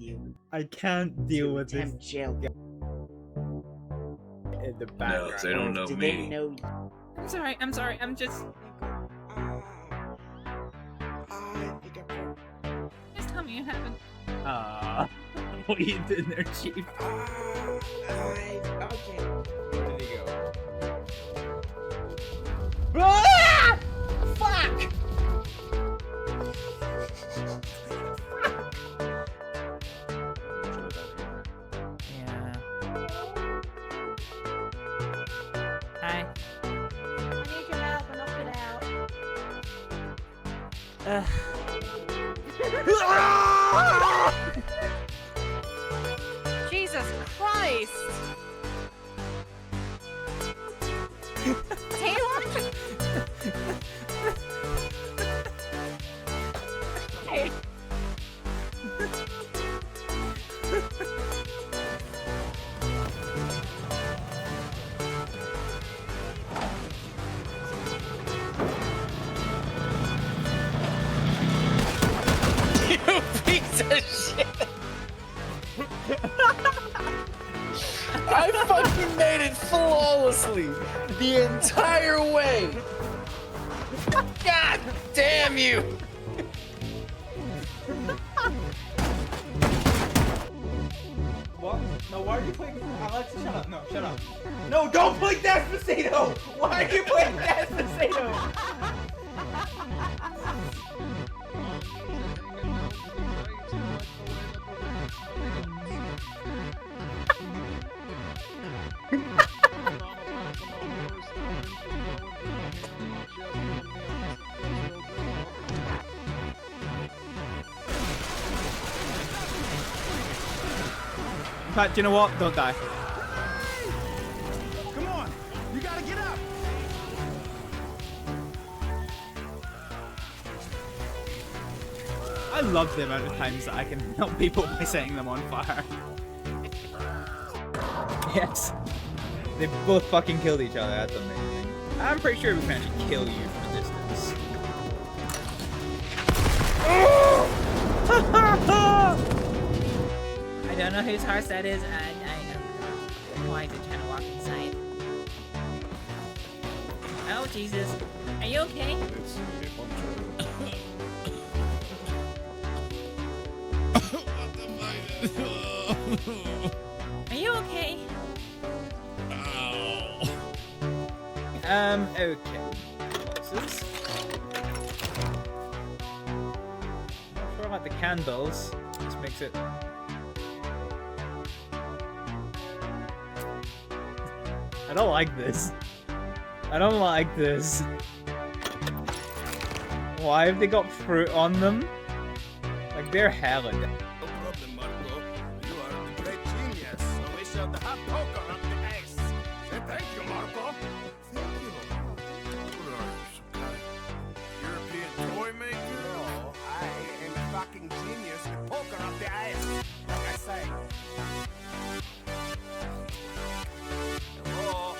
you. I can't deal with this Jail. in the background. No, they don't know Do me. they know you? I'm sorry, I'm just... I think I broke. Just tell me you haven't. What are you doing there, Chief? Okay. Where did he go? Ah! Fuck! Yeah. Hi. I need your help. I knocked it out. Jesus Christ! Taylor? Hey. You piece of shit! I fucking made it flawlessly the entire way! God damn you! What? No, why are you playing? Alexa, shut up. No, shut up. No, don't play Despacito! Why are you playing Despacito? In fact, you know what? Don't die. Come on, you gotta get up. I love the amount of times that I can help people by setting them on fire. Yes. They both fucking killed each other. That's amazing. I'm pretty sure we can actually kill you from a distance. I don't know whose house that is, and I know why is it trying to walk inside. Oh Jesus, are you okay? Are you okay? Okay. Pulses. Not sure about the candles. This makes it. I don't like this. I don't like this. Why have they got fruit on them? Like they're hella. No problem, Marco. You are the great genius, so we shall have poker up the ice. Say thank you, Marco. Thank you. What are you, some kind of European toy maker? No, I am a fucking genius with poker up the ice. Like I say. Hello?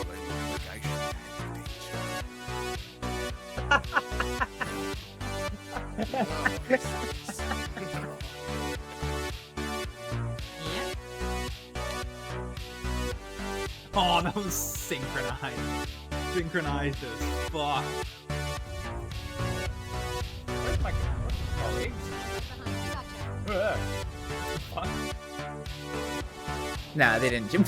My navigation Yeah. Oh, that was synchronized. Synchronized as fuck. Where's my colleagues? Fuck. Nah, they didn't jump.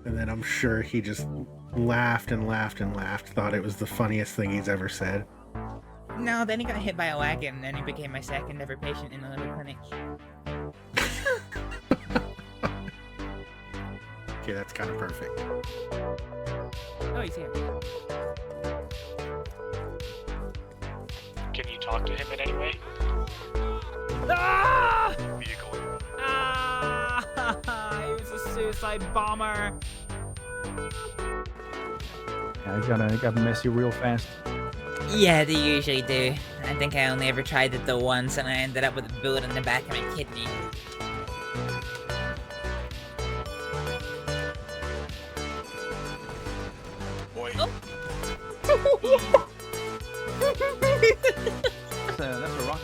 And then I'm sure he just laughed and laughed and laughed, thought it was the funniest thing he's ever said. No, then he got hit by a wagon, and then he became my second ever patient in the little clinic. Okay, that's kind of perfect. Oh, he's here. Can you talk to him in any way? Ah! Vehicle. Ah! He was a suicide bomber. Yeah, it's gotta mess you real fast. Yeah, they usually do. I think I only ever tried it the once, and I ended up with a bullet in the back of my kidney. That's a rock.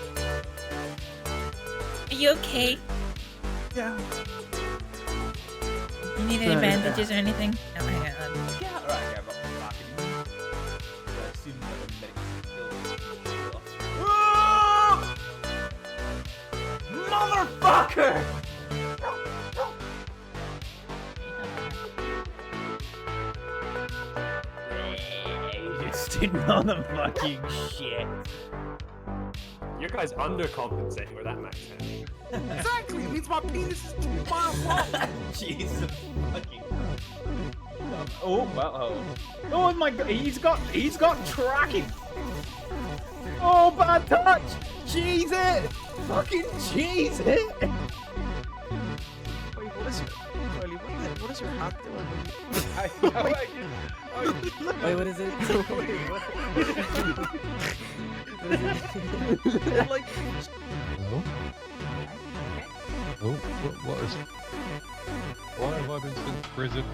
Are you okay? Yeah. You need any bandages or anything? Oh, hang on. Yeah, alright, okay, I've got the rocket. I assume that the medics still. Motherfucker! Just on the fucking shit. You guys undercompensating with that max hand. Exactly. It means my penis is 2 miles long. Jesus fucking. Oh, well, oh my god, he's got tracking. Oh, bad touch. Cheese it. Fucking cheese it. Wait, what is your hat doing? Wait, what is it? Like, Hello? Oh, what is it? Why have I been sent to prison?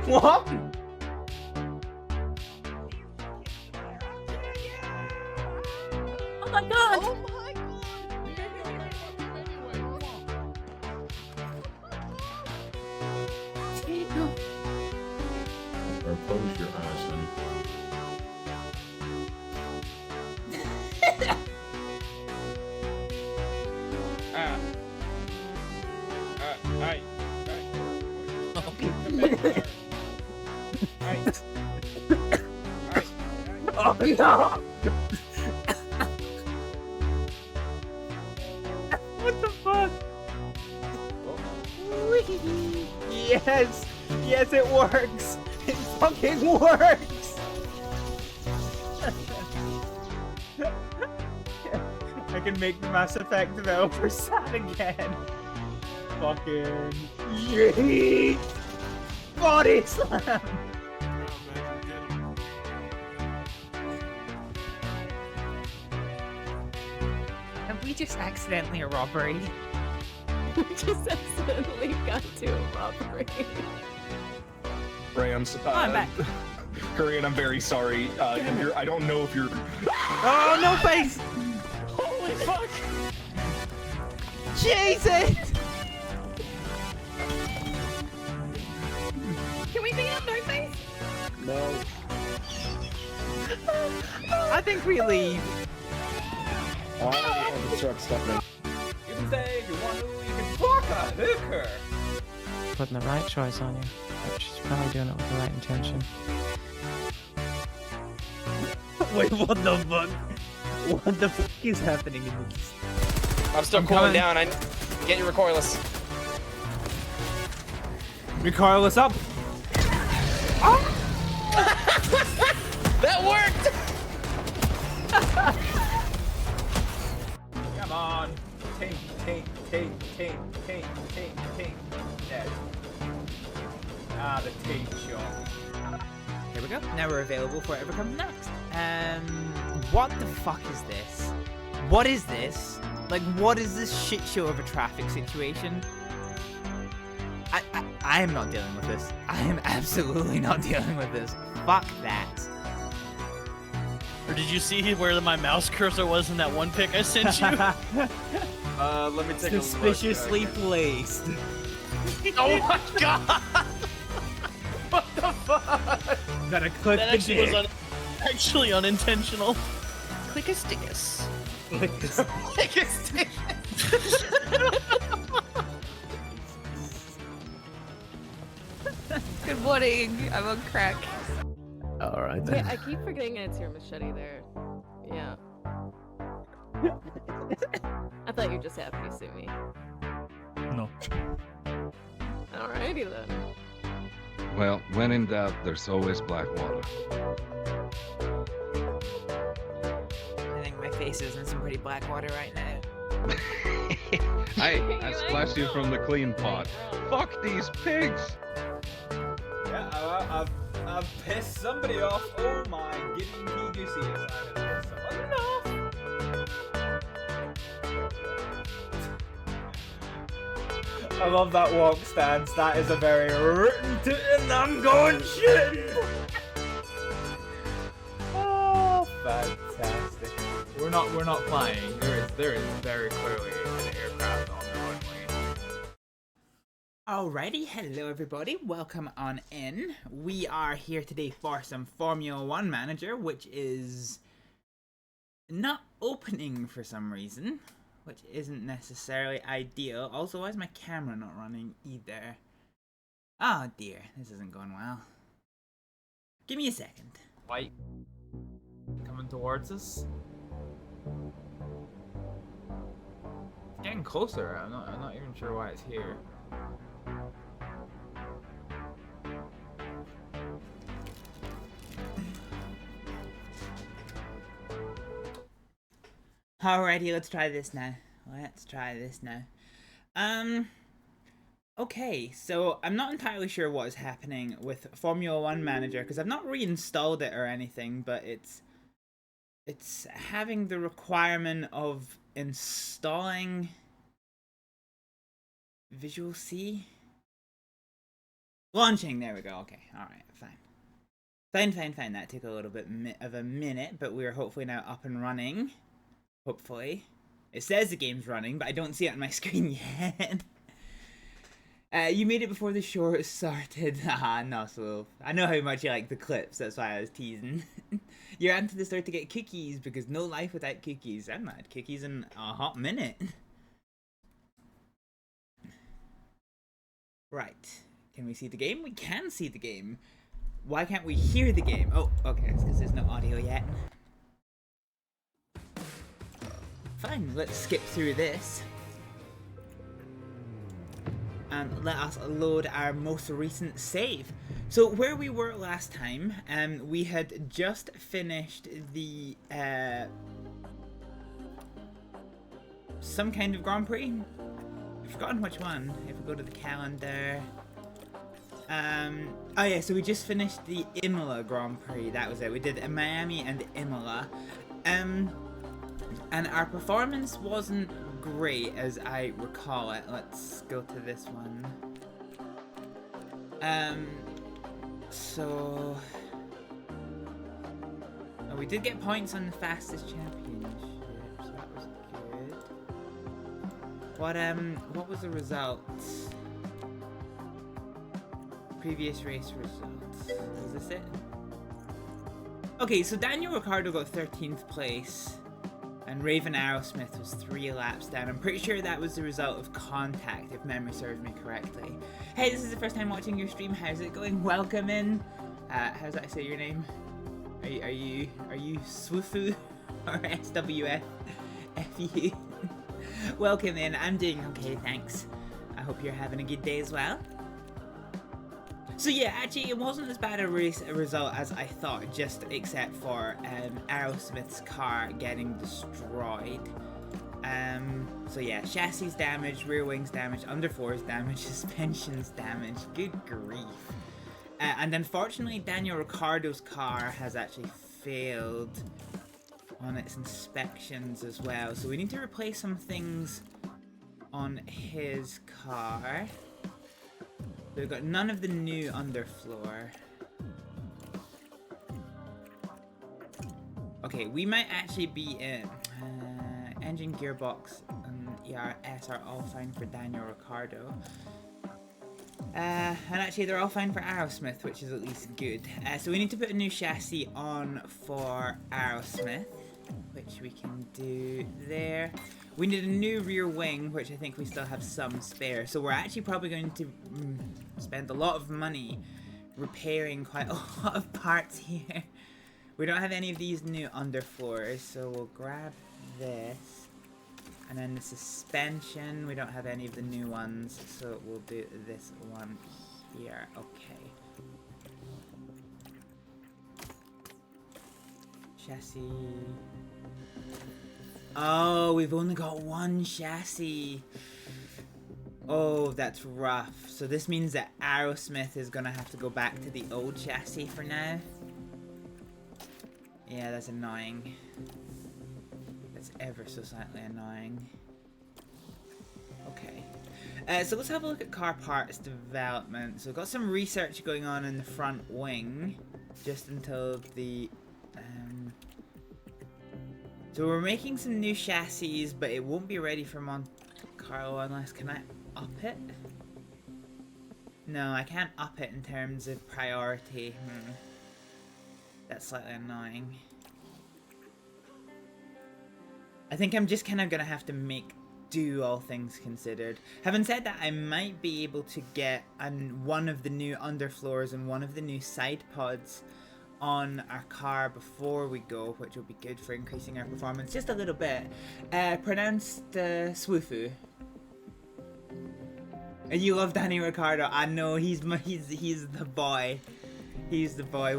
What? Oh my god! oh my god! Or close your eyes, honey. Oh no! What the fuck? Yes! Yes, it works! It fucking works! I can make the Mass Effect developer sad again. Fucking yeet! Body slam! Have we just accidentally a robbery? We just accidentally got to a robbery. Ray, I'm back. Korean, I'm very sorry. I don't know if you're. Oh, no face! Holy fuck! Jesus! Can we beat up No Face? No. I think we leave. Oh, the truck stuff, man. You can say you want to, you can fuck a hooker. Putting the right choice on you. But she's probably doing it with the right intention. Wait, what the fuck? What the fuck is happening in this? I'm still cooling down. I get your recoilless. Recoilless up. That worked! Come on. Tink. Dead. Ah, the tape shot. Here we go. Now we're available for whatever comes next. What the fuck is this? What is this? Like, what is this shit show of a traffic situation? I am not dealing with this. I am absolutely not dealing with this. Fuck that. Or did you see where my mouse cursor was in that one pic I sent you? Let me take Suspiciously placed. Oh my god! What the fuck? Gotta click That the actually dick. was actually unintentional. Click a stickus. Click this. Click a stickus. Good morning. I'm on crack. Alright Wait, I keep forgetting it's your machete there. Yeah. I thought you were just happy to see me. No. Alrighty then. Well, when in doubt, there's always black water. I think my face is in some pretty black water right now. I splashed you from the clean pot. Fuck these pigs! Yeah, I've pissed somebody off. Oh my, getting me juicy. I've pissed somebody off. I love that walk stance. That is a very and I'm going shit. Oh, fantastic. We're not flying. There is very clearly an aircraft on the runway. Alrighty, hello everybody, welcome on in. We are here today for some Formula 1 Manager, which is not opening for some reason, which isn't necessarily ideal. Also, why is my camera not running either? Oh dear, this isn't going well. Give me a second. White coming towards us. It's getting closer. I'm not even sure why it's here. Alrighty, let's try this now. Okay, so I'm not entirely sure what is happening with Formula 1 Manager because I've not reinstalled it or anything, but it's having the requirement of installing Visual C. Launching, there we go. Okay, alright, fine. Fine. That took a little bit of a minute, but we're hopefully now up and running. Hopefully. It says the game's running, but I don't see it on my screen yet. You made it before the show started. Haha, no, so I know how much you like the clips, that's why I was teasing. You're on to the store to get cookies, because no life without cookies. I've not had cookies in a hot minute. Right. Can we see the game? We can see the game. Why can't we hear the game? Oh, okay, it's because there's no audio yet. Fine, let's skip through this. And let us load our most recent save. So where we were last time, we had just finished the some kind of Grand Prix. I've forgotten which one. If we go to the calendar. Oh yeah, so we just finished the Imola Grand Prix. That was it. We did Miami and Imola. And our performance wasn't great as I recall it. Let's go to this one. So oh, we did get points on the fastest championship, so that was good. What was the results? Previous race results. Is this it? Okay, so Daniel Ricciardo got 13th place. And Raven Aerosmith was 3 laps down. I'm pretty sure that was the result of contact, if memory serves me correctly. Hey, this is the first time watching your stream. How's it going? Welcome in. How's that say your name? Are you Swufu or SWFU? Welcome in. I'm doing okay, thanks. I hope you're having a good day as well. So yeah, actually it wasn't as bad a result as I thought, just except for Aerosmith's car getting destroyed. So yeah, chassis damage, rear wings damage, underfloors damage, suspensions damage, good grief. And unfortunately Daniel Ricciardo's car has actually failed on its inspections as well. So we need to replace some things on his car. We've got none of the new underfloor. Okay, we might actually be in engine, gearbox, and ERS are all fine for Daniel Ricciardo. And actually they're all fine for Aerosmith, which is at least good. So we need to put a new chassis on for Aerosmith, which we can do there. We need a new rear wing, which I think we still have some spare. So we're actually probably going to spend a lot of money repairing quite a lot of parts here. We don't have any of these new underfloors, so we'll grab this. And then the suspension, we don't have any of the new ones, so we'll do this one here. Okay. Chassis. Oh, we've only got one chassis. Oh, that's rough. So this means that Aerosmith is gonna have to go back to the old chassis for now. Yeah, that's annoying. That's ever so slightly annoying. Okay. So let's have a look at car parts development. So we've got some research going on in the front wing, just until the... So we're making some new chassis, but it won't be ready for Monte Carlo unless... Can I up it? No, I can't up it in terms of priority. That's slightly annoying. I think I'm just kind of gonna have to make do, all things considered. Having said that, I might be able to get one of the new underfloors and one of the new side pods on our car before we go, which will be good for increasing our performance just a little bit. Pronounced Swoofu. And you love Danny Ricciardo. I know, he's the boy. He's the boy.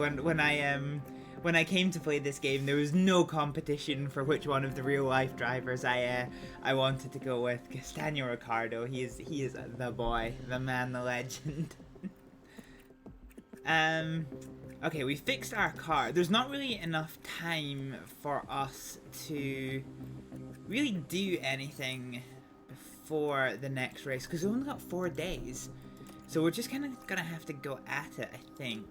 When I came to play this game, there was no competition for which one of the real life drivers I wanted to go with. Because Daniel Ricciardo, he is the boy, the man, the legend. Okay, we fixed our car. There's not really enough time for us to really do anything before the next race, because we've only got 4 days. So we're just kind of gonna have to go at it, I think.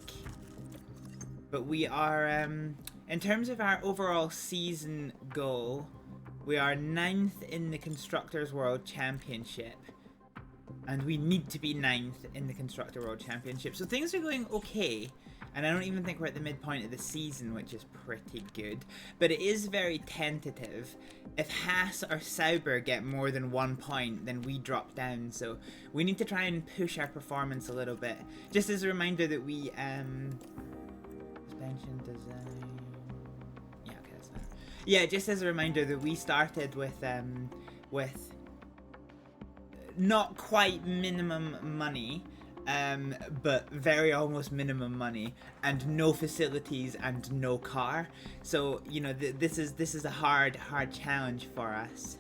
But we are, in terms of our overall season goal, we are 9th in the Constructors World Championship. And we need to be 9th in the Constructor World Championship. So things are going okay. And I don't even think we're at the midpoint of the season, which is pretty good. But it is very tentative. If Haas or Sauber get more than 1 point, then we drop down. So we need to try and push our performance a little bit. Just as a reminder that we, suspension design... Yeah, okay, that's fine. Yeah, just as a reminder that we started with not quite minimum money, but very almost minimum money, and no facilities and no car. So you know, this is a hard challenge for us.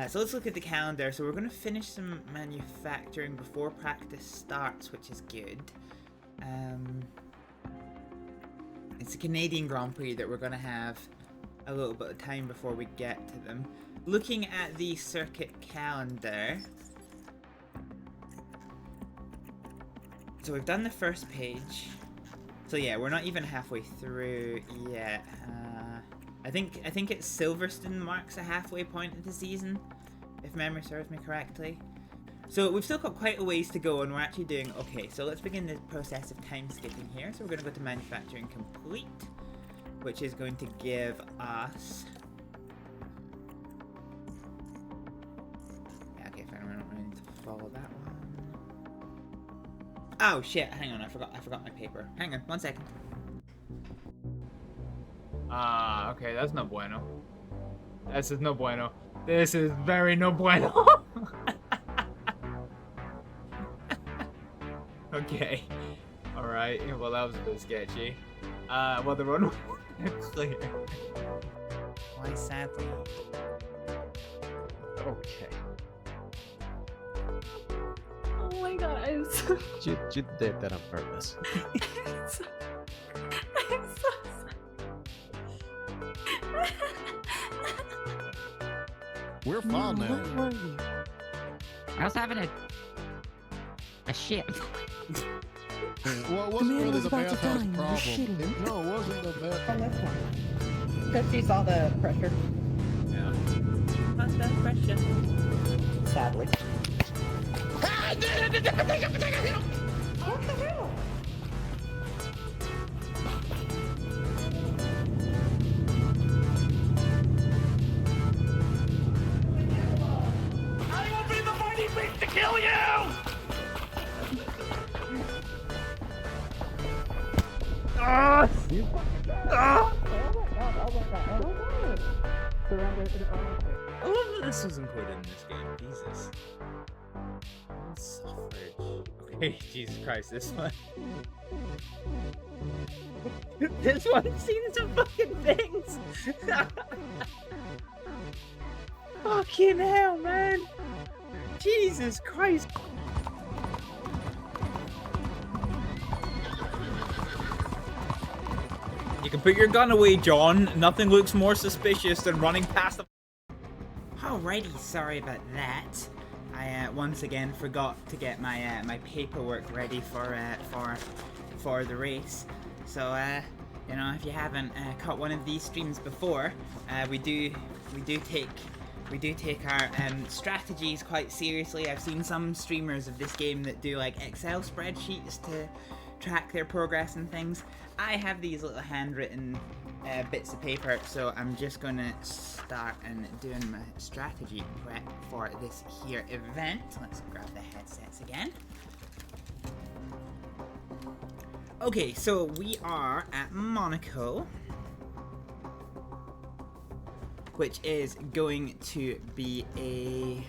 So let's look at the calendar. So we're going to finish some manufacturing before practice starts, which is good. It's a Canadian Grand Prix that we're going to have a little bit of time before we get to them. Looking at the circuit calendar, so we've done the first page. So yeah, we're not even halfway through yet. I think it's Silverstone marks a halfway point of the season, if memory serves me correctly. So we've still got quite a ways to go, and we're actually doing okay. So let's begin the process of time skipping here. So we're going to go to manufacturing complete, which is going to give us... Yeah, okay, fine. We don't really need to follow that one. Oh shit! Hang on, I forgot my paper. Hang on, 1 second. Okay, that's no bueno. This is no bueno. This is very no bueno. Okay. Alright, well that was a bit sketchy. Well the road was clear. Why sadly? Okay. Oh my guys. You did that on purpose. I'm so We're fine now. Where were you? I was having a shit. Well, it wasn't really the bathhouse problem. No, it wasn't the bathhouse. Because she saw the pressure. Yeah. Not that pressure. Sadly. What the hell? I will be the mighty beast to kill you! I love that this was included in this game. Jesus. Suffrage. Okay, Jesus Christ, this one. This one's seen some fucking things. Fucking hell, man. Jesus Christ. You can put your gun away, John. Nothing looks more suspicious than running past the... Alrighty, sorry about that. I once again forgot to get my my paperwork ready for the race. So you know, if you haven't caught one of these streams before, we do take our strategies quite seriously. I've seen some streamers of this game that do like Excel spreadsheets to track their progress and things. I have these little handwritten bits of paper, so I'm just gonna start and doing my strategy prep for this here event. Let's grab the headsets again. Okay, so we are at Monaco, which is going to be a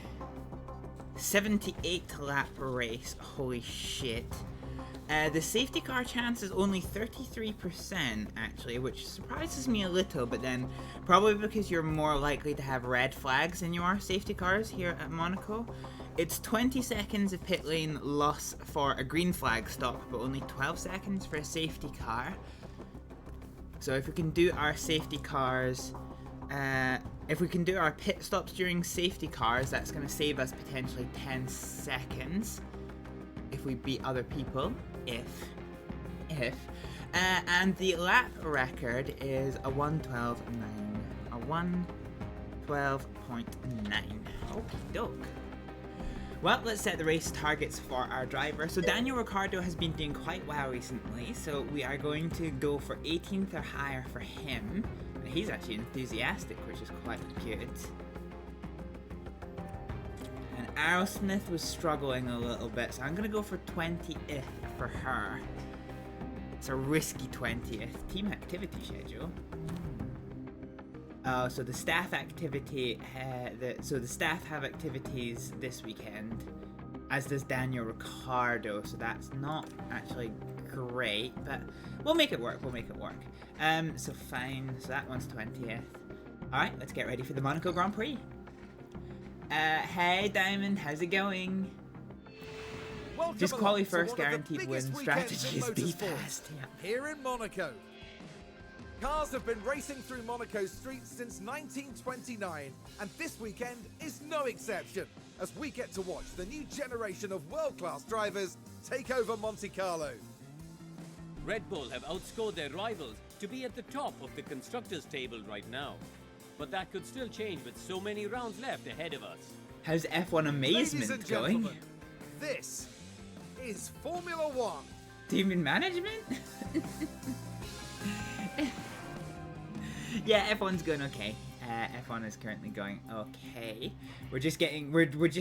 78 lap race. Holy shit. The safety car chance is only 33% actually, which surprises me a little, but then probably because you're more likely to have red flags in your safety cars here at Monaco. It's 20 seconds of pit lane loss for a green flag stop, but only 12 seconds for a safety car. So if we can do our safety cars, if we can do our pit stops during safety cars, that's going to save us potentially 10 seconds if we beat other people. And the lap record is a 1:12.9. A 1:12.9. Okie doke. Well, let's set the race targets for our driver. So Daniel Ricciardo has been doing quite well recently, so we are going to go for 18th or higher for him. He's actually enthusiastic, which is quite good. And Aerosmith was struggling a little bit, so I'm going to go for 20th for her. It's a risky 20th. Team activity schedule. So the staff activity, so the staff have activities this weekend, as does Daniel Ricciardo, so that's not actually great, but we'll make it work, so fine, so that one's 20th. Alright, let's get ready for the Monaco Grand Prix. Hey Diamond, how's it going? Just qualify first, guaranteed win strategy is be fast. Yeah. Here in Monaco. Cars have been racing through Monaco's streets since 1929, and this weekend is no exception, as we get to watch the new generation of world-class drivers take over Monte Carlo. Red Bull have outscored their rivals to be at the top of the constructors' table right now, but that could still change with so many rounds left ahead of us. How's F1 Amazement going? This is Formula One. Team in management? Yeah, F1's going okay. F1 is currently going okay. We're just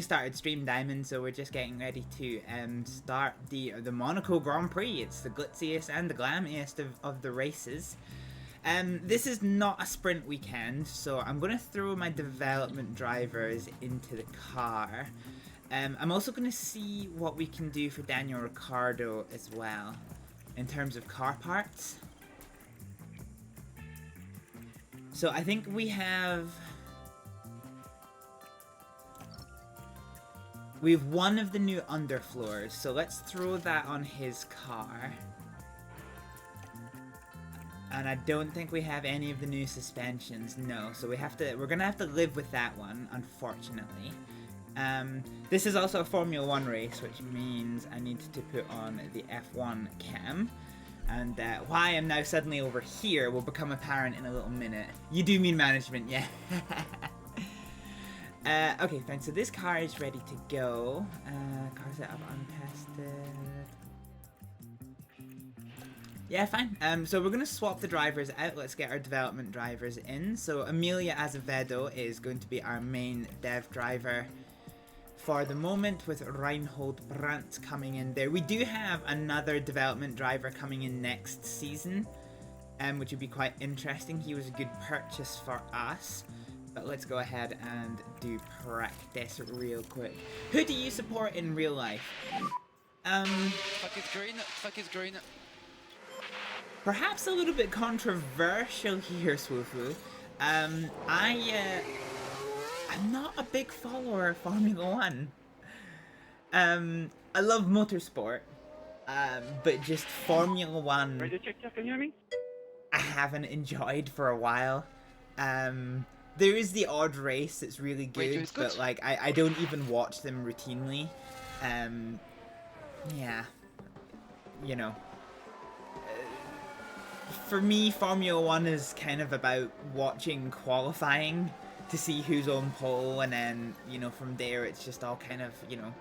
started Stream Diamond, so we're just getting ready to start the Monaco Grand Prix. It's the glitziest and the glammiest of the races. This is not a sprint weekend, so I'm going to throw my development drivers into the car. I'm also going to see what we can do for Daniel Ricciardo as well, in terms of car parts. So I think we have one of the new underfloors, so let's throw that on his car. And I don't think we have any of the new suspensions, no. So we're gonna have to live with that one, unfortunately. This is also a Formula 1 race, which means I need to put on the F1 cam. And why I'm now suddenly over here will become apparent in a little minute. You do mean management, yeah. Okay, fine. So this car is ready to go. Car setup untested. Yeah, fine. So we're going to swap the drivers out. Let's get our development drivers in. So Amelia Azevedo is going to be our main dev driver for the moment, with Reinhold Brandt coming in there. We do have another development driver coming in next season, which would be quite interesting. He was a good purchase for us. But let's go ahead and do practice real quick. Who do you support in real life? Fuck is green, fuck is green. Perhaps a little bit controversial here, Swoofoo. I'm not a big follower of Formula 1. I love motorsport, but just Formula 1 Ready to check, can you hear me? I haven't enjoyed for a while. there is the odd race that's really good, Wait, good? but like I don't even watch them routinely. Yeah, you know. For me, Formula 1 is kind of about watching qualifying to see who's on pole, and then, you know, from there it's just all kind of, you know,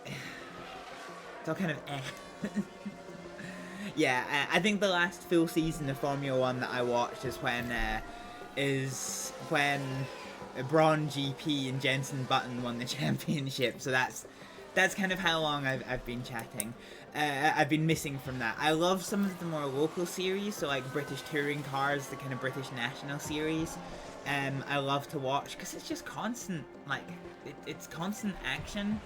it's all kind of Yeah, I think the last full season of Formula 1 that I watched is when Braun GP and Jenson Button won the championship, so that's kind of how long I've been chatting. I've been missing from that. I love some of the more local series, so like British Touring Cars, the kind of British National Series. I love to watch because it's just constant, like it's constant action.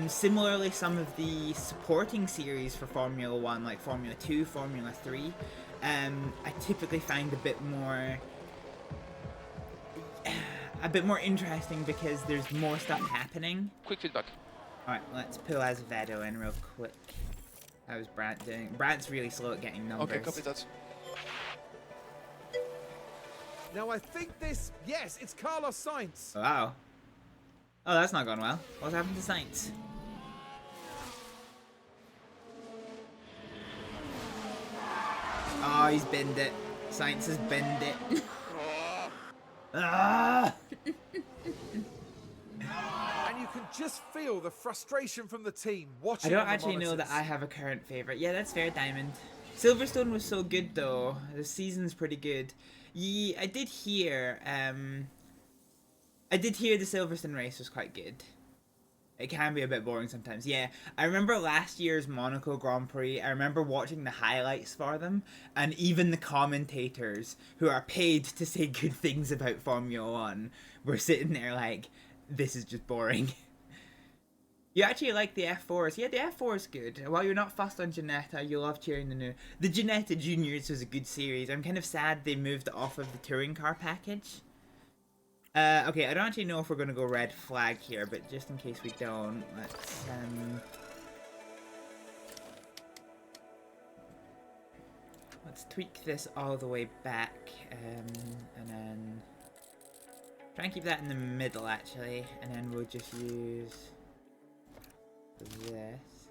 Similarly, some of the supporting series for Formula 1, like Formula 2, Formula 3, I typically find a bit more interesting because there's more stuff happening. Quick feedback. Alright, let's pull Azevedo in real quick. How's Brandt doing? Brandt's really slow at getting numbers. Okay, copy that. Now I think this, yes, it's Carlos Sainz. Wow. Oh, that's not gone well. What's happened to Sainz? Oh, he's binned it. Sainz has binned it. Ah! And you can just feel the frustration from the team watching. I don't actually know that I have a current favourite. Yeah, that's fair, Diamond. Silverstone was so good though. The season's pretty good. Yeah, I did hear the Silverstone race was quite good. It can be a bit boring sometimes. Yeah, I remember last year's Monaco Grand Prix. I remember watching the highlights for them, and even the commentators who are paid to say good things about Formula 1 were sitting there like, this is just boring. You actually like the F4s. Yeah, the F4 is good. While you're not fussed on Ginetta, you love cheering the new. The Ginetta Juniors was a good series. I'm kind of sad they moved off of the touring car package. Okay, I don't actually know if we're going to go red flag here, but just in case we don't, let's tweak this all the way back, and then try and keep that in the middle actually, and then we'll just use this.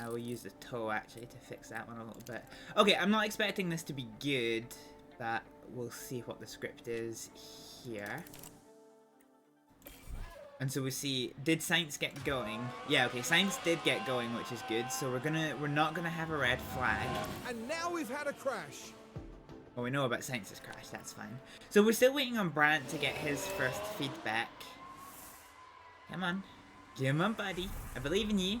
We'll use the toe actually to fix that one a little bit. Okay, I'm not expecting this to be good, but we'll see what the script is here. And so we see, did Sainz get going? Yeah, okay, Sainz did get going, which is good. So we're not gonna have a red flag. And now we've had a crash. Well, we know about Sainz's crash, that's fine. So we're still waiting on Brandt to get his first feedback. Come on. Come on, buddy. I believe in you.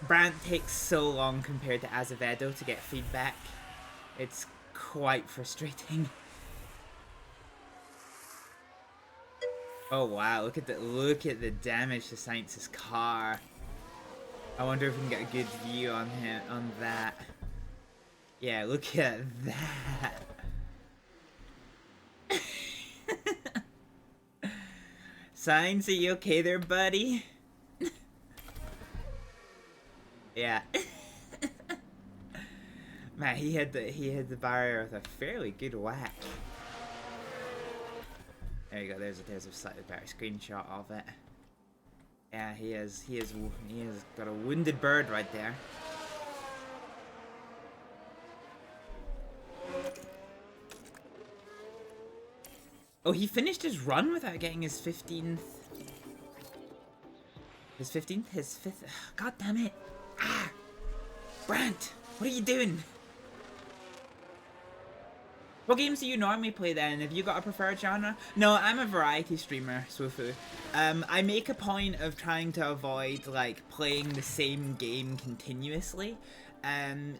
Brandt takes so long compared to Azevedo to get feedback. It's quite frustrating. Oh wow, look at the damage to Sainz's car. I wonder if we can get a good view on that. Yeah, look at that. Sainz, are you okay there, buddy? Yeah. Man, he hit the barrier with a fairly good whack. There you go. There's a slightly better screenshot of it. Yeah, he has got a wounded bird right there. Oh, he finished his run without getting his 15th. His 15th? His 5th? God damn it. Ah! Brandt, what are you doing? What games do you normally play then? Have you got a preferred genre? No, I'm a variety streamer, Swoofoo. I make a point of trying to avoid like playing the same game continuously.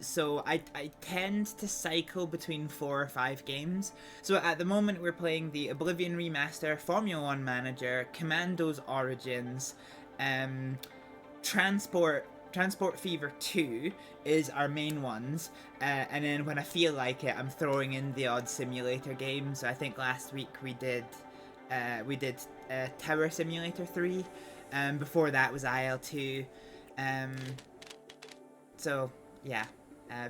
So I tend to cycle between 4 or 5 games. So at the moment we're playing the Oblivion Remaster, Formula 1 Manager, Commandos Origins, Transport Fever 2 is our main ones, and then when I feel like it, I'm throwing in the odd simulator game. So I think last week we did Tower Simulator 3, before that was IL2, so yeah,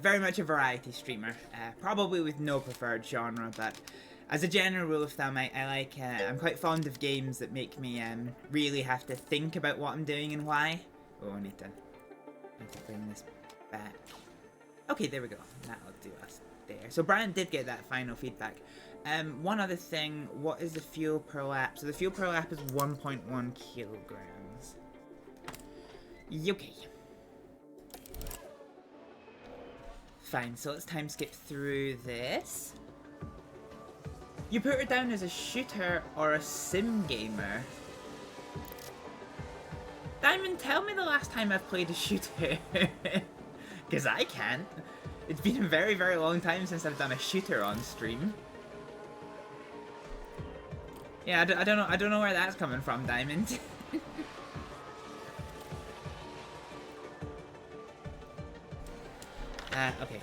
Very much a variety streamer, probably with no preferred genre, but as a general rule of thumb, I'm quite fond of games that make me really have to think about what I'm doing and why. Oh, I need to bring this back. Okay, there we go. That'll do us there. So Brian did get that final feedback. One other thing, what is the fuel per lap? So the fuel per lap is 1.1 kilograms. Okay. Fine, so let's time skip through this. You put her down as a shooter or a sim gamer. Diamond, tell me the last time I've played a shooter. Because I can't. It's been a very, very long time since I've done a shooter on stream. Yeah, I don't know where that's coming from, Diamond. Okay.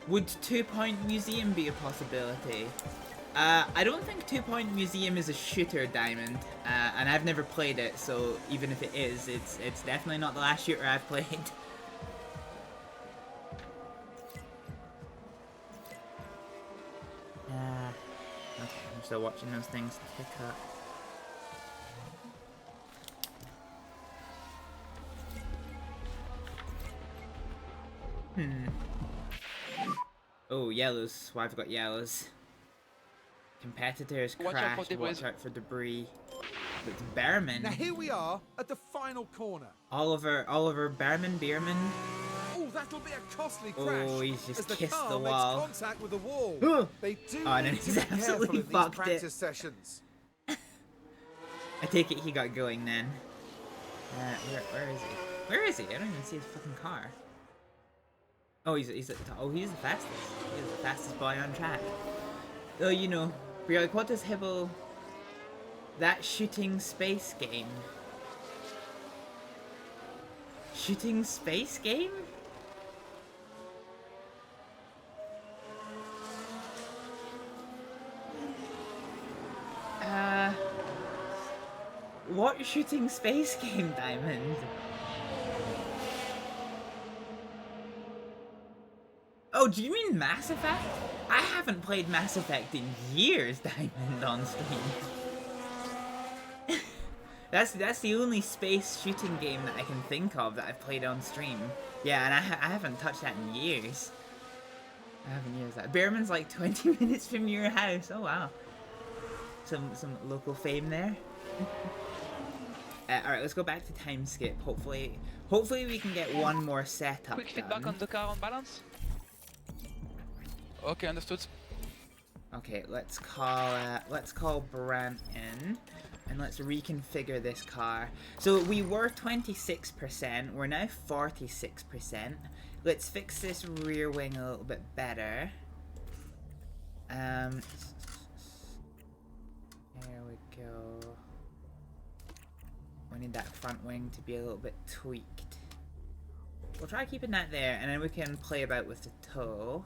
Would 2 Point Museum be a possibility? I don't think 2 Point Museum is a shooter, Diamond, and I've never played it, so even if it is, it's definitely not the last shooter I've played. Okay, I'm still watching those things tick up. Oh, yellows. Why have I got yellows? Competitors crash. Watch out for debris. It's Behrman. Now here we are at the final corner. Oliver Bierman. Oh, that'll be a costly crash. Oh, he's just as the kissed car the makes wall. contact with the wall. They do Oh, and need he's to be careful absolutely in these fucked practice it. sessions. I take it he got going then. Where is he? Where is he? I don't even see his fucking car. Oh, he's the fastest. He's the fastest boy on track. Oh, you know, but you're like, what does Hibble... That shooting space game? Shooting space game? What shooting space game, Diamond? Oh, do you mean Mass Effect? I haven't played Mass Effect in years, Diamond, on stream. That's the only space shooting game that I can think of that I've played on stream. Yeah, and I haven't touched that in years. I haven't used that. Behrman's like 20 minutes from your house. Oh wow. Some local fame there. Alright, let's go back to time skip. Hopefully we can get one more setup Quick feedback on the car on balance. Okay, understood. Okay, let's call Brant in, and let's reconfigure this car. So we were 26%, we're now 46%. Let's fix this rear wing a little bit better. There we go. We need that front wing to be a little bit tweaked. We'll try keeping that there, and then we can play about with the toe.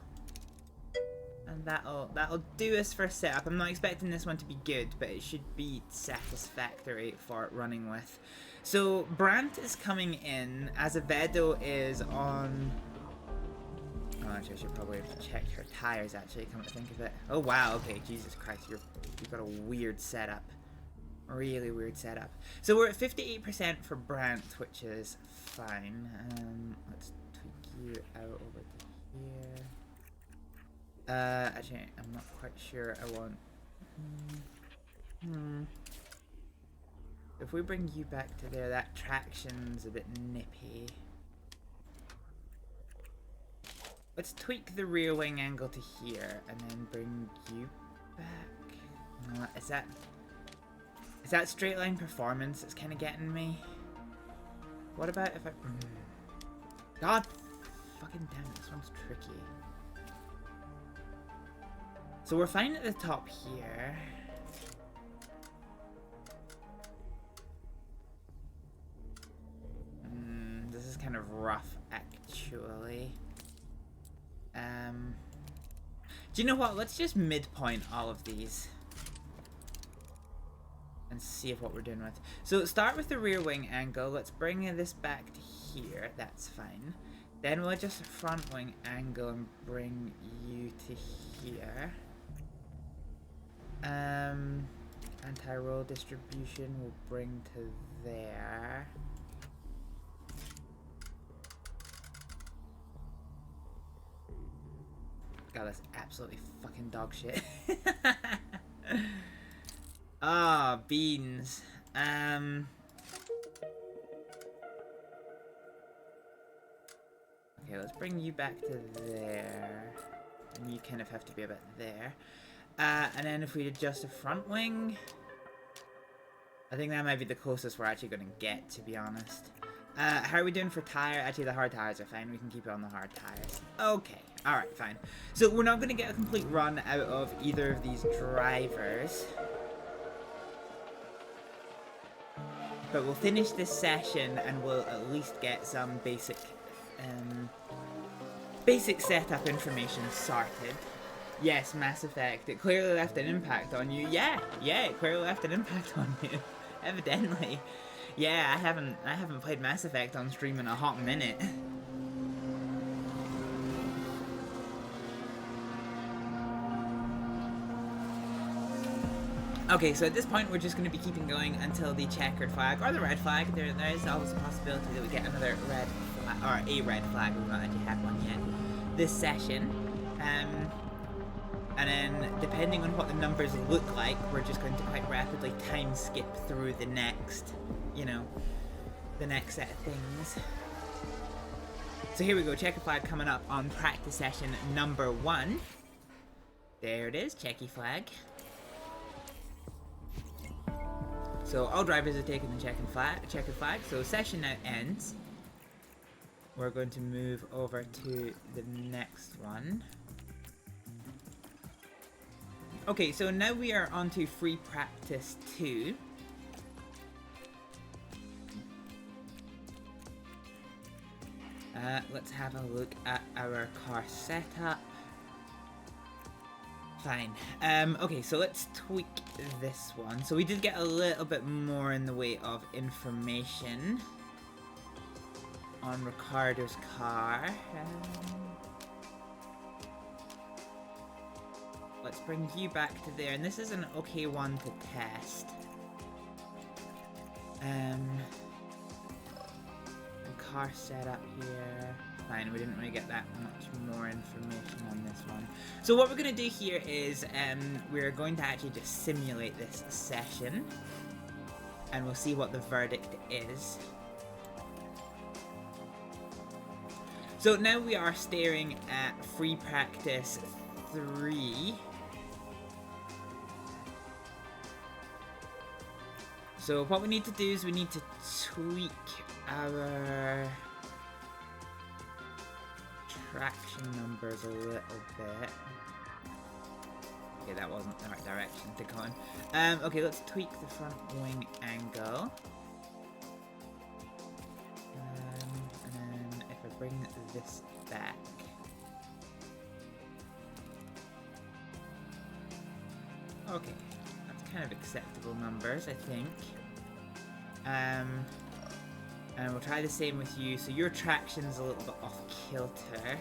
And that'll do us for a setup. I'm not expecting this one to be good, but it should be satisfactory for running with. So Brant is coming in. Azevedo is on. Oh, actually, I should probably have to check her tires. Actually, come to think of it. Oh wow. Okay, Jesus Christ, you've got a weird setup. Really weird setup. So we're at 58% for Brant, which is fine. Let's tweak you out over to here. Actually, I'm not quite sure I want... If we bring you back to there, that traction's a bit nippy. Let's tweak the rear wing angle to here, and then bring you back. Is that straight line performance that's kind of getting me? What about if I... God fucking damn it, this one's tricky. So we're fine at the top here. This is kind of rough, actually. Do you know what? Let's just midpoint all of these. And see if what we're doing with. So start with the rear wing angle. Let's bring this back to here. That's fine. Then we'll adjust the front wing angle and bring you to here. Anti-roll distribution will bring to there. God, that's absolutely fucking dog shit. Ah, beans. Okay, let's bring you back to there. And you kind of have to be about there. And then if we adjust the front wing, I think that might be the closest we're actually going to get, to be honest. How are we doing for tire? Actually, the hard tires are fine. We can keep it on the hard tires. Okay. Alright, fine. So we're not going to get a complete run out of either of these drivers. But we'll finish this session and we'll at least get some basic setup information sorted. Yes, Mass Effect. It clearly left an impact on you. Yeah, it clearly left an impact on you. Evidently. Yeah, I haven't played Mass Effect on stream in a hot minute. Okay, so at this point we're just going to be keeping going until the checkered flag, or the red flag. There is always a possibility that we get another red flag, or a red flag. We've not actually had one yet this session. And then, depending on what the numbers look like, we're just going to quite rapidly time skip through the next, the next set of things. So here we go, checkered flag coming up on practice session number 1. There it is, checky flag. So all drivers are taking the checkered flag. So session now ends. We're going to move over to the next one. Okay, so now we are on to free practice 2. Let's have a look at our car setup. Fine. Okay, so let's tweak this one. So we did get a little bit more in the way of information on Ricardo's car. Let's bring you back to there, and this is an okay one to test. Car setup here. Fine, we didn't really get that much more information on this one. So what we're going to do here is we're going to actually just simulate this session, and we'll see what the verdict is. So now we are staring at free practice 3. So what we need to do is we need to tweak our traction numbers a little bit. Okay, that wasn't the right direction to go in. Okay, let's tweak the front wing angle. And then if I bring this back. Okay, that's kind of acceptable numbers, I think. And we'll try the same with you. So your traction's a little bit off kilter.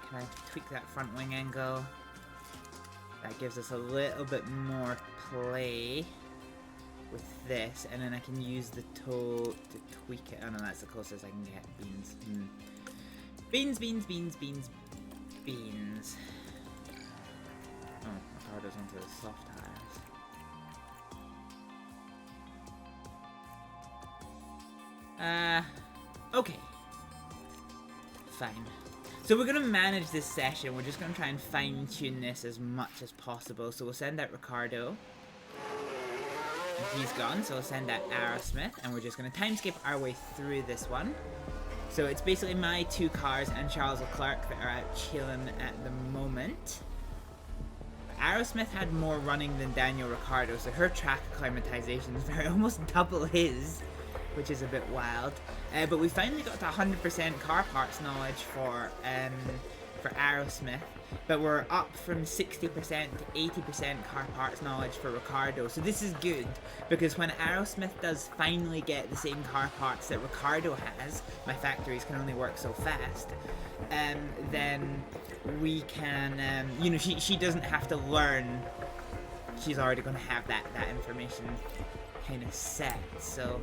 Can I tweak that front wing angle? That gives us a little bit more play with this, and then I can use the toe to tweak it. Oh no, that's the closest I can get. Beans. Beans, beans, beans, beans, beans. Oh, Ricardo's onto the soft tires. Okay. Fine. So we're going to manage this session. We're just going to try and fine-tune this as much as possible. So we'll send out Ricardo. He's gone, so we'll send out Aerosmith, and we're just going to time skip our way through this one. So it's basically my 2 cars and Charles Leclerc that are out chilling at the moment. Aerosmith had more running than Daniel Ricciardo, so her track acclimatization is almost double his, which is a bit wild. But we finally got to 100% car parts knowledge for Aerosmith, but we're up from 60% to 80% car parts knowledge for Ricciardo. So this is good, because when Aerosmith does finally get the same car parts that Ricciardo has, my factories can only work so fast, then we can, you know, she doesn't have to learn. She's already going to have that information kind of set, so...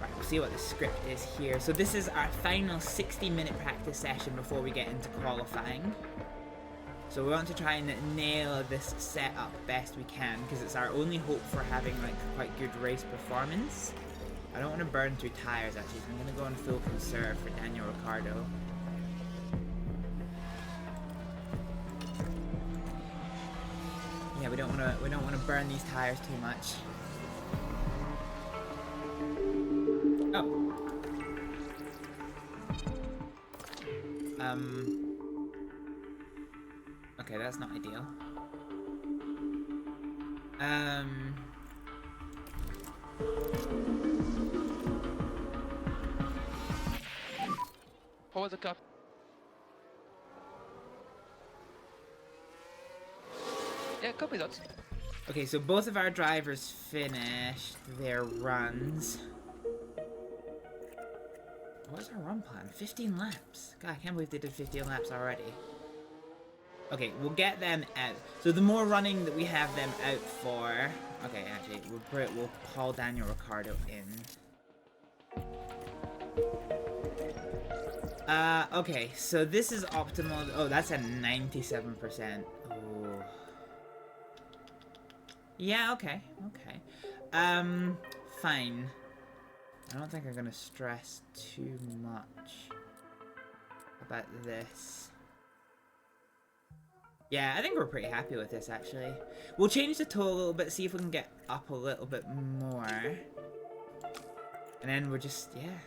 Right, we'll see what the script is here. So this is our final 60-minute practice session before we get into qualifying. So we want to try and nail this setup best we can, because it's our only hope for having like quite good race performance. I don't want to burn through tires actually, so I'm going to go on full conserve for Daniel Ricciardo. Yeah, we don't want to burn these tires too much. Oh. Okay, that's not ideal. What was the cup? Yeah, copy that. Okay, so both of our drivers finished their runs. What's our run plan? 15 laps. God, I can't believe they did 15 laps already. Okay, we'll get them out. So the more running that we have them out for... Okay, actually, we'll call Daniel Ricciardo in. Okay, so this is optimal. Oh, that's a 97%. Oh. Yeah, okay, okay. Fine. I don't think I'm gonna stress too much about this. Yeah, I think we're pretty happy with this, actually. We'll change the tow a little bit, see if we can get up a little bit more. And then we're just, yeah.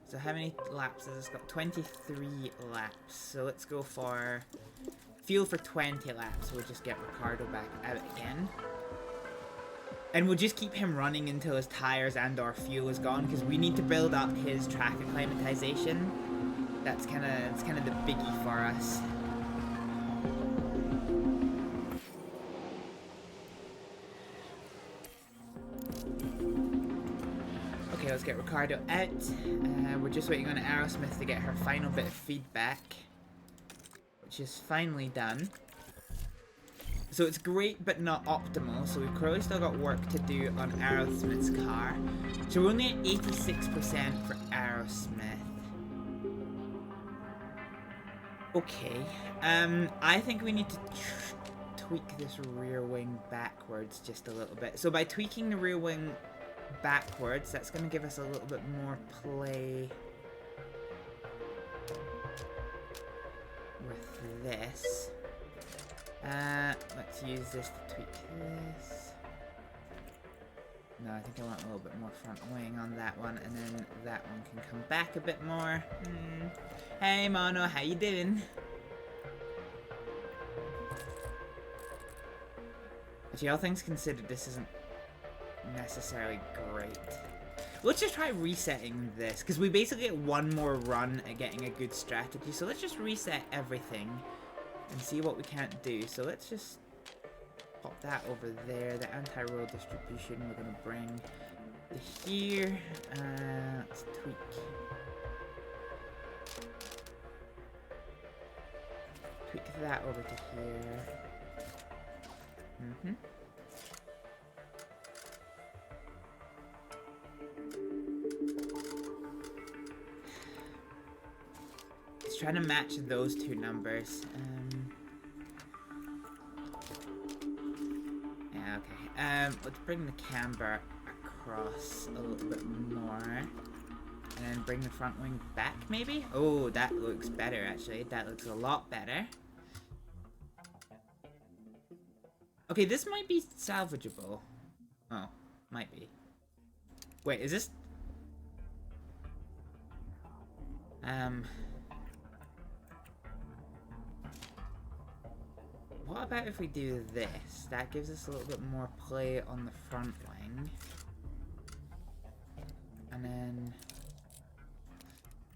So how many laps has this got? 23 laps. So let's go for fuel for 20 laps. We'll just get Ricciardo back out again. And we'll just keep him running until his tires and our fuel is gone, because we need to build up his track acclimatization. That's kind of the biggie for us. Okay, let's get Ricciardo out. We're just waiting on Aerosmith to get her final bit of feedback, which is finally done. So it's great, but not optimal, so we've clearly still got work to do on Aerosmith's car. So we're only at 86% for Aerosmith. Okay, I think we need to tweak this rear wing backwards just a little bit. So by tweaking the rear wing backwards, that's going to give us a little bit more play with this. Let's use this to tweak this. No, I think I want a little bit more front wing on that one, and then that one can come back a bit more. Hey Mono, how you doing? Actually, all things considered, this isn't necessarily great. Let's just try resetting this, because we basically get one more run at getting a good strategy, so let's just reset everything and see what we can't do. So let's just pop that over there. The anti-roll distribution we're going to bring to here. Let's tweak. Tweak that over to here. Just trying to match those two numbers. Yeah, okay. Let's bring the camber across a little bit more. And then bring the front wing back, maybe? Oh, that looks better, actually. That looks a lot better. Okay, this might be salvageable. Oh, might be. Wait, is this... What about if we do this? That gives us a little bit more play on the front wing. And then...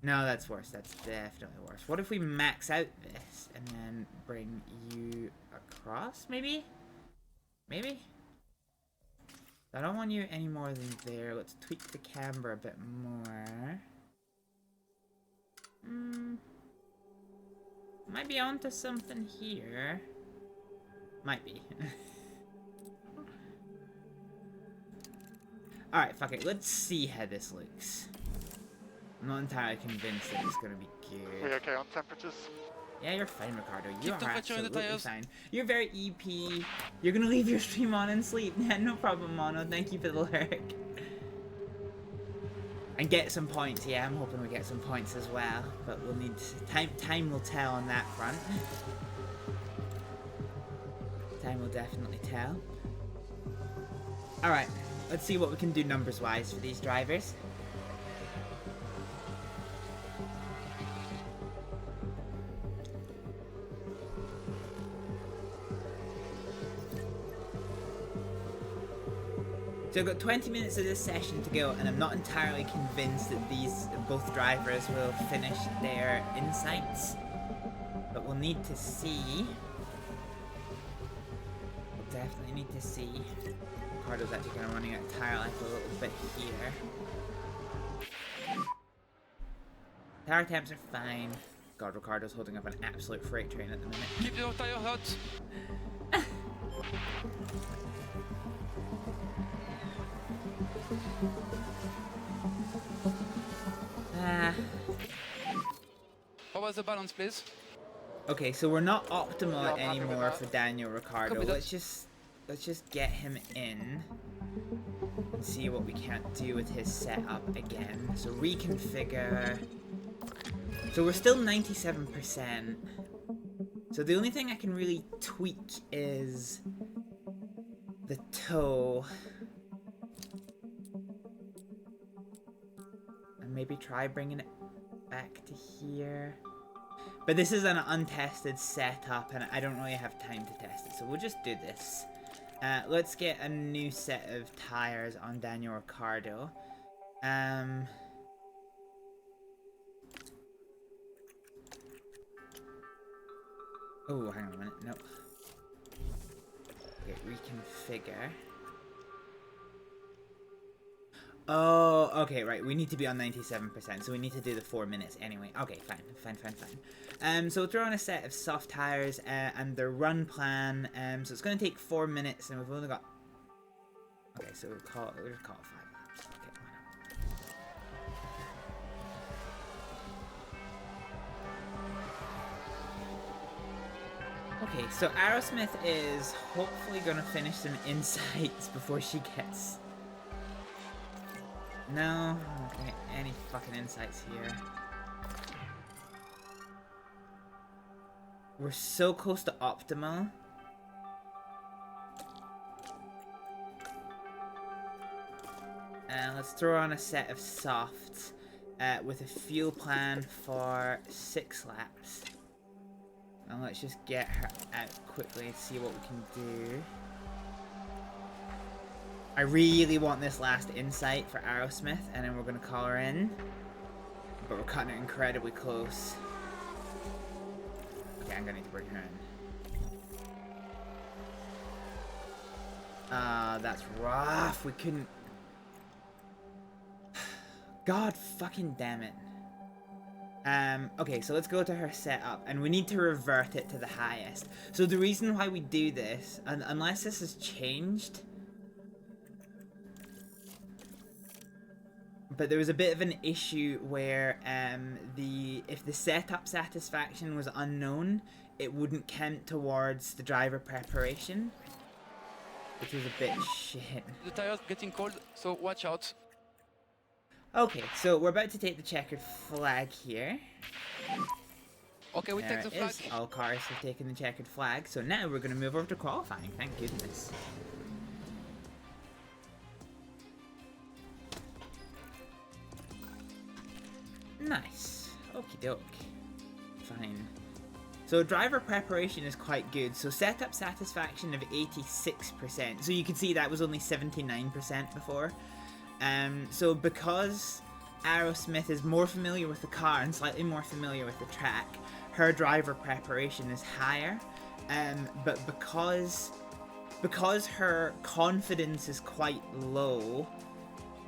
No, that's worse. That's definitely worse. What if we max out this and then bring you across, maybe? Maybe? I don't want you any more than there. Let's tweak the camber a bit more. Might be onto something here. Might be. Alright, fuck it. Let's see how this looks. I'm not entirely convinced that it's gonna be good. We okay on temperatures? Yeah, you're fine, Ricardo. You Keep are temperature in the absolutely tires. fine. You're very EP. You're gonna leave your stream on and sleep. Yeah, no problem, Mono. Thank you for the lurk. And get some points. Yeah, I'm hoping we get some points as well. But we'll need time will tell on that front. Time will definitely tell. Alright, let's see what we can do numbers-wise for these drivers. So I've got 20 minutes of this session to go, and I'm not entirely convinced that both drivers will finish their insights. But we'll need to see. We'll definitely need to see. Ricardo's actually kind of running out of tire life a little bit here. Tire temps are fine. God, Ricardo's holding up an absolute freight train at the minute. Keep your tire hot. What was the balance, please? Okay, so we're not optimal anymore for Daniel Ricciardo. Copy that. Let's just get him in and see what we can do with his setup again. So reconfigure. So we're still 97%. So the only thing I can really tweak is the toe. And maybe try bringing it back to here. But this is an untested setup and I don't really have time to test it, so we'll just do this. Let's get a new set of tires on Daniel Ricciardo. Oh, hang on a minute. Nope. Okay, reconfigure. Oh, okay, right. We need to be on 97%, so we need to do the 4 minutes anyway. Okay, fine. So we'll throw on a set of soft tires and the run plan. So it's going to take 4 minutes, and we've only got. Okay, so we'll just call it 5 laps. Okay, why not? Okay, so Aerosmith is hopefully going to finish some insights before she gets. No, okay, any fucking insights here. We're so close to optimal. Let's throw on a set of softs with a fuel plan for 6 laps. And let's just get her out quickly and see what we can do. I really want this last insight for Aerosmith, and then we're going to call her in. But we're cutting it incredibly close. Okay, I'm going to need to bring her in. That's rough. We couldn't... God fucking damn it. Okay, so let's go to her setup, and we need to revert it to the highest. So the reason why we do this, unless this has changed... But there was a bit of an issue where if the setup satisfaction was unknown, it wouldn't count towards the driver preparation, which was a bit shit. The tire's getting cold, so watch out. Okay, so we're about to take the checkered flag here. Okay, we take the flag. All cars have taken the checkered flag, so now we're going to move over to qualifying, thank goodness. Nice. Okie doke. Fine. So driver preparation is quite good. So setup satisfaction of 86%. So you can see that was only 79% before. So because Aerosmith is more familiar with the car and slightly more familiar with the track, her driver preparation is higher. But because her confidence is quite low,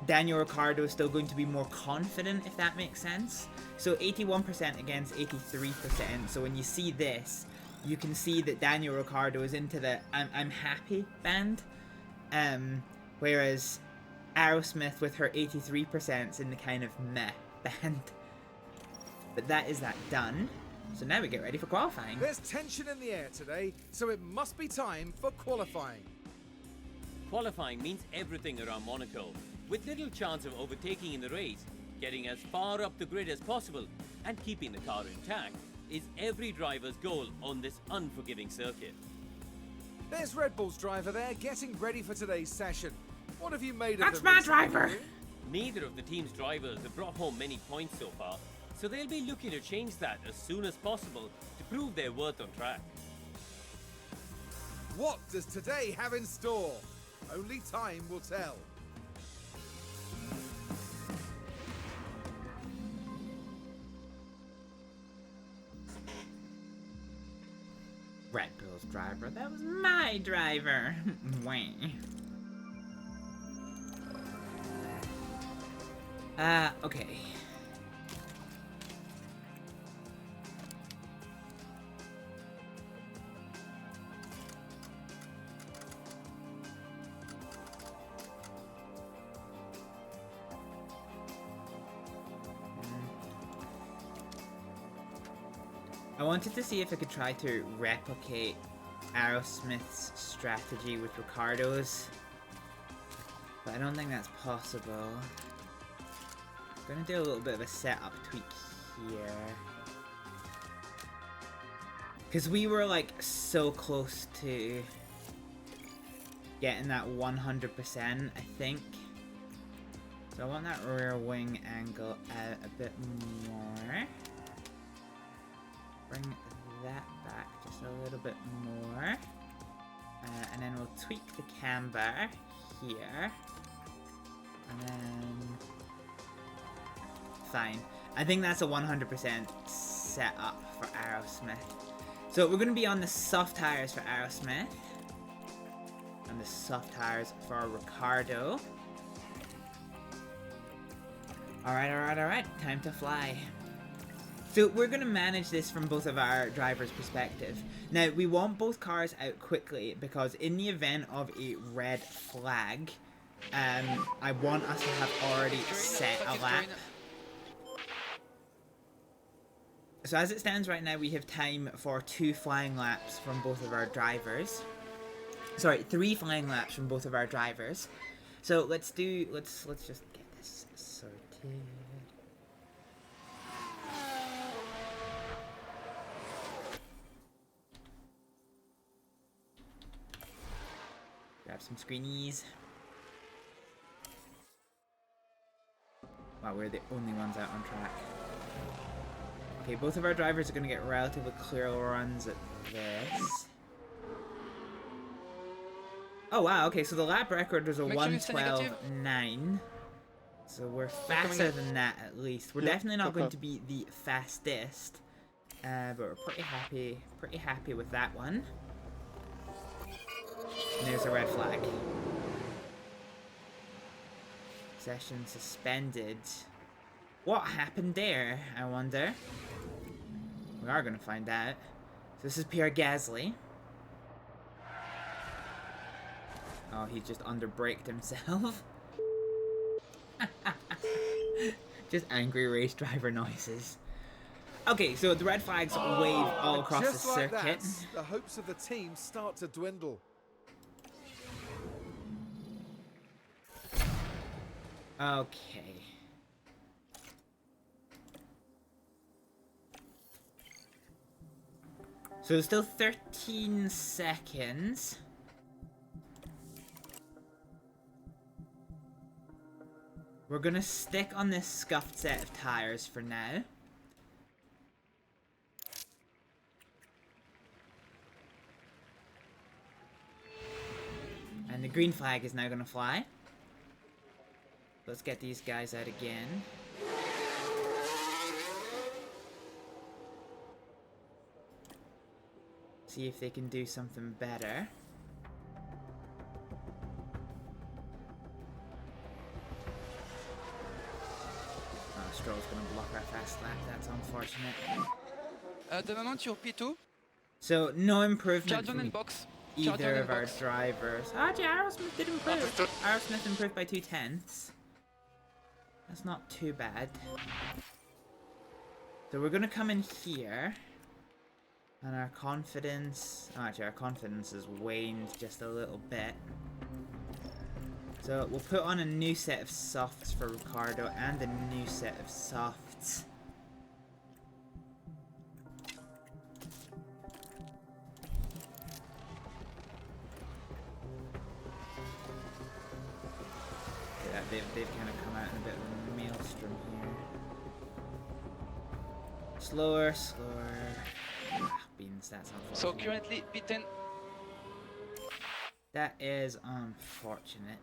Daniel Ricciardo is still going to be more confident, if that makes sense. So 81% against 83%. So when you see this, you can see that Daniel Ricciardo is into the I'm happy band. Whereas Aerosmith with her 83% is in the kind of meh band. But that is that done. So now we get ready for qualifying. There's tension in the air today, so it must be time for qualifying. Qualifying means everything around Monaco, with little chance of overtaking in the race. Getting as far up the grid as possible and keeping the car intact is every driver's goal on this unforgiving circuit. There's Red Bull's driver there getting ready for today's session. What have you made of That's the my recent driver! review? Neither of the team's drivers have brought home many points so far, so they'll be looking to change that as soon as possible to prove their worth on track. What does today have in store? Only time will tell. Red Bull's driver. That was my driver. Wah. Okay. I wanted to see if I could try to replicate Aerosmith's strategy with Ricciardo's, but I don't think that's possible. I'm gonna do a little bit of a setup tweak here, because we were like so close to getting that 100%, I think. So I want that rear wing angle out a bit more. Bring that back just a little bit more. And then we'll tweak the camber here. And then... Fine. I think that's a 100% setup for Aerosmith. So we're going to be on the soft tires for Aerosmith. And the soft tires for Ricciardo. Alright, alright, alright. Time to fly. So we're going to manage this from both of our drivers' perspective. Now, we want both cars out quickly because in the event of a red flag, I want us to have already set a lap. So as it stands right now, we have time for 2 flying laps from both of our drivers. Sorry, 3 flying laps from both of our drivers. So let's just get this sorted. Grab some screenies. Wow, we're the only ones out on track. Okay, both of our drivers are going to get relatively clear runs at this. Oh wow, okay, so the lap record was a 1:12.9. So we're faster than that at least. We're definitely not going to be the fastest. But we're pretty happy with that one. And there's a red flag. Session suspended. What happened there, I wonder? We are going to find out. So this is Pierre Gasly. Oh, he just under-braked himself. Just angry race driver noises. Okay, so the red flags wave all across the circuit. Like that, the hopes of the team start to dwindle. Okay. So there's still 13 seconds. We're gonna stick on this scuffed set of tires for now. And the green flag is now going to fly. Let's get these guys out again. See if they can do something better. Oh, Stroll's going to block our fast lap. That's unfortunate. At the moment, you're P2. So, no improvement Charge on from box. either of our drivers. Actually, Aerosmith did improve. Aerosmith improved by 0.2. That's not too bad. So we're going to come in here. And our confidence... Oh, actually, our confidence has waned just a little bit. So we'll put on a new set of softs for Ricardo and a new set of softs. Yeah, they've kind of come out in a bit of a maelstrom here. Slower, slower. Beans, that's unfortunate. So currently P10. That is unfortunate.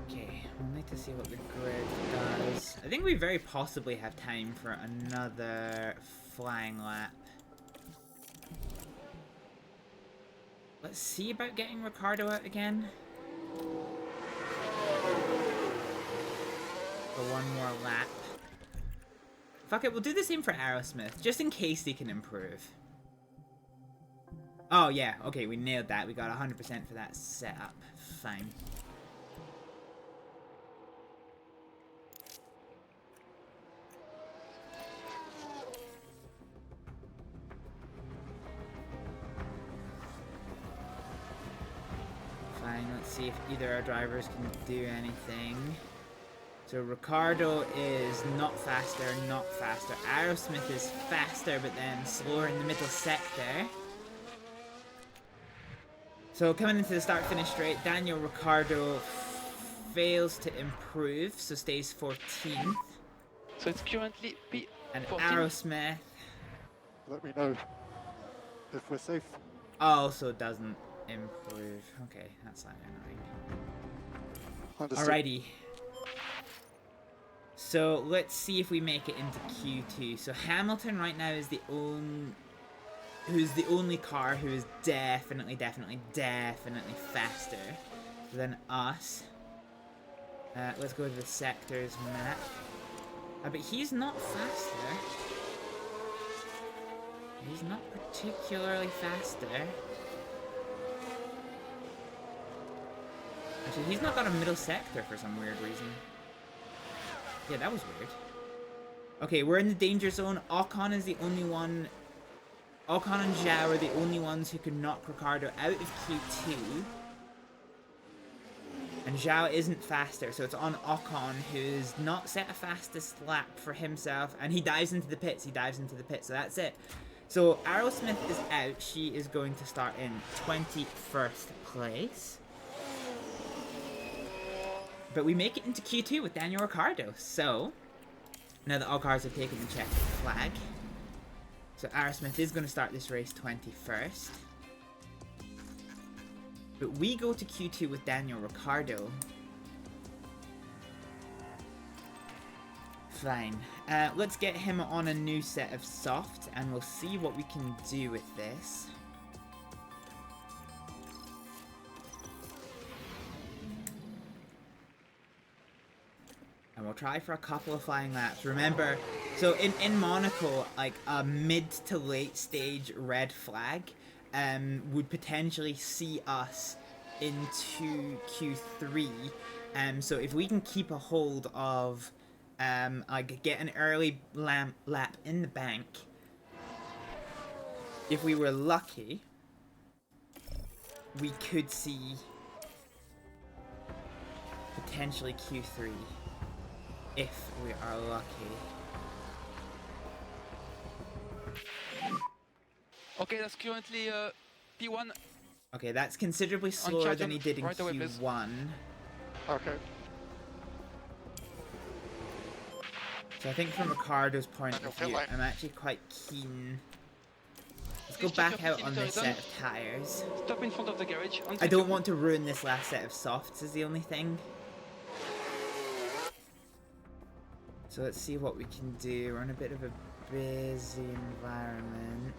Okay, we'll need to see what the grid does. I think we very possibly have time for another flying lap. Let's see about getting Ricardo out again. For one more lap. Fuck it, we'll do the same for Aerosmith, just in case they can improve. Oh yeah, okay, we nailed that. We got 100% for that setup. Fine. Fine, let's see if either our drivers can do anything. So Ricardo is not faster, not faster. Aerosmith is faster, but then slower in the middle sector. So coming into the start-finish straight, Daniel Ricciardo fails to improve, so stays 14th. So it's currently P14. And Aerosmith... Let me know if we're safe. Also doesn't improve. Okay, that's slightly annoying. Alrighty. So let's see if we make it into Q2. So Hamilton right now is the only car who is definitely faster than us. Let's go to the sectors map. But he's not faster. He's not particularly faster. Actually, he's not got a middle sector for some weird reason. Yeah, that was weird. Okay, we're in the danger zone. Ocon is the only one... Ocon and Zhao are the only ones who can knock Ricardo out of Q2. And Zhao isn't faster, so it's on Ocon, who's not set a fastest lap for himself. And he dives into the pits. So that's it. So Aerosmith is out. She is going to start in 21st place. But we make it into Q2 with Daniel Ricciardo. So, now that all cars have taken the check flag. So Aerosmith is going to start this race 21st. But we go to Q2 with Daniel Ricciardo. Fine. Let's get him on a new set of softs and we'll see what we can do with this. And we'll try for a couple of flying laps. Remember, so in Monaco, like a mid to late stage red flag would potentially see us into Q3. So if we can keep a hold of, like get an early lap in the bank, if we were lucky, we could see potentially Q3. If we are lucky. Okay, that's currently P1. Okay, that's considerably slower than he did in Q1. Okay. So I think from Ricardo's point of view, I'm actually quite keen. Let's go back out on this set of tyres. Stop in front of the garage. I don't want to ruin this last set of softs is the only thing. So let's see what we can do. We're in a bit of a busy environment.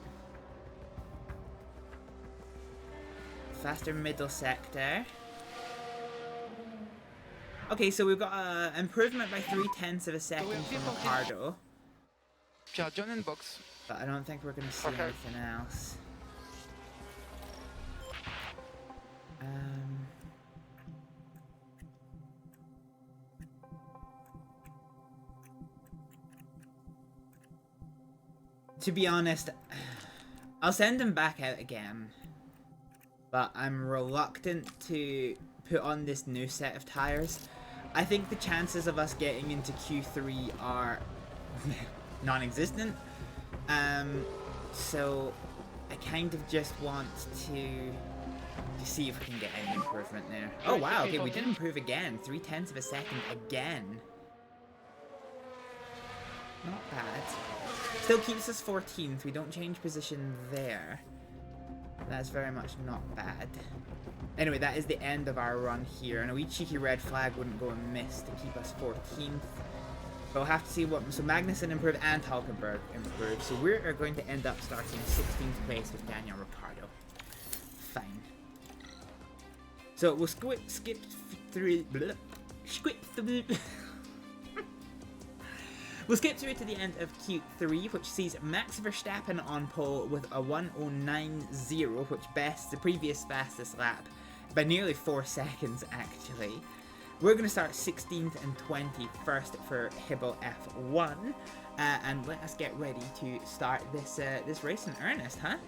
Faster middle sector. Okay, so we've got an improvement by 0.3 of a second from Ricardo. Pierre, John and box. But I don't think we're going to see anything else. To be honest, I'll send him back out again. But I'm reluctant to put on this new set of tires. I think the chances of us getting into Q3 are non-existent. So I kind of just want to see if we can get any improvement there. Oh wow, okay, we did improve again. 0.3 of a second again. Not bad. Still keeps us 14th. We don't change position there. That's very much not bad. Anyway, that is the end of our run here. And a wee cheeky red flag wouldn't go amiss to keep us 14th. But we'll have to see what... So Magnussen improved and Hulkenberg improved. So we're going to end up starting 16th place with Daniel Ricciardo. Fine. So we'll skip through... We'll skip through to the end of Q3, which sees Max Verstappen on pole with a 1:09.0, which bests the previous fastest lap by nearly 4 seconds, actually. We're going to start 16th and 21st for Hibble F1, and let us get ready to start this race in earnest, huh?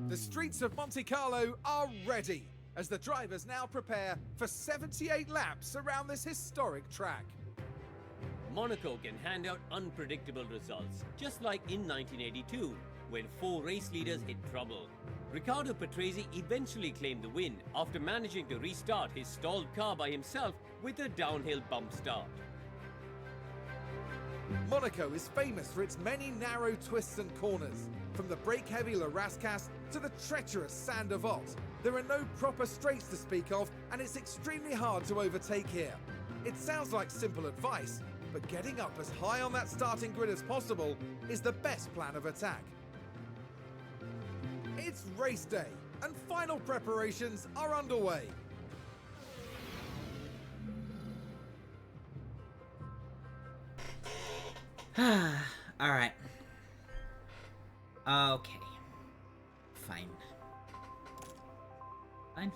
The streets of Monte Carlo are ready, as the drivers now prepare for 78 laps around this historic track. Monaco can hand out unpredictable results, just like in 1982, when 4 race leaders hit trouble. Riccardo Patrese eventually claimed the win after managing to restart his stalled car by himself with a downhill bump start. Monaco is famous for its many narrow twists and corners, from the brake-heavy La Rascasse to the treacherous Sand of Ott. There are no proper straights to speak of, and it's extremely hard to overtake here. It sounds like simple advice, but getting up as high on that starting grid as possible is the best plan of attack. It's race day, and final preparations are underway. Alright. Okay. Fine. Fine.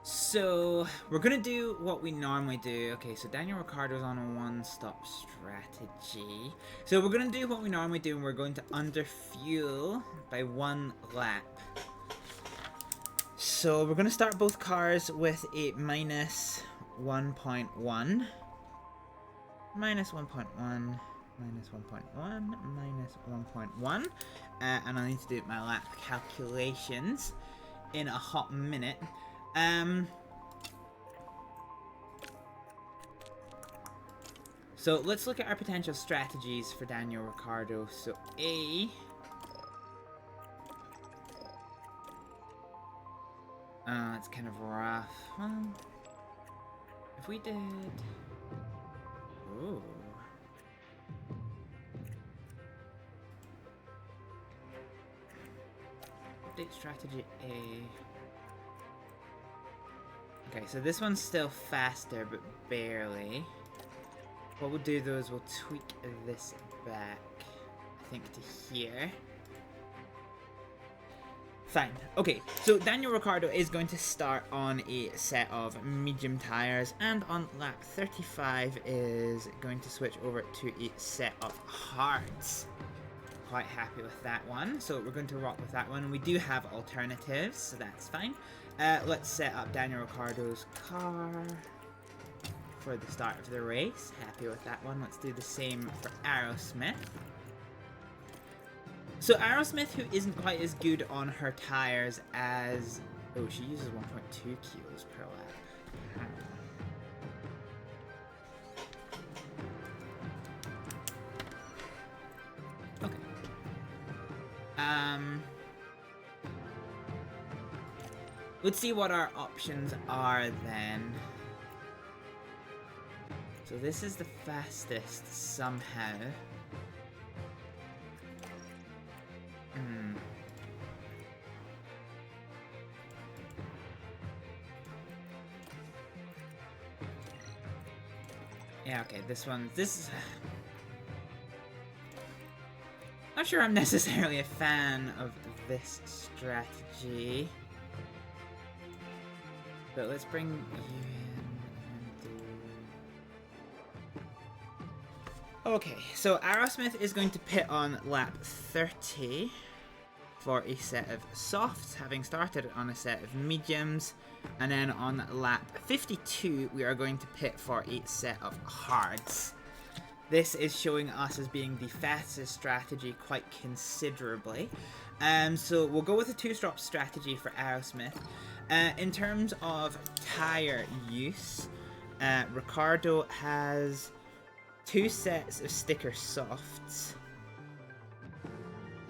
So, we're gonna do what we normally do. Okay, so Daniel Ricciardo's on a one-stop strategy. So we're gonna do what we normally do, and we're going to underfuel by 1 lap. So we're gonna start both cars with a -1.1. -1.1. -1.1. And I need to do my lap calculations in a hot minute. So let's look at our potential strategies for Daniel Ricciardo. So it's kind of rough. Well, if we did... Ooh. Update strategy A. Okay, so this one's still faster, but barely. What we'll do though is we'll tweak this back, I think, to here. Fine. Okay, so Daniel Ricciardo is going to start on a set of medium tires, and on lap 35 is going to switch over to a set of hards. Quite happy with that one, so we're going to rock with that one. We do have alternatives, so that's fine. Let's set up Daniel Ricciardo's car for the start of the race. Happy with that one. Let's do the same for Aerosmith. So Aerosmith, who isn't quite as good on her tires as... Oh, she uses 1.2 kilos per lap. let's see what our options are then. So this is the fastest somehow. Yeah, okay, this is... Not sure I'm necessarily a fan of this strategy. But let's bring you in and do... Okay, so Aerosmith is going to pit on lap 30 for a set of softs, having started on a set of mediums. And then on lap 52, we are going to pit for a set of hards. This is showing us as being the fastest strategy quite considerably. So we'll go with a two-strop strategy for Aerosmith. In terms of tire use, Ricardo has 2 sets of sticker softs.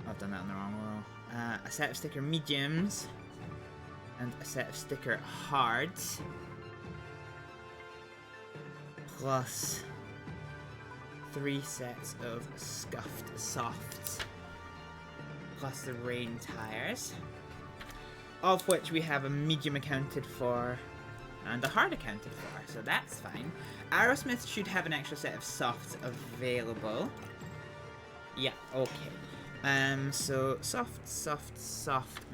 I've done that in the wrong row. A set of sticker mediums and a set of sticker hards, plus 3 sets of scuffed softs, plus the rain tires, of which we have a medium accounted for and a hard accounted for, so that's fine. Aerosmith should have an extra set of softs available. Yeah, okay. So soft, a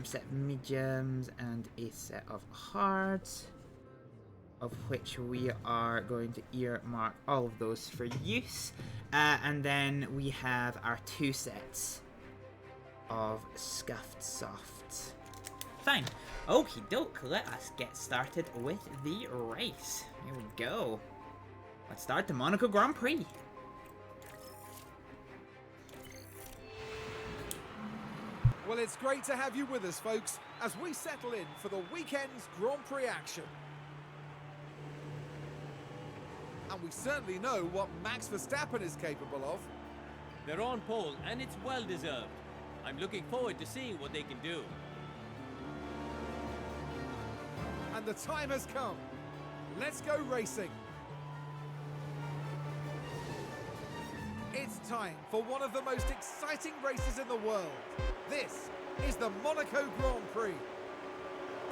set of mediums and a set of hards, of which we are going to earmark all of those for use. And then we have our 2 sets of scuffed softs. Fine. Okie doke, let us get started with the race. Here we go. Let's start the Monaco Grand Prix. Well, it's great to have you with us, folks, as we settle in for the weekend's Grand Prix action. And we certainly know what Max Verstappen is capable of. They're on pole, and it's well deserved. I'm looking forward to seeing what they can do. And the time has come. Let's go racing. It's time for one of the most exciting races in the world. This is the Monaco Grand Prix.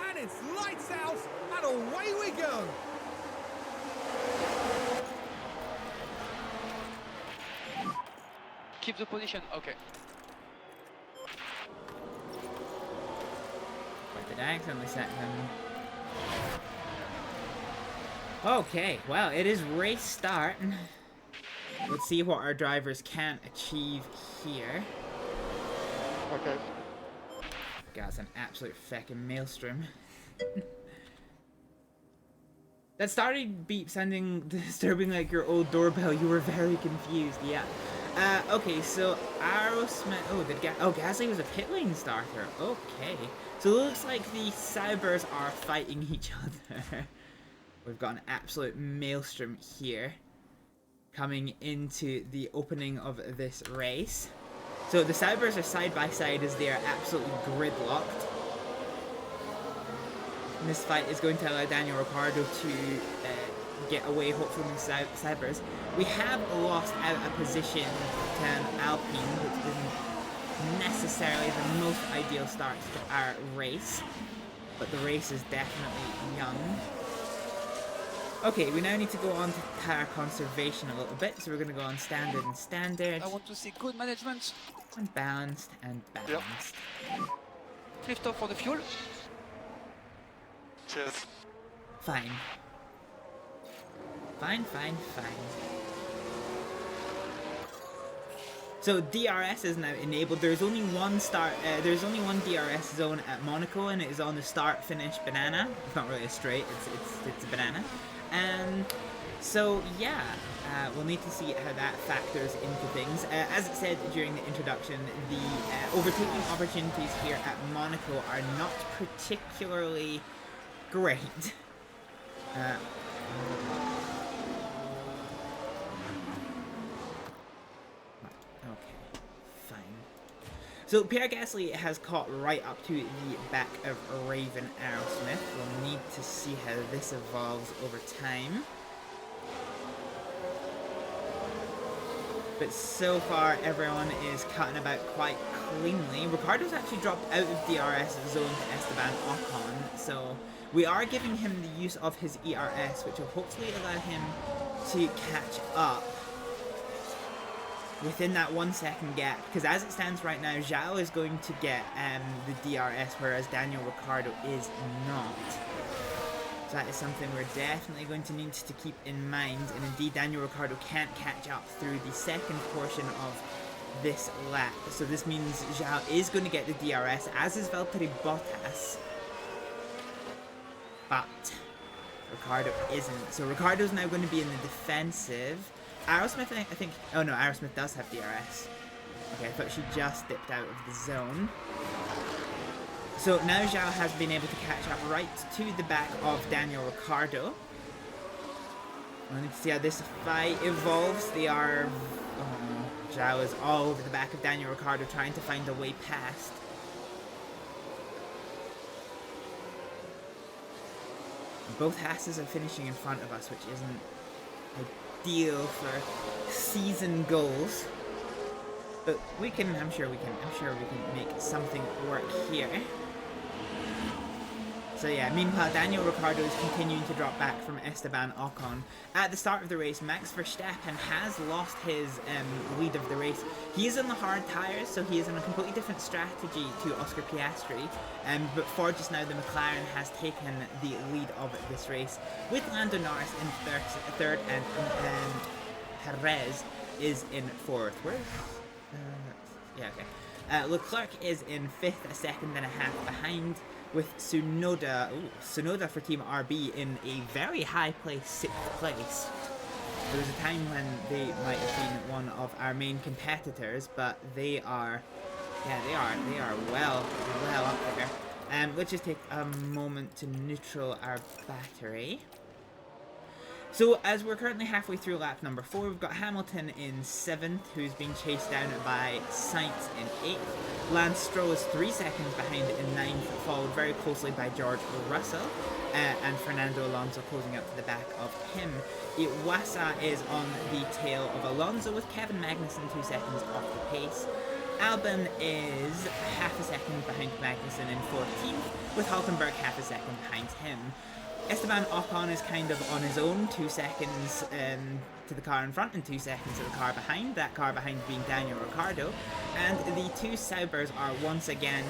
And it's lights out, and away we go. Keep the position, okay. What did I accidentally set him? Okay, well, it is race start. Let's see what our drivers can achieve here. Okay. God, it's an absolute fucking maelstrom. That started beep sounding disturbing like your old doorbell. You were very confused, yeah. Okay, so Aerosmith... Oh, Gasly was a pit lane starter. Okay. So it looks like the Saubers are fighting each other. We've got an absolute maelstrom here coming into the opening of this race. So the Saubers are side by side as they are absolutely gridlocked. And this fight is going to allow Daniel Ricciardo to get away, hopefully, from the Saubers. We have lost out a position to an Alpine, which isn't necessarily the most ideal start to our race. But the race is definitely young. Okay, we now need to go on to tire conservation a little bit, so we're going to go on standard and standard. I want to see good management. And balanced and balanced. Yep. Lift off for the fuel. Cheers. Fine. Fine. So DRS is now enabled. There's only one there's only one DRS zone at Monaco, and it is on the start-finish banana. It's not really a straight. It's a banana. So yeah, we'll need to see how that factors into things. As it said during the introduction, the overtaking opportunities here at Monaco are not particularly great. So Pierre Gasly has caught right up to the back of Raven Aerosmith. We'll need to see how this evolves over time. But so far, everyone is cutting about quite cleanly. Ricardo's actually dropped out of DRS zone to Esteban Ocon, so we are giving him the use of his ERS, which will hopefully allow him to catch up within that 1 second gap, because as it stands right now, Zhao is going to get the DRS, whereas Daniel Ricciardo is not. So that is something we're definitely going to need to keep in mind, and indeed Daniel Ricciardo can't catch up through the second portion of this lap. So this means Zhao is going to get the DRS, as is Valtteri Bottas, but Ricciardo isn't. So Ricciardo's now going to be in the defensive. Aerosmith, I think, oh no, Aerosmith does have DRS. Okay, I thought she just dipped out of the zone. So now Zhao has been able to catch up right to the back of Daniel Ricciardo. We'll need to see how this fight evolves. They are... Oh, Zhao is all over the back of Daniel Ricciardo trying to find a way past. Both Hasses are finishing in front of us, which isn't ideal for season goals. But we can, I'm sure we can make something work here. So yeah, meanwhile, Daniel Ricciardo is continuing to drop back from Esteban Ocon. At the start of the race, Max Verstappen has lost his lead of the race. He is on the hard tyres, so he is in a completely different strategy to Oscar Piastri. But for just now, the McLaren has taken the lead of this race, with Lando Norris in third and Perez is in fourth. Where's... yeah, okay. Leclerc is in fifth, a second and a half behind, with Tsunoda for Team RB in a very high place, 6th place. There was a time when they might have been one of our main competitors, but they are, yeah, they are well up there. Let's just take a moment to neutral our battery. So, as we're currently halfway through lap number 4, we've got Hamilton in 7th, who's being chased down by Sainz in 8th. Lance Stroll is 3 seconds behind in 9th, followed very closely by George Russell, and Fernando Alonso closing up to the back of him. Iwasa is on the tail of Alonso, with Kevin Magnussen 2 seconds off the pace. Albon is half a second behind Magnussen in 14th, with Hulkenberg half a second behind him. Esteban Ocon is kind of on his own, 2 seconds to the car in front and 2 seconds to the car behind, that car behind being Daniel Ricciardo, and the two Saubers are once again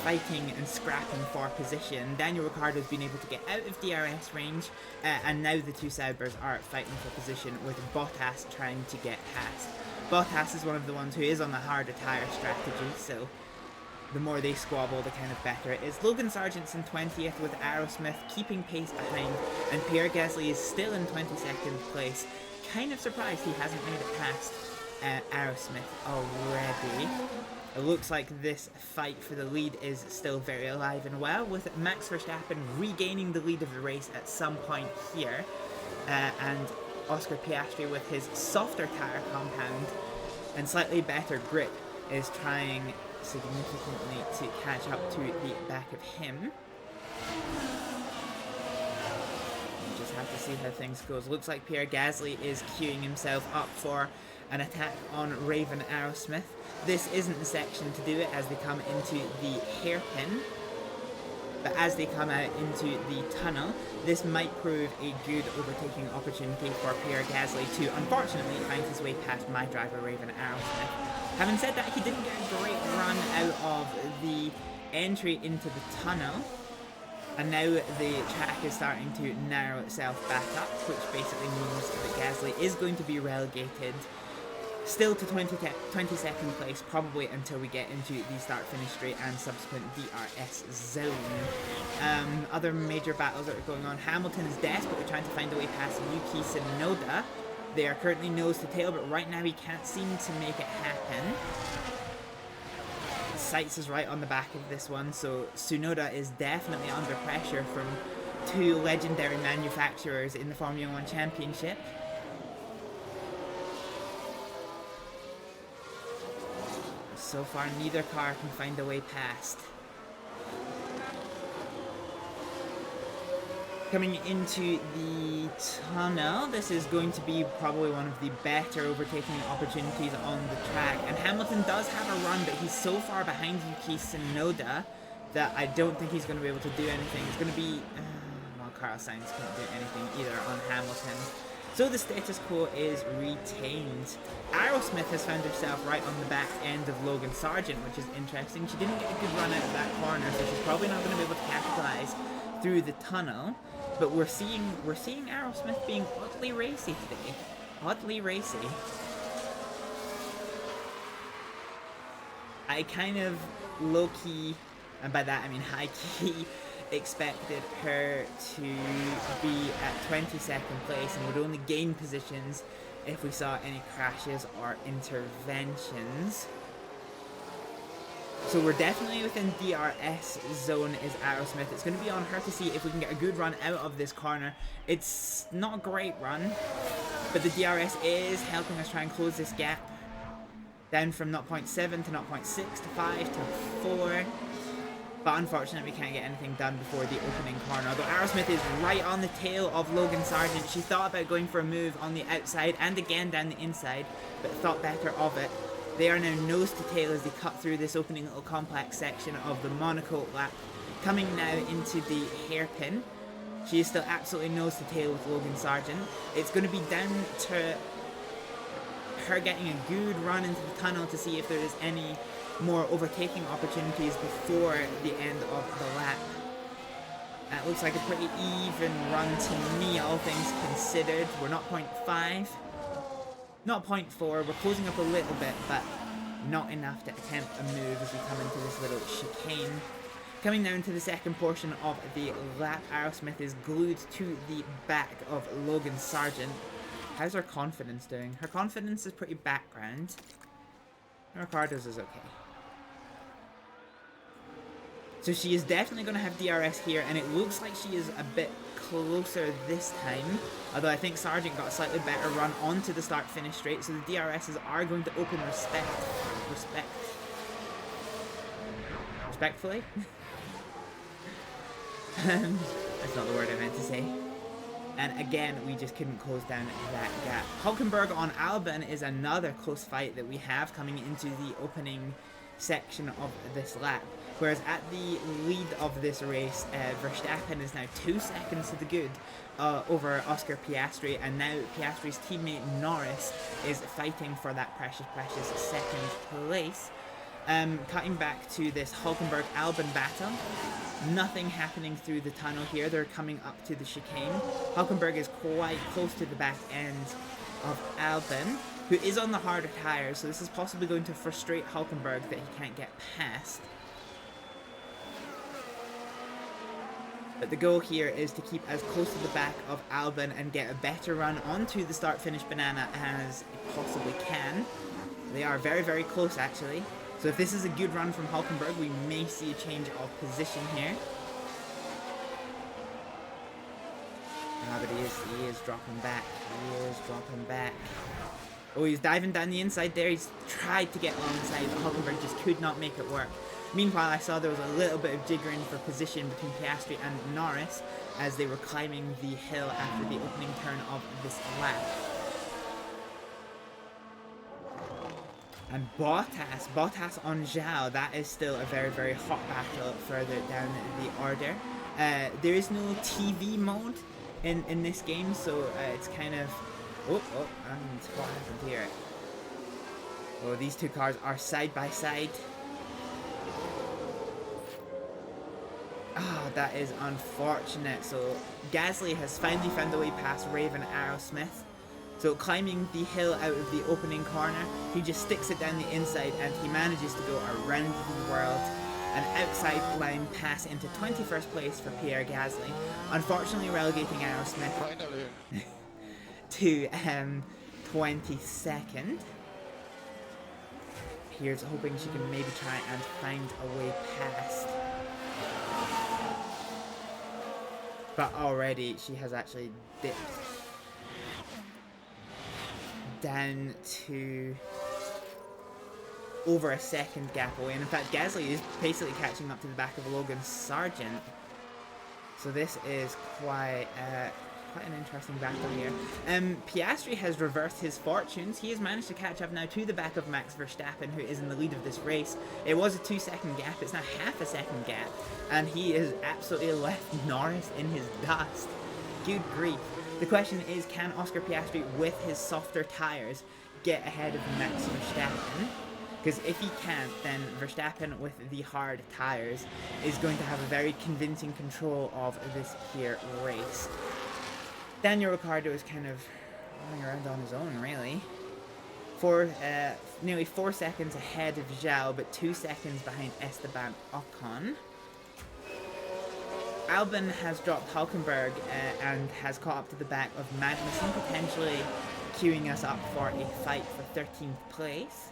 fighting and scrapping for position. Daniel Ricciardo has been able to get out of DRS range, and now the two Saubers are fighting for position, with Bottas trying to get past. Bottas is one of the ones who is on the harder tyre strategy, so the more they squabble, the kind of better it is. Logan Sargent's in 20th, with Aerosmith keeping pace behind, and Pierre Gasly is still in 22nd place. Kind of surprised he hasn't made it past Aerosmith already. It looks like this fight for the lead is still very alive and well, with Max Verstappen regaining the lead of the race at some point here, and Oscar Piastri, with his softer tyre compound and slightly better grip, is trying significantly to catch up to the back of him. We'll just have to see how things goes. Looks like Pierre Gasly is queuing himself up for an attack on Raven Aerosmith. This isn't the section to do it, as they come into the hairpin. But as they come out into the tunnel, this might prove a good overtaking opportunity for Pierre Gasly to, unfortunately, find his way past my driver, Raven Aerosmith. Having said that, he didn't get a great run out of the entry into the tunnel, and now the track is starting to narrow itself back up, which basically means that Gasly is going to be relegated still to 22nd place, probably until we get into the start-finish straight and subsequent DRS zone. Other major battles that are going on. Hamilton is desperately trying to find a way past Yuki Tsunoda. They are currently nose to tail, but right now he can't seem to make it happen. Sainz is right on the back of this one, so Tsunoda is definitely under pressure from two legendary manufacturers in the Formula 1 So far, neither car can find a way past. Coming into the tunnel, this is going to be probably one of the better overtaking opportunities on the track. And Hamilton does have a run, but he's so far behind Yuki Tsunoda that I don't think he's going to be able to do anything. It's going to be... well, Carlos Sainz can't do anything either on Hamilton. So the status quo is retained. Aerosmith has found herself right on the back end of Logan Sargent, which is interesting. She didn't get a good run out of that corner, so she's probably not going to be able to capitalize through the tunnel. But we're seeing Aerosmith being oddly racy today. Oddly racy. I kind of low-key, and by that I mean high-key, expected her to be at 22nd place and would only gain positions if we saw any crashes or interventions. So we're definitely within DRS zone is Aerosmith. It's going to be on her to see if we can get a good run out of this corner. It's not a great run, but the DRS is helping us try and close this gap. Down from 0.7 to 0.6 to 5 to 4. But unfortunately we can't get anything done before the opening corner. Although Aerosmith is right on the tail of Logan Sargent. She thought about going for a move on the outside and again down the inside, but thought better of it. They are now nose to tail as they cut through this opening little complex section of the Monaco lap. Coming now into the hairpin. She is still absolutely nose to tail with Logan Sargent. It's going to be down to her getting a good run into the tunnel to see if there is any more overtaking opportunities before the end of the lap. That looks like a pretty even run to me, all things considered. We're not 0.5. Not 0.4, we're closing up a little bit, but not enough to attempt a move as we come into this little chicane. Coming down to the second portion of the lap, Aerosmith is glued to the back of Logan Sargent. How's her confidence doing? Her confidence is pretty background. Ricardo's is okay. So she is definitely going to have DRS here, and it looks like she is a bit closer this time. Although I think Sargent got a slightly better run onto the start-finish straight, so the DRSs are going to open respectfully? That's not the word I meant to say. And again, we just couldn't close down that gap. Hulkenberg on Albon is another close fight that we have coming into the opening section of this lap. Whereas at the lead of this race, Verstappen is now 2 seconds to the good over Oscar Piastri, and now Piastri's teammate Norris is fighting for that precious second place. Cutting back to this Hulkenberg-Albon battle, nothing happening through the tunnel here. They're coming up to the chicane. Hulkenberg is quite close to the back end of Albon, who is on the harder tires, so this is possibly going to frustrate Hulkenberg that he can't get past. But the goal here is to keep as close to the back of Albon and get a better run onto the start-finish banana as he possibly can. They are very, very close actually. So if this is a good run from Hulkenberg, we may see a change of position here. But he is dropping back. He is dropping back. Oh, he's diving down the inside there. He's tried to get alongside, but Hulkenberg just could not make it work. Meanwhile, I saw there was a little bit of jiggering for position between Piastri and Norris as they were climbing the hill after the opening turn of this lap. And Bottas on Zhao, that is still a very, very hot battle further down the order. There is no TV mode in this game, so it's kind of... and what happened here? Oh, these two cars are side by side. Ah, that is unfortunate. So Gasly has finally found a way past Raven Aerosmith. So climbing the hill out of the opening corner, he just sticks it down the inside and he manages to go around the world. An outside line pass into 21st place for Pierre Gasly, unfortunately relegating Aerosmith to 22nd. Here's hoping she can maybe try and find a way past. But already she has actually dipped down to... over a second gap away. And in fact, Gasly is basically catching up to the back of Logan Sargent. So this is quite an interesting battle here. Piastri has reversed his fortunes. He has managed to catch up now to the back of Max Verstappen, who is in the lead of this race. It was a 2-second gap. It's now half a second gap. And he is absolutely left Norris in his dust. Good grief. The question is, can Oscar Piastri, with his softer tyres, get ahead of Max Verstappen? Because if he can't, then Verstappen with the hard tyres is going to have a very convincing control of this here race. Daniel Ricciardo is kind of running around on his own, really. Nearly 4 seconds ahead of Zhao, but 2 seconds behind Esteban Ocon. Albon has dropped Hülkenberg and has caught up to the back of Magnussen, potentially queuing us up for a fight for 13th place.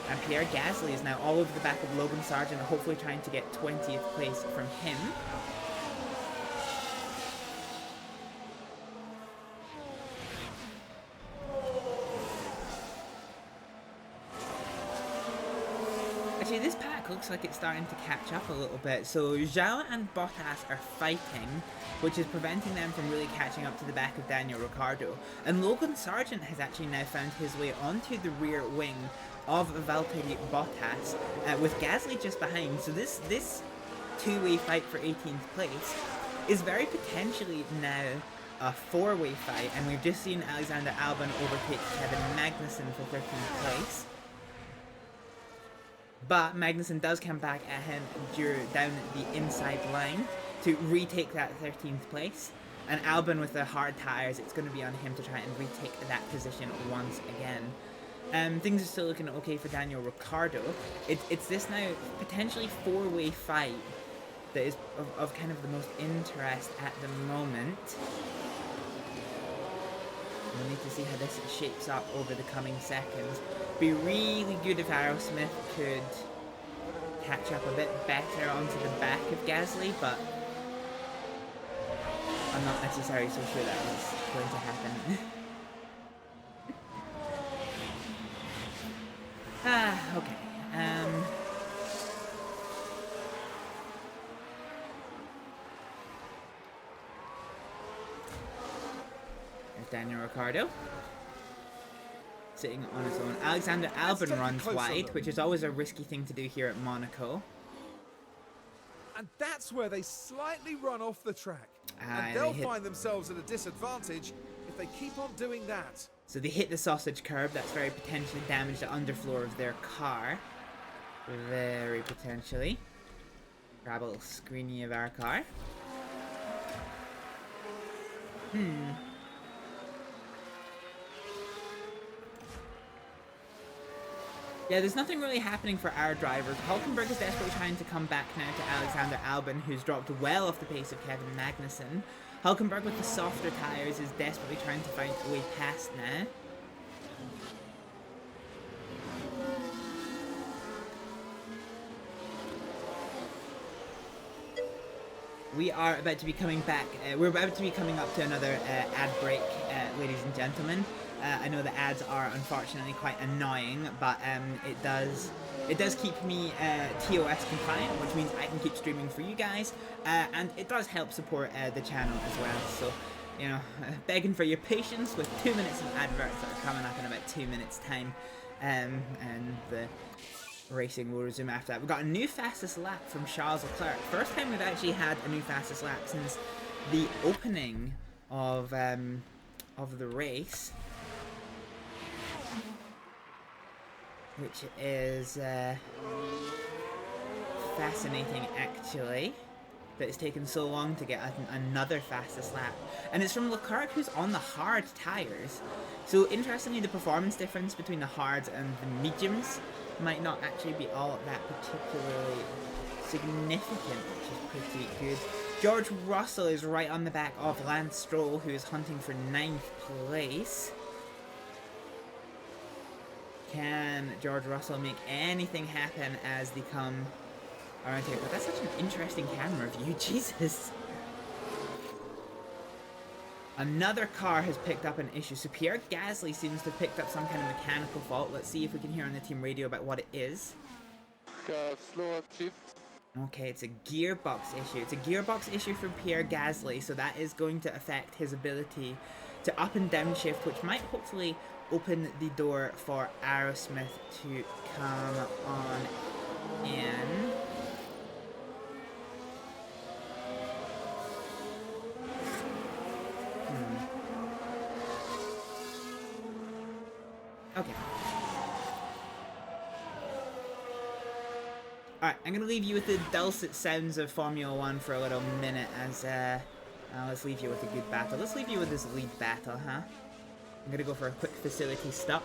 And Pierre Gasly is now all over the back of Logan Sargent, hopefully trying to get 20th place from him. Actually, this pack looks like it's starting to catch up a little bit. So Zhao and Bottas are fighting, which is preventing them from really catching up to the back of Daniel Ricciardo. And Logan Sargent has actually now found his way onto the rear wing of Valtteri Bottas, with Gasly just behind. So this two-way fight for 18th place is very potentially now a four-way fight, and we've just seen Alexander Albon overtake Kevin Magnussen for 13th place. But Magnussen does come back at him down the inside line to retake that 13th place. And Albon with the hard tyres, it's going to be on him to try and retake that position once again. Things are still looking okay for Daniel Ricciardo. It's this now potentially four-way fight that is of kind of the most interest at the moment. We'll need to see how this shapes up over the coming seconds. Be really good if Aerosmith could catch up a bit better onto the back of Gasly, but I'm not necessarily so sure that was going to happen. Okay. There's Daniel Ricciardo sitting on his own. Alexander Albon runs wide, which is always a risky thing to do here at Monaco. And that's where they slightly run off the track. And they'll find themselves at a disadvantage if they keep on doing that. So they hit the sausage curb. That's very potentially damaged the underfloor of their car. Very potentially. Grab a little screeny of our car. Yeah, there's nothing really happening for our drivers. Hülkenberg is desperately trying to come back now to Alexander Albon, who's dropped well off the pace of Kevin Magnussen. Hülkenberg with the softer tyres is desperately trying to find a way past now. We are about to be coming back. We're about to be coming up to another ad break, ladies and gentlemen. I know the ads are unfortunately quite annoying, but it does keep me TOS compliant, which means I can keep streaming for you guys, and it does help support the channel as well. So, you know, begging for your patience with 2 minutes of adverts that are coming up in about 2 minutes time, and the racing will resume after that. We've got a new fastest lap from Charles Leclerc. First time we've actually had a new fastest lap since the opening of the race, which is fascinating actually, that it's taken so long to get another fastest lap. And it's from Leclerc, who's on the hard tyres. So interestingly, the performance difference between the hards and the mediums might not actually be all that particularly significant, which is pretty good. George Russell is right on the back of Lance Stroll, who is hunting for 9th place. Can George Russell make anything happen as they come around here? But that's such an interesting camera view, Jesus. Another car has picked up an issue. So Pierre Gasly seems to have picked up some kind of mechanical fault. Let's see if we can hear on the team radio about what it is. Slow shift. Okay, it's a gearbox issue. It's a gearbox issue from Pierre Gasly, so that is going to affect his ability to up and down shift, which might hopefully open the door for Aerosmith to come on in. Okay. Alright, I'm gonna leave you with the dulcet sounds of Formula 1 for a little minute as, let's leave you with a good battle. Let's leave you with this lead battle, huh? I'm gonna go for a quick facility stop.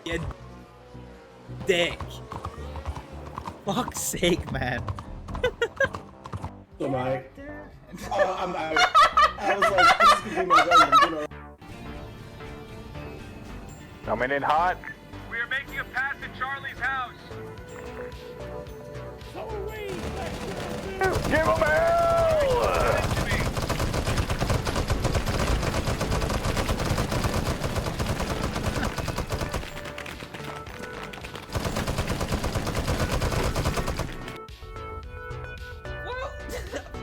You dick. Fuck's sake, man. Am I? Oh, I'm out. I was like, this is gonna be my run, you know. Coming in hot. We are making a pass at Charlie's house. Give him hell!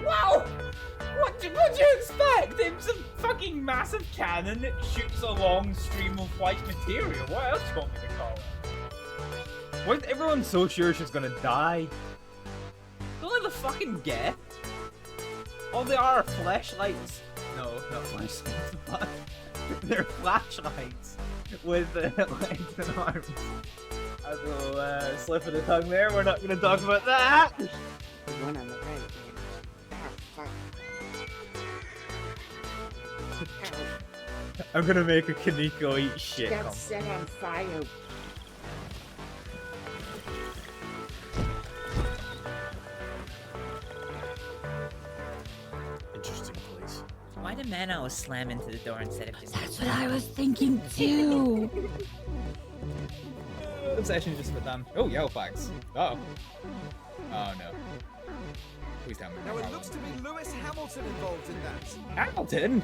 Wow! What do you expect? It's a fucking massive cannon that shoots a long stream of white material. What else do you want me to call it? Why is everyone so sure she's gonna die? Don't let the fucking get. All they are flashlights. No, not flashlights, but they're flashlights with legs and arms. A little slip of the tongue there. We're not gonna talk about that. One on the right. I'm gonna make a Kaneko eat shit. Got set on fire. Interesting place. Why did man always slam into the door instead of just... That's what I was thinking too. The session's just about done. Oh, yellow flags. Uh-oh. Oh no. Please tell me. Now it looks to be Lewis Hamilton involved in that. Hamilton?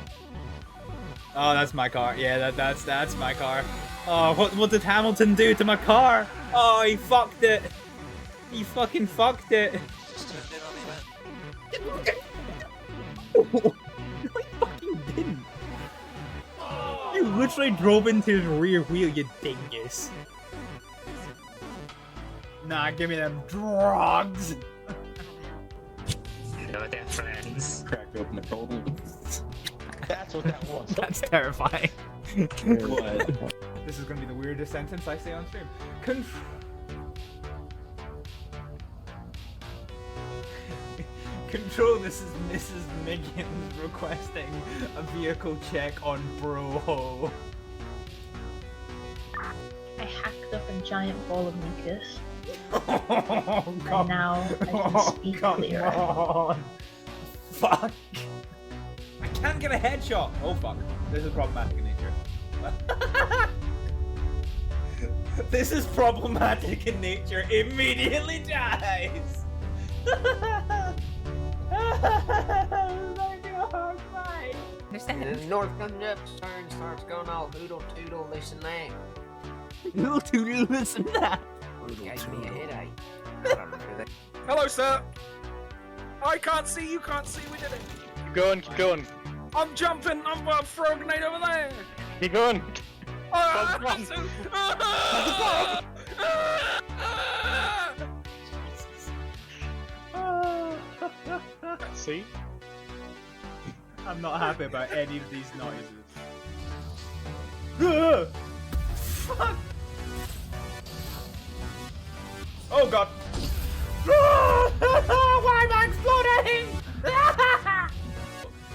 Oh, that's my car. Yeah, that's my car. Oh, what did Hamilton do to my car? Oh, he fucked it. He fucking fucked it. No, he fucking didn't. You literally drove into his rear wheel, you dingus. Nah, give me them drugs. Hello there, friends. Cracked open the cold. That's what that was. That's terrifying. What? This is gonna be the weirdest sentence I say on stream. Control, this is Mrs. Miggins requesting a vehicle check on Broho. I hacked up a giant ball of mucus. Oh, and now I can speak clearer. On. Fuck. I can't get a headshot. Oh fuck. This is problematic in nature. This is problematic in nature. Immediately dies. Oh my god, why? Understand? And the north comes up, turn, starts going all hoodle toodle, this and that. Hoodle toodle, this and that. Gave me a headache. I don't remember that. Hello, sir. I can't see. You can't see. We did it. Keep going, keep going. I'm jumping. I'm a throw a grenade over there. Keep going. See? I'm not happy about any of these noises. Fuck! Oh god! Why am I exploding?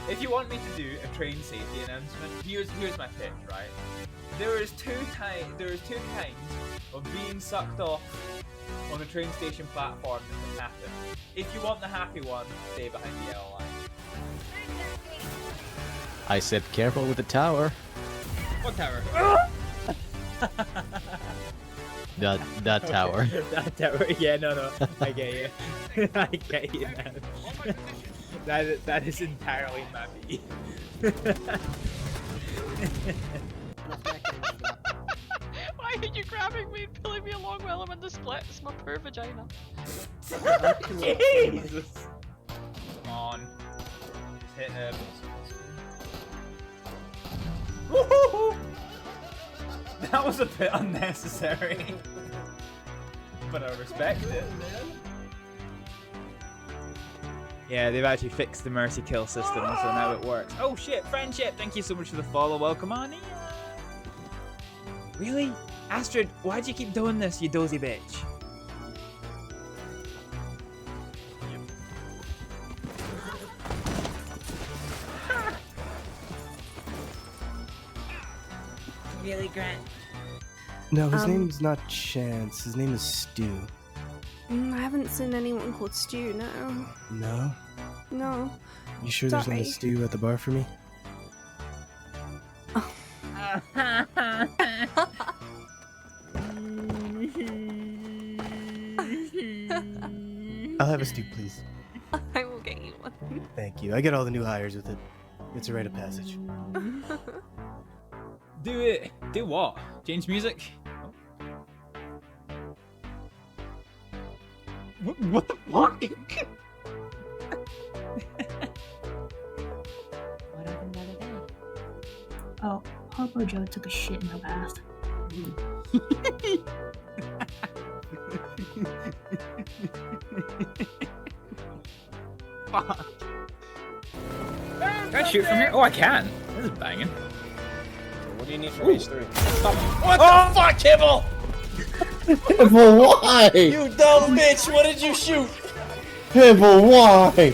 If you want me to do a train safety announcement, here's my pitch, right? There is two kinds of being sucked off on a train station platform that can happen. If you want the happy one, stay behind the yellow line. I said careful with the tower. What tower? That tower. That tower. Yeah, no. I get you. I get you now. That is entirely mappy. Why are you grabbing me and pulling me along while I'm in the split? It's my poor vagina. Jesus! Come on. Just hit him. Woohoo! That was a bit unnecessary. But I respect it. Yeah, they've actually fixed the mercy kill system, so now it works. Oh shit, friendship! Thank you so much for the follow. Welcome on in. Really? Astrid, why'd you keep doing this, you dozy bitch? Really, Grant? No, his name's not Chance. His name is Stu. I haven't seen anyone called Stu, no. No? No. You sure there's not a Stu at the bar for me? I'll have a Stu, please. I will get you one. Thank you. I get all the new hires with it. It's a rite of passage. Do it. Do what? Change music? Oh. What the fuck? Oh, Harpo Joe took a shit in the bath. Fuck. Can I shoot from here? Oh, I can. This is banging. What do you need from H3? What the fuck, Hibble? Hibble, why? You dumb bitch, what did you shoot? Hibble, why?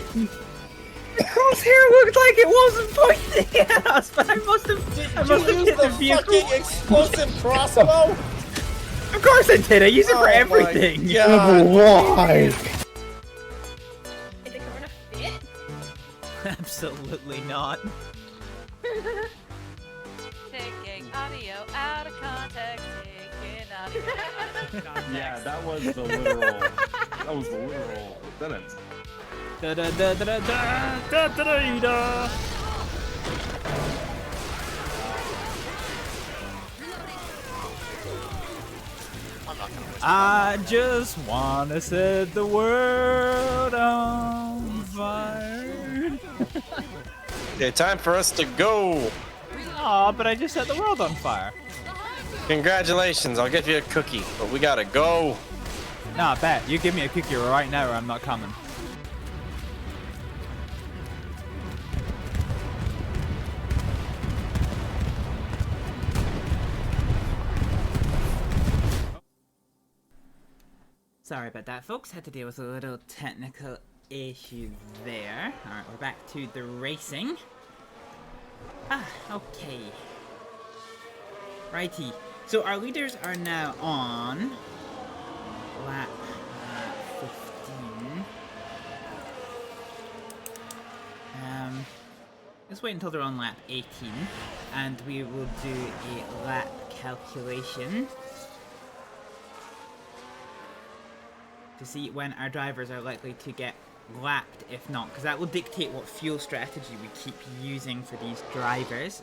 The crosshair looked like it wasn't pointing at us, but I must have hit the vehicle. Fucking explosive crossbow? Of course I did. I use it for everything. Hibble, why? Is it gonna fit? Absolutely not. Taking audio out of context. Taking audio out of context. Yeah, that was the literal. That was the literal sentence. Da da da da da da da da da. I just wanna set the world on fire. Okay, time for us to go. Aw, but I just set the world on fire. Congratulations, I'll get you a cookie, but we gotta go. Nah, bet. You give me a cookie right now or I'm not coming. Sorry about that, folks. Had to deal with a little technical issue there. Alright, we're back to the racing. Okay. Righty. So our leaders are now on lap 15. Let's wait until they're on lap 18 and we will do a lap calculation to see when our drivers are likely to get lapped if not, because that will dictate what fuel strategy we keep using for these drivers.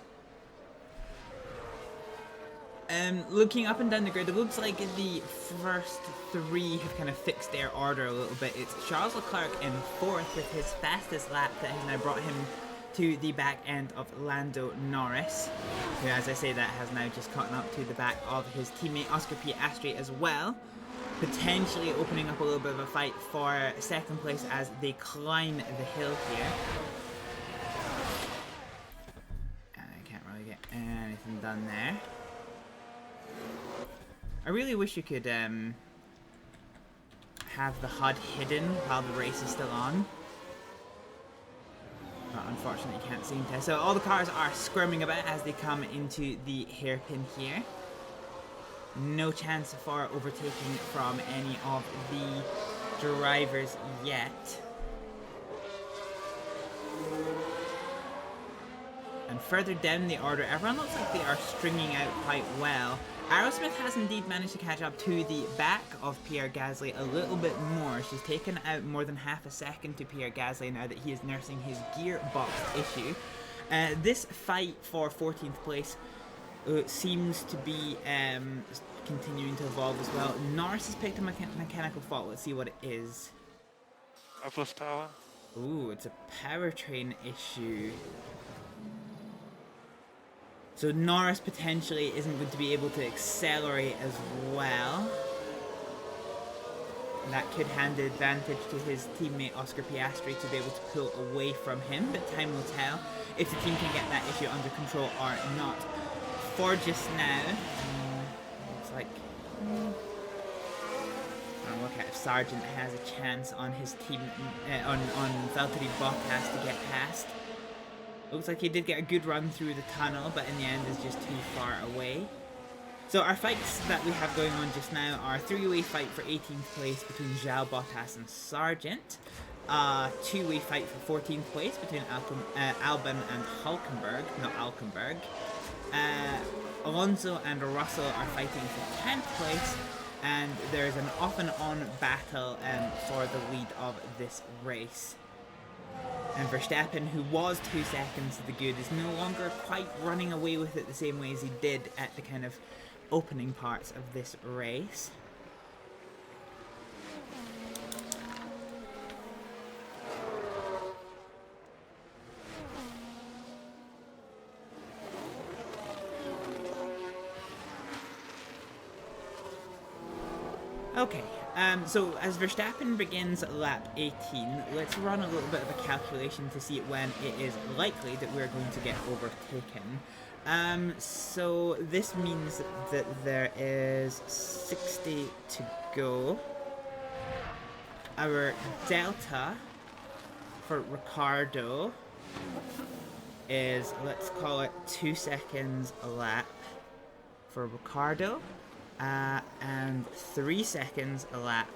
Looking up and down the grid, it looks like the first three have kind of fixed their order a little bit. It's Charles Leclerc in 4th with his fastest lap that has now brought him to the back end of Lando Norris, who, as I say that, has now just caught up to the back of his teammate Oscar Piastri as well, potentially opening up a little bit of a fight for 2nd place as they climb the hill here. I can't really get anything done there. I really wish you could have the HUD hidden while the race is still on. But unfortunately you can't seem to. So all the cars are squirming about as they come into the hairpin here. No chance for overtaking from any of the drivers yet. And further down the order, everyone looks like they are stringing out quite well. Aerosmith has indeed managed to catch up to the back of Pierre Gasly a little bit more. She's taken out more than half a second to Pierre Gasly now that he is nursing his gearbox issue. This fight for 14th place seems to be continuing to evolve as well. Norris has picked a mechanical fault. Let's see what it is. I've lost power. Ooh, it's a powertrain issue. So Norris potentially isn't going to be able to accelerate as well. That could hand the advantage to his teammate Oscar Piastri to be able to pull away from him, but time will tell if the team can get that issue under control or not. For just now, looks like... I'll look at if Sargent has a chance on his team, on Valtteri Bottas to get past. Looks like he did get a good run through the tunnel, but in the end is just too far away. So our fights that we have going on just now are a 3-way fight for 18th place between Zhao, Bottas and Sargent. A 2-way fight for 14th place between Albon and Hulkenberg. Not Alkenberg. Alonso and Russell are fighting for 10th place. And there's an off and on battle for the lead of this race. And Verstappen, who was 2 seconds to the good, is no longer quite running away with it the same way as he did at the kind of opening parts of this race. Okay. So as Verstappen begins lap 18, let's run a little bit of a calculation to see when it is likely that we're going to get overtaken. So this means that there is 60 to go. Our delta for Ricciardo is, let's call it 2 seconds a lap for Ricciardo. And 3 seconds a lap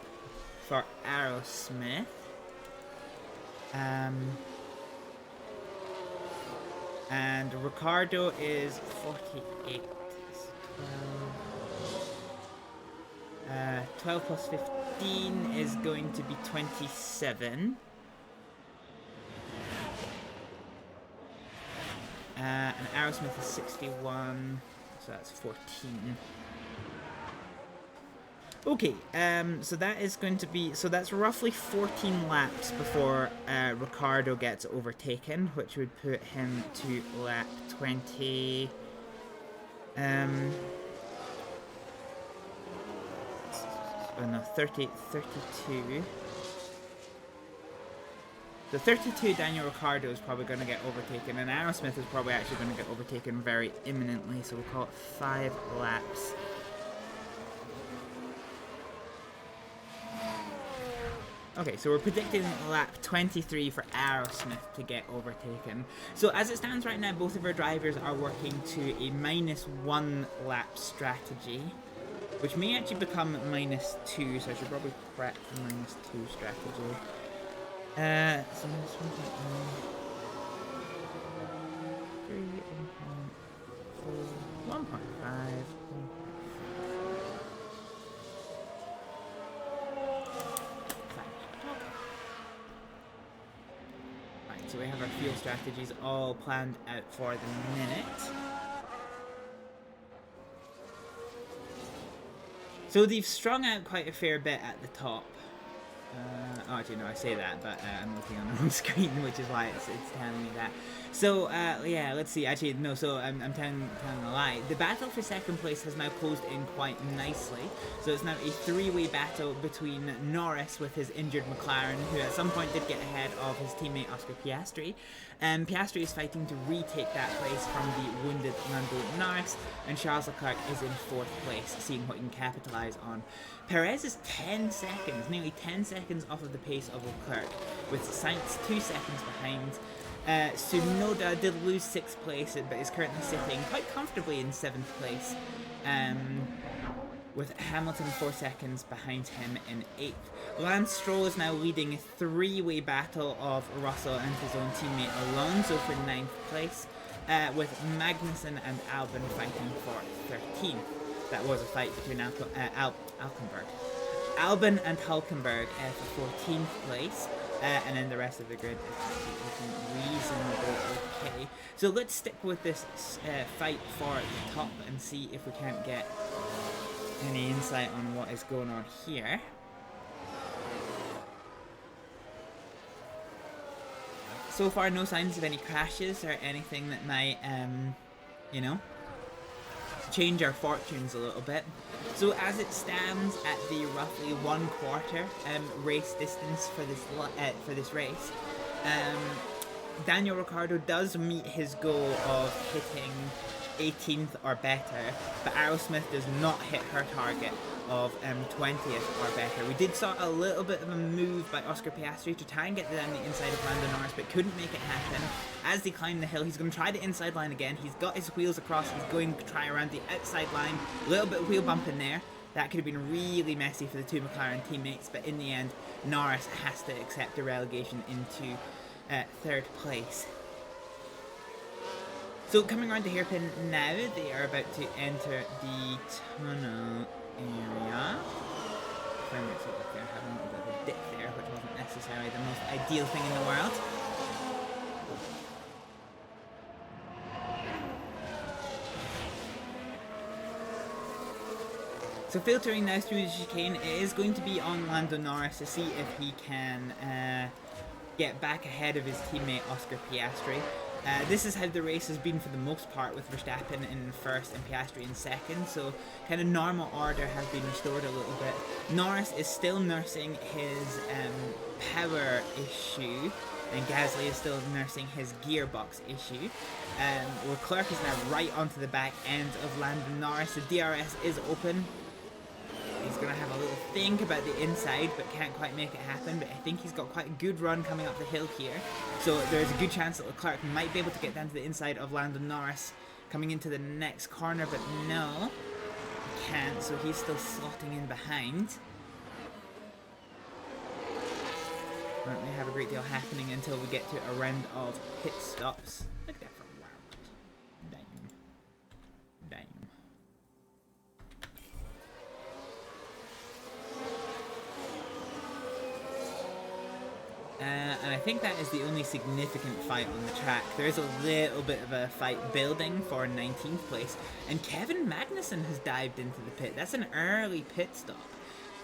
for Aerosmith. And Ricciardo is 48. 12 plus 15 is going to be 27. And Aerosmith is 61, so that's 14. Okay, so that is going to be, so that's roughly 14 laps before Ricciardo gets overtaken, which would put him to lap 20, oh no, 32. So 32, Daniel Ricciardo is probably going to get overtaken, and Aerosmith is probably actually going to get overtaken very imminently, so we'll call it 5 laps. Okay, so we're predicting lap 23 for Aerosmith to get overtaken. So as it stands right now, both of our drivers are working to a -1 lap strategy, which may actually become -2, so I should probably correct the -2 strategy. So -1.1, 3, 1.4, 1.5. So we have our fuel strategies all planned out for the minute. So they've strung out quite a fair bit at the top. Oh, actually, no, I say that, but I'm looking on the wrong screen, which is why it's telling me that. So, yeah, let's see. Actually, no, so I'm telling a lie. The battle for second place has now closed in quite nicely. So it's now a three-way battle between Norris with his injured McLaren, who at some point did get ahead of his teammate Oscar Piastri. Piastri is fighting to retake that place from the wounded Lando Norris, and Charles Leclerc is in 4th place, seeing what he can capitalise on. Perez is 10 seconds, nearly 10 seconds off of the pace of Leclerc, with Sainz 2 seconds behind. Tsunoda did lose 6th place, but is currently sitting quite comfortably in 7th place, with Hamilton 4 seconds behind him in 8th. Lance Stroll is now leading a three-way battle of Russell and his own teammate Alonso for 9th place, with Magnussen and Albon fighting for 13th. That was a fight between Hulkenberg. Albon and Hulkenberg for 14th place, and then the rest of the grid is looking reasonable okay. So let's stick with this fight for the top and see if we can't get any insight on what is going on here. So far, no signs of any crashes or anything that might, you know, change our fortunes a little bit. So as it stands at the roughly 1/4 race distance for this race, Daniel Ricciardo does meet his goal of hitting 18th or better, but Aerosmith does not hit her target of 20th or better. We did saw a little bit of a move by Oscar Piastri to try and get down the inside of Lando Norris, but couldn't make it happen. As they climb the hill, he's going to try the inside line again. He's got his wheels across. He's going to try around the outside line. A little bit of wheel bump in there. That could have been really messy for the two McLaren teammates, but in the end, Norris has to accept a relegation into 3rd place. So coming around the hairpin now, they are about to enter the tunnel area. Frame rate's up there, having a little bit of a dip there, which wasn't necessarily the most ideal thing in the world. So filtering now through the chicane, it is going to be on Lando Norris to see if he can get back ahead of his teammate Oscar Piastri. This is how the race has been for the most part, with Verstappen in 1st and Piastri in 2nd, so kind of normal order has been restored a little bit. Norris is still nursing his power issue, and Gasly is still nursing his gearbox issue. Leclerc is now right onto the back end of Lando Norris. The DRS is open. He's going to have a little think about the inside, but can't quite make it happen. But I think he's got quite a good run coming up the hill here. So there's a good chance that Leclerc might be able to get down to the inside of Lando Norris coming into the next corner, but no, he can't. So he's still slotting in behind. Won't really have a great deal happening until we get to a round of pit stops. Look at that for a while. Damn. Damn. And I think that is the only significant fight on the track. There is a little bit of a fight building for 19th place, and Kevin Magnussen has dived into the pit. That's an early pit stop,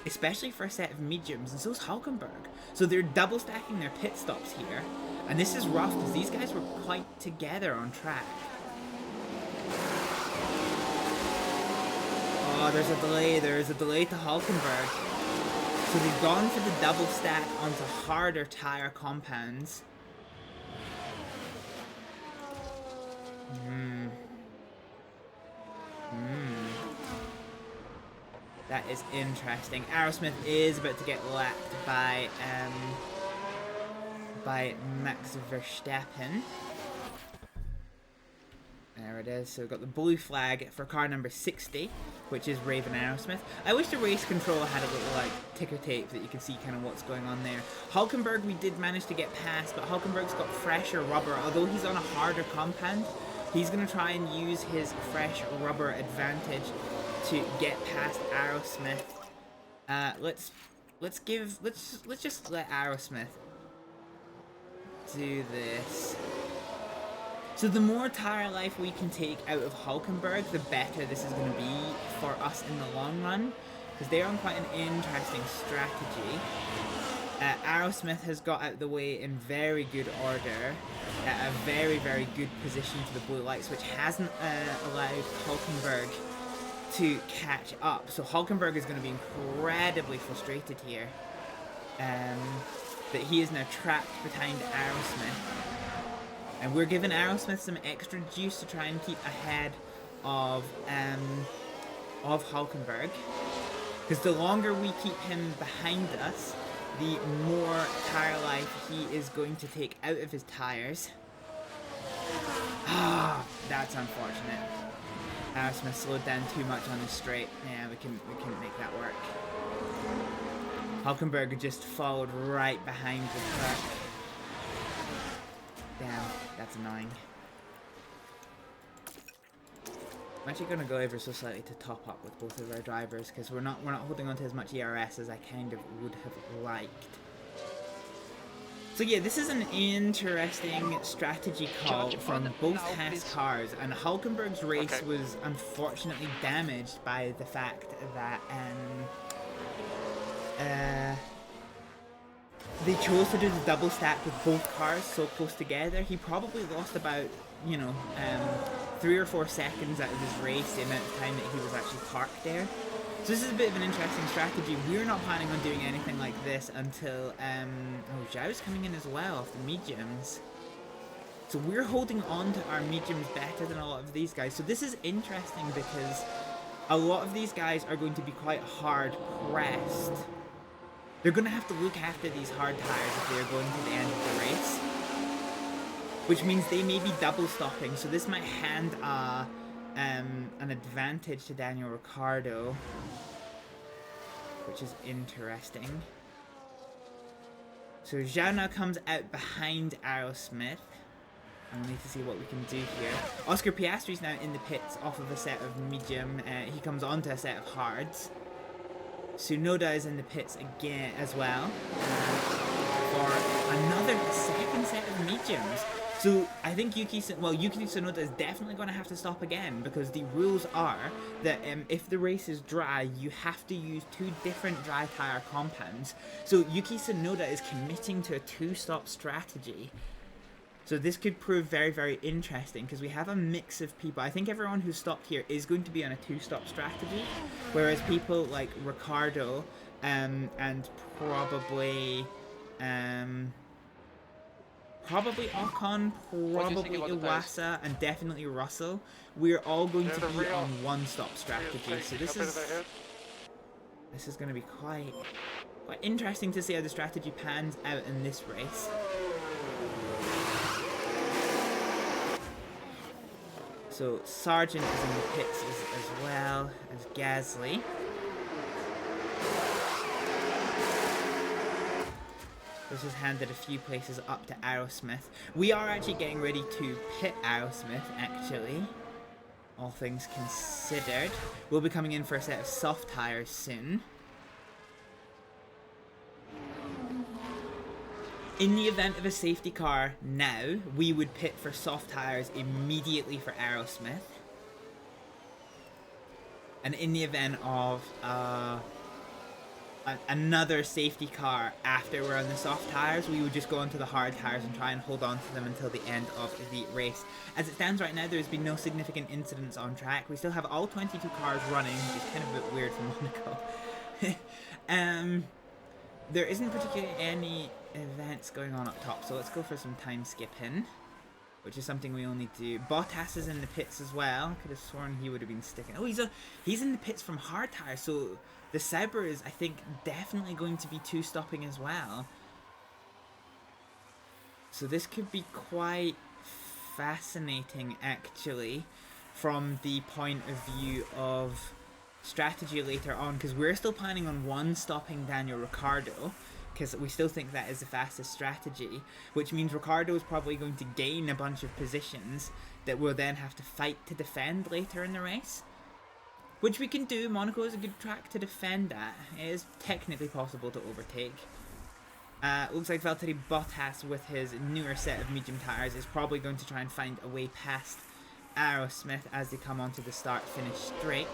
especially for a set of mediums, and so is Hulkenberg. So they're double stacking their pit stops here, and this is rough because these guys were quite together on track. Oh, there's a delay to Hulkenberg. So they've gone for the double stack onto harder tyre compounds. That is interesting. Aerosmith is about to get lapped by Max Verstappen. There it is. So we've got the blue flag for car number 60, which is Raven Aerosmith. I wish the race control had a little like ticker tape that you can see kind of what's going on there. Hulkenberg we did manage to get past, but Hulkenberg's got fresher rubber. Although he's on a harder compound, he's going to try and use his fresh rubber advantage to get past Aerosmith. Let's just let Aerosmith do this. So the more tire life we can take out of Hulkenberg, the better this is going to be for us in the long run, because they're on quite an interesting strategy. Aerosmith has got out the way in very good order, at a very, very good position to the blue lights, which hasn't allowed Hulkenberg to catch up. So Hulkenberg is going to be incredibly frustrated here, that he is now trapped behind Aerosmith. And we're giving Aerosmith some extra juice to try and keep ahead of Hulkenberg. Because the longer we keep him behind us, the more tire life he is going to take out of his tires. Ah, that's unfortunate. Aerosmith slowed down too much on the straight. Yeah, we couldn't make that work. Hulkenberg just followed right behind the truck. Damn, that's annoying. I'm actually going to go ever so slightly to top up with both of our drivers, because we're not holding on to as much ERS as I kind of would have liked. So yeah, this is an interesting strategy call from both Haas cars, and Hulkenberg's race was unfortunately damaged by the fact that they chose to do the double stack with both cars so close together. He probably lost about, 3 or 4 seconds out of his race, the amount of time that he was actually parked there. So this is a bit of an interesting strategy. We're not planning on doing anything like this until, oh, Zhao's coming in as well off the mediums. So we're holding on to our mediums better than a lot of these guys. So this is interesting because a lot of these guys are going to be quite hard pressed. They're going to have to look after these hard tires if they're going to the end of the race. Which means they may be double stopping, so this might hand an advantage to Daniel Ricciardo, which is interesting. So Zhao now comes out behind Aerosmith, and we need to see what we can do here. Oscar Piastri's now in the pits off of a set of medium. He comes onto a set of hards. Tsunoda is in the pits again as well for another second set of mediums. So I think Yuki Tsunoda is definitely going to have to stop again, because the rules are that if the race is dry, you have to use 2 different dry tire compounds. So Yuki Tsunoda is committing to a 2-stop strategy. So this could prove very, very interesting, because we have a mix of people. I think everyone who's stopped here is going to be on a 2-stop strategy, whereas people like Ricciardo and probably Ocon, probably Iwasa, and definitely Russell, we're all going to be on 1-stop strategy. So this is going to be quite interesting to see how the strategy pans out in this race. So Sargent is in the pits as well as Gasly. This has handed a few places up to Aerosmith. We are actually getting ready to pit Aerosmith, actually. All things considered. We'll be coming in for a set of soft tires soon. In the event of a safety car now, we would pit for soft tires immediately for Aerosmith. And in the event of another safety car after we're on the soft tires, we would just go onto the hard tires and try and hold on to them until the end of the race. As it stands right now, there's been no significant incidents on track. We still have all 22 cars running, which is kind of a bit weird for Monaco. There isn't particularly any events going on up top, so let's go for some time skipping, which is something we only do. Bottas is in the pits as well. I could have sworn he would have been sticking. Oh, he's in the pits from hard tires, so the Sauber is, I think, definitely going to be 2-stopping as well. So this could be quite fascinating, actually, from the point of view of strategy later on, because we're still planning on 1-stopping Daniel Ricciardo, because we still think that is the fastest strategy, which means Ricciardo is probably going to gain a bunch of positions that we'll then have to fight to defend later in the race. Which we can do. Monaco is a good track to defend at. It is technically possible to overtake. Looks like Valtteri Bottas with his newer set of medium tyres is probably going to try and find a way past Aerosmith as they come onto the start-finish straight.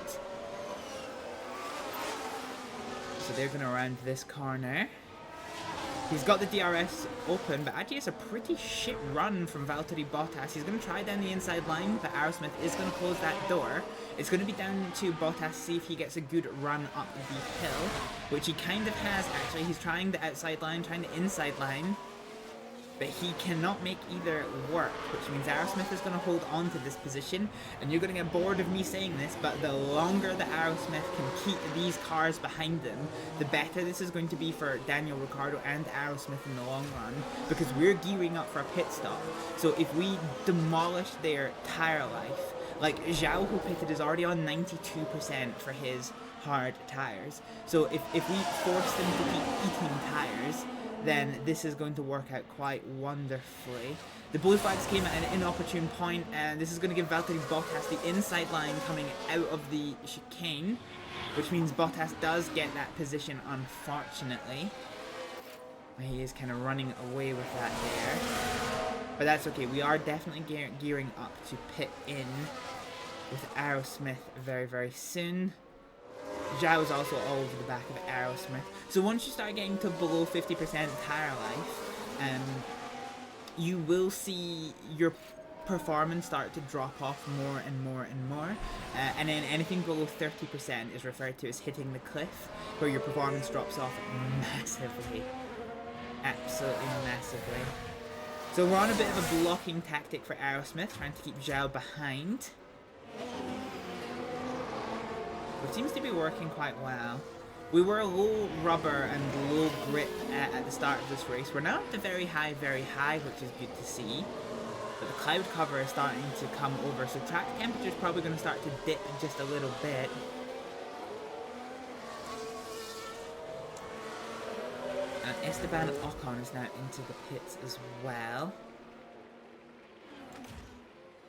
So they're going to round this corner. He's got the DRS open, but actually it's a pretty shit run from Valtteri Bottas. He's going to try down the inside line, but Aerosmith is going to close that door. It's going to be down to Bottas to see if he gets a good run up the hill, which he kind of has actually. He's trying the outside line, trying the inside line, but he cannot make either work, which means Aerosmith is going to hold on to this position. And you're going to get bored of me saying this, but the longer that Aerosmith can keep these cars behind them, the better this is going to be for Daniel Ricciardo and Aerosmith in the long run, because we're gearing up for a pit stop. So if we demolish their tyre life, like Zhao, who pitted, is already on 92% for his hard tyres. So if we force them to keep eating tyres, then this is going to work out quite wonderfully. The blue flags came at an inopportune point, and this is going to give Valtteri Bottas the inside line coming out of the chicane, which means Bottas does get that position, unfortunately. He is kind of running away with that there. But that's okay, we are definitely gearing up to pit in with Aerosmith very, very soon. Zhao is also all over the back of Aerosmith. So once you start getting to below 50% tyre life, you will see your performance start to drop off more and more and more. And then anything below 30% is referred to as hitting the cliff, where your performance drops off massively. Absolutely massively. So we're on a bit of a blocking tactic for Aerosmith, trying to keep Zhao behind. Which seems to be working quite well. We were low rubber and low grip at the start of this race. We're now at the very high, which is good to see. But the cloud cover is starting to come over, so track temperature is probably going to start to dip just a little bit. And Esteban Ocon is now into the pits as well.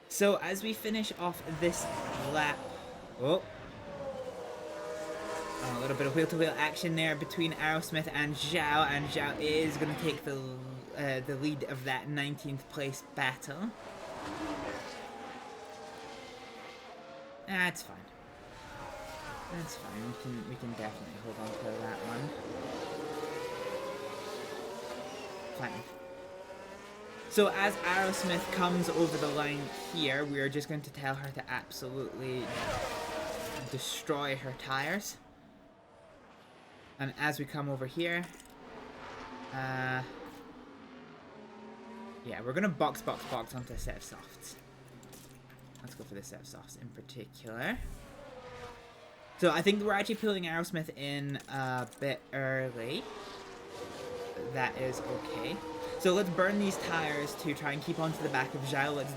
So as we finish off this lap... Oh. A little bit of wheel-to-wheel action there between Aerosmith and Zhao is going to take the lead of that 19th place battle. That's fine. That's fine. We can definitely hold on to that one. Fine. So as Aerosmith comes over the line here, we are just going to tell her to absolutely destroy her tires. And as we come over here, yeah, we're gonna box onto a set of softs. Let's go for the set of softs in particular. So I think we're actually pulling Aerosmith in a bit early. That is okay. So let's burn these tires to try and keep onto the back of Zhao. Let's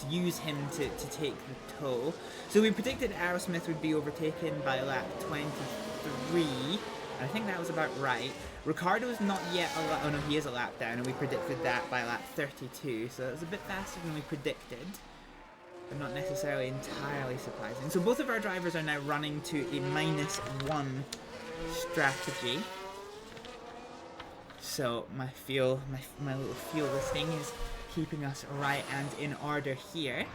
use him to take the tow. So we predicted Aerosmith would be overtaken by lap 23. I think that was about right. Ricciardo is not yet a lap... Oh no, he is a lap down, and we predicted that by lap 32. So that was a bit faster than we predicted, but not necessarily entirely surprising. So both of our drivers are now running to a -1 strategy. So my little fuel listing is keeping us right and in order here.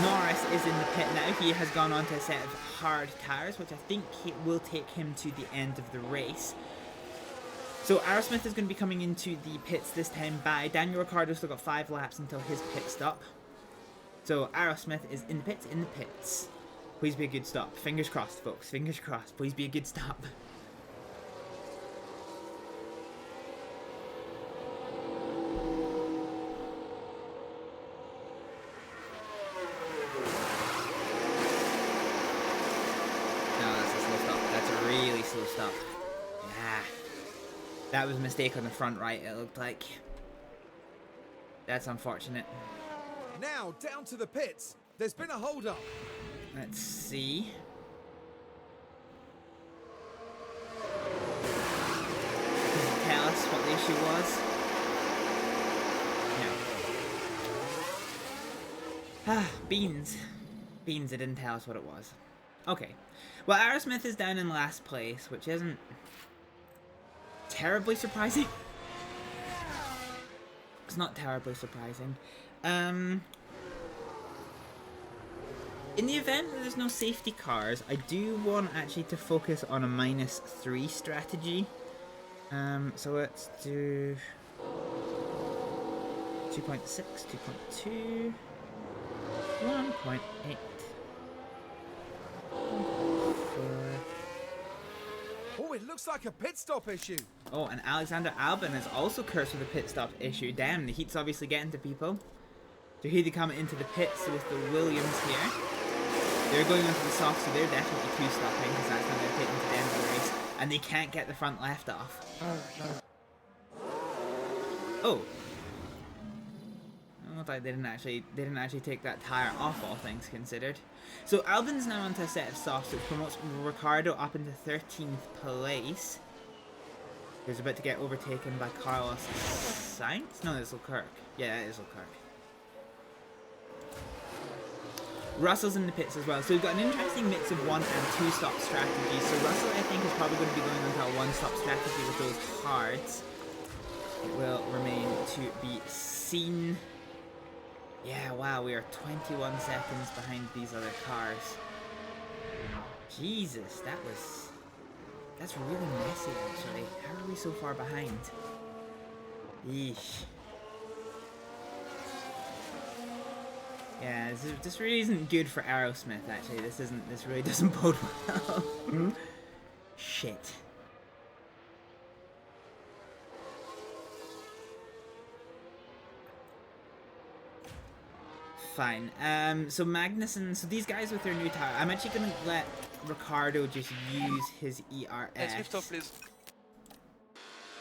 Norris is in the pit now. He has gone on to a set of hard tires, which I think will take him to the end of the race. So Aerosmith is going to be coming into the pits this time by Daniel Ricciardo. Still got 5 laps until his pit stop. So Aerosmith is in the pits. Please be a good stop. Fingers crossed, folks. Fingers crossed. Please be a good stop. Stop. Yeah. That was a mistake on the front right, it looked like. That's unfortunate. Now, down to the pits. There's been a hold-up. Let's see. Does it tell us what the issue was? No. Ah, beans. Beans, it didn't tell us what it was. Okay. Well, Aerosmith is down in last place, which isn't terribly surprising. It's not terribly surprising. In the event that there's no safety cars, I do want actually to focus on a -3 strategy. So let's do 2.6, 2.2, 1.8. Oh, it looks like a pit stop issue. Oh, and Alexander Albon is also cursed with a pit stop issue. Damn, the heat's obviously getting to people. So here they come into the pits with the Williams here. They're going onto the soft, so they're definitely two-stopping because that's when they're taking to the end of the race. And they can't get the front left off. Oh. I thought they didn't actually take that tire off, all things considered. So Albon's now onto a set of softs, which promotes Ricciardo up into 13th place. He's about to get overtaken by Carlos Sainz? No, it's Leclerc. Yeah, it is Leclerc. Russell's in the pits as well, so we've got an interesting mix of 1 and 2 stop strategies. So Russell, I think, is probably going to be going on to a 1 stop strategy with those hards. It will remain to be seen. Yeah, wow, we are 21 seconds behind these other cars. Jesus, that's really messy, actually. How are we so far behind? Yeesh. Yeah, this really isn't good for Aerosmith, actually. This really doesn't bode well. Shit. Fine. So Magnussen, so these guys with their new tire, I'm actually gonna let Ricciardo just use his ERS. Let's lift off, please.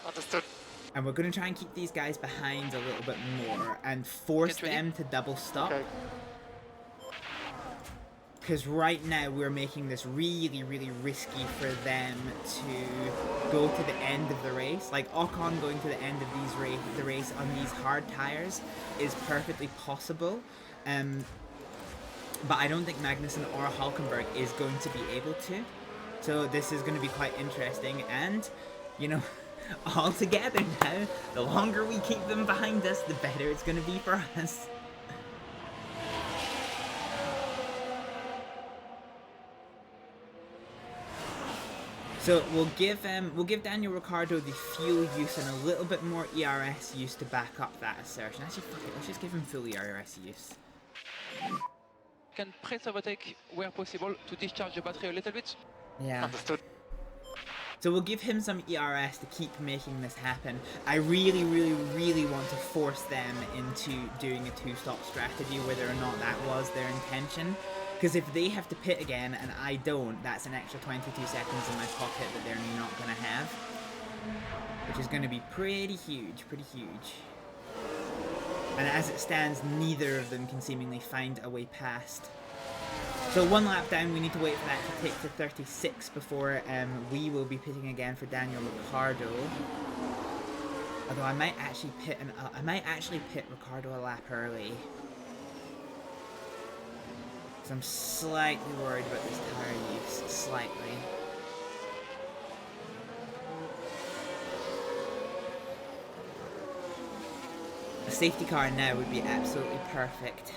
Understood. And we're gonna try and keep these guys behind a little bit more and force them to double stop. Okay. Because right now we're making this really, really risky for them to go to the end of the race. Like Ocon going to the end of the race on these hard tires is perfectly possible. But I don't think Magnussen or Hülkenberg is going to be able to. So this is going to be quite interesting. And, you know, all together now, the longer we keep them behind us, the better it's going to be for us. So we'll give Daniel Ricciardo the fuel use and a little bit more ERS use to back up that assertion. Actually, fuck it, let's just give him full ERS use. Can press overtake where possible to discharge the battery a little bit. Yeah. Understood. So we'll give him some ERS to keep making this happen. I really, really, really want to force them into doing a two-stop strategy, whether or not that was their intention. Because if they have to pit again and I don't, that's an extra 22 seconds in my pocket that they're not going to have. Which is going to be pretty huge, pretty huge. And as it stands, neither of them can seemingly find a way past. So one lap down, we need to wait for that to take to 36 before we will be pitting again for Daniel Ricciardo. Although I might actually pit Ricciardo a lap early. Because I'm slightly worried about this tire use, slightly. A safety car now would be absolutely perfect.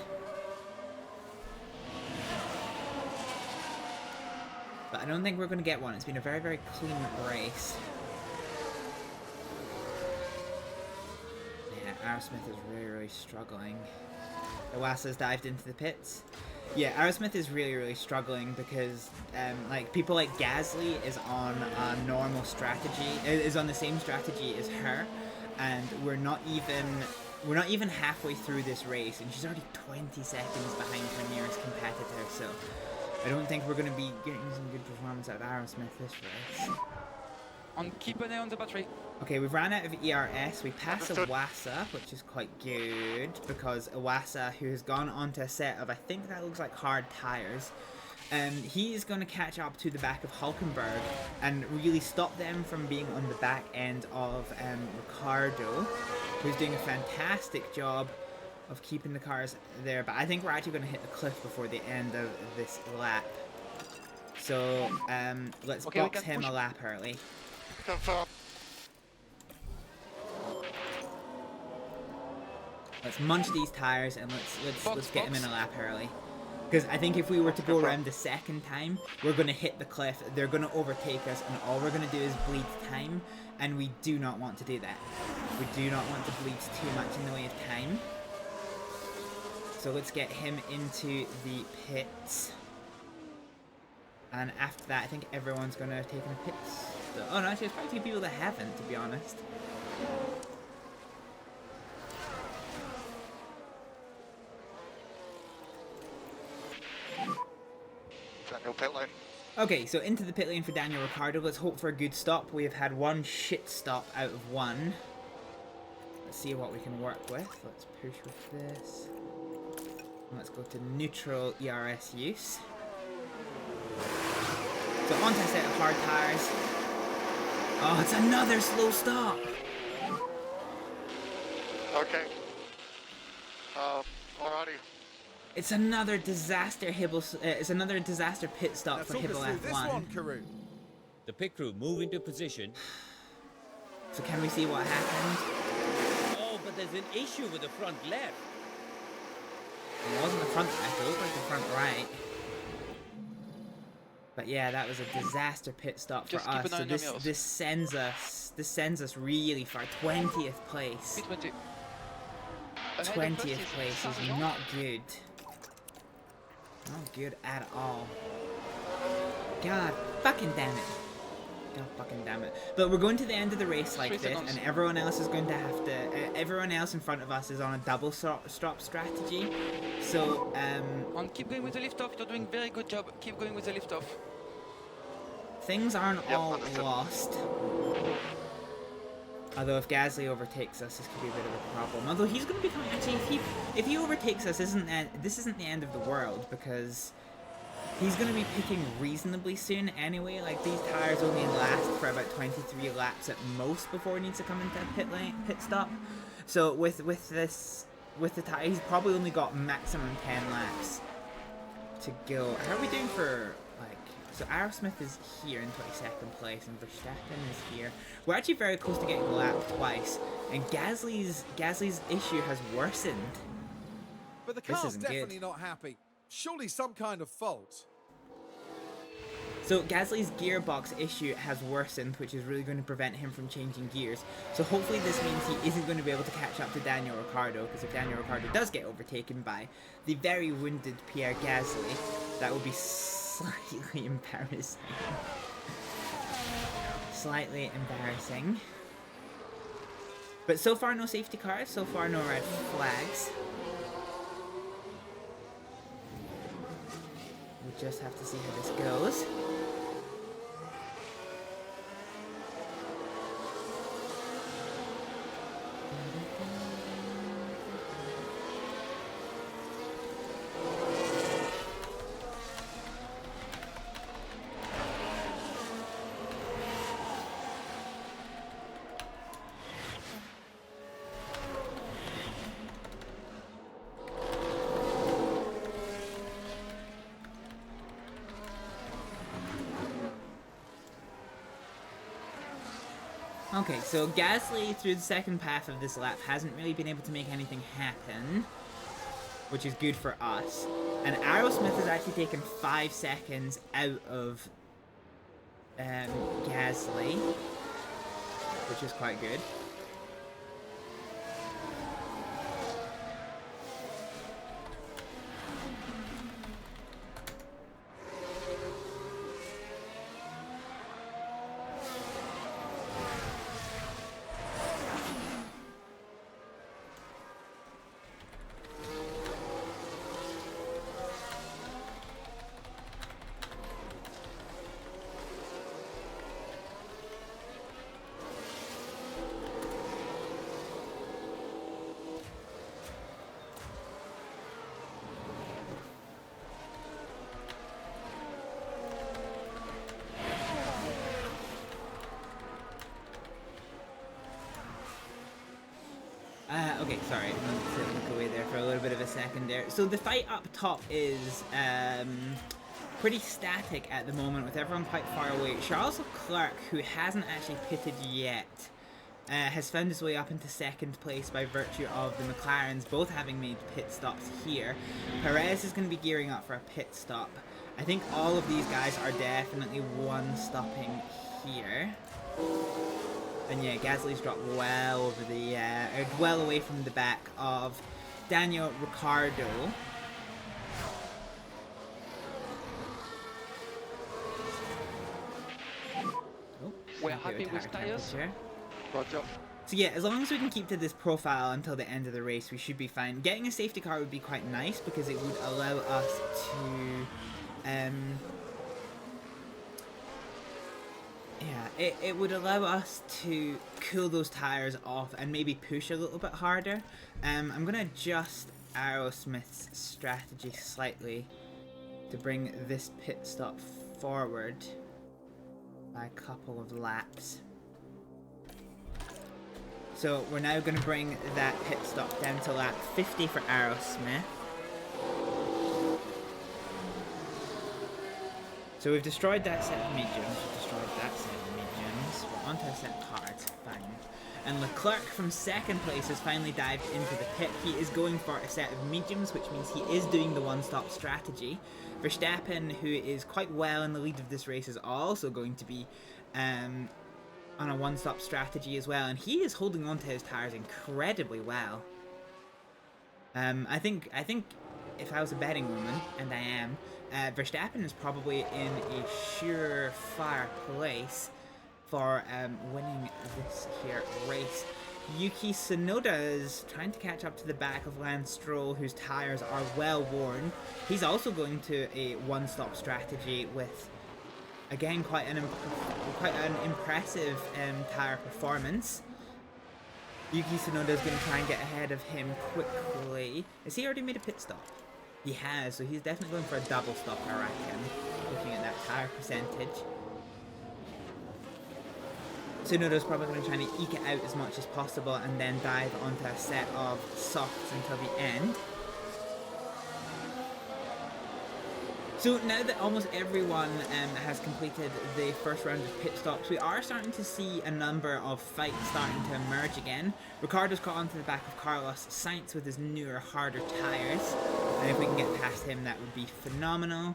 But I don't think we're going to get one. It's been a very, very clean race. Yeah, Aerosmith is really, really struggling. Iwasa's dived into the pits. Yeah, Aerosmith is really, really struggling because, like, people like Gasly is on a normal strategy, is on the same strategy as her, and we're not even halfway through this race, and she's already 20 seconds behind her nearest competitor, so I don't think we're going to be getting some good performance out of Aerosmith this race. Keep an eye on the battery. Okay, we've ran out of ERS. We pass Iwasa, which is quite good, because Iwasa, who has gone onto a set of, I think that looks like hard tires, he is going to catch up to the back of Hülkenberg and really stop them from being on the back end of Ricciardo, who's doing a fantastic job of keeping the cars there. But I think we're actually going to hit the cliff before the end of this lap. So let's box him a lap early. Confirm. Let's munch these tires and let's get him in a lap early. Because I think if we were to go around the second time, we're going to hit the cliff, they're going to overtake us, and all we're going to do is bleed time, and we do not want to do that. We do not want to bleed too much in the way of time. So let's get him into the pits. And after that, I think everyone's going to have taken a pit stop. Oh no, actually there's probably 2 people that haven't, to be honest. Daniel pit lane. Okay, so into the pit lane for Daniel Ricciardo. Let's hope for a good stop. We have had 1 shit stop out of 1. Let's see what we can work with. Let's push with this. And let's go to neutral ERS use. So onto a set of hard tires. Oh, it's another slow stop. Okay. Alrighty. It's another disaster it's another disaster pit stop for Hibble F1. The pit crew move into position. So can we see what happened? Oh, but there's an issue with the front left. It wasn't the front left, it looked like the front right. But yeah, that was a disaster pit stop for us. So this sends us really far. 20th place. 20th place is not good. Not good at all. God fucking damn it. God fucking damn it. But we're going to the end of the race like this, and everyone else is going to have to... everyone else in front of us is on a double stop strategy. So, And keep going with the lift off. You're doing very good job. Keep going with the lift off. Things aren't all lost. Although if Gasly overtakes us, this could be a bit of a problem. Although he's going to be coming... Actually, if he overtakes us, this isn't the end of the world, because he's going to be pitting reasonably soon anyway. Like, these tires only last for about 23 laps at most before he needs to come into a pit stop. So with the tire, he's probably only got maximum 10 laps to go. How are we doing for... So Aerosmith is here in 22nd place, and Verstappen is here. We're actually very close to getting lapped twice, and Gasly's issue has worsened. But the car's definitely not happy. Surely some kind of fault. So Gasly's gearbox issue has worsened, which is really going to prevent him from changing gears. So hopefully this means he isn't going to be able to catch up to Daniel Ricciardo, because if Daniel Ricciardo does get overtaken by the very wounded Pierre Gasly, that would be slightly embarrassing. Slightly embarrassing. But so far no safety cars, so far no red flags. We just have to see how this goes. Okay, so Gasly through the second half of this lap hasn't really been able to make anything happen, which is good for us. And Aerosmith has actually taken 5 seconds out of Gasly, which is quite good. Okay, sorry, I wanted to look away there for a little bit of a second there. So the fight up top is pretty static at the moment, with everyone quite far away. Charles Leclerc, who hasn't actually pitted yet, has found his way up into second place by virtue of the McLarens both having made pit stops here. Perez is going to be gearing up for a pit stop. I think all of these guys are definitely one-stopping here. And yeah, Gasly's dropped well over the, well away from the back of Daniel Ricciardo. Oh, we're happy with tires. Roger. So yeah, as long as we can keep to this profile until the end of the race, we should be fine. Getting a safety car would be quite nice because it would allow us to, yeah, it would allow us to cool those tires off and maybe push a little bit harder. I'm gonna adjust Aerosmith's strategy slightly to bring this pit stop forward by a couple of laps. So we're now going to bring that pit stop down to lap 50 for Aerosmith. So we've destroyed that set of mediums, we've destroyed that set of mediums, we're onto a set of hards, fine. And Leclerc from second place has finally dived into the pit. He is going for a set of mediums, which means he is doing the one-stop strategy. Verstappen, who is quite well in the lead of this race, is also going to be on a one-stop strategy as well, and he is holding on to his tires incredibly well. I think if I was a betting woman, and I am, Verstappen is probably in a surefire place for winning this here race. Yuki Tsunoda is trying to catch up to the back of Lance Stroll, whose tires are well worn. He's also going to a one-stop strategy with, again, quite an impressive tire performance. Yuki Tsunoda is going to try and get ahead of him quickly. Has he already made a pit stop? He has, so he's definitely going for a double stop, I reckon, looking at that tire percentage. Tsunoda's probably going to try and eke it out as much as possible and then dive onto a set of softs until the end. So now that almost everyone has completed the first round of pit stops, we are starting to see a number of fights starting to emerge again. Ricciardo's caught onto the back of Carlos Sainz with his newer, harder tyres, and if we can get past him, that would be phenomenal.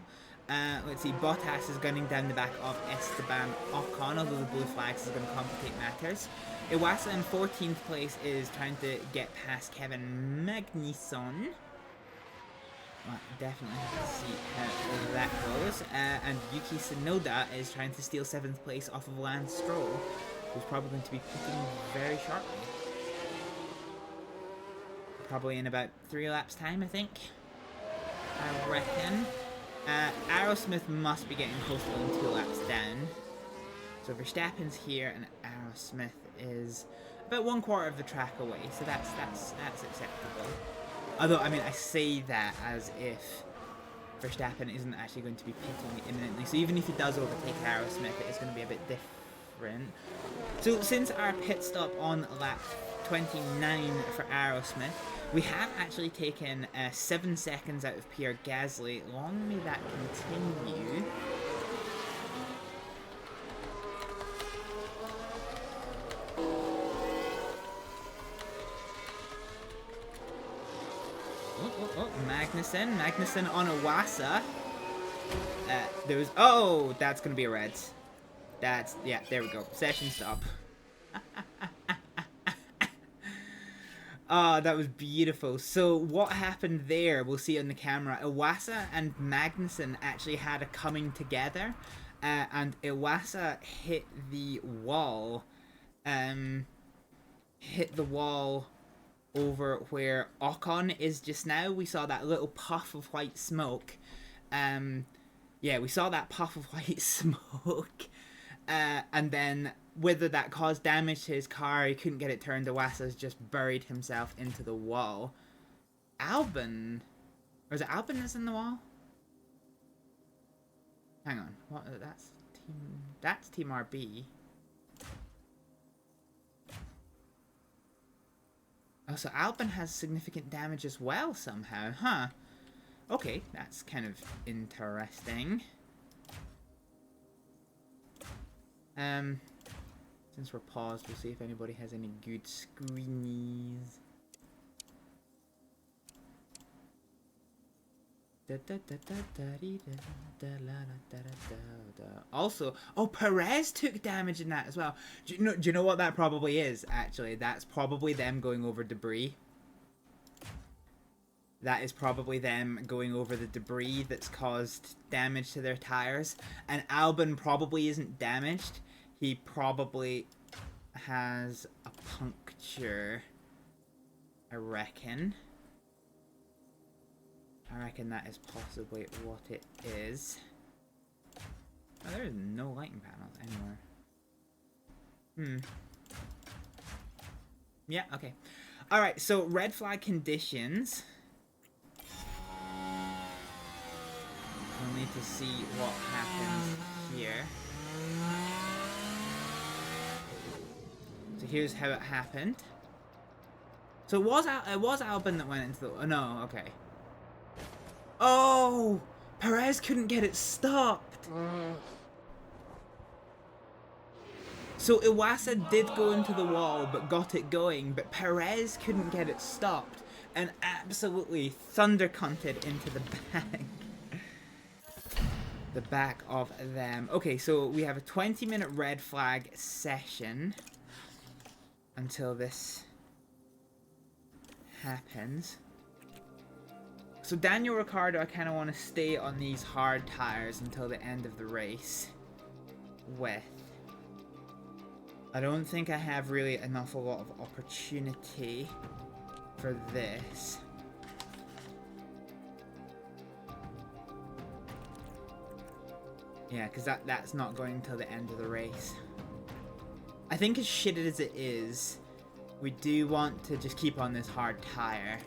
Let's see, Bottas is gunning down the back of Esteban Ocon, although the blue flags is going to complicate matters. Iwasa in 14th place is trying to get past Kevin Magnussen. Well, definitely have to see how that goes. And Yuki Tsunoda is trying to steal 7th place off of Lance Stroll, who's probably going to be pitting very shortly. Probably in about 3 laps time, I think. I reckon. Aerosmith must be getting close to being 2 laps down. So Verstappen's here and Aerosmith is about 1/4 of the track away, so that's acceptable. Although, I mean, I say that as if Verstappen isn't actually going to be pitting imminently. So even if he does overtake Aerosmith, it is going to be a bit different. So since our pit stop on lap 29 for Aerosmith, we have actually taken 7 seconds out of Pierre Gasly. Long may that continue. Magnussen on Iwasa. Oh, that's gonna be a red. Yeah, there we go. Session stop. Oh, that was beautiful. So what happened there, we'll see on the camera. Iwasa and Magnussen actually had a coming together, and Iwasa hit the wall. Over where Ocon is just now. We saw that little puff of white smoke. Yeah, we saw that puff of white smoke. And then whether that caused damage to his car, he couldn't get it turned. Iwasa's just buried himself into the wall. Albon, or is it Albon that's in the wall? Hang on, what? That's Team RB. Oh, so Albon has significant damage as well somehow, huh? Okay, that's kind of interesting. Since we're paused, we'll see if anybody has any good screenies. Also, oh, Perez took damage in that as well. Do you know what that probably is, actually? That's probably them going over debris. That is probably them going over the debris that's caused damage to their tires. And Albon probably isn't damaged. He probably has a puncture, I reckon. I reckon that is possibly what it is. Oh, there is no lighting panels anywhere. Yeah, okay. Alright, so red flag conditions. We'll need to see what happens here. So here's how it happened. So it was Albon that went into the... Oh, no, okay. Oh! Perez couldn't get it stopped! So Iwasa did go into the wall, but got it going, but Perez couldn't get it stopped, and absolutely thunder-cunted into the back. The back of them. Okay, so we have a 20-minute red flag session until this happens. So Daniel Ricciardo, I kind of want to stay on these hard tires until the end of the race with. I don't think I have really an awful lot of opportunity for this. Yeah, because that's not going until the end of the race. I think as shit as it is, we do want to just keep on this hard tire.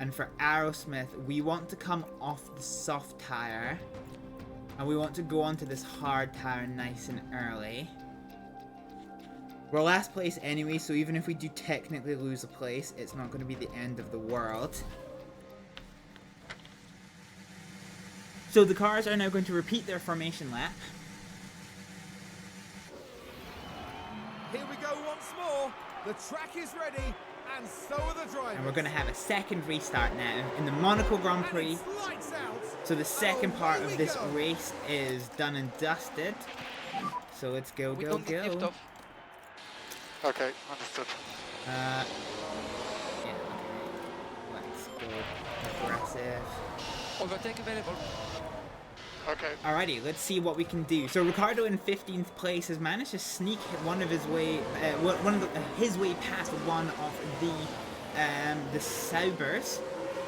And for Aerosmith, we want to come off the soft tire. And we want to go onto this hard tire nice and early. We're last place anyway, so even if we do technically lose a place, it's not going to be the end of the world. So the cars are now going to repeat their formation lap. Here we go once more. The track is ready, and so are the drivers. And we're going to have a second restart now in the Monaco Grand Prix. So the second part of this race is done and dusted. So let's go, go, go. Okay, understood. Yeah, okay. Let's go aggressive. Overtake available. Okay. Alrighty, let's see what we can do. So Ricciardo in 15th place has managed to sneak one of his way, his way past one of the Saubers,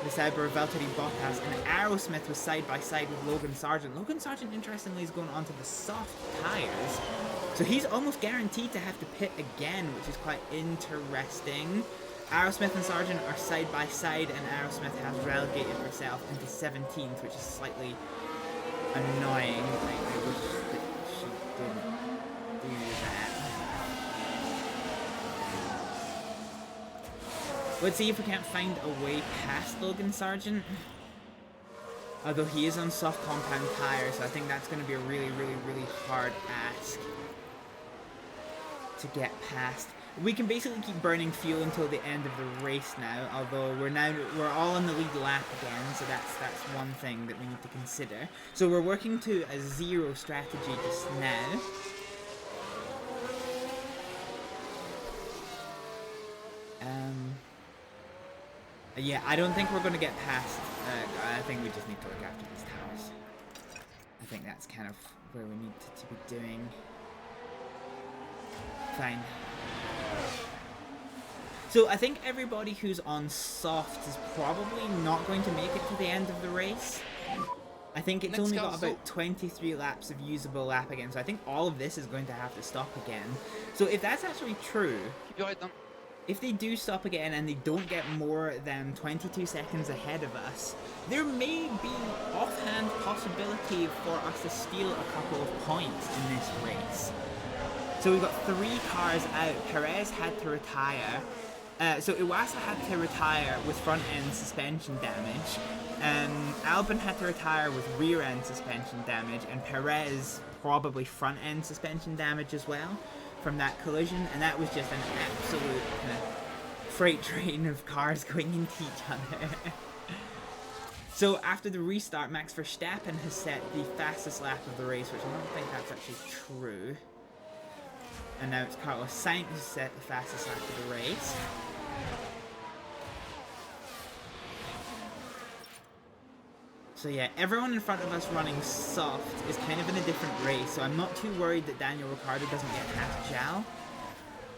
the Sauber of Valtteri Bottas, and Aerosmith was side by side with Logan Sargent. Logan Sargent, interestingly, is going onto the soft tires, so he's almost guaranteed to have to pit again, which is quite interesting. Aerosmith and Sargent are side by side, and Aerosmith has relegated herself into 17th, which is slightly annoying. I wish that she didn't do that. Let's see if we can't find a way past Logan Sargent. Although he is on soft compound tires, so I think that's going to be a really, really, really hard ask to get past. We can basically keep burning fuel until the end of the race now, although we're all on the lead lap again, so that's one thing that we need to consider. So we're working to a zero strategy just now. Yeah, I don't think we're going to get past. I think we just need to look after these towers. I think that's kind of where we need to be doing. Fine. So I think everybody who's on soft is probably not going to make it to the end of the race. I think it's only got about 23 laps of usable lap again, so I think all of this is going to have to stop again. So if that's actually true, if they do stop again and they don't get more than 22 seconds ahead of us, there may be offhand possibility for us to steal a couple of points in this race. So we've got 3 cars out. Perez had to retire. So Iwasa had to retire with front end suspension damage. Albon had to retire with rear end suspension damage, and Perez probably front end suspension damage as well from that collision, and that was just an absolute kind of freight train of cars going into each other. So after the restart, Max Verstappen has set the fastest lap of the race, which I don't think that's actually true. And now it's Carlos Sainz who set the fastest lap of the race. So yeah, everyone in front of us running soft is kind of in a different race, so I'm not too worried that Daniel Ricciardo doesn't get past Zhao.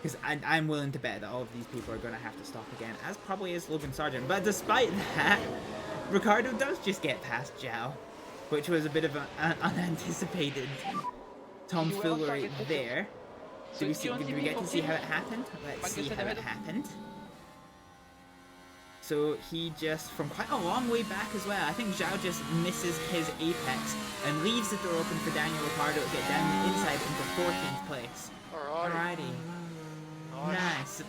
Because I'm willing to bet that all of these people are going to have to stop again, as probably is Logan Sargent. But despite that, Ricciardo does just get past Zhao, which was a bit of an unanticipated tomfoolery there. Did we get to see how it happened? Let's see how it happened. So he just, from quite a long way back as well, I think Zhao just misses his apex and leaves the door open for Daniel Ricciardo to get down the inside into 14th place. Alrighty. Nice.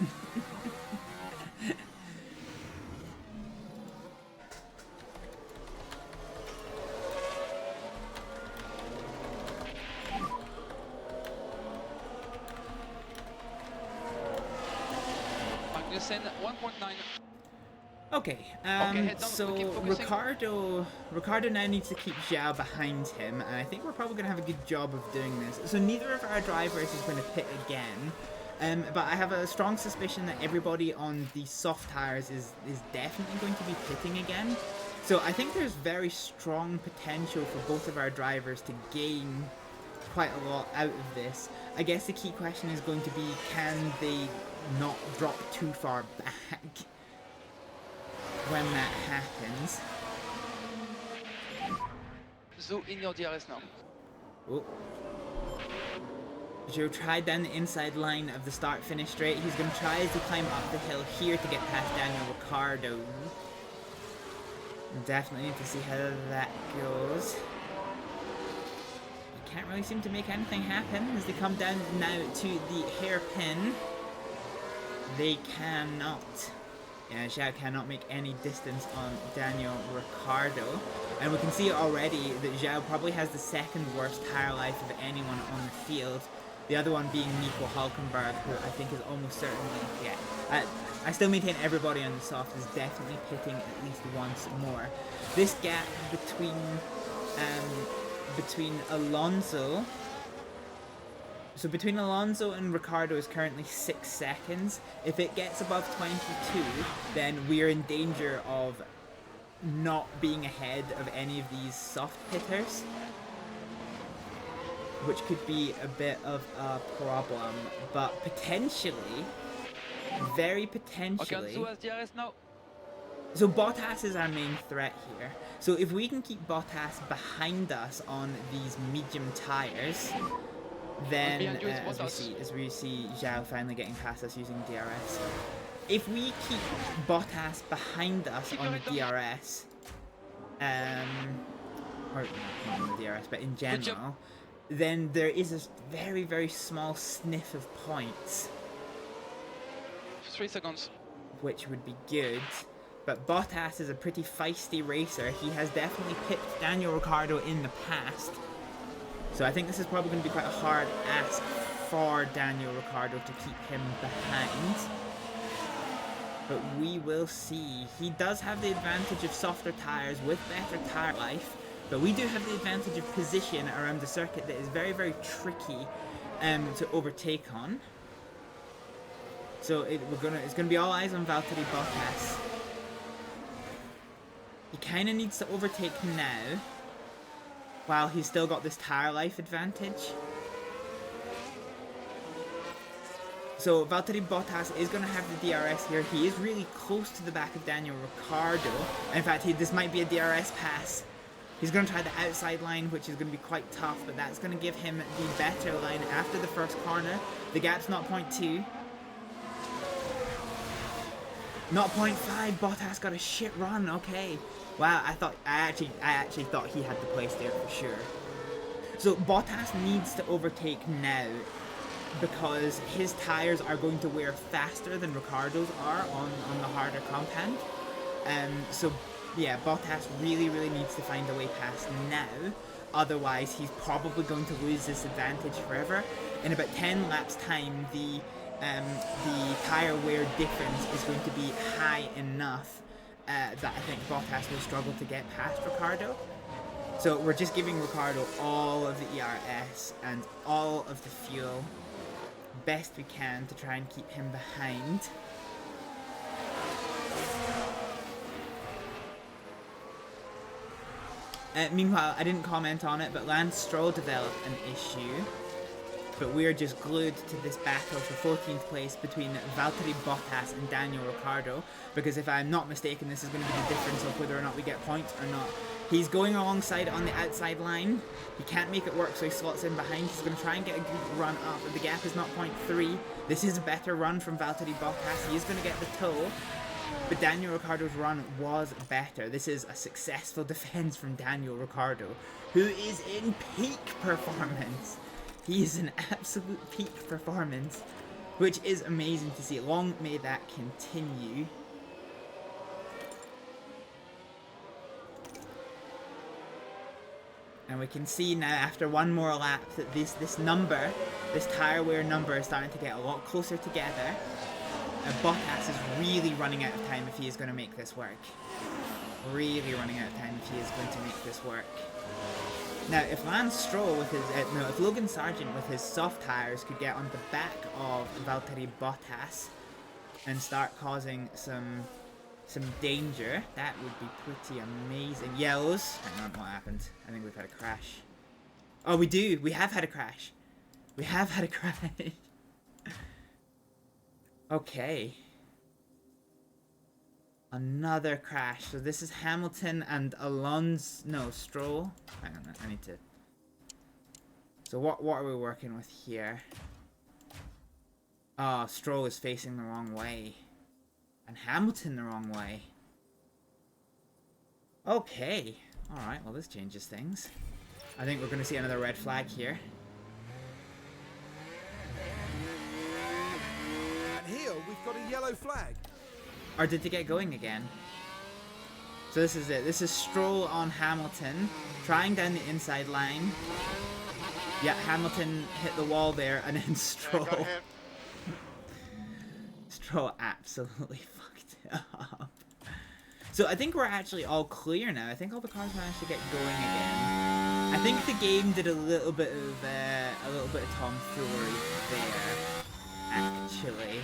Magnussen 1.9. Okay, so Ricciardo now needs to keep Zhao behind him, and I think we're probably going to have a good job of doing this. So neither of our drivers is going to pit again, but I have a strong suspicion that everybody on the soft tires is definitely going to be pitting again. So I think there's very strong potential for both of our drivers to gain quite a lot out of this. I guess the key question is going to be, can they not drop too far back when that happens? Zo in your DRS now. Oh. Joe tried down the inside line of the start-finish straight. He's going to try to climb up the hill here to get past Daniel Ricciardo. Definitely need to see how that goes. You can't really seem to make anything happen as they come down now to the hairpin. They cannot. Yeah, Zhao cannot make any distance on Daniel Ricciardo. And we can see already that Zhao probably has the second worst tire life of anyone on the field. The other one being Nico Hülkenberg, who I think is almost certainly, yeah. I still maintain everybody on the soft is definitely pitting at least once more. This gap between Alonso... So between Alonso and Ricciardo is currently 6 seconds. If it gets above 22, then we are in danger of not being ahead of any of these soft hitters, which could be a bit of a problem. But potentially, very potentially... So Bottas is our main threat here. So if we can keep Bottas behind us on these medium tires... Then, as we see Zhao finally getting past us using DRS. If we keep Bottas behind us on the DRS, or not on the DRS, but in general, then there is a very, very small sniff of points. 3 seconds. Which would be good. But Bottas is a pretty feisty racer. He has definitely pipped Daniel Ricciardo in the past. So I think this is probably going to be quite a hard ask for Daniel Ricciardo to keep him behind. But we will see. He does have the advantage of softer tyres with better tyre life. But we do have the advantage of position around the circuit that is very, very tricky to overtake on. So it's going to be all eyes on Valtteri Bottas. He kind of needs to overtake now, while he's still got this tire life advantage. So Valtteri Bottas is going to have the DRS here. He is really close to the back of Daniel Ricciardo. In fact, this might be a DRS pass. He's going to try the outside line, which is going to be quite tough, but that's going to give him the better line after the first corner. The gap's not 0.2. Not 0.5. Bottas got a shit run. Okay. Wow, I actually thought he had the place there for sure. So Bottas needs to overtake now because his tires are going to wear faster than Ricciardo's are on the harder compound. So yeah, Bottas really, really needs to find a way past now. otherwise he's probably going to lose this advantage forever. In about 10 laps time, the tire wear difference is going to be high enough that I think Bottas will struggle to get past Ricciardo. So we're just giving Ricciardo all of the ERS and all of the fuel best we can to try and keep him behind. Meanwhile, I didn't comment on it, but Lance Stroll developed an issue. But we're just glued to this battle for 14th place between Valtteri Bottas and Daniel Ricciardo, because if I'm not mistaken, this is going to be the difference of whether or not we get points or not. He's going alongside on the outside line. He can't make it work, so he slots in behind. He's going to try and get a good run up, but the gap is not 0.3. This is a better run from Valtteri Bottas. He is going to get the toll, but Daniel Ricciardo's run was better. This is a successful defense from Daniel Ricciardo, who is in peak performance. He is an absolute peak performance, which is amazing to see. Long may that continue. And we can see now after one more lap that this tire wear number is starting to get a lot closer together. Bottas is really running out of time if he is going to make this work. Really running out of time if he is going to make this work. Now, if Lance Stroll with his, if Logan Sargent with his soft tires could get on the back of Valtteri Bottas and start causing some danger, that would be pretty amazing. Yellows. Hang on, what happened? I think we've had a crash. Oh, we do. We have had a crash. We have had a crash. Okay. Another crash. So this is Hamilton and Alonso. No, Stroll. Hang on, I need to. So what are we working with here? Oh, Stroll is facing the wrong way. And Hamilton the wrong way. Okay. Alright, well this changes things. I think we're going to see another red flag here. And here we've got a yellow flag. Or did they get going again? So this is it. This is Stroll on Hamilton, trying down the inside line. Yeah, Hamilton hit the wall there, and then Stroll. Stroll absolutely fucked it up. So I think we're actually all clear now. I think all the cars managed to get going again. I think the game did a little bit of tomfoolery there, actually.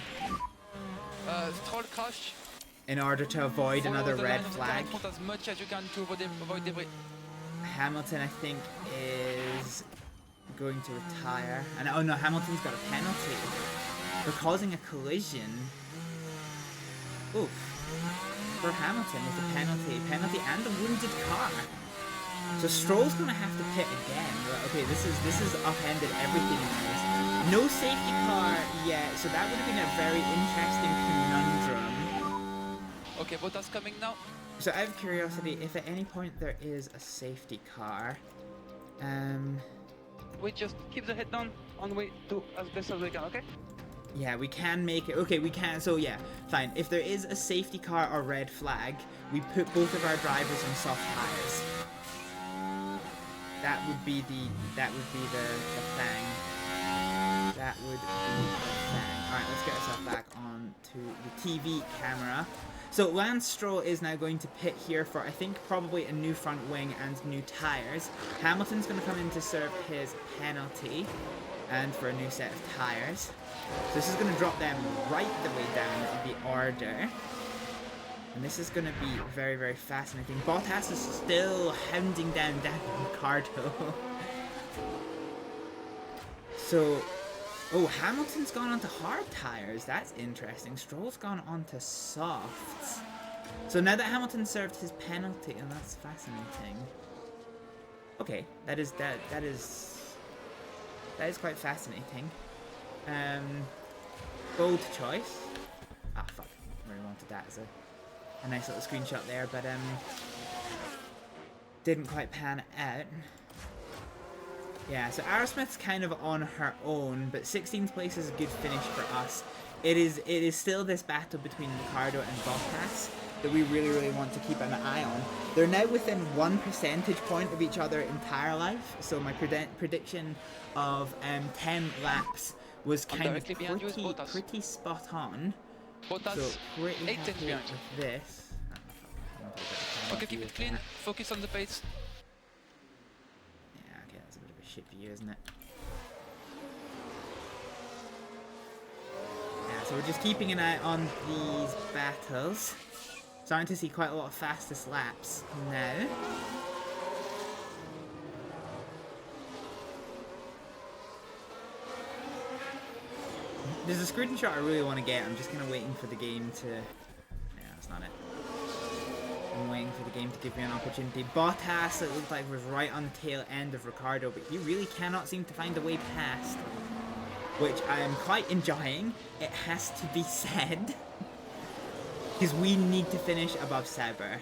Stroll crash. In order to avoid another red flag. As much as you can to avoid debris. Hamilton, I think, is going to retire. And oh no, Hamilton's got a penalty for causing a collision. Oof. For Hamilton with a penalty and a wounded car. So Stroll's gonna have to pit again. Okay, this is upended everything in this. No safety car yet, so that would have been a very interesting conundrum. Okay, Bottas coming now. So out of curiosity, if at any point there is a safety car, we just keep the head down on the way to as best as we can, okay? Yeah, we can make it. Okay, we can. So yeah, fine. If there is a safety car or red flag, we put both of our drivers on soft tires. That would be the thing. That would be the thing. Alright, let's get ourselves back on to the TV camera. So Lance Stroll is now going to pit here for, I think, probably a new front wing and new tires. Hamilton's going to come in to serve his penalty and for a new set of tires. So this is going to drop them right the way down the order. And this is going to be very, very fascinating. Bottas is still hounding down Daniel Ricciardo. So, oh, Hamilton's gone onto hard tires. That's interesting. Stroll's gone onto softs. So now that Hamilton served his penalty, and that's fascinating. Okay, that is quite fascinating. Bold choice. Ah, fuck. I really wanted that as a nice little screenshot there, but didn't quite pan out. Yeah, so Aerosmith's kind of on her own, but 16th place is a good finish for us. It is still this battle between Ricciardo and Bottas. that we really want to keep an eye on. They're now within 1 percentage point of each other entire life, so my prediction of 10 laps was kind of pretty spot on. So pretty happy with this. Okay, keep it clean, focus on the pace. Yeah, okay, that's a bit of a shit view, isn't it? Yeah, so we're just keeping an eye on these battles. Starting to see quite a lot of fastest laps now. There's a screenshot I really want to get. I'm just kind of waiting for the game to... Yeah, that's not it. I'm waiting for the game to give me an opportunity. Bottas, it looked like, was right on the tail end of Ricciardo, but he really cannot seem to find a way past. Which I am quite enjoying, it has to be said. Because we need to finish above Sauber.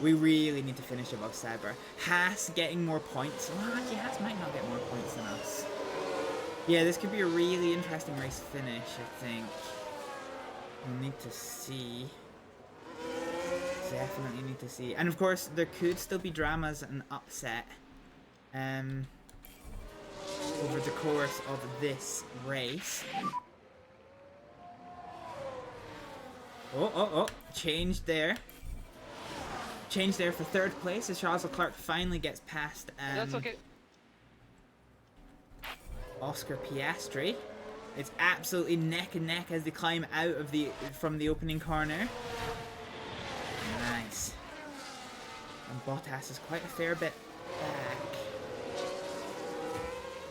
We really need to finish above Sauber. Haas getting more points. Well, actually, Haas might not get more points than us. Yeah, this could be a really interesting race finish, I think. We'll need to see. Definitely need to see. And of course, there could still be dramas and upset over the course of this race. Oh, change there. Change there for 3rd place as Charles Leclerc finally gets past That's okay. Oscar Piastri. It's absolutely neck and neck as they climb out of from the opening corner. Nice. And Bottas is quite a fair bit back.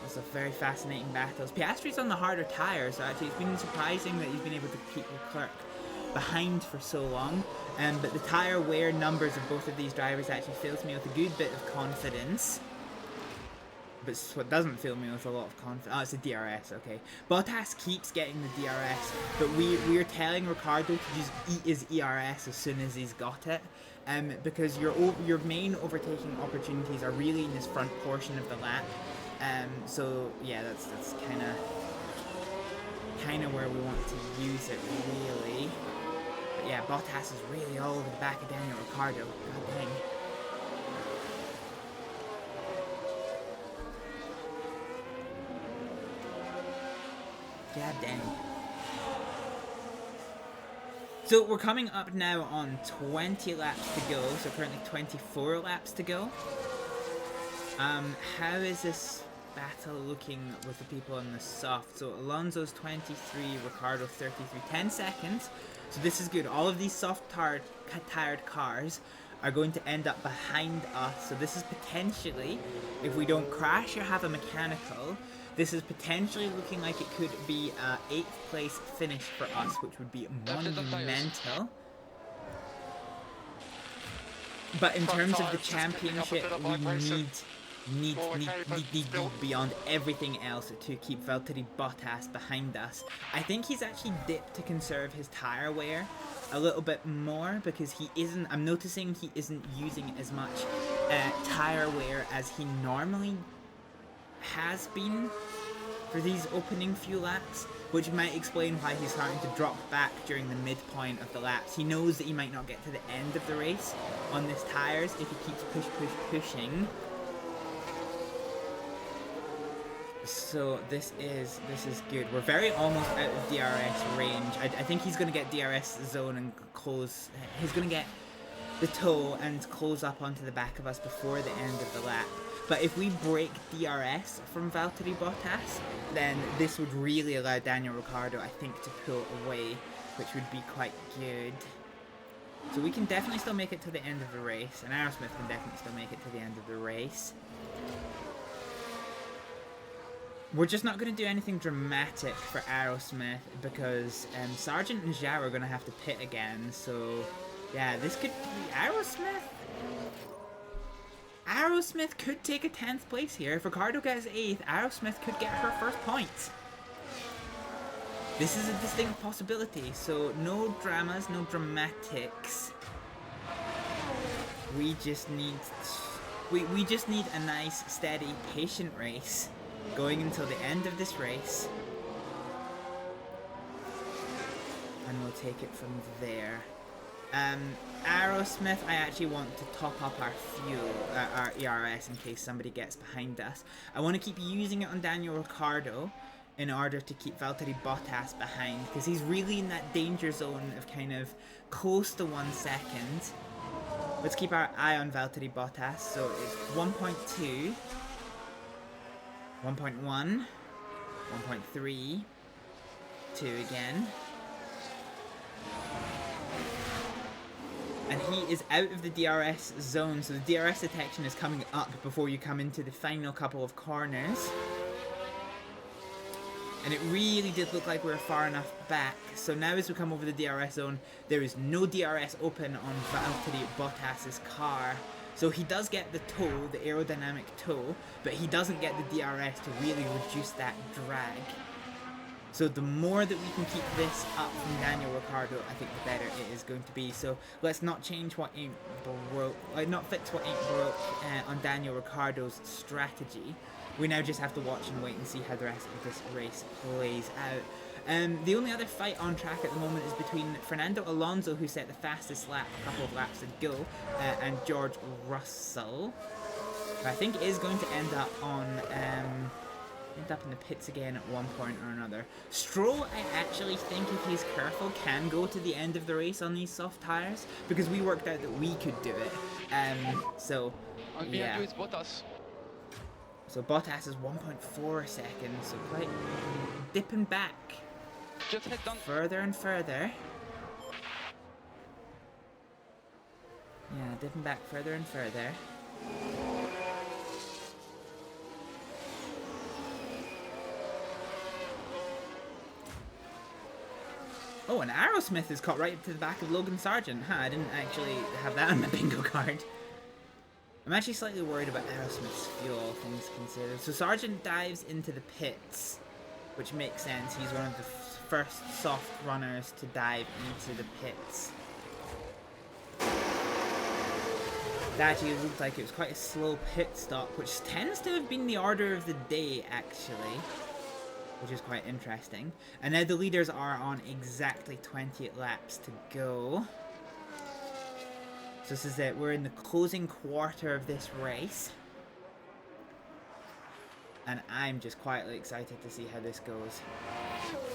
Also very fascinating battles. Piastri's on the harder tyres, so actually it's been surprising that he's been able to keep Leclerc behind for so long. But the tyre wear numbers of both of these drivers actually fills me with a good bit of confidence. But what doesn't fill me with a lot of confidence... Oh, it's a DRS, okay. Bottas keeps getting the DRS, but we're telling Ricciardo to just eat his ERS as soon as he's got it. Because your main overtaking opportunities are really in this front portion of the lap. So, yeah, that's kind of where we want to use it, really. But yeah, Bottas is really all over the back of Daniel Ricciardo. God dang. God dang. So we're coming up now on 20 laps to go. So currently 24 laps to go. How is this battle looking with the people on the soft? So Alonso's 23, Ricciardo 33, 10 seconds. So this is good. All of these soft-tired cars are going to end up behind us. So this is potentially, if we don't crash or have a mechanical, this is potentially looking like it could be a 8th place finish for us, which would be monumental. But in terms of the championship, we need beyond everything else to keep Valtteri Bottas behind us. I think he's actually dipped to conserve his tyre wear a little bit more because I'm noticing he isn't using as much tyre wear as he normally has been for these opening few laps, which might explain why he's starting to drop back during the midpoint of the laps. He knows that he might not get to the end of the race on his tyres if he keeps pushing. So this is good. We're very almost out of DRS range. I think he's going to get DRS zone and close. He's going to get the toe and close up onto the back of us before the end of the lap. But if we break DRS from Valtteri Bottas, then this would really allow Daniel Ricciardo, I think, to pull away, which would be quite good. So we can definitely still make it to the end of the race, and Aerosmith can definitely still make it to the end of the race. We're just not going to do anything dramatic for Aerosmith because Sargent and Zhao are going to have to pit again. So, yeah, this could be Aerosmith. Aerosmith could take a 10th place here. If Ricciardo gets 8th, Aerosmith could get her first points. This is a distinct possibility. So, no dramas, no dramatics. We just need a nice, steady, patient race going until the end of this race, and we'll take it from there. Aerosmith, I actually want to top up our fuel, our ERS, in case somebody gets behind us. I want to keep using it on Daniel Ricciardo in order to keep Valtteri Bottas behind, because he's really in that danger zone of kind of close to 1 second. Let's keep our eye on Valtteri Bottas. So it's 1.2, 1.1, 1.3, 2 again. And he is out of the DRS zone, so the DRS detection is coming up before you come into the final couple of corners. And it really did look like we were far enough back. So now as we come over the DRS zone, there is no DRS open on Valtteri Bottas's car. So he does get the tow, the aerodynamic tow, but he doesn't get the DRS to really reduce that drag. So the more that we can keep this up from Daniel Ricciardo, I think the better it is going to be. So let's not change what ain't broke, not fix what ain't broke on Daniel Ricciardo's strategy. We now just have to watch and wait and see how the rest of this race plays out. The only other fight on track at the moment is between Fernando Alonso, who set the fastest lap a couple of laps ago, and George Russell, who I think is going to end up on in the pits again at one point or another. Stroll, I actually think, if he's careful, can go to the end of the race on these soft tires, because we worked out that we could do it. So yeah. So Bottas is 1.4 seconds, so quite dipping back further and further. Yeah, dipping back further and further. Oh, and Aerosmith is caught right to the back of Logan Sargent. Huh, I didn't actually have that on my bingo card. I'm actually slightly worried about Aerosmith's fuel, all things considered. So Sargent dives into the pits, which makes sense. He's one of the first soft runners to dive into the pits. That actually looked like it was quite a slow pit stop, which tends to have been the order of the day, actually, which is quite interesting. And now the leaders are on exactly 28 laps to go. So this is it. We're in the closing quarter of this race. And I'm just quietly excited to see how this goes.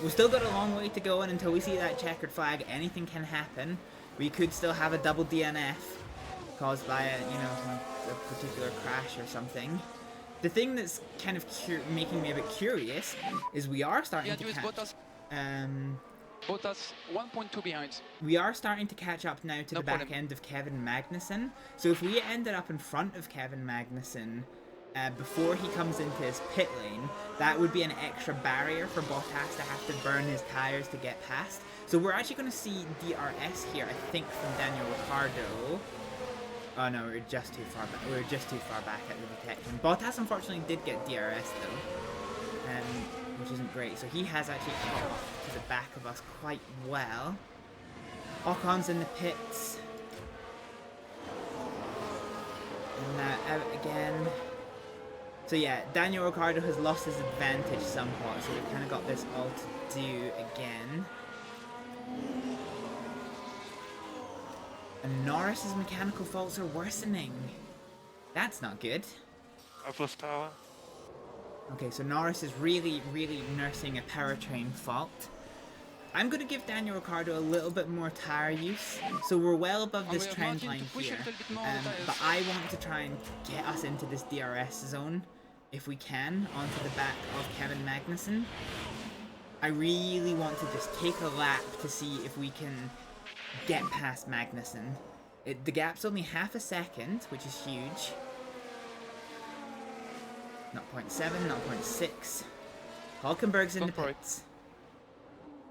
We've still got a long way to go, and until we see that checkered flag, anything can happen. We could still have a double DNF caused by a, a particular crash or something. The thing that's kind of making me a bit curious is we are starting to catch... Bottas 1.2 behind. We are starting to catch up now to the back end of Kevin Magnussen. So if we ended up in front of Kevin Magnussen before he comes into his pit lane, that would be an extra barrier for Bottas to have to burn his tires to get past. So we're actually going to see DRS here, I think, from Daniel Ricciardo. Oh no, we're just too far back. We're just too far back at the detection. Bottas unfortunately did get DRS though, which isn't great. So he has actually come up to the back of us quite well. Ocon's in the pits. And now out again. So yeah, Daniel Ricciardo has lost his advantage somewhat, so we've kind of got this all to do again. And Norris's mechanical faults are worsening. That's not good. I've lost power. Okay, so Norris is really nursing a powertrain fault. I'm going to give Daniel Ricciardo a little bit more tire use. So we're well above this trend line here. But I want to try and get us into this DRS zone, if we can, onto the back of Kevin Magnussen. I really want to just take a lap to see if we can get past Magnussen. The gap's only half a second, which is huge. 0.7, 0.6. Hulkenberg's in the pits.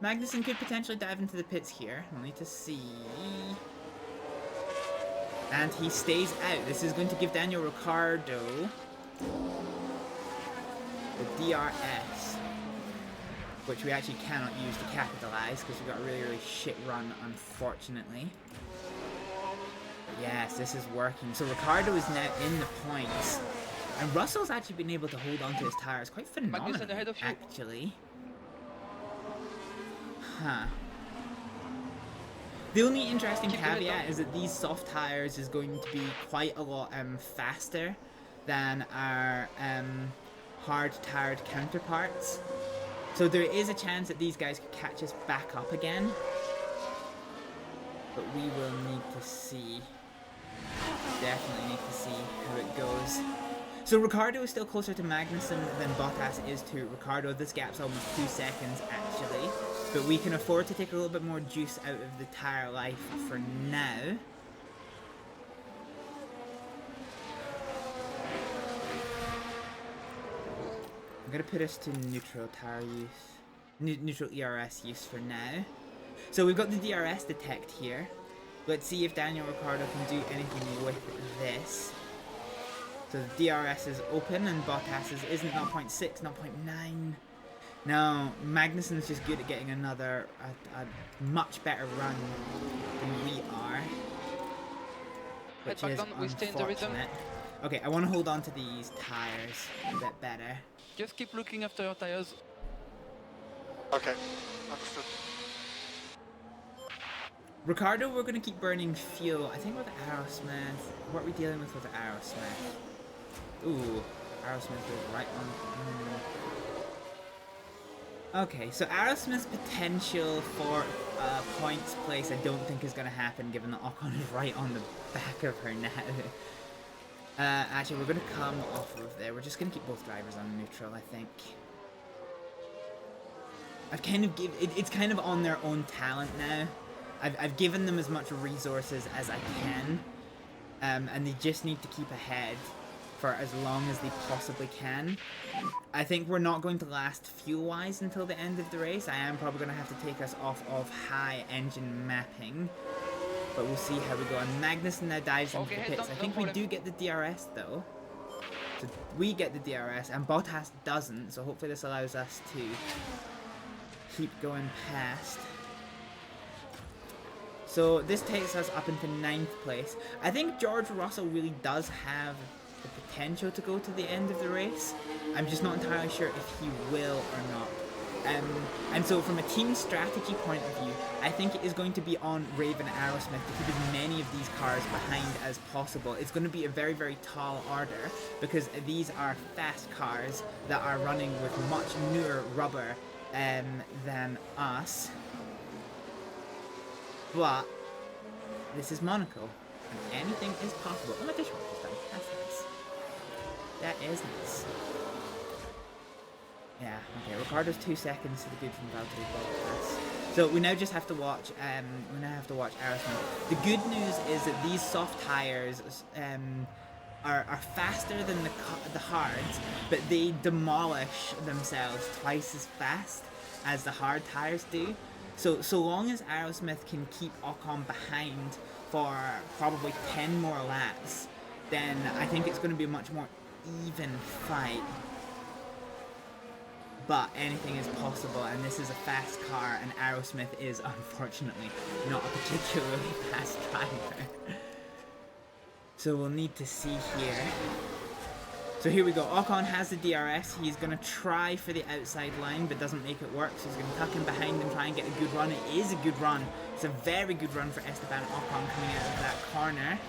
Magnussen could potentially dive into the pits here. We'll need to see. And he stays out. This is going to give Daniel Ricciardo the DRS, which we actually cannot use to capitalize because we've got a really shit run, unfortunately. Yes, this is working. So Ricciardo is now in the points. And Russell's actually been able to hold onto his tires quite phenomenally, actually. Huh. The only interesting caveat is that these soft tires is going to be quite a lot faster than our hard-tired counterparts. So there is a chance that these guys could catch us back up again. But we will need to see. Definitely need to see how it goes. So Ricciardo is still closer to Magnussen than Bottas is to Ricciardo. This gap's almost 2 seconds actually. But we can afford to take a little bit more juice out of the tyre life for now. I'm going to put us to neutral tyre use. Neutral ERS use for now. So we've got the DRS detect here. Let's see if Daniel Ricciardo can do anything with this. So the DRS is open and Bottas's isn't 0.6, 0.9. No, Magnussen's just good at getting another, a much better run than we are. Which is unfortunate. Okay, I want to hold on to these tires a bit better. Just keep looking after your tires. Okay, understood. Ricciardo, we're going to keep burning fuel. I think with Aerosmith, what are we dealing with Aerosmith? Ooh, Aerosmith is right on. Okay, so Aerosmith's potential for points place I don't think is going to happen given that Ocon is right on the back of her now. Actually, we're going to come off of there. We're just going to keep both drivers on neutral, I think. I've kind of it's kind of on their own talent now. I've given them as much resources as I can, and they just need to keep ahead for as long as they possibly can. I think we're not going to last fuel-wise until the end of the race. I am probably going to have to take us off of high engine mapping, but we'll see how we go. And Magnussen now dives into the pits. I think we do get the DRS though. So we get the DRS, and Bottas doesn't, so hopefully this allows us to keep going past. So this takes us up into 9th place. I think George Russell really does have the potential to go to the end of the race. I'm just not entirely sure if he will or not. And so from a team strategy point of view, I think it is going to be on Raven Aerosmith to keep as many of these cars behind as possible. It's going to be a very, very tall order because these are fast cars that are running with much newer rubber than us. But this is Monaco, and anything is possible. Oh, my dishwasher's done. That's nice. That is nice. Yeah, okay, Ricciardo's 2 seconds to the good from Valtteri Bottas. So we now just have to watch, Aerosmith. The good news is that these soft tires are faster than the hards, but they demolish themselves twice as fast as the hard tires do. So long as Aerosmith can keep Ocon behind for probably 10 more laps, then I think it's going to be a much more even fight. But anything is possible, and this is a fast car, and Aerosmith is unfortunately not a particularly fast driver. So we'll need to see here. So here we go. Ocon has the DRS. He's going to try for the outside line, but doesn't make it work. So he's going to tuck in behind and try and get a good run. It is a good run. It's a very good run for Esteban Ocon coming out of that corner.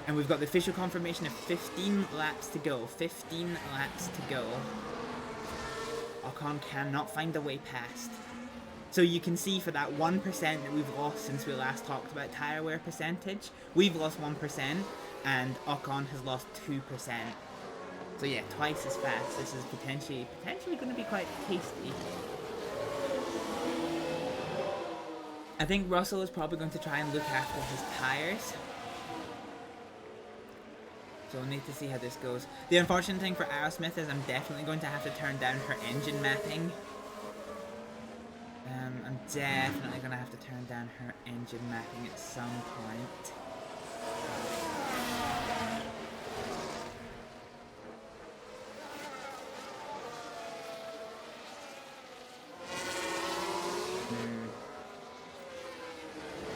And we've got the official confirmation of 15 laps to go. 15 laps to go. Ocon cannot find a way past. So you can see for that 1% that we've lost since we last talked about tyre wear percentage, we've lost 1% and Ocon has lost 2%. So yeah, twice as fast. This is potentially going to be quite tasty. I think Russell is probably going to try and look after his tyres. So we'll need to see how this goes. The unfortunate thing for Aerosmith is I'm definitely going to have to turn down her engine mapping. I'm definitely going to have to turn down her engine mapping at some point.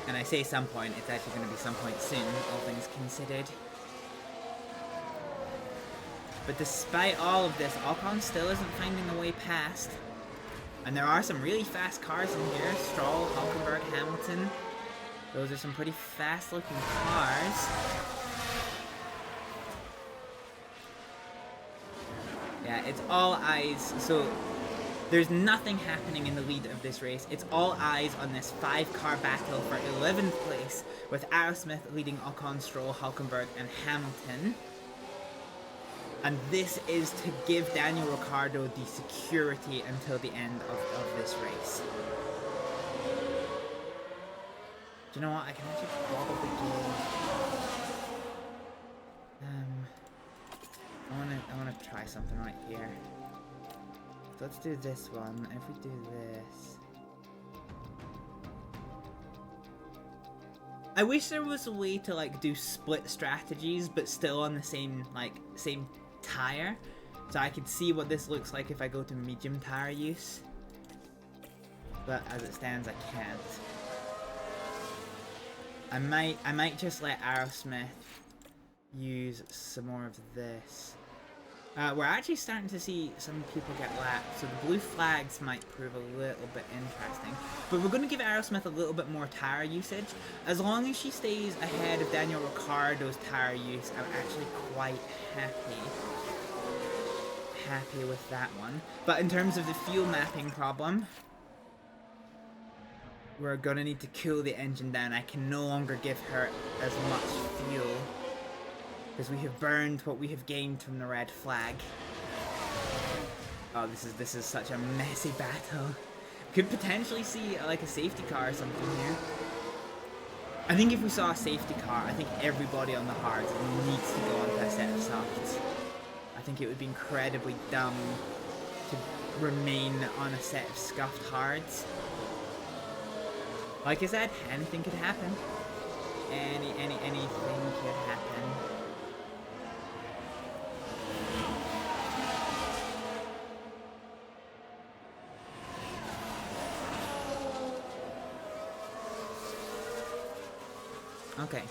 And I say some point, it's actually going to be some point soon, all things considered. But despite all of this, Ocon still isn't finding a way past. And there are some really fast cars in here. Stroll, Hulkenberg, Hamilton. Those are some pretty fast-looking cars. Yeah, it's all eyes. So there's nothing happening in the lead of this race. It's all eyes on this 5-car battle for 11th place, with Aerosmith leading Ocon, Stroll, Hülkenberg, and Hamilton. And this is to give Daniel Ricciardo the security until the end of this race. Do you know what? I can actually probably go. I wanna try something right here. So let's do this one. If we do this, I wish there was a way to like do split strategies, but still on the same tire, so I could see what this looks like if I go to medium tire use. But as it stands, I can't. I might just let Aerosmith use some more of this. We're actually starting to see some people get lapped, so the blue flags might prove a little bit interesting. But we're going to give Aerosmith a little bit more tire usage. As long as she stays ahead of Daniel Ricciardo's tire use, I'm actually quite happy with that one. But in terms of the fuel mapping problem, we're going to need to cool the engine down. I can no longer give her as much fuel, because we have burned what we have gained from the red flag. Oh, this is such a messy battle. Could potentially see like a safety car or something here. I think if we saw a safety car, I think everybody on the hards needs to go onto a set of softs. I think it would be incredibly dumb to remain on a set of scuffed hards. Like I said, anything could happen. Anything could happen. Okay.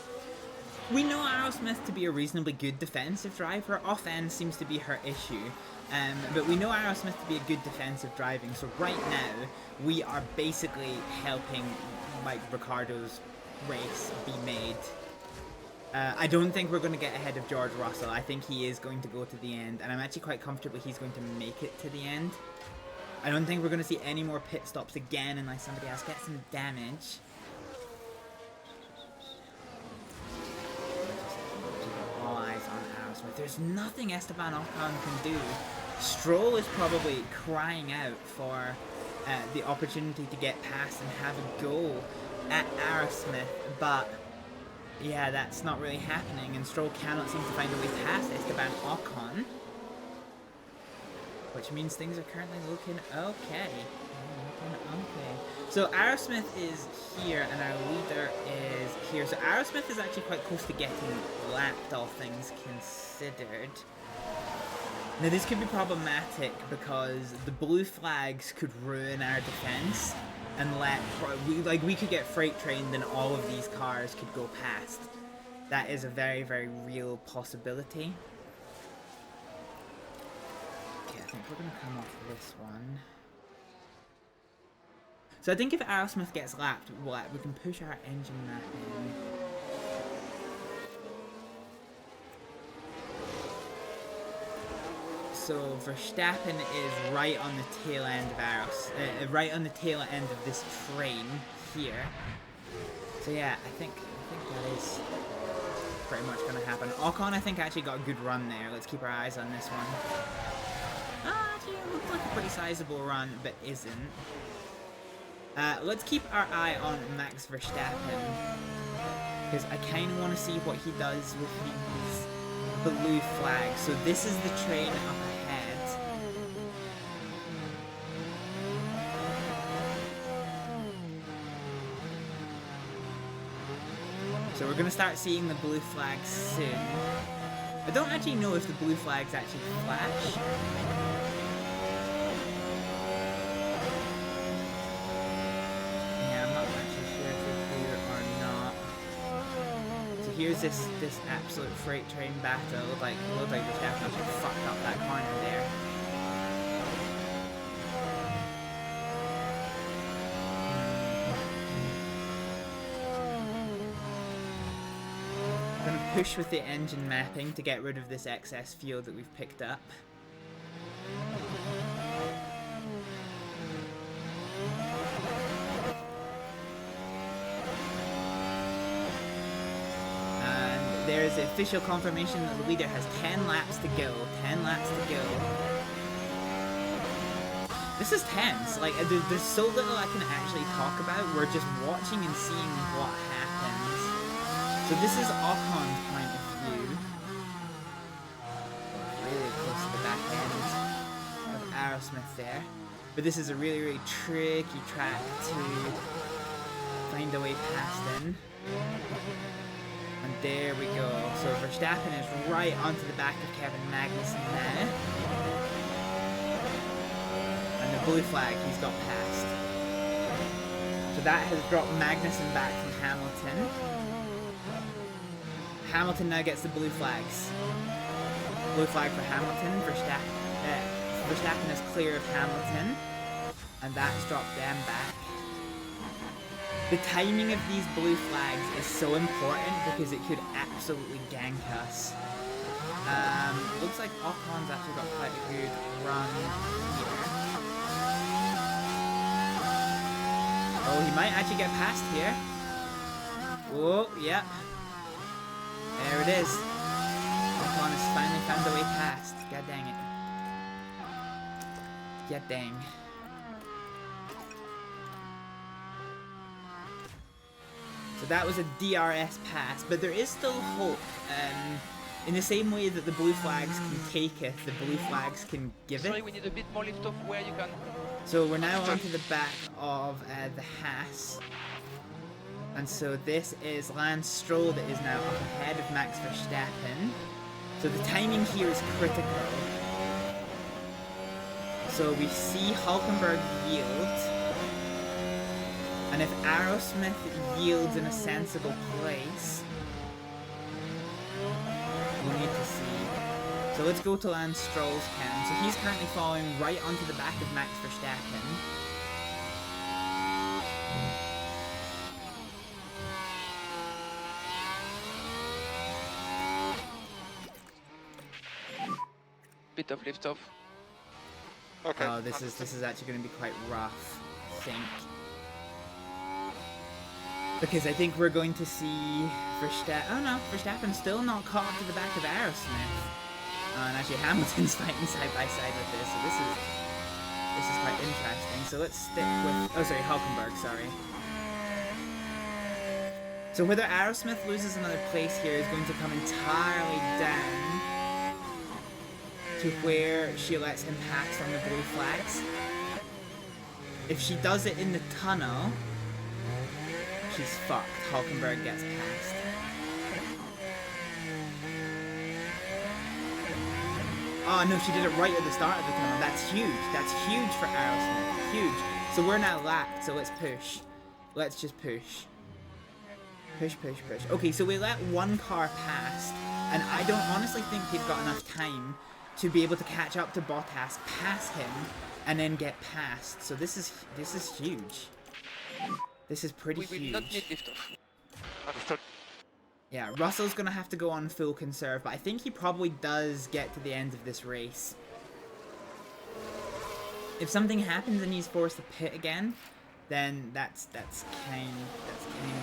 We know Aerosmith to be a reasonably good defensive driver. Off-end seems to be her issue. But we know Aerosmith to be a good defensive driving, so right now we are basically helping like Ricciardo's race be made. I don't think we're going to get ahead of George Russell. I think he is going to go to the end, and I'm actually quite comfortable he's going to make it to the end. I don't think we're going to see any more pit stops again unless somebody else gets some damage. All eyes on Aerosmith. There's nothing Esteban Ocon can do. Stroll is probably crying out for the opportunity to get past and have a go at Aerosmith, but yeah, that's not really happening, and Stroll cannot seem to find a way past Esteban Ocon, which means things are currently looking okay. So Aerosmith is here, and our leader is here. So Aerosmith is actually quite close to getting lapped, all things considered. Now this could be problematic because the blue flags could ruin our defense and we could get freight trained and all of these cars could go past. That is a very, very real possibility. Okay, I think we're gonna come off this one. So I think if Aerosmith gets lapped, we can push our engine map in. So Verstappen is right on the tail end of right on the tail end of this train here. So yeah, I think that is pretty much going to happen. Ocon, I think, actually got a good run there. Let's keep our eyes on this one. Actually, it looked like a pretty sizable run, but isn't. Let's keep our eye on Max Verstappen, because I kind of want to see what he does with these blue flags. So this is the train up ahead. So we're going to start seeing the blue flags soon. I don't actually know if the blue flags actually flash. Yeah, I'm not actually sure if they're clear or not. So here's this absolute freight train battle. It looked like Verstappen actually fucked up that corner there. push with the engine mapping to get rid of this excess fuel that we've picked up. And there's official confirmation that the leader has 10 laps to go. 10 laps to go. This is tense. Like, there's so little I can actually talk about. We're just watching and seeing what happens. So this is Ocon's point of view. Really close to the back end of Aerosmith there. But this is a really, really tricky track to find a way past in. And there we go. So Verstappen is right onto the back of Kevin Magnussen now. And the blue flag he's got past. So that has dropped Magnussen back from Hamilton. Hamilton now gets the blue flags. Blue flag for Hamilton. Verstappen is clear of Hamilton. And that's dropped them back. The timing of these blue flags is so important because it could absolutely gank us. Looks like Ocon's actually got quite a good run here. Oh, he might actually get past here. Oh, yep. There it is. Ocon has finally found a way past. God dang it. God dang. So that was a DRS pass, but there is still hope. In the same way that the blue flags can take it, the blue flags can give it. Sorry, we need a bit more lift off where you can. So we're now onto the back of the Haas. And so this is Lance Stroll that is now up ahead of Max Verstappen. So the timing here is critical. So we see Hülkenberg yield. And if Aerosmith yields in a sensible place, we'll need to see. So let's go to Lance Stroll's count. So he's currently falling right onto the back of Max Verstappen. Bit of lift off. Okay. Oh, this is actually going to be quite rough, I think. Because I think we're going to see Verstappen. Oh no, Verstappen's still not caught up to the back of Aerosmith. And actually Hamilton's fighting side by side with this, so this is quite interesting. So let's stick with, oh sorry, Hülkenberg, sorry. So whether Aerosmith loses another place here is going to come entirely down to where she lets him pass on the blue flags. If she does it in the tunnel, she's fucked. Hülkenberg gets past. Oh no, she did it right at the start of the tunnel. That's huge. That's huge for Aerosmith. Huge. So we're now lapped, so let's push. Let's just push. Push, push, push. Okay, so we let one car past, and I don't honestly think they've got enough time to be able to catch up to Bottas, pass him, and then get past. So this is huge. This is pretty huge. We will not need lift off. Understood. Yeah, Russell's gonna have to go on full conserve, but I think he probably does get to the end of this race. If something happens and he's forced to pit again, then that's kind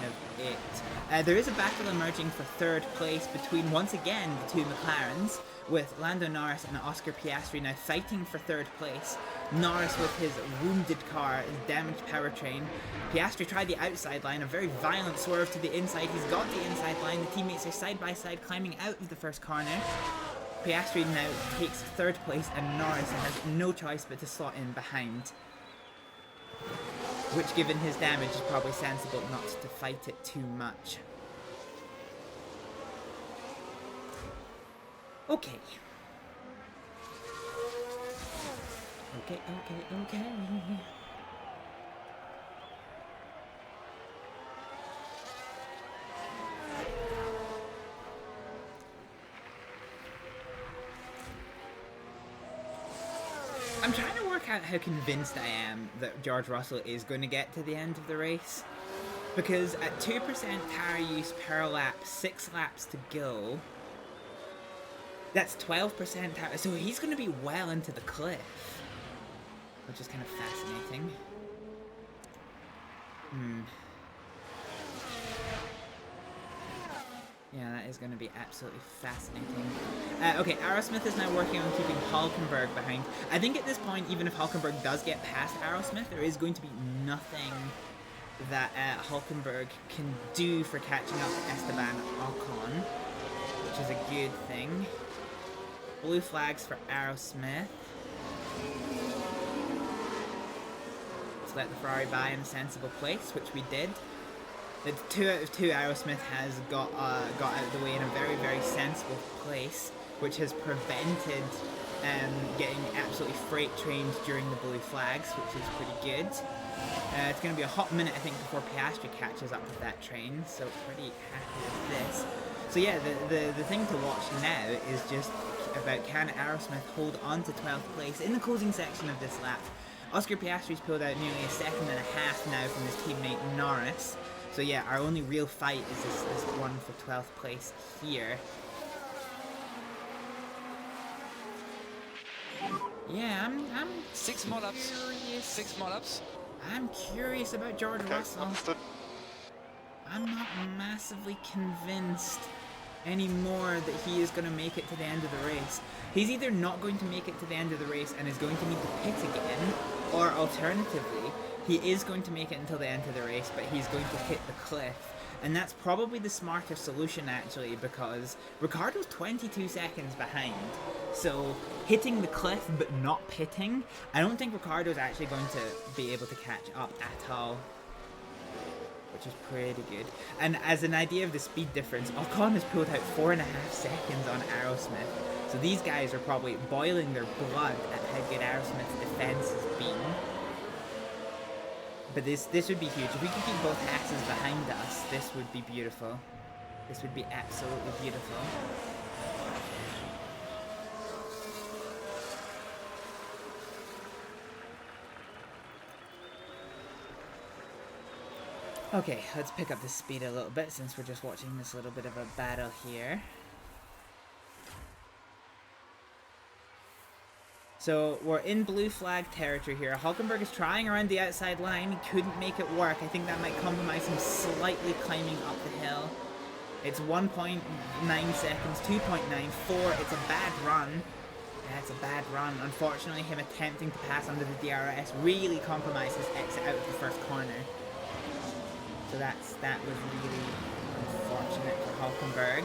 of it. There is a battle emerging for third place between, once again, the two McLarens, with Lando Norris and Oscar Piastri now fighting for third place. Norris with his wounded car, his damaged powertrain. Piastri tried the outside line, a very violent swerve to the inside. He's got the inside line. The teammates are side by side climbing out of the first corner. Piastri now takes third place, and Norris has no choice but to slot in behind. Which, given his damage, is probably sensible not to fight it too much. Okay. Okay. I'm trying to work out how convinced I am that George Russell is going to get to the end of the race. Because at 2% tire use per lap, 6 laps to go, that's 12% tire. So he's going to be well into the cliff, which is kind of fascinating. Yeah, that is going to be absolutely fascinating. Okay, Aerosmith is now working on keeping Hulkenberg behind. I think at this point, even if Hulkenberg does get past Aerosmith, there is going to be nothing that Hulkenberg can do for catching up to Esteban Ocon, which is a good thing. Blue flags for Aerosmith. Let's let the Ferrari buy in a sensible place, which we did. The 2 out of 2 Aerosmith has got out of the way in a very, very sensible place, which has prevented getting absolutely freight trained during the blue flags, which is pretty good. It's going to be a hot minute, I think, before Piastri catches up with that train, so pretty happy with this. So yeah, the thing to watch now is just about can Aerosmith hold on to 12th place in the closing section of this lap. Oscar Piastri's pulled out nearly a second and a half now from his teammate Norris. So yeah, our only real fight is this one for 12th place here. Yeah, I'm 6 more laps. 6 more laps. I'm curious about George Russell. Understood. I'm not massively convinced anymore that he is going to make it to the end of the race. He's either not going to make it to the end of the race and is going to need to pit again, or alternatively, he is going to make it until the end of the race, but he's going to hit the cliff. And that's probably the smarter solution, actually, because Ricciardo's 22 seconds behind. So hitting the cliff but not pitting, I don't think Ricciardo's actually going to be able to catch up at all, which is pretty good. And as an idea of the speed difference, Ocon has pulled out 4.5 seconds on Aerosmith. So these guys are probably boiling their blood at how good Aerosmith's defense has been. But this would be huge. If we could keep both Hasses behind us, this would be beautiful. This would be absolutely beautiful. Okay, let's pick up the speed a little bit since we're just watching this little bit of a battle here. So we're in blue flag territory here. Hulkenberg is trying around the outside line. He couldn't make it work. I think that might compromise him slightly climbing up the hill. It's 1.9 seconds, 2.94. It's a bad run. Yeah, it's a bad run. Unfortunately, him attempting to pass under the DRS really compromised his exit out of the first corner. So that was really unfortunate for Hulkenberg.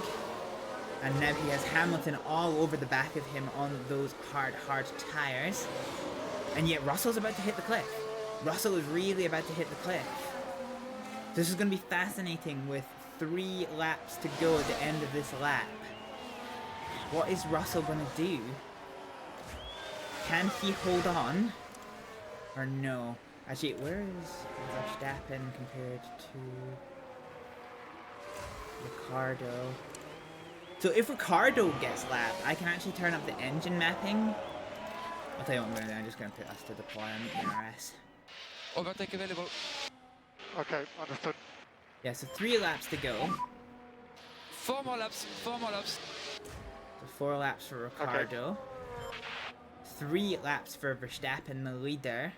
And now he has Hamilton all over the back of him on those hard tires. And yet Russell's about to hit the cliff. Russell is really about to hit the cliff. This is going to be fascinating with 3 laps to go at the end of this lap. What is Russell going to do? Can he hold on? Or no? Actually, where is Verstappen compared to Ricciardo? So if Ricciardo gets lapped, I can actually turn up the engine mapping. I'll tell you what I'm going to do. I'm just going to put us to deploy on the DRS. Overtake available. Okay, understood. Yeah, so 3 laps to go. 4 more laps. 4 more laps. So 4 laps for Ricciardo. Okay. 3 laps for Verstappen, the leader.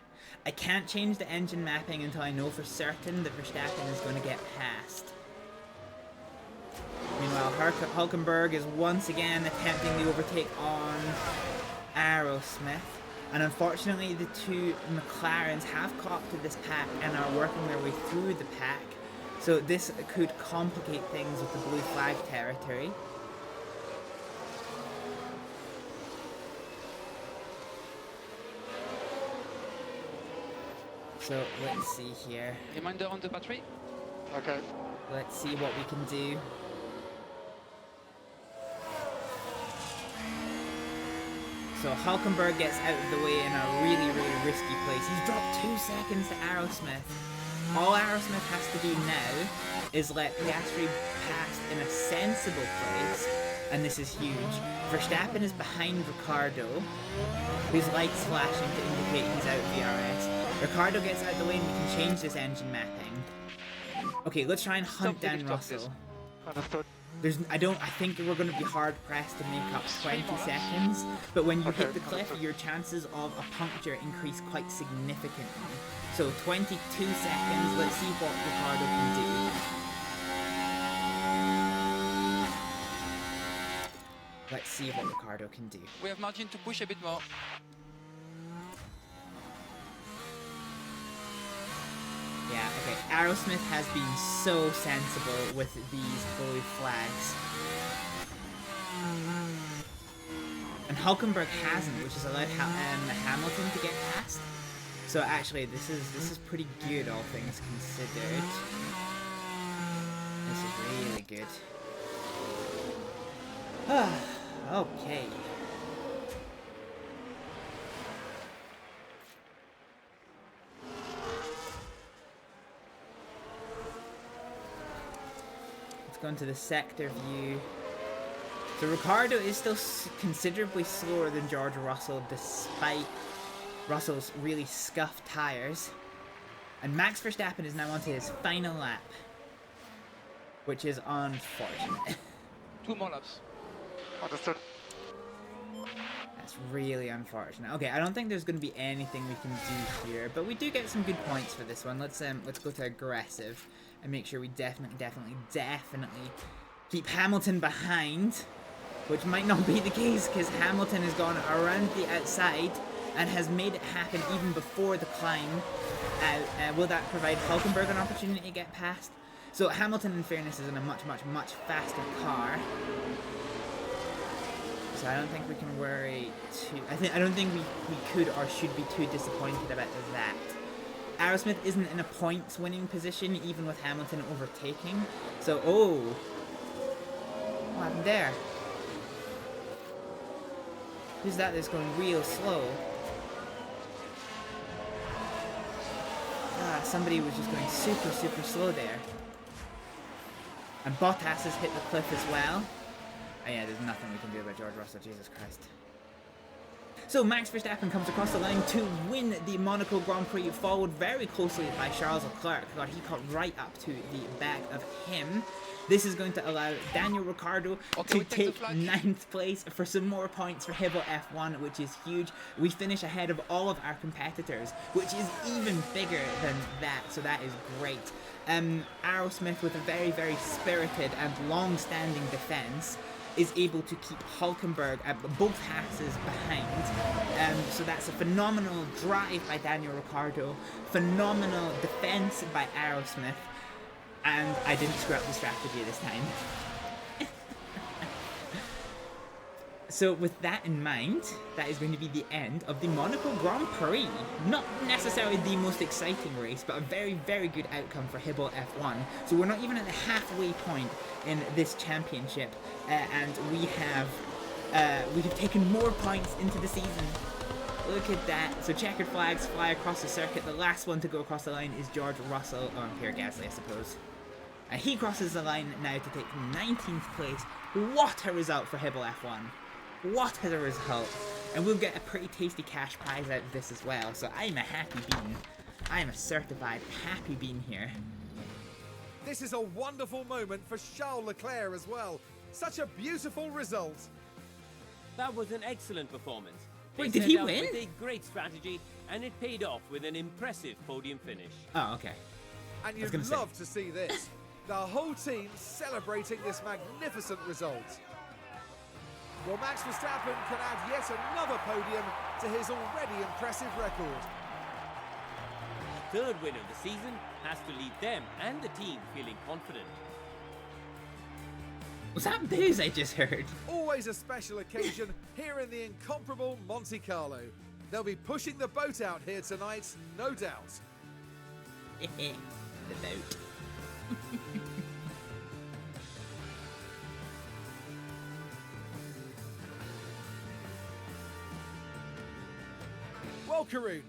I can't change the engine mapping until I know for certain that Verstappen is going to get passed. Meanwhile, Hulkenberg is once again attempting the overtake on Aerosmith. And unfortunately, the 2 McLarens have caught up to this pack and are working their way through the pack. So this could complicate things with the blue flag territory. So let's see here. Reminder on the battery. Okay. Let's see what we can do. So Hulkenberg gets out of the way in a really, really risky place. He's dropped 2 seconds to Aerosmith. All Aerosmith has to do now is let Piastri pass in a sensible place, and this is huge. Verstappen is behind Ricciardo, whose light's flashing to indicate he's out of DRS. Ricciardo gets out of the way and we can change this engine mapping. Okay, let's try and hunt down Russell. I think we're going to be hard pressed to make up 20 seconds, but when you hit the cliff, your chances of a puncture increase quite significantly. So 22 seconds, let's see what Ricardo can do. Let's see what Ricardo can do. We have margin to push a bit more. Yeah, okay. Aerosmith has been so sensible with these blue flags. And Hulkenberg hasn't, which has allowed Hamilton to get past. So actually, this is pretty good, all things considered. This is really good. Okay. Go into the sector view. So Ricardo is still considerably slower than George Russell, despite Russell's really scuffed tyres. And Max Verstappen is now onto his final lap, which is unfortunate. 2 more laps. Understood. That's really unfortunate. Okay, I don't think there's going to be anything we can do here, but we do get some good points for this one. Let's go to aggressive and make sure we definitely keep Hamilton behind, which might not be the case because Hamilton has gone around the outside and has made it happen even before the climb. Will that provide Hulkenberg an opportunity to get past? So Hamilton, in fairness, is in a much faster car. So I don't think we can worry too... I don't think we could or should be too disappointed about that. Aerosmith isn't in a points-winning position, even with Hamilton overtaking. So, oh! What happened there? Who's that that's going real slow? Ah, somebody was just going super slow there. And Bottas has hit the cliff as well. Oh yeah, there's nothing we can do about George Russell, Jesus Christ. So Max Verstappen comes across the line to win the Monaco Grand Prix, followed very closely by Charles Leclerc. God, he caught right up to the back of him. This is going to allow Daniel Ricciardo to take 9th place for some more points for Hibble F1, which is huge. We finish ahead of all of our competitors, which is even bigger than that, so that is great. Aerosmith, with a very spirited and long-standing defense, is able to keep Hulkenberg at both Hasses behind. So that's a phenomenal drive by Daniel Ricciardo, phenomenal defense by Aerosmith, and I didn't screw up the strategy this time. So with that in mind, that is going to be the end of the Monaco Grand Prix. Not necessarily the most exciting race, but a very good outcome for Hibble F1. So we're not even at the halfway point in this championship, and we have taken more points into the season. Look at that. So checkered flags fly across the circuit. The last one to go across the line is George Russell, or Pierre Gasly, I suppose. And he crosses the line now to take 19th place. What a result for Hibble F1. What a result. And we'll get a pretty tasty cash prize out of this as well. So I'm a happy bean. I am a certified happy bean here. This is a wonderful moment for Charles Leclerc as well. Such a beautiful result. That was an excellent performance. Wait, They did he set out win? with a great strategy, and it paid off with an impressive podium finish. Oh, okay. And you'd love to see this. The whole team celebrating this magnificent result. Well, Max Verstappen can add yet another podium to his already impressive record. Third win of the season has to leave them and the team feeling confident. Was that booze I just heard? Always a special occasion here in the incomparable Monte Carlo. They'll be pushing the boat out here tonight, no doubt. The boat. Well, Karun,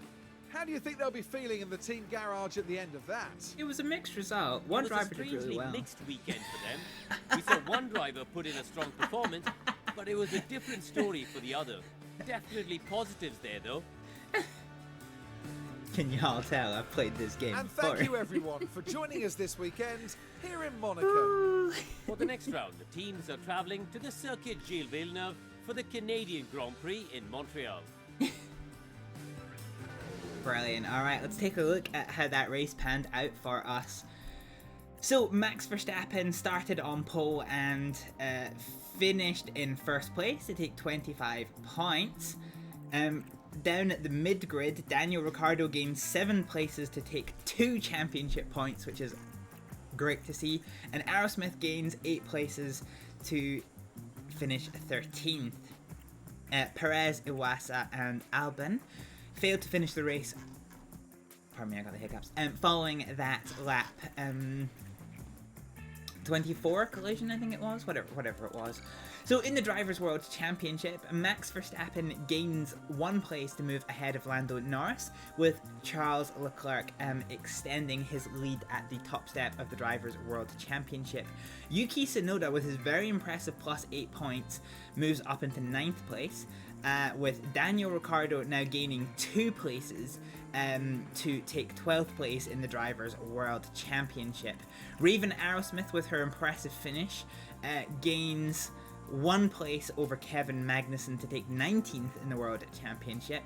how do you think they'll be feeling in the team garage at the end of that? It was a mixed result. One driver did really well. Mixed weekend for them. We saw one driver put in a strong performance, but it was a different story for the other. Definitely positives there, though. Can you all tell I've played this game And before? thank you everyone for joining us this weekend here in Monaco. For the next round, the teams are travelling to the Circuit Gilles Villeneuve for the Canadian Grand Prix in Montreal. Brilliant. Alright, let's take a look at how that race panned out for us. So, Max Verstappen started on pole and finished in first place to take 25 points. Down at the mid-grid, Daniel Ricciardo gained 7 places to take 2 championship points, which is great to see. And Aerosmith gains 8 places to finish 13th. Perez, Iwasa and Albon failed to finish the race. Pardon me, I got the hiccups. Following that lap, 24 collision, I think it was, whatever it was. So in the Drivers' World Championship, Max Verstappen gains 1 place to move ahead of Lando Norris, with Charles Leclerc extending his lead at the top step of the Drivers' World Championship. Yuki Tsunoda, with his very impressive plus 8 points, moves up into 9th place, with Daniel Ricciardo now gaining 2 places to take 12th place in the Drivers' World Championship. Raven Aerosmith, with her impressive finish, gains 1 place over Kevin Magnussen to take 19th in the World Championship.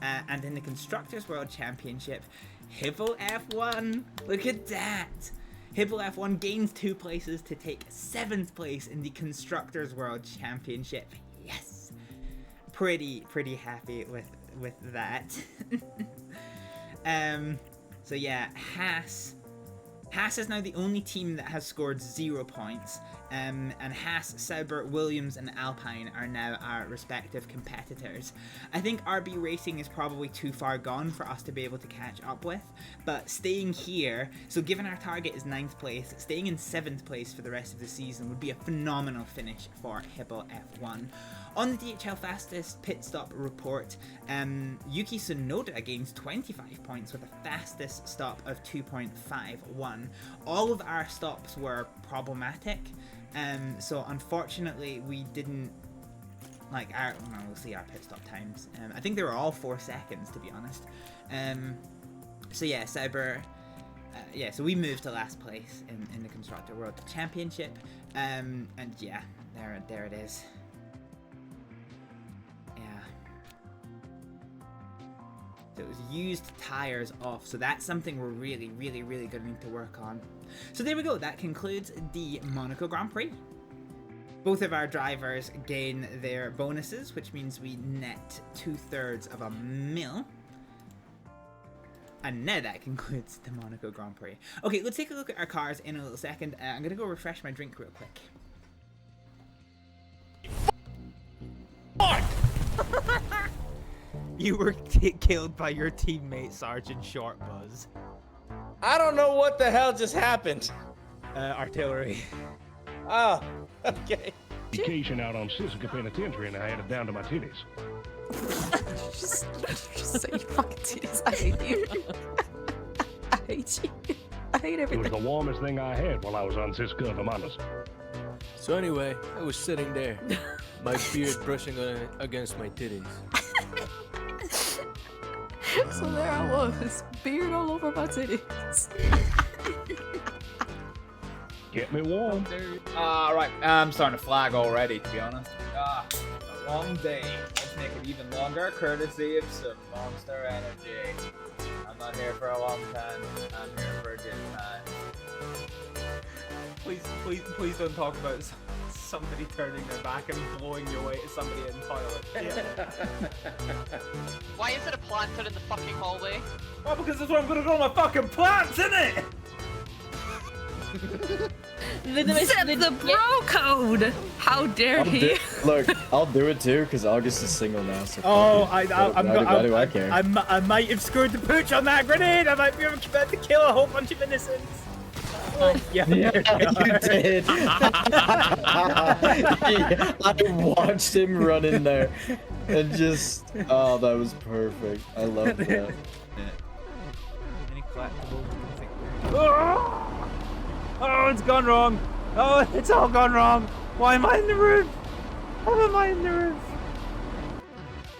And in the Constructors' World Championship, Hibble F1, look at that! Hibble F1 gains 2 places to take 7th place in the Constructors' World Championship. Yes! Pretty happy with that. So yeah, Haas is now the only team that has scored 0 points, and Haas, Sauber, Williams and Alpine are now our respective competitors. I think RB Racing is probably too far gone for us to be able to catch up with, but staying here, so given our target is 9th place, staying in 7th place for the rest of the season would be a phenomenal finish for Hibble F1. On the DHL fastest pit stop report, Yuki Tsunoda gains 25 points with a fastest stop of 2.51. All of our stops were problematic, so unfortunately we didn't, like, we'll see our pit stop times. I think they were all 4 seconds, to be honest. So yeah, Sauber, so we moved to last place in the Constructor World Championship, and yeah, there it is. So it was used tires off, so that's something we're really going to need to work on. So there we go, that concludes the Monaco Grand Prix. Both of our drivers gain their bonuses, which means we net 2/3 of a mil. And now that concludes the Monaco Grand Prix. Okay, let's take a look at our cars in a little second. I'm going to go refresh my drink real quick. You were killed by your teammate, Sergeant Shortbuzz. I don't know what the hell just happened. Artillery. Oh, okay. Vacation out on Sisika Penitentiary and I had it down to my titties. just say fucking titties. I hate you. I hate you. I hate everything. It was the warmest thing I had while I was on Sisika, if I'm honest. So anyway, I was sitting there, my beard brushing against my titties. So there I was, beard all over my titties. Get me warm. Right, I'm starting to flag already, to be honest. A long day. Let's make it even longer, courtesy of some Monster Energy. I'm not here for a long time. I'm here for a good time. Please don't talk about somebody turning their back and blowing your way to somebody in the toilet. Why is it a planter in the fucking hallway? Well, because that's where I'm gonna grow my fucking plants, isn't it? Set the bro code! How dare he? Look, I'll do it too, because August is single now. So why do I care? I might have screwed the pooch on that grenade. I might be about to kill a whole bunch of innocents. Yeah, you did. I watched him run in there and just, oh, that was perfect. I love that. Any collectibles? Oh, it's gone wrong. Oh, it's all gone wrong. Why am I in the roof? How am I in the roof?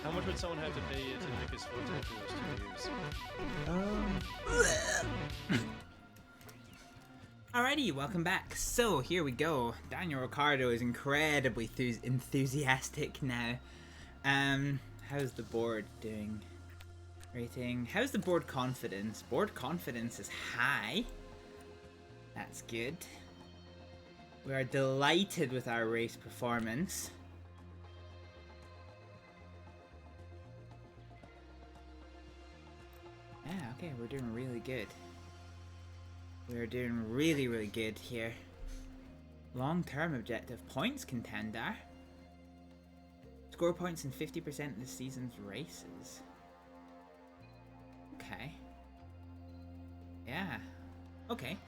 How much would someone have to pay you to make his photo for those 2 years? Alrighty, welcome back. So here we go. Daniel Ricciardo is incredibly enthusiastic now. How's the board doing? Rating. How's the board confidence? Board confidence is high. That's good. We are delighted with our race performance. Yeah, okay, we're doing really good. We're doing really, really good here. Long-term objective. Points contender. Score points in 50% of the season's races. Okay. Yeah. Okay.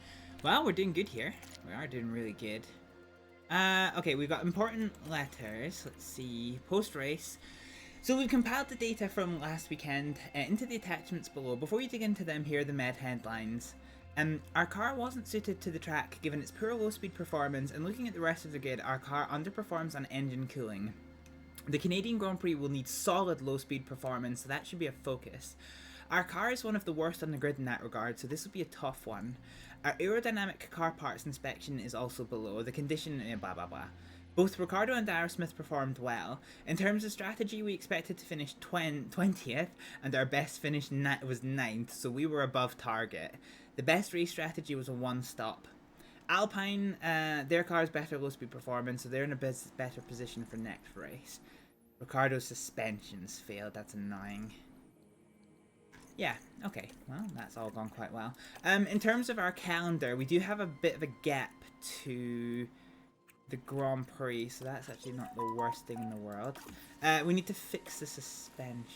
Well, we're doing good here. We are doing really good. Okay, we've got important letters. Let's see. Post-race. So we've compiled the data from last weekend into the attachments below. Before you dig into them, here are the med headlines. Our car wasn't suited to the track given its poor low-speed performance, and looking at the rest of the grid, our car underperforms on engine cooling. The Canadian Grand Prix will need solid low-speed performance, so that should be a focus. Our car is one of the worst on the grid in that regard, so this will be a tough one. Our aerodynamic car parts inspection is also below. The condition, blah blah blah. Both Ricciardo and Aerosmith performed well. In terms of strategy, we expected to finish 20th, and our best finish was 9th, so we were above target. The best race strategy was a one-stop. Alpine, their car's better low-speed performance, so they're in a better position for next race. Ricciardo's suspensions failed, that's annoying. Yeah, okay, well, that's all gone quite well. In terms of our calendar, we do have a bit of a gap to the Grand Prix, so that's actually not the worst thing in the world. We need to fix the suspension.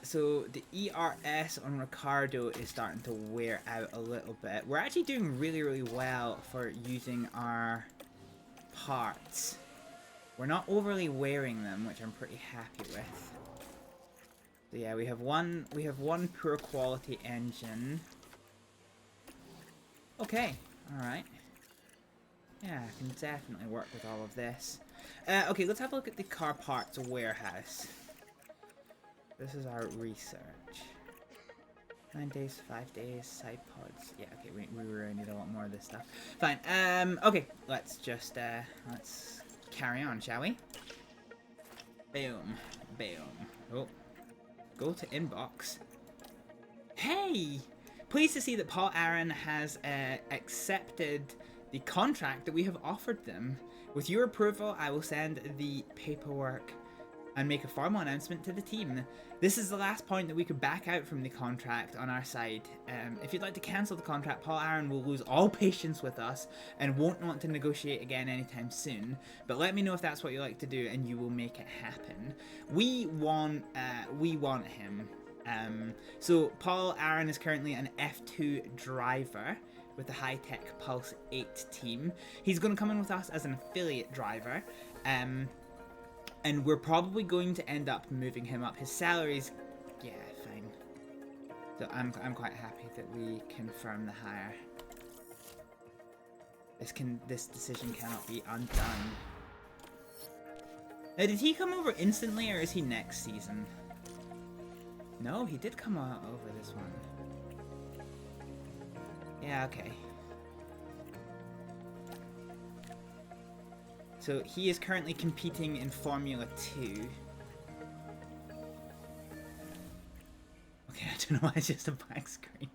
So the ERS on Ricciardo is starting to wear out a little bit. We're actually doing really, really well for using our parts. We're not overly wearing them, which I'm pretty happy with. So yeah, we have one poor quality engine. Okay, alright. Yeah, I can definitely work with all of this. Okay, let's have a look at the car parts warehouse. This is our research. 9 days, 5 days, side pods. Yeah, okay, we really need a lot more of this stuff. Fine. Okay, let's just let's carry on, shall we? Boom, boom. Oh, go to inbox. Hey, pleased to see that Paul Aaron has accepted the contract that we have offered them. With your approval, I will send the paperwork and make a formal announcement to the team. This is the last point that we could back out from the contract on our side. If you'd like to cancel the contract, Paul Aaron will lose all patience with us and won't want to negotiate again anytime soon. But let me know if that's what you like to do and you will make it happen. We want him. So Paul Aaron is currently an F2 driver with the high-tech Pulse 8 team. He's going to come in with us as an affiliate driver. And we're probably going to end up moving him up. His salary's, yeah, fine. So I'm quite happy that we confirm the hire. This decision cannot be undone. Now, did he come over instantly, or is he next season? No, he did come over this one. Yeah, okay. So he is currently competing in Formula 2. Okay, I don't know why it's just a black screen.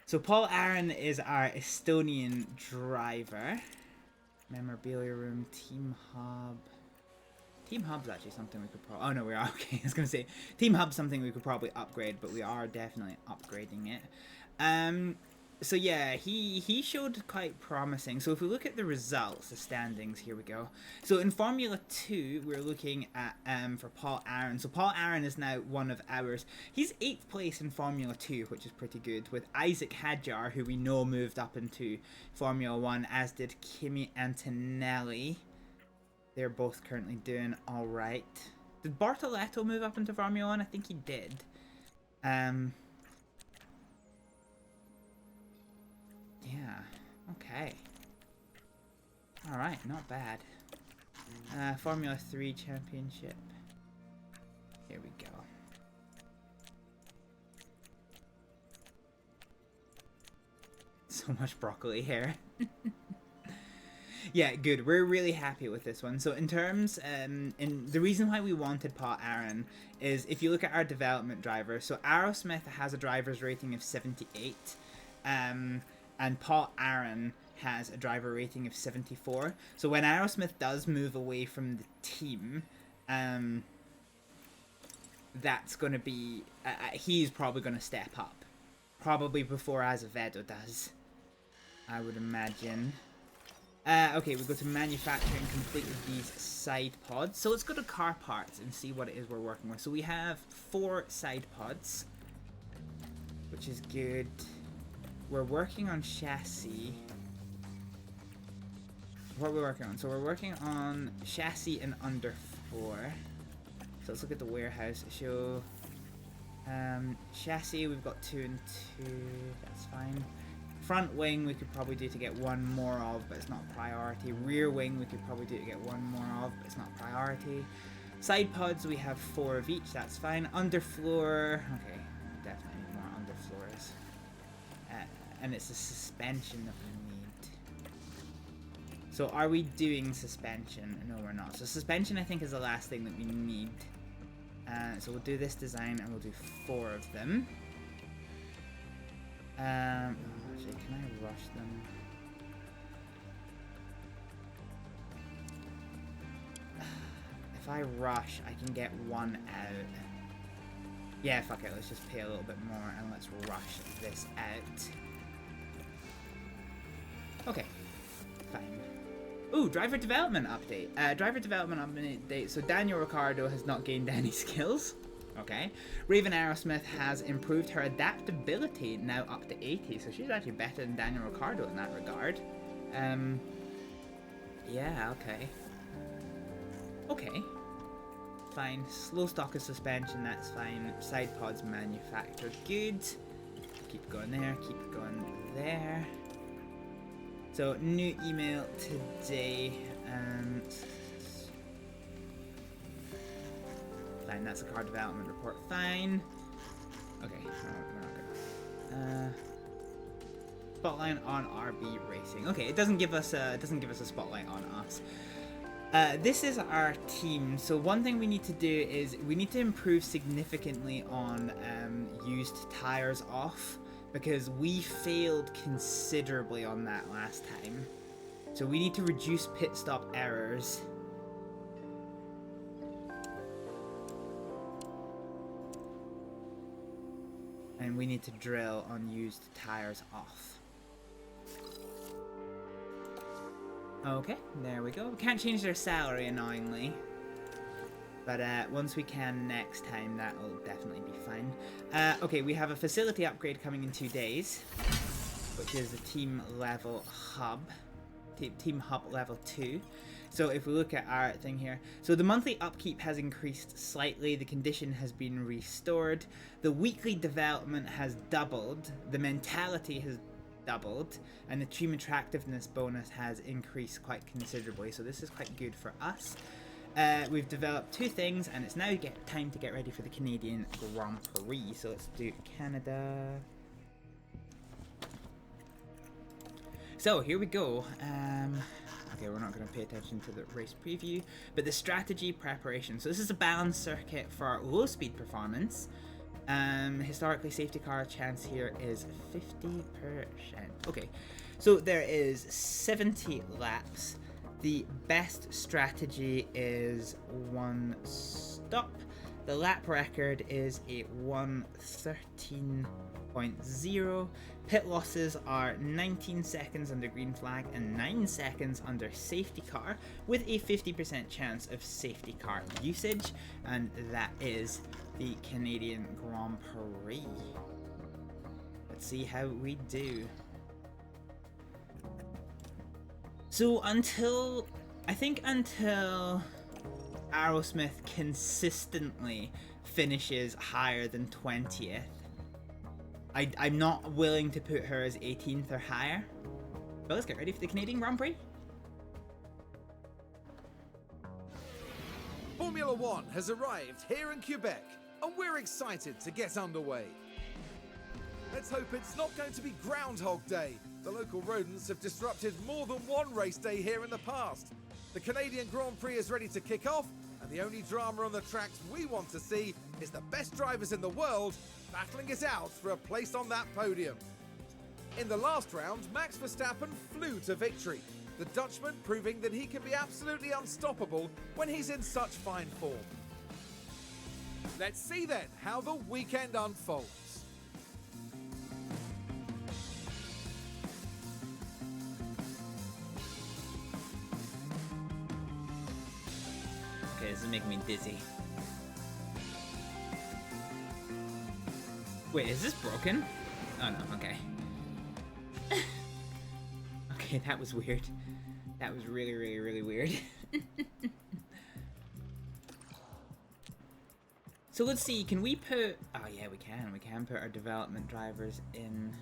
So Paul Aaron is our Estonian driver. Memorabilia room, Team Hub. Team Hub's actually something we could probably... Oh no, we are. Okay, I was going to say, Team Hub's something we could probably upgrade, but we are definitely upgrading it. So yeah, he showed quite promising. So if we look at the results, the standings, here we go. So in Formula 2, we're looking at for Paul Aaron. So Paul Aaron is now one of ours. He's 8th place in Formula 2, which is pretty good, with Isaac Hadjar, who we know moved up into Formula 1, as did Kimi Antonelli. They're both currently doing alright. Did Bartoletto move up into Formula 1? I think he did. Yeah, okay. Alright, not bad. Formula 3 Championship. Here we go. So much broccoli hair. Yeah, good. We're really happy with this one. So in terms, and the reason why we wanted Paul Aaron is if you look at our development driver, so Aerosmith has a driver's rating of 78, and Paul Aaron has a driver rating of 74. So when Aerosmith does move away from the team, that's going to be, he's probably going to step up. Probably before Azevedo does, I would imagine. Okay, we go to manufacture and complete with these side pods. So let's go to car parts and see what it is we're working with. So we have 4 side pods, which is good. We're working on chassis. What are we working on? So we're working on chassis and underfloor. So let's look at the warehouse. Show chassis, we've got 2 and 2. That's fine. Front wing we could probably do to get 1 more of, but it's not a priority. Rear wing we could probably do to get 1 more of, but it's not a priority. Side pods we have 4 of each, that's fine. Underfloor, okay, definitely need more underfloors. And it's the suspension that we need. So are we doing suspension? No, we're not. So suspension I think is the last thing that we need. So we'll do this design and we'll do 4 of them. Actually, can I rush them? If I rush, I can get 1 out. Yeah, fuck it, let's just pay a little bit more and let's rush this out. Okay, fine. Ooh, driver development update. Driver development update. So Daniel Ricciardo has not gained any skills. Okay. Raven Aerosmith has improved her adaptability, now up to 80. So she's actually better than Daniel Ricciardo in that regard. Yeah, okay. Okay. Fine. Slow stock of suspension, that's fine. Side pods manufactured. Good. Keep going there, keep going there. So, new email today. Fine, that's a car development report. Fine. Okay, we're not gonna. Spotlight on RB Racing. Okay, it doesn't give us a spotlight on us. This is our team. So one thing we need to do is we need to improve significantly on used tires off, because we failed considerably on that last time. So we need to reduce pit stop errors. And we need to drill on used tires off. Okay, there we go. We can't change their salary, annoyingly. But once we can next time, that will definitely be fine. Okay, we have a facility upgrade coming in 2 days, which is a team level hub. Team hub level 2. So if we look at our thing here, so the monthly upkeep has increased slightly, the condition has been restored, the weekly development has doubled, the mentality has doubled, and the team attractiveness bonus has increased quite considerably. So this is quite good for us. We've developed 2 things, and it's now time to get ready for the Canadian Grand Prix. So let's do Canada. So here we go. Okay, we're not going to pay attention to the race preview, but the strategy preparation. So this is a balanced circuit for low speed performance. Historically, safety car chance here is 50%. Okay, so there is 70 laps. The best strategy is 1 stop. The lap record is a 1:13.0. Pit losses are 19 seconds under green flag and 9 seconds under safety car, with a 50% chance of safety car usage, and that is the Canadian Grand Prix. Let's see how we do. So until Aerosmith consistently finishes higher than 20th, I'm not willing to put her as 18th or higher. But let's get ready for the Canadian Grand Prix. Formula One has arrived here in Quebec, and we're excited to get underway. Let's hope it's not going to be Groundhog Day. The local rodents have disrupted more than one race day here in the past. The Canadian Grand Prix is ready to kick off, and the only drama on the tracks we want to see is the best drivers in the world battling it out for a place on that podium. In the last round, Max Verstappen flew to victory, the Dutchman proving that he can be absolutely unstoppable when he's in such fine form. Let's see then how the weekend unfolds. Okay, this is making me dizzy. Wait, is this broken? Oh no, okay. Okay, that was weird. That was really, really, really weird. So let's see, can we put... Oh yeah, we can put our development drivers in.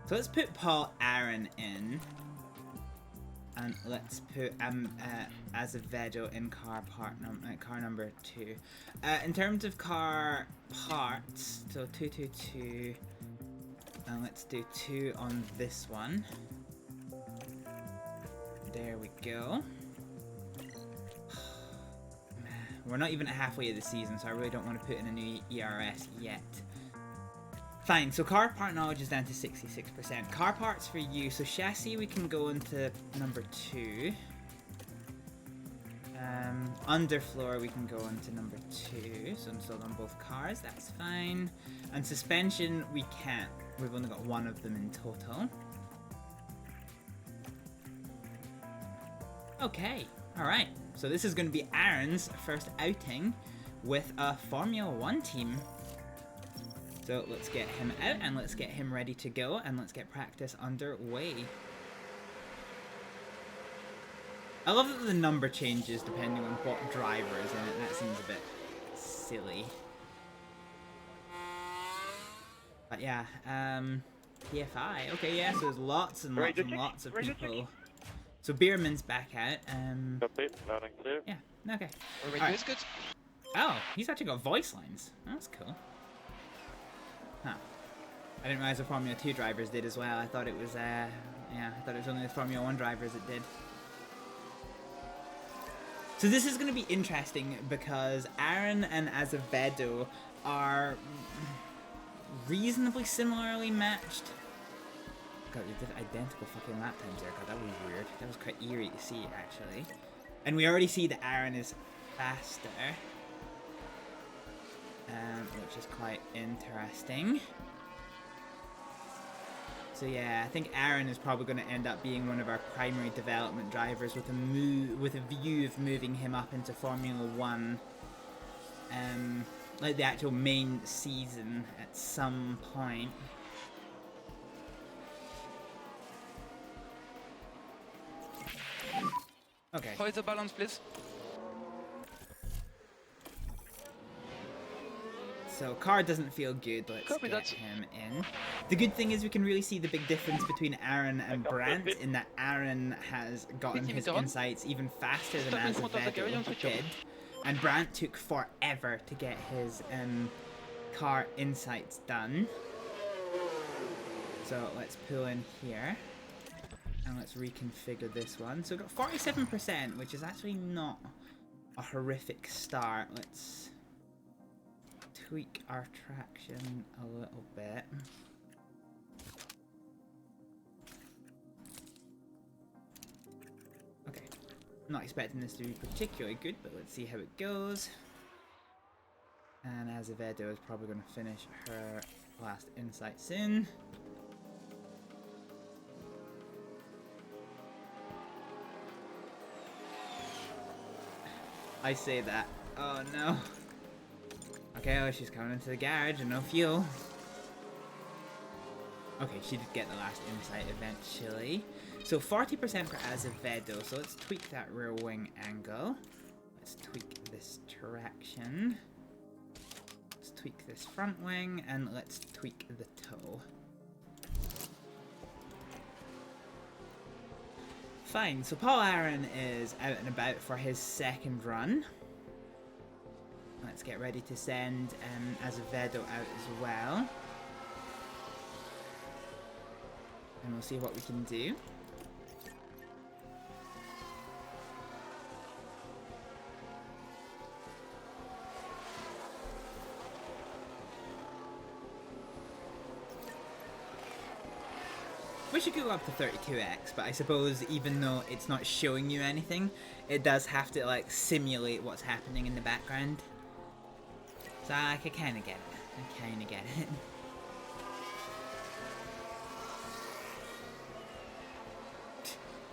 So let's put Paul Aaron in. And let's put Azevedo in car number 2. In terms of car parts, so 222, and let's do 2 on this one. There we go. We're not even halfway of the season, so I really don't want to put in a new ERS yet. Fine, so car part knowledge is down to 66%. Car parts for you, so chassis we can go into number 2. Underfloor we can go into number 2, so installed on both cars, that's fine. And suspension we can't, we've only got 1 of them in total. Okay, alright, so this is going to be Aaron's first outing with a Formula 1 team. So let's get him out and let's get him ready to go and let's get practice underway. I love that the number changes depending on what driver is in it. That seems a bit silly. But yeah, PFI. Okay, yeah, so there's lots and lots and lots of people. So Bierman's back out. Yeah, okay. Right. Good. Oh, he's actually got voice lines. That's cool. Huh. I didn't realize the Formula 2 drivers did as well. I thought it was, yeah, I thought it was only the Formula 1 drivers that did. So this is going to be interesting because Aaron and Azevedo are reasonably similarly matched. God, they did identical fucking lap times there. God, that was weird. That was quite eerie to see, actually. And we already see that Aaron is faster. Which is quite interesting. So yeah, I think Aaron is probably going to end up being one of our primary development drivers with a view of moving him up into Formula 1, like the actual main season at some point. Okay. How is the balance, please? So car doesn't feel good, let's get him in. The good thing is we can really see the big difference between Aaron and Brandt in that Aaron has gotten his insights even faster than Azevedo did. And Brandt took forever to get his car insights done. So let's pull in here. And let's reconfigure this one. So we've got 47%, which is actually not a horrific start. Let's tweak our traction a little bit. Okay, not expecting this to be particularly good, but let's see how it goes. And Azevedo is probably going to finish her last insight soon. I say that. Oh no. Okay, oh, she's coming into the garage and no fuel. Okay, she did get the last insight eventually. So 40% for Azevedo, so let's tweak that rear wing angle. Let's tweak this traction. Let's tweak this front wing, and let's tweak the toe. Fine, so Paul Aaron is out and about for his second run. Let's get ready to send Azevedo out as well. And we'll see what we can do. Wish you could go up to 32x, but I suppose even though it's not showing you anything, it does have to like simulate what's happening in the background. So I can kind of get it. I kind of get it.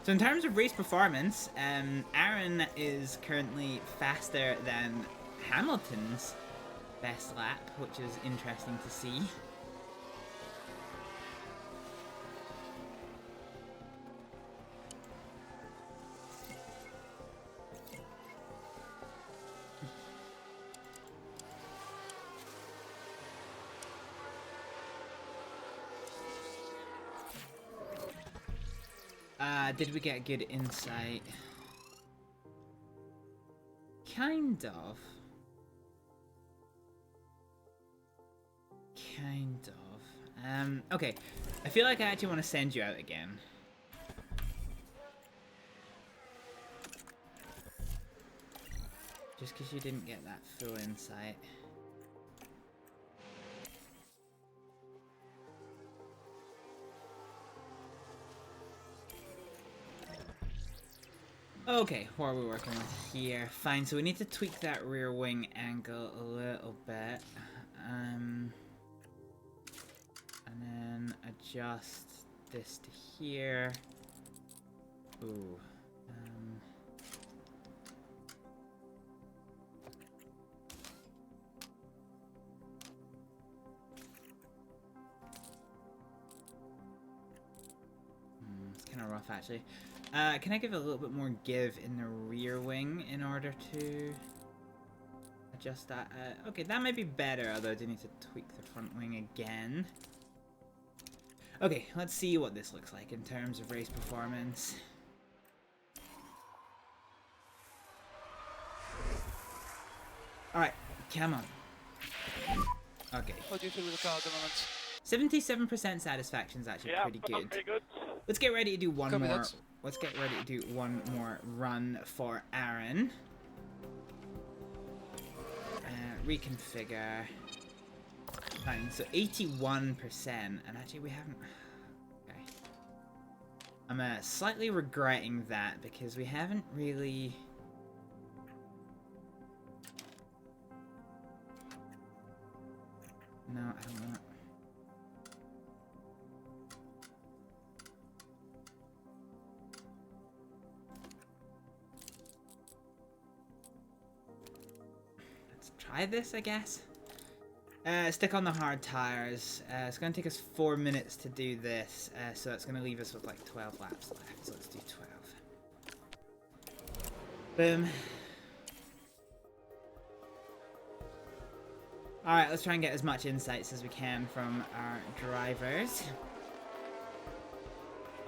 So in terms of race performance, Aaron is currently faster than Hamilton's best lap, which is interesting to see. Did we get good insight? Kind of. Kind of. Okay. I feel like I actually want to send you out again. Just because you didn't get that full insight. Okay, what are we working with here? Fine, so we need to tweak that rear wing angle a little bit. And then adjust this to here. Ooh. It's kind of rough, actually. Can I give a little bit more give in the rear wing in order to adjust that? Okay, that might be better, although I do need to tweak the front wing again. Okay, let's see what this looks like in terms of race performance. Alright, come on. Okay. How do you feel with the car at the moment? 77% satisfaction is actually pretty good. Let's get ready to do one more. Let's get ready to do one more run for Aaron. Reconfigure. Fine, so 81%, and actually we haven't... Okay. I'm slightly regretting that because we haven't really... No, I don't want... Try this, I guess. Stick on the hard tires. It's going to take us 4 minutes to do this, so it's going to leave us with like 12 laps left. So let's do 12. Boom. Alright, let's try and get as much insights as we can from our drivers.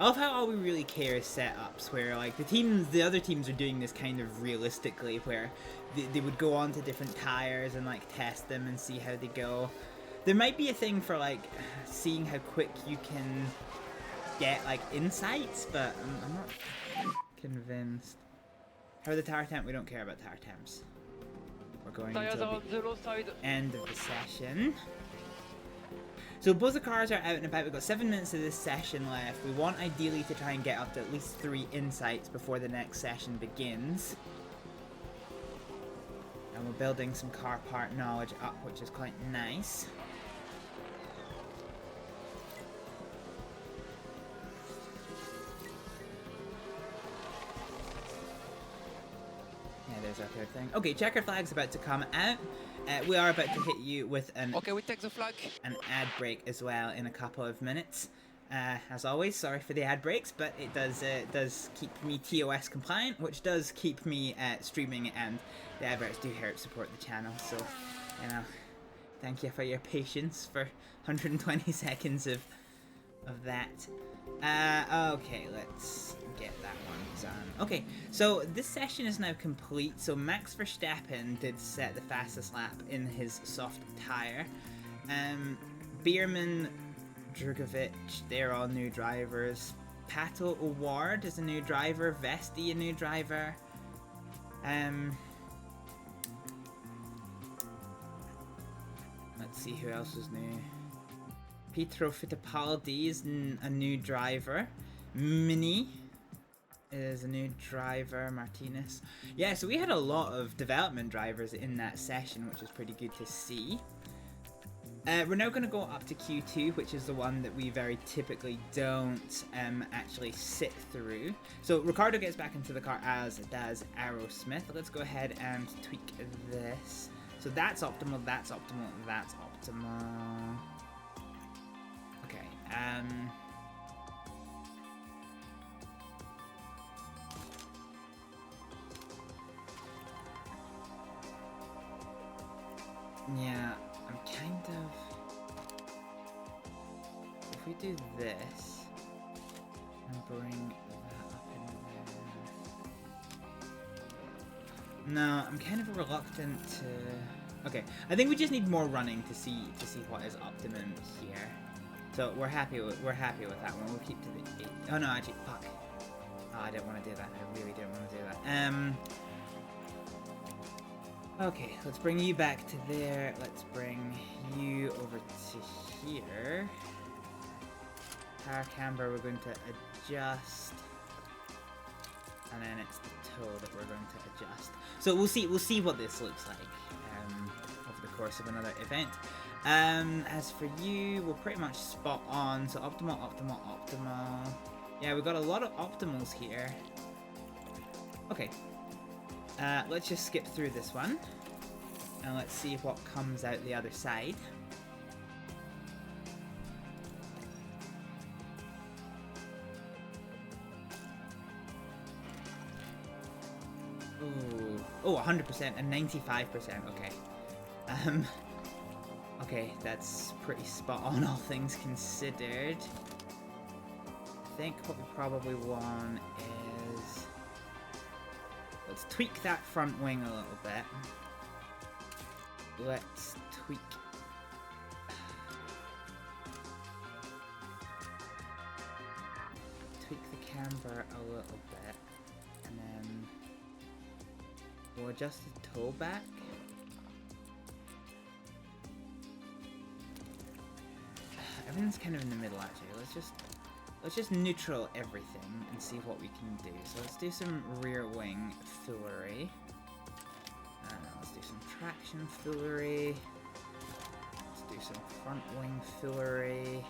I love how all we really care is setups, where like the other teams are doing this kind of realistically, where they would go on to different tires and like test them and see how they go. There might be a thing for like seeing how quick you can get like insights, but I'm not convinced. How are the tire temp? We don't care about tire temps. We're going until the end of the session. So both the cars are out and about. We've got 7 minutes of this session left. We want ideally to try and get up to at least 3 insights before the next session begins. And we're building some car part knowledge up, which is quite nice. Yeah, there's our third thing. Okay, checker flag's about to come out. We are about to hit you with an we take the flag. An ad break as well in a couple of minutes. As always, sorry for the ad breaks, but it does keep me TOS compliant, which does keep me streaming, and the adverts do help support the channel. So, you know, thank you for your patience for 120 seconds of that. Okay, let's get that one done. Okay, so this session is now complete. So Max Verstappen did set the fastest lap in his soft tire. Bierman, Drugovic, they're all new drivers. Pato O'Ward is a new driver. Vesti, a new driver. Let's see who else is new. Pietro Fittipaldi is a new driver. Mini is a new driver. Martinez. Yeah, so we had a lot of development drivers in that session, which is pretty good to see. We're now going to go up to Q2, which is the one that we very typically don't actually sit through. So Ricardo gets back into the car, as does Aerosmith. Let's go ahead and tweak this. So that's optimal, that's optimal, that's optimal. Okay, yeah, I'm kind of... If we do this, and bring that up in there... No, I'm kind of reluctant to... Okay, I think we just need more running to see what is optimum here. So we're happy with that one. We'll keep to the 8. Oh no, actually, fuck. Oh, I didn't want to do that. I really didn't want to do that. Okay, let's bring you back to there. Let's bring you over to here. Power camber, we're going to adjust, and then it's the toe that we're going to adjust. So we'll see what this looks like over the course of another event. As for you, we're pretty much spot on. So optimal, optimal, optimal. Yeah, we've got a lot of optimals here. Okay. Let's just skip through this one, and let's see what comes out the other side. Ooh. Oh, 100% and 95%. Okay. Okay, that's pretty spot on, all things considered. I think what we probably want is... Let's tweak that front wing a little bit. Let's tweak... Tweak the camber a little bit. And then... We'll adjust the toe back. Everything's kind of in the middle, actually. Let's just neutral everything and see what we can do. So let's do some rear wing foolery. Let's do some traction foolery. Let's do some front wing foolery.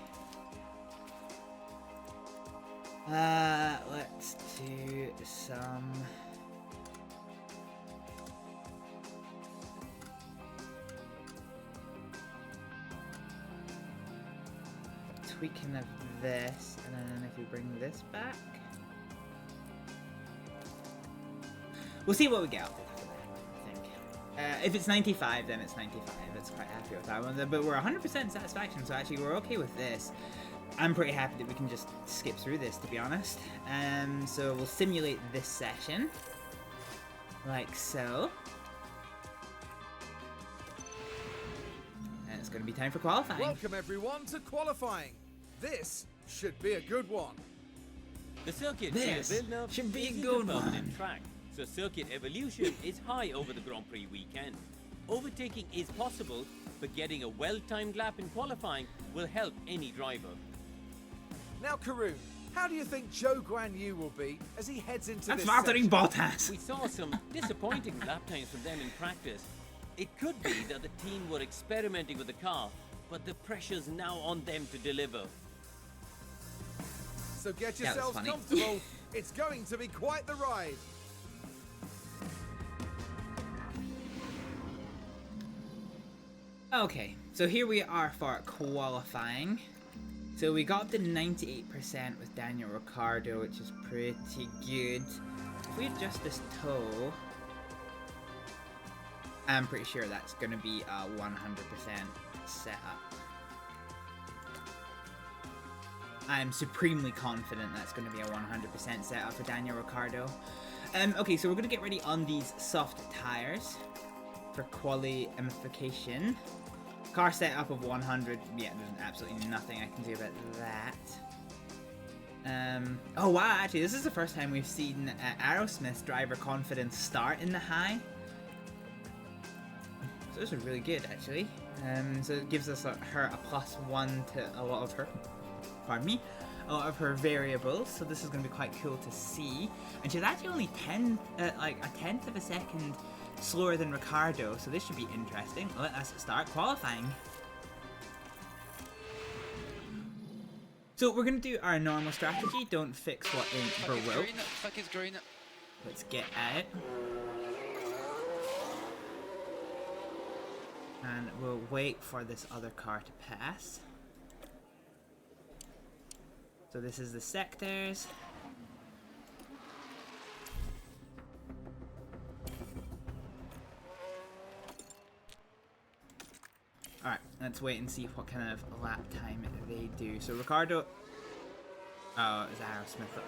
Let's do some... tweaking of this, and then if we bring this back, we'll see what we get out of it after that, I think. If it's 95, then it's 95. It's quite happy with that one, but we're 100% satisfaction, so actually we're okay with this. I'm pretty happy that we can just skip through this, to be honest. So we'll simulate this session, like so. And it's going to be time for qualifying. Welcome everyone to qualifying. This should be a good one. The circuit should be a isn't good permanent one. track, so circuit evolution is high over the Grand Prix weekend. Overtaking is possible, but getting a well-timed lap in qualifying will help any driver. Now, Karun, how do you think Joe Guan Yu will be as he heads into That's this mastering session? Bottas. We saw some disappointing lap times from them in practice. It could be that the team were experimenting with the car, but the pressure's now on them to deliver. So get Yeah, that's yourselves funny. comfortable. It's going to be quite the ride. Okay, so here we are for qualifying. So we got the 98% with Daniel Ricciardo, which is pretty good. If we adjust this toe, I'm pretty sure that's going to be a 100% setup. I'm supremely confident that's going to be a 100% setup for Daniel Ricciardo. Okay, so we're going to get ready on these soft tires for qualification. Car setup of 100. Yeah, there's absolutely nothing I can do about that. Oh wow, actually this is the first time we've seen Aerosmith's driver confidence start in the high. So this is really good actually. So it gives us her a +1 to a lot of her, pardon me, a lot of her variables. So this is going to be quite cool to see. And she's actually only like a tenth of a second slower than Ricciardo. So this should be interesting. Let us start qualifying. So we're going to do our normal strategy. Don't fix what ain't broke. Track is green. Let's get out. And we'll wait for this other car to pass. So this is the sectors. Alright, let's wait and see what kind of lap time they do. So Ricciardo... Oh, it was Aerosmith.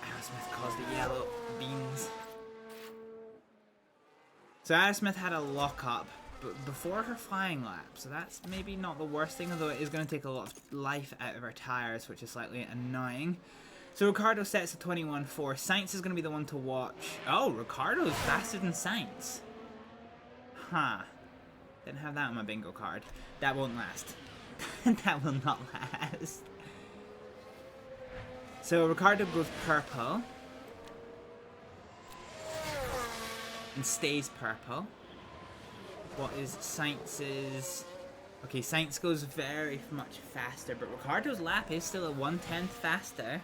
Aerosmith caused the yellow beans. So Aerosmith had a lock-up before her flying lap, so that's maybe not the worst thing, although it is going to take a lot of life out of her tires, which is slightly annoying. So Ricciardo sets a 21.4. Sainz is going to be the one to watch. Oh, Ricciardo's faster than Sainz. Huh. Didn't have that on my bingo card. That won't last. That will not last. So Ricciardo goes purple. And stays purple. What is Sainz's... Okay, Sainz goes very much faster, but Ricciardo's lap is still a 1/10 faster.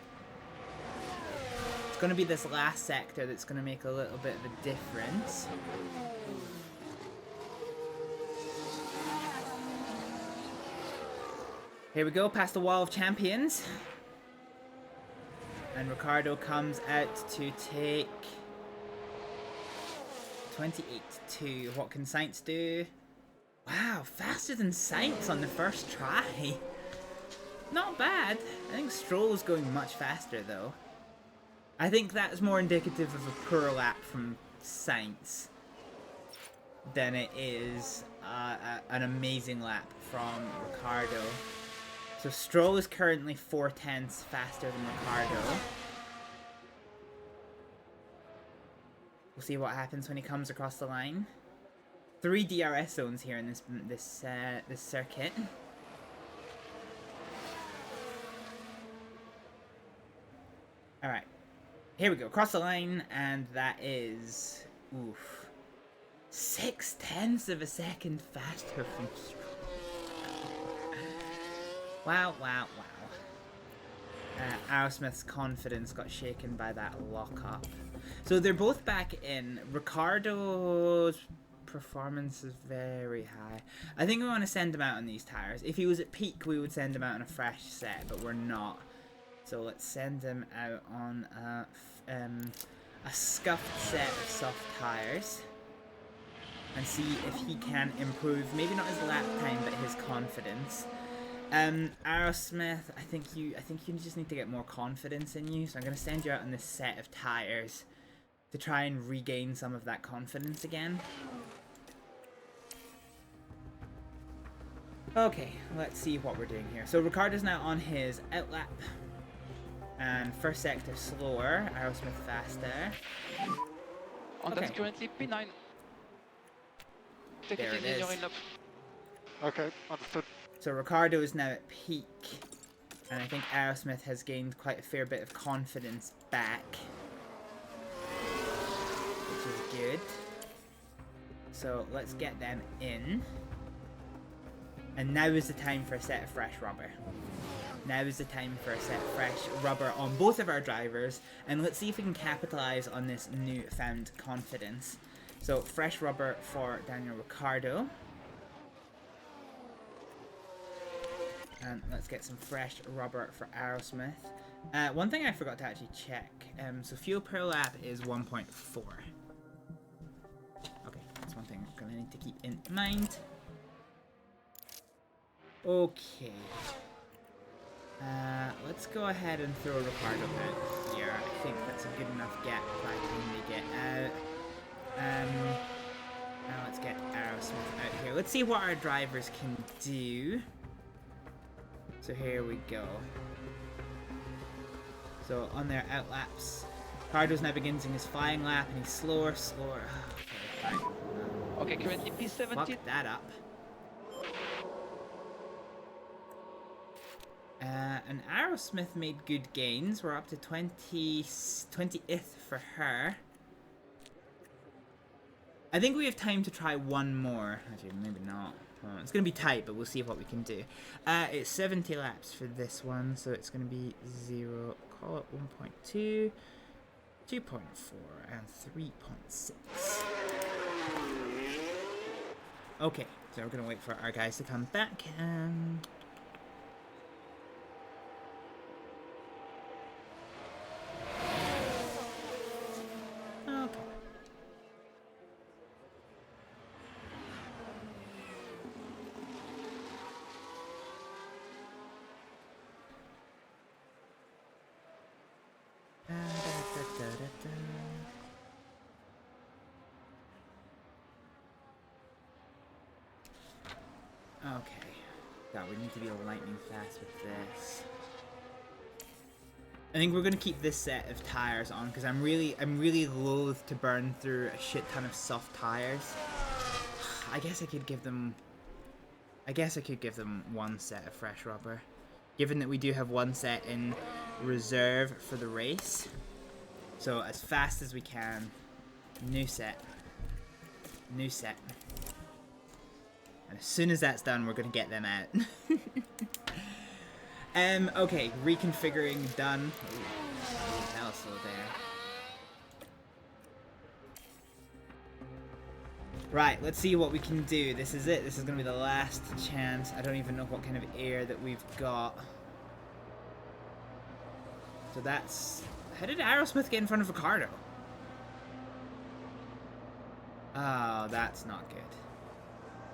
It's going to be this last sector that's going to make a little bit of a difference. Here we go, past the wall of champions. And Ricciardo comes out to take 28.2. What can Sainz do? Wow, faster than Sainz on the first try. Not bad. I think Stroll's going much faster though. I think that's more indicative of a poor lap from Sainz than it is an amazing lap from Ricciardo. So Stroll is currently 4/10 faster than Ricciardo. We'll see what happens when he comes across the line. 3 DRS zones here in this circuit. All right, here we go. Across the line, and that is 6/10 of a second faster from Stroll. Wow, wow, wow. Aerosmith's confidence got shaken by that lock-up. So they're both back in. Ricciardo's performance is very high. I think we want to send him out on these tires. If he was at peak, we would send him out on a fresh set, but we're not. So let's send him out on a scuffed set of soft tires and see if he can improve, maybe not his lap time, but his confidence. Aerosmith, I think you just need to get more confidence in you, so I'm going to send you out on this set of tires to try and regain some of that confidence again. Okay, let's see what we're doing here. So Ricciardo's now on his outlap, and first sector slower, Aerosmith faster. And that's currently P9. Take There it it in your is. lap. Okay, understood. So Ricciardo is now at peak, and I think Aerosmith has gained quite a fair bit of confidence back, which is good. So let's get them in. And now is the time for a set of fresh rubber. Now is the time for a set of fresh rubber on both of our drivers, and let's see if we can capitalize on this newfound confidence. So fresh rubber for Daniel Ricciardo. And let's get some fresh rubber for Aerosmith. One thing I forgot to actually check. So fuel per lap is 1.4. Okay, that's one thing I'm gonna need to keep in mind. Okay. Let's go ahead and throw Ricardo out here. I think that's a good enough gap by the time they get out. Now let's get Aerosmith out here. Let's see what our drivers can do. So here we go. So on their outlaps, Ricardo's now begins his flying lap and he's slower. Okay, fine. Okay, currently P17. Fuck that up. And Aerosmith made good gains. We're up to 20th for her. I think we have time to try one more. Actually, maybe not. It's going to be tight, but we'll see what we can do. It's 70 laps for this one, so it's going to be 0, call it 1.2, 2.4, and 3.6. Okay, so we're going to wait for our guys to come back. Okay. Okay. God, we need to be lightning fast with this. I think we're gonna keep this set of tires on because I'm really loath to burn through a shit ton of soft tires. I guess I could give them one set of fresh rubber, given that we do have one set in reserve for the race. So as fast as we can, new set. And as soon as that's done, we're gonna get them out. Okay, reconfiguring done. Ooh, also there. Right, let's see what we can do. This is it. This is gonna be the last chance. I don't even know what kind of air that we've got. So that's... How did Aerosmith get in front of Ricardo? Oh, that's not good.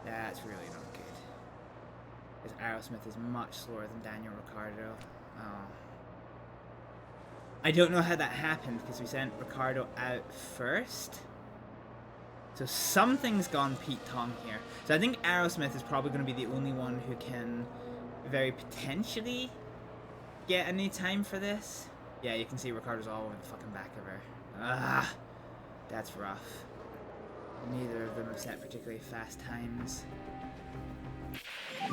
That's really not good. Because Aerosmith is much slower than Daniel Ricciardo. Oh. I don't know how that happened because we sent Ricciardo out first. So something's gone Pete Tong here. So I think Aerosmith is probably going to be the only one who can very potentially get any time for this. Yeah, you can see Ricciardo's all over the fucking back of her. Ah, that's rough. Neither of them have set particularly fast times.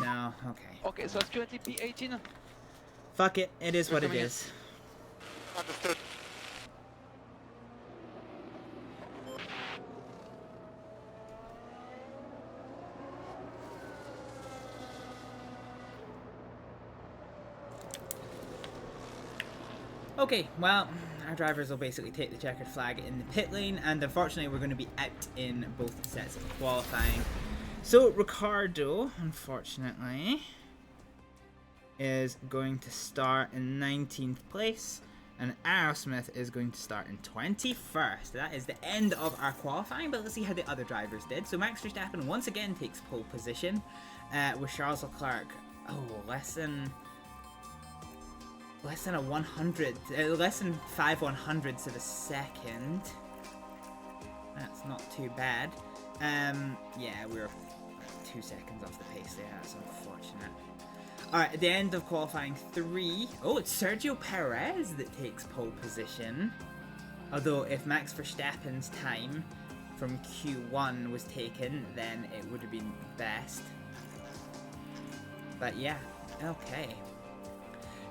No, okay. Okay, so it's currently P18. Fuck it, it is what it is. Understood. Okay, well, our drivers will basically take the checkered flag in the pit lane, and unfortunately we're going to be out in both sets of qualifying. So Ricciardo, unfortunately, is going to start in 19th place, and Aerosmith is going to start in 21st. That is the end of our qualifying, but let's see how the other drivers did. So Max Verstappen once again takes pole position, with Charles Leclerc, less than a 100, less than 5/100ths of a second. That's not too bad. Yeah, we're 2 seconds off the pace there. That's unfortunate. Alright, at the end of qualifying 3, it's Sergio Perez that takes pole position. Although if Max Verstappen's time from Q1 was taken, then it would have been best. But yeah, okay.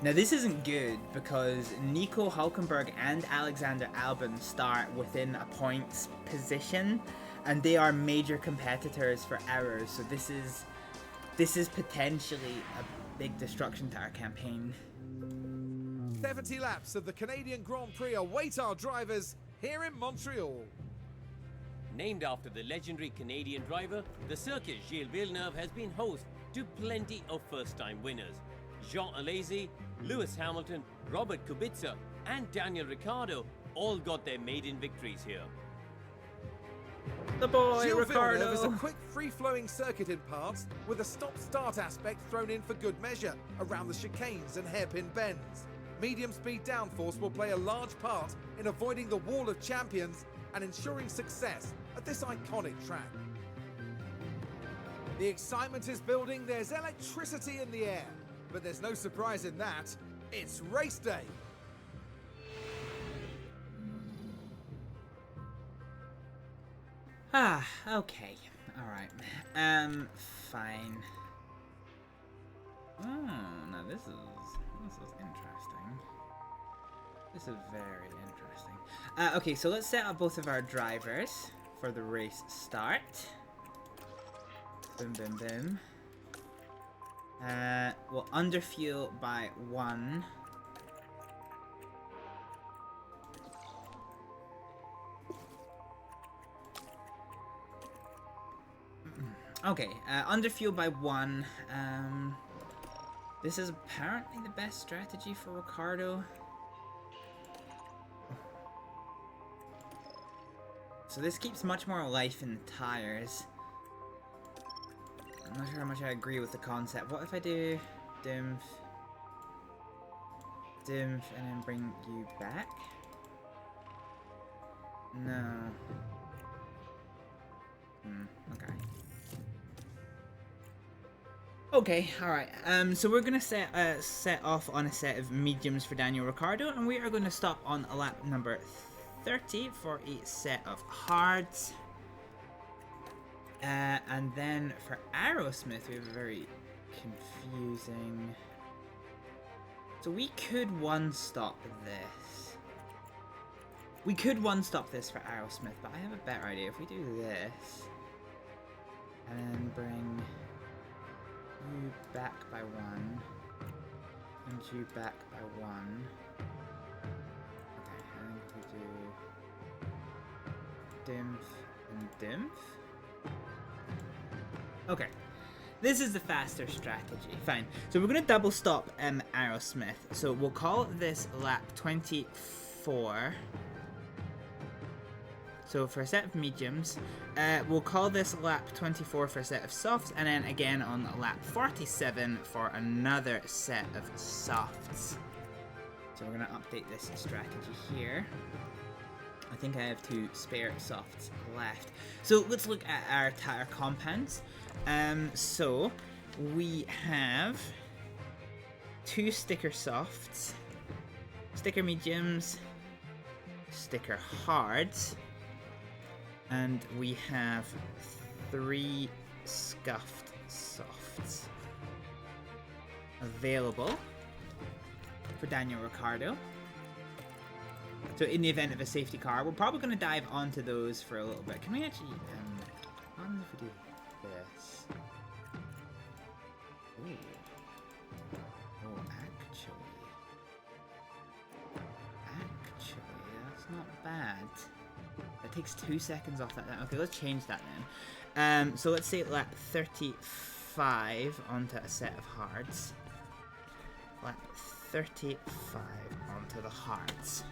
Now this isn't good because Nico Hülkenberg and Alexander Albon start within a points position, and they are major competitors for ours. So this is potentially a big destruction to our campaign. 70 laps of the Canadian Grand Prix await our drivers here in Montreal. Named after the legendary Canadian driver, the circuit Gilles Villeneuve has been host to plenty of first-time winners. Jean Alesi, Lewis Hamilton, Robert Kubica, and Daniel Ricciardo all got their maiden victories here. The boy, Gilles Ricardo. Villeneuve is a quick, free-flowing circuit in parts, with a stop-start aspect thrown in for good measure around the chicanes and hairpin bends. Medium-speed downforce will play a large part in avoiding the wall of champions and ensuring success at this iconic track. The excitement is building, there's electricity in the air, but there's no surprise in that. It's race day. Ah, okay. Alright. Fine. Oh, now this is interesting. This is very interesting. Okay, so let's set up both of our drivers for the race start. Boom, boom, boom. We'll underfuel by 1. Okay, underfuel by 1. This is apparently the best strategy for Ricardo. So this keeps much more life in the tires. I'm not sure how much I agree with the concept. What if I do Dimf, and then bring you back? No. Okay. Okay, alright. So we're gonna set off on a set of mediums for Daniel Ricciardo, and we are gonna stop on lap number 30 for a set of hards. And then for Aerosmith, we have a very confusing... So we could one-stop this. We could one-stop this for Aerosmith, but I have a better idea. If we do this, and then bring you back by 1, and you back by 1. Okay, I think we do Dimf and Dimf. Okay, this is the faster strategy. Fine. So we're gonna double stop Aerosmith. So we'll call this lap 24. So for a set of mediums, we'll call this lap 24 for a set of softs, and then again on lap 47 for another set of softs. So we're gonna update this strategy here. I think I have 2 spare softs left. So let's look at our tire compounds. So we have 2 sticker softs, sticker mediums, sticker hards, and we have 3 scuffed softs available for Daniel Ricciardo. So in the event of a safety car, we're probably going to dive onto those for a little bit. Can we actually, what happens if we do this? Ooh. Oh, actually, that's not bad. That takes 2 seconds off that. Okay, let's change that then. So let's say lap 35 onto a set of hards. Lap 35 onto the hards.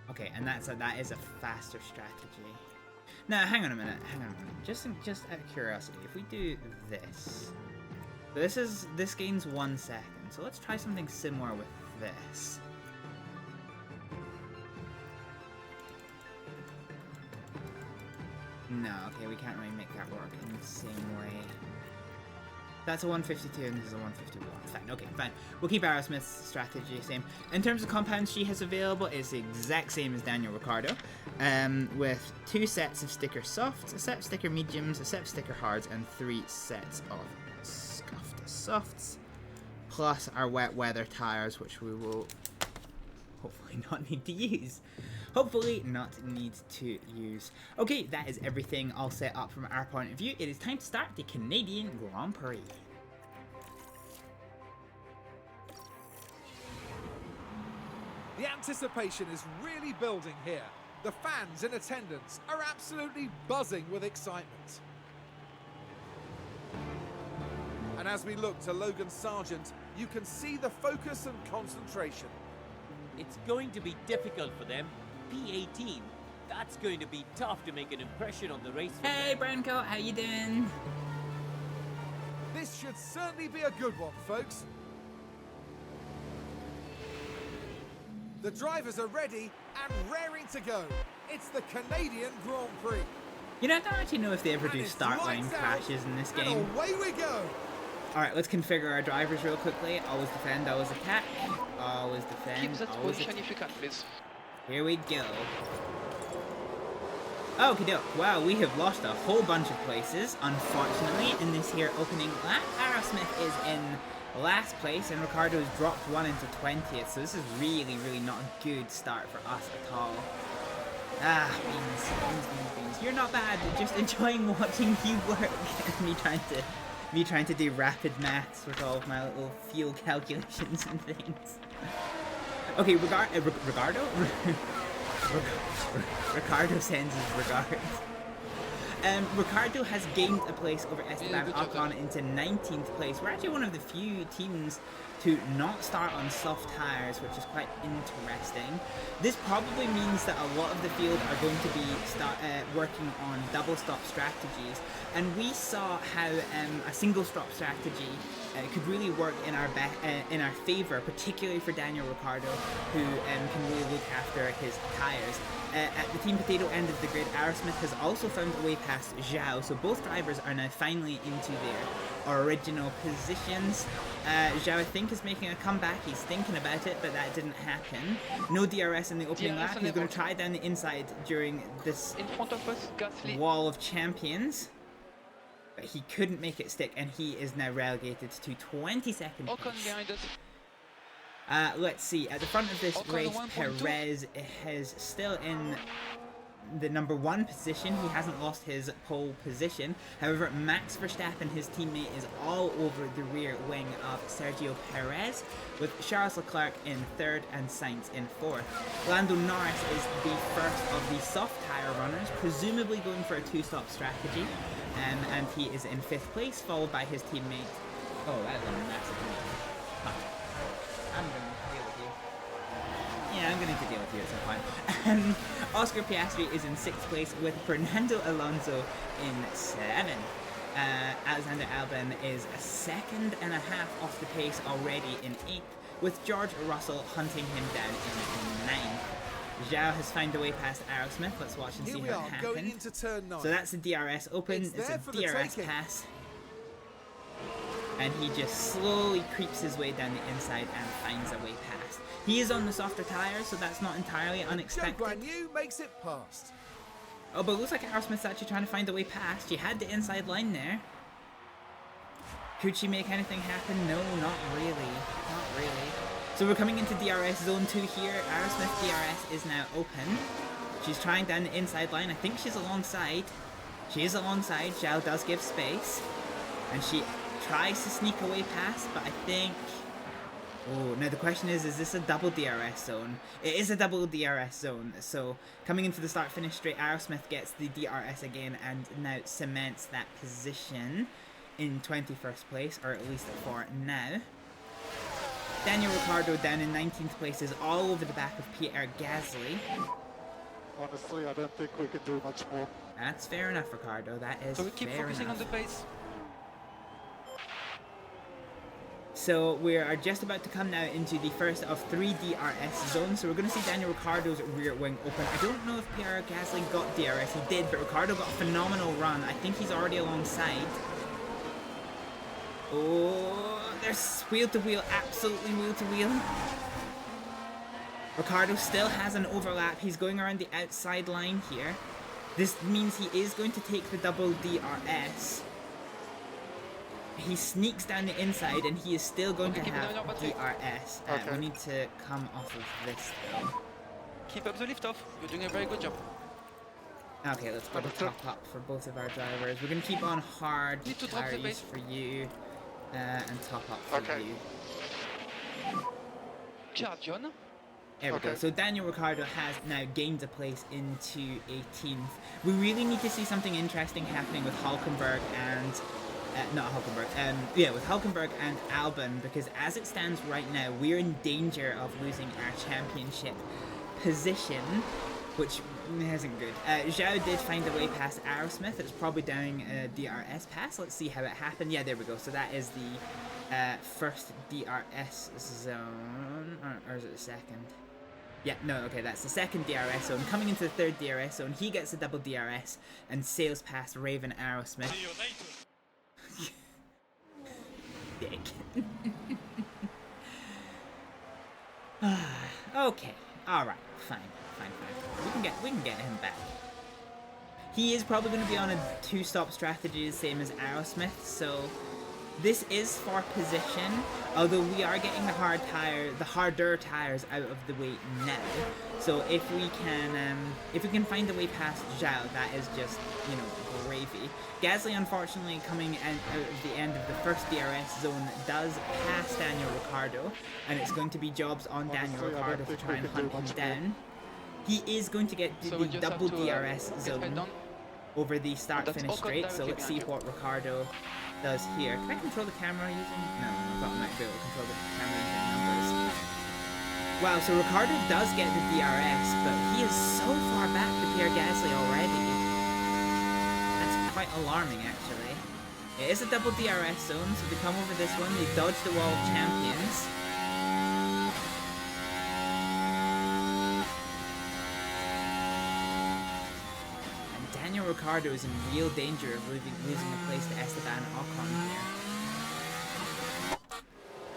Okay, and that is a faster strategy. Now, hang on a minute. Just out of curiosity, if we do this, this gains 1 second. So let's try something similar with this. No, okay, we can't really make that work in the same way. That's a 152 and this is a 151. Fine, okay, fine. We'll keep Aerosmith's strategy same. In terms of compounds she has available, it's the exact same as Daniel Ricciardo, with 2 sets of sticker softs, a set of sticker mediums, a set of sticker hards, and 3 sets of scuffed softs, plus our wet weather tires, which we will hopefully not need to use. Okay, that is everything all set up from our point of view. It is time to start the Canadian Grand Prix. The anticipation is really building here. The fans in attendance are absolutely buzzing with excitement. And as we look to Logan Sargent, you can see the focus and concentration. It's going to be difficult for them. P18, That's going to be tough to make an impression on the race. Hey, Branko, how you doing? This should certainly be a good one, folks. The drivers are ready and raring to go. It's the Canadian Grand Prix. You know, I don't actually know if they ever do start line crashes in this game. And away we go. Alright, let's configure our drivers real quickly. Always defend, always attack. Always defend, Keep that always position attack. if you can, please. Here we go. Okie doke. Wow, we have lost a whole bunch of places, unfortunately, in this here opening lap. Aerosmith is in last place, and Ricardo has dropped 1 into 20th, so this is really, really not a good start for us at all. Ah, beans. You're not bad, just enjoying watching you work. me trying to do rapid maths with all of my little fuel calculations and things. Okay, Ricardo? Ricardo sends his regards. Ricardo has gained a place over Esteban Ocon into 19th place. We're actually one of the few teams to not start on soft tires, which is quite interesting. This probably means that a lot of the field are going to be working on double stop strategies, and we saw how a single stop strategy could really work in our favor, particularly for Daniel Ricciardo, who can really look after his tires. At the Team Potato end of the grid, Aerosmith has also found a way past Zhao, so both drivers are now finally into their original positions. Zhao, I think, is making a comeback. He's thinking about it, but that didn't happen. No DRS in the opening lap. He's going to try down the inside during this In front of us, Gasly. wall of champions. But he couldn't make it stick, and he is now relegated to 22nd Ocon place. behind us. Let's see, at the front of this Ocon race, 1.2. Perez is still in the number 1 position. He hasn't lost his pole position. However, Max Verstappen, his teammate, is all over the rear wing of Sergio Perez, with Charles Leclerc in 3rd and Sainz in 4th. Lando Norris is the first of the soft tire runners, presumably going for a 2-stop strategy, and he is in 5th place, followed by his teammate. Oh, that is a massive move. Huh. I'm going to deal with you. Yeah, I'm going to deal with you at some point. Oscar Piastri is in 6th place with Fernando Alonso in 7th. Alexander Albon is a 2.5 seconds off the pace already in 8th, with George Russell hunting him down in 9th. Zhao has found a way past Aerosmith. Let's watch and see how it happened. Going into turn 9. So that's the DRS open. It's a DRS pass. And he just slowly creeps his way down the inside and finds a way past. He is on the softer tires, so that's not entirely unexpected. Joe Guanyu makes it past. Oh, but it looks like Aerosmith's actually trying to find a way past. She had the inside line there. Could she make anything happen? No, not really. Not really. So we're coming into DRS zone 2 here. Aerosmith DRS is now open. She's trying down the inside line. I think she's alongside. She is alongside. Zhao does give space. And she tries to sneak away past, but I think... Oh, now the question is this a double DRS zone? It is a double DRS zone, so coming into the start-finish straight, Aerosmith gets the DRS again and now cements that position in 21st place, or at least for now. Daniel Ricciardo down in 19th place is all over the back of Pierre Gasly. Honestly, I don't think we can do much more. That's fair enough, Ricciardo. That is So we keep fair focusing enough. on the pace. So we are just about to come now into the first of 3 DRS zones. So we're going to see Daniel Ricciardo's rear wing open. I don't know if Pierre Gasly got DRS. He did, but Ricciardo got a phenomenal run. I think he's already alongside. Oh, there's wheel to wheel, absolutely wheel to wheel. Ricciardo still has an overlap. He's going around the outside line here. This means he is going to take the double DRS. He sneaks down the inside and he is still going to have DRS. We need to come off of this though. Keep up the lift off. You're doing a very good job. Okay, let's go to top up for both of our drivers. We're going to keep on hard tire use for you and top up for you. Charge, John. There we go. So Daniel Ricciardo has now gained a place into 18th. We really need to see something interesting happening with Hülkenberg and... not Hülkenberg, with Hülkenberg and Albon, because as it stands right now, we're in danger of losing our championship position, which isn't good. Zhao did find a way past Aerosmith. It's probably down a DRS pass. Let's see how it happened. Yeah, there we go. So that is the first DRS zone. Or is it the second? Yeah, no, okay, that's the second DRS zone. Coming into the third DRS zone, he gets a double DRS and sails past Raven Aerosmith. Dick. Okay, alright, fine. We can get him back. He is probably going to be on a 2-stop strategy, the same as Aerosmith, so this is for position, although we are getting the harder tires out of the way now. So if we can find a way past Zhao, that is just, you know, gravy. Gasly, unfortunately, coming out of the end of the first DRS zone, does pass Daniel Ricciardo, and it's going to be jobs on Daniel Ricciardo to try and hunt him down. He is going to get the double DRS zone over the start-finish straight, so let's see what Ricciardo does here. Can I control the camera using... No, I thought I might be able to control the camera using numbers. Wow, so Ricciardo does get the DRS, but he is so far back to Pierre Gasly already. That's quite alarming, actually. It is a double DRS zone, so they come over this one, they dodge the wall of champions. Daniel Ricciardo is in real danger of losing the place to Esteban Ocon here.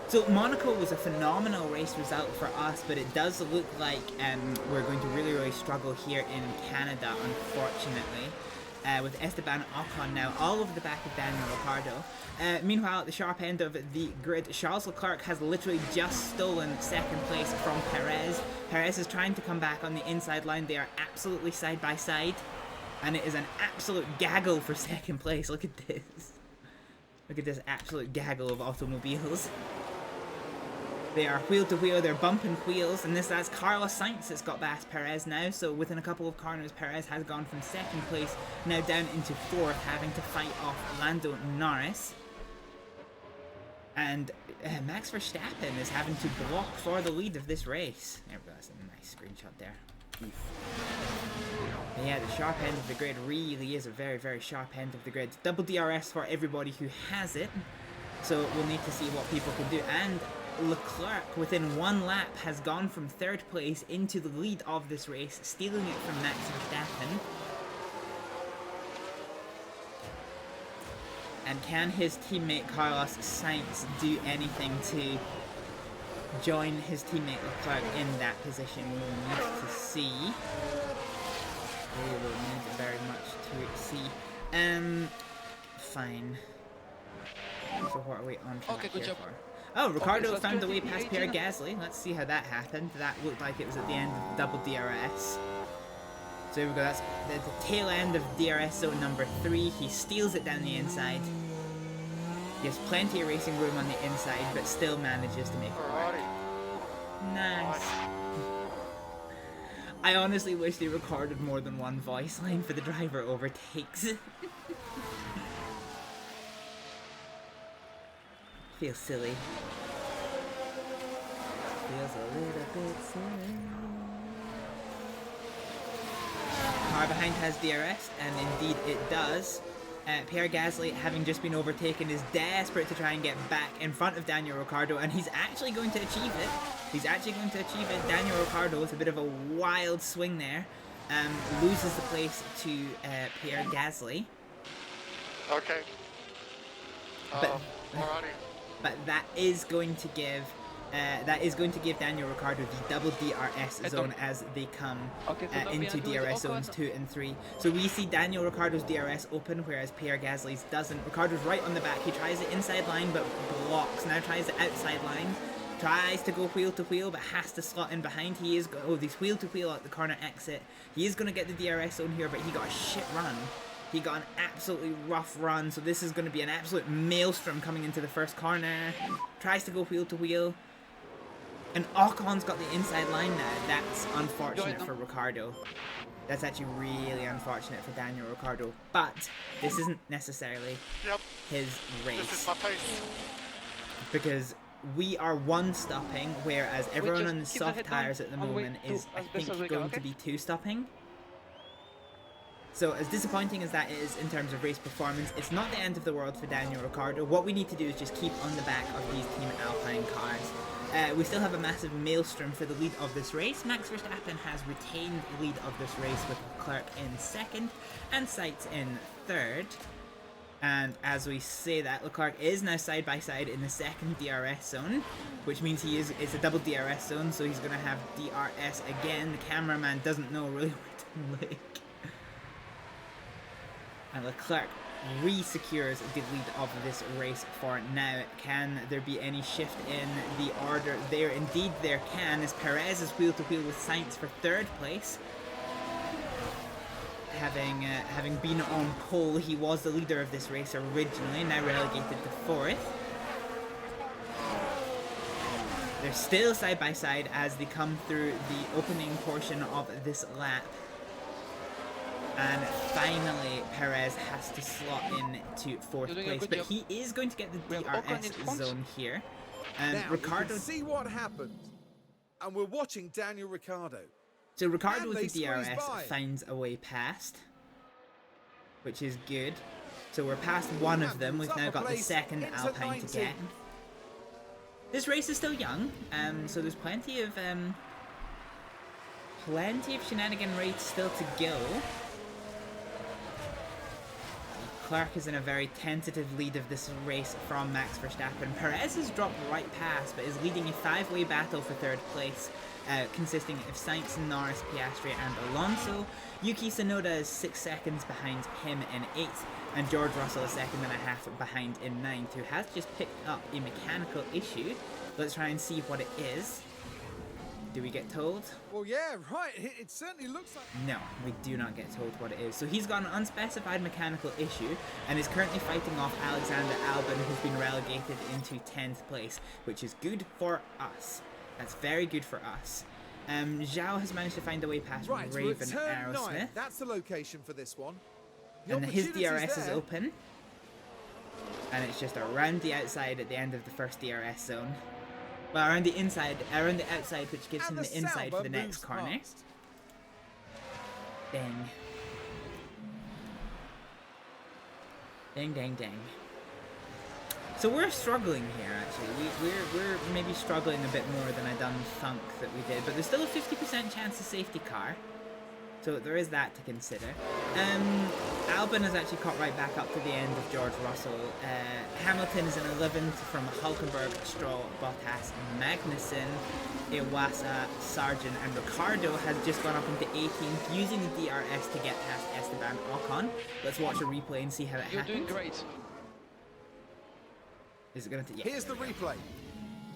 So Monaco was a phenomenal race result for us, but it does look like we're going to really struggle here in Canada, unfortunately. With Esteban Ocon now all over the back of Daniel Ricciardo. Meanwhile, at the sharp end of the grid, Charles Leclerc has literally just stolen second place from Perez. Perez is trying to come back on the inside line. They are absolutely side by side. And it is an absolute gaggle for second place. Look at this. Look at this absolute gaggle of automobiles. They are wheel to wheel, they're bumping wheels, and that's Carlos Sainz that's got past Perez now, so within a couple of corners, Perez has gone from second place now down into fourth, having to fight off Lando Norris. And Max Verstappen is having to block for the lead of this race. There we go, that's a nice screenshot there. And yeah, the sharp end of the grid really is a very sharp end of the grid. Double DRS for everybody who has it, so we'll need to see what people can do. And Leclerc, within one lap, has gone from third place into the lead of this race, stealing it from Max Verstappen. And can his teammate Carlos Sainz do anything to join his teammate Leclerc in that position? We will need to see. We will need very much to see. Fine. So what are we on for here for? Oh, Ricciardo found the way past Pierre Gasly. Let's see how that happened. That looked like it was at the end of the double DRS. So here we go, that's the tail end of DRS zone number 3. He steals it down the inside. He has plenty of racing room on the inside, but still manages to make it work. Nice. I honestly wish they recorded more than one voice line for the driver overtakes. Feels silly. Feels a little bit silly. Car behind has DRS, and indeed it does. Pierre Gasly, having just been overtaken, is desperate to try and get back in front of Daniel Ricciardo, and he's actually going to achieve it. He's actually going to achieve it. Daniel Ricciardo, with a bit of a wild swing there, loses the place to Pierre Gasly. Okay. But that is going to give Daniel Ricciardo the double DRS zone as they come into DRS zones 2 and 3. So we see Daniel Ricciardo's DRS open, whereas Pierre Gasly's doesn't. Ricciardo's right on the back. He tries the inside line, but blocks. Now tries the outside line. Tries to go wheel to wheel, but has to slot in behind. He is he's wheel to wheel at the corner exit. He is going to get the DRS zone here, but he got a shit run. He got an absolutely rough run, so this is going to be an absolute maelstrom coming into the first corner. Tries to go wheel to wheel. And Ocon's got the inside line now. That's unfortunate for Ricciardo. That's actually really unfortunate for Daniel Ricciardo. But this isn't necessarily his race. This is my pace. Because we are one-stopping, whereas everyone on the soft tyres at the moment is, I think, going to be two-stopping. So as disappointing as that is in terms of race performance, it's not the end of the world for Daniel Ricciardo. What we need to do is just keep on the back of these Team Alpine cars. We still have a massive maelstrom for the lead of this race. Max Verstappen has retained the lead of this race with Leclerc in second and Sainz in third. And as we say that, Leclerc is now side by side in the second DRS zone, which means it's a double DRS zone, so he's going to have DRS again. The cameraman doesn't know really where to look. And Leclerc re-secures the lead of this race for now. Can there be any shift in the order? There indeed there can, as Perez is wheel to wheel with Sainz for third place. Having been on pole, he was the leader of this race originally, now relegated to fourth. They're still side by side as they come through the opening portion of this lap. And finally, Perez has to slot in to fourth place, but he is going to get the DRS zone here. And now Ricciardo, we can see what happened, and we're watching Daniel Ricciardo. So Ricciardo with the DRS finds a way past, which is good. So we're past one of them. We've now got the second Alpine to get. This race is still young, so there's plenty of shenanigan rates still to go. Leclerc is in a very tentative lead of this race from Max Verstappen. Perez has dropped right past, but is leading a five-way battle for third place, consisting of Sainz, Norris, Piastri, and Alonso. Yuki Tsunoda is 6 seconds behind him in 8th, and George Russell is 1.5 seconds behind in 9th, who has just picked up a mechanical issue. Let's try and see what it is. Do we get told? Well, yeah, right. It certainly looks like... No, we do not get told what it is. So he's got an unspecified mechanical issue and is currently fighting off Alexander Albon, who's been relegated into 10th place, which is good for us. That's very good for us. Zhao has managed to find a way past Raven Aerosmith. That's the location for this one. And his DRS is open. And it's just around the outside at the end of the first DRS zone. Well, around the outside, which gives him the inside for the next corner. Dang. Dang, dang, dang. So we're struggling here, actually. We're maybe struggling a bit more than I done thunk that we did, but there's still a 50% chance of safety car. So there is that to consider. Albon has actually caught right back up to the end of George Russell. Hamilton is in 11th from Hulkenberg, Stroll, Bottas, Magnussen, Iwasa, Sargent, and Ricciardo has just gone up into 18th using the DRS to get past Esteban Ocon. Let's watch a replay and see how it happens. You're doing great. Is it going to... Yeah, here's the replay.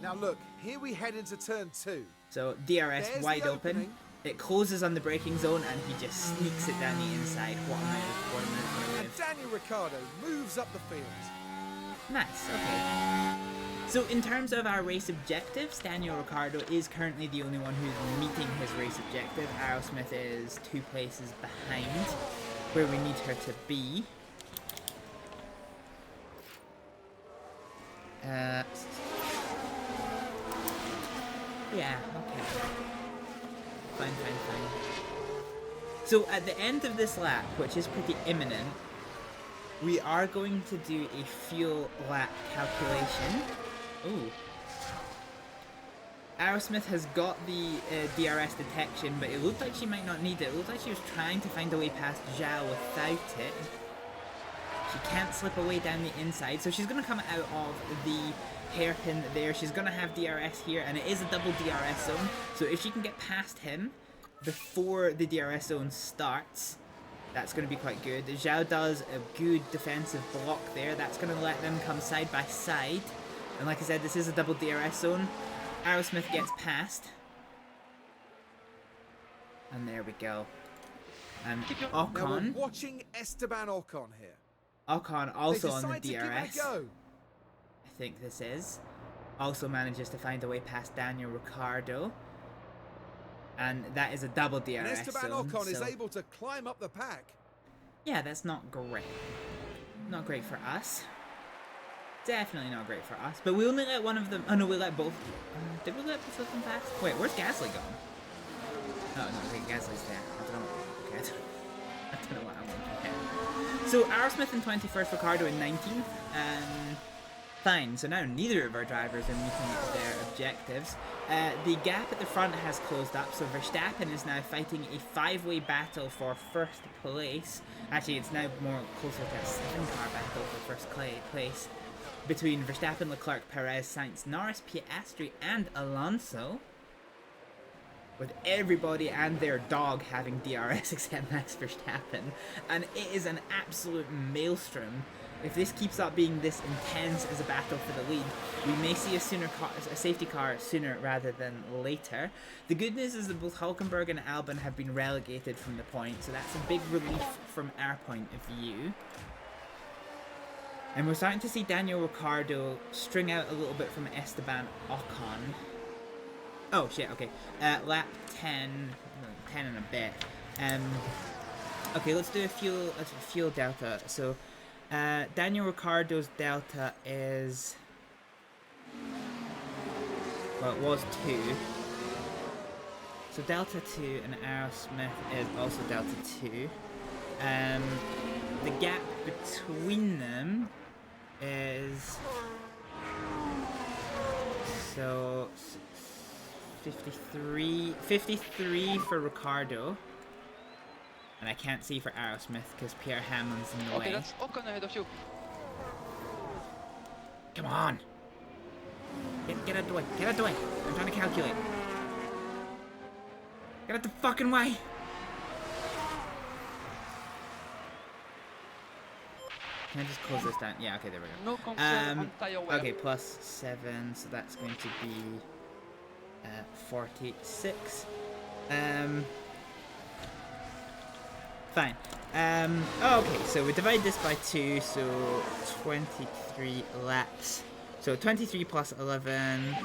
Now look, here we head into turn 2. So DRS wide open. It closes on the braking zone and he just sneaks it down the inside. What a move, what a move, what a move. And Daniel Ricciardo moves up the field. Nice, okay. So in terms of our race objectives, Daniel Ricciardo is currently the only one who's meeting his race objective. Aerosmith is 2 places behind where we need her to be. Yeah, okay. Fine. So at the end of this lap, which is pretty imminent, we are going to do a fuel lap calculation. Ooh. Aerosmith has got the DRS detection, but it looked like she might not need it. It looked like she was trying to find a way past Zhao without it. She can't slip away down the inside, so she's going to come out of the hairpin there. She's going to have DRS here, and it is a double DRS zone, so if she can get past him before the DRS zone starts, that's going to be quite good. Zhao does a good defensive block there. That's going to let them come side by side, and like I said, this is a double DRS zone. Aerosmith gets past, and there we go. And Ocon. Now we're watching Esteban Ocon here. Ocon also on the to give it a DRS. go. I think this is. Also manages to find a way past Daniel Ricciardo. And that is a double DRS And Esteban zone, Ocon is so... able to climb up the pack. Yeah, that's not great. Not great for us. Definitely not great for us. But we only let one of them... Oh no, we let both... did we let both of them pass? Wait, where's Gasly gone? Oh no, okay, Gasly's there. I don't know. Okay, don't know what I'm looking at. So Aerosmith in 21st, Ricciardo in 19th. Fine, so now neither of our drivers are meeting their objectives. The gap at the front has closed up, so Verstappen is now fighting a 5-way battle for first place. Actually, it's now more closer to a 7-car battle for first place between Verstappen, Leclerc, Perez, Sainz, Norris, Piastri, and Alonso. With everybody and their dog having DRS except Max Verstappen. And it is an absolute maelstrom. If this keeps up being this intense as a battle for the lead, we may see a safety car sooner rather than later. The good news is that both Hülkenberg and Albon have been relegated from the point, so that's a big relief from our point of view. And we're starting to see Daniel Ricciardo string out a little bit from Esteban Ocon. Oh shit, okay. Lap 10 and a bit. Okay, let's do a fuel delta. So Daniel Ricciardo's delta is, well, it was 2. So delta 2 and Aerosmith is also delta 2. The gap between them is, so 53 for Ricciardo. And I can't see for Aerosmith because Pierre Hamlin's in the way. Okay, that's Ocon ahead of you. Come on! Get out of the way. Get out of the way. I'm trying to calculate. Get out the fucking way! Can I just close this down? Yeah, okay, there we go. No concern on tire wear. Okay, plus 7, so that's going to be 46. Fine. Okay, so we divide this by 2, so 23 laps. So 23 plus 11.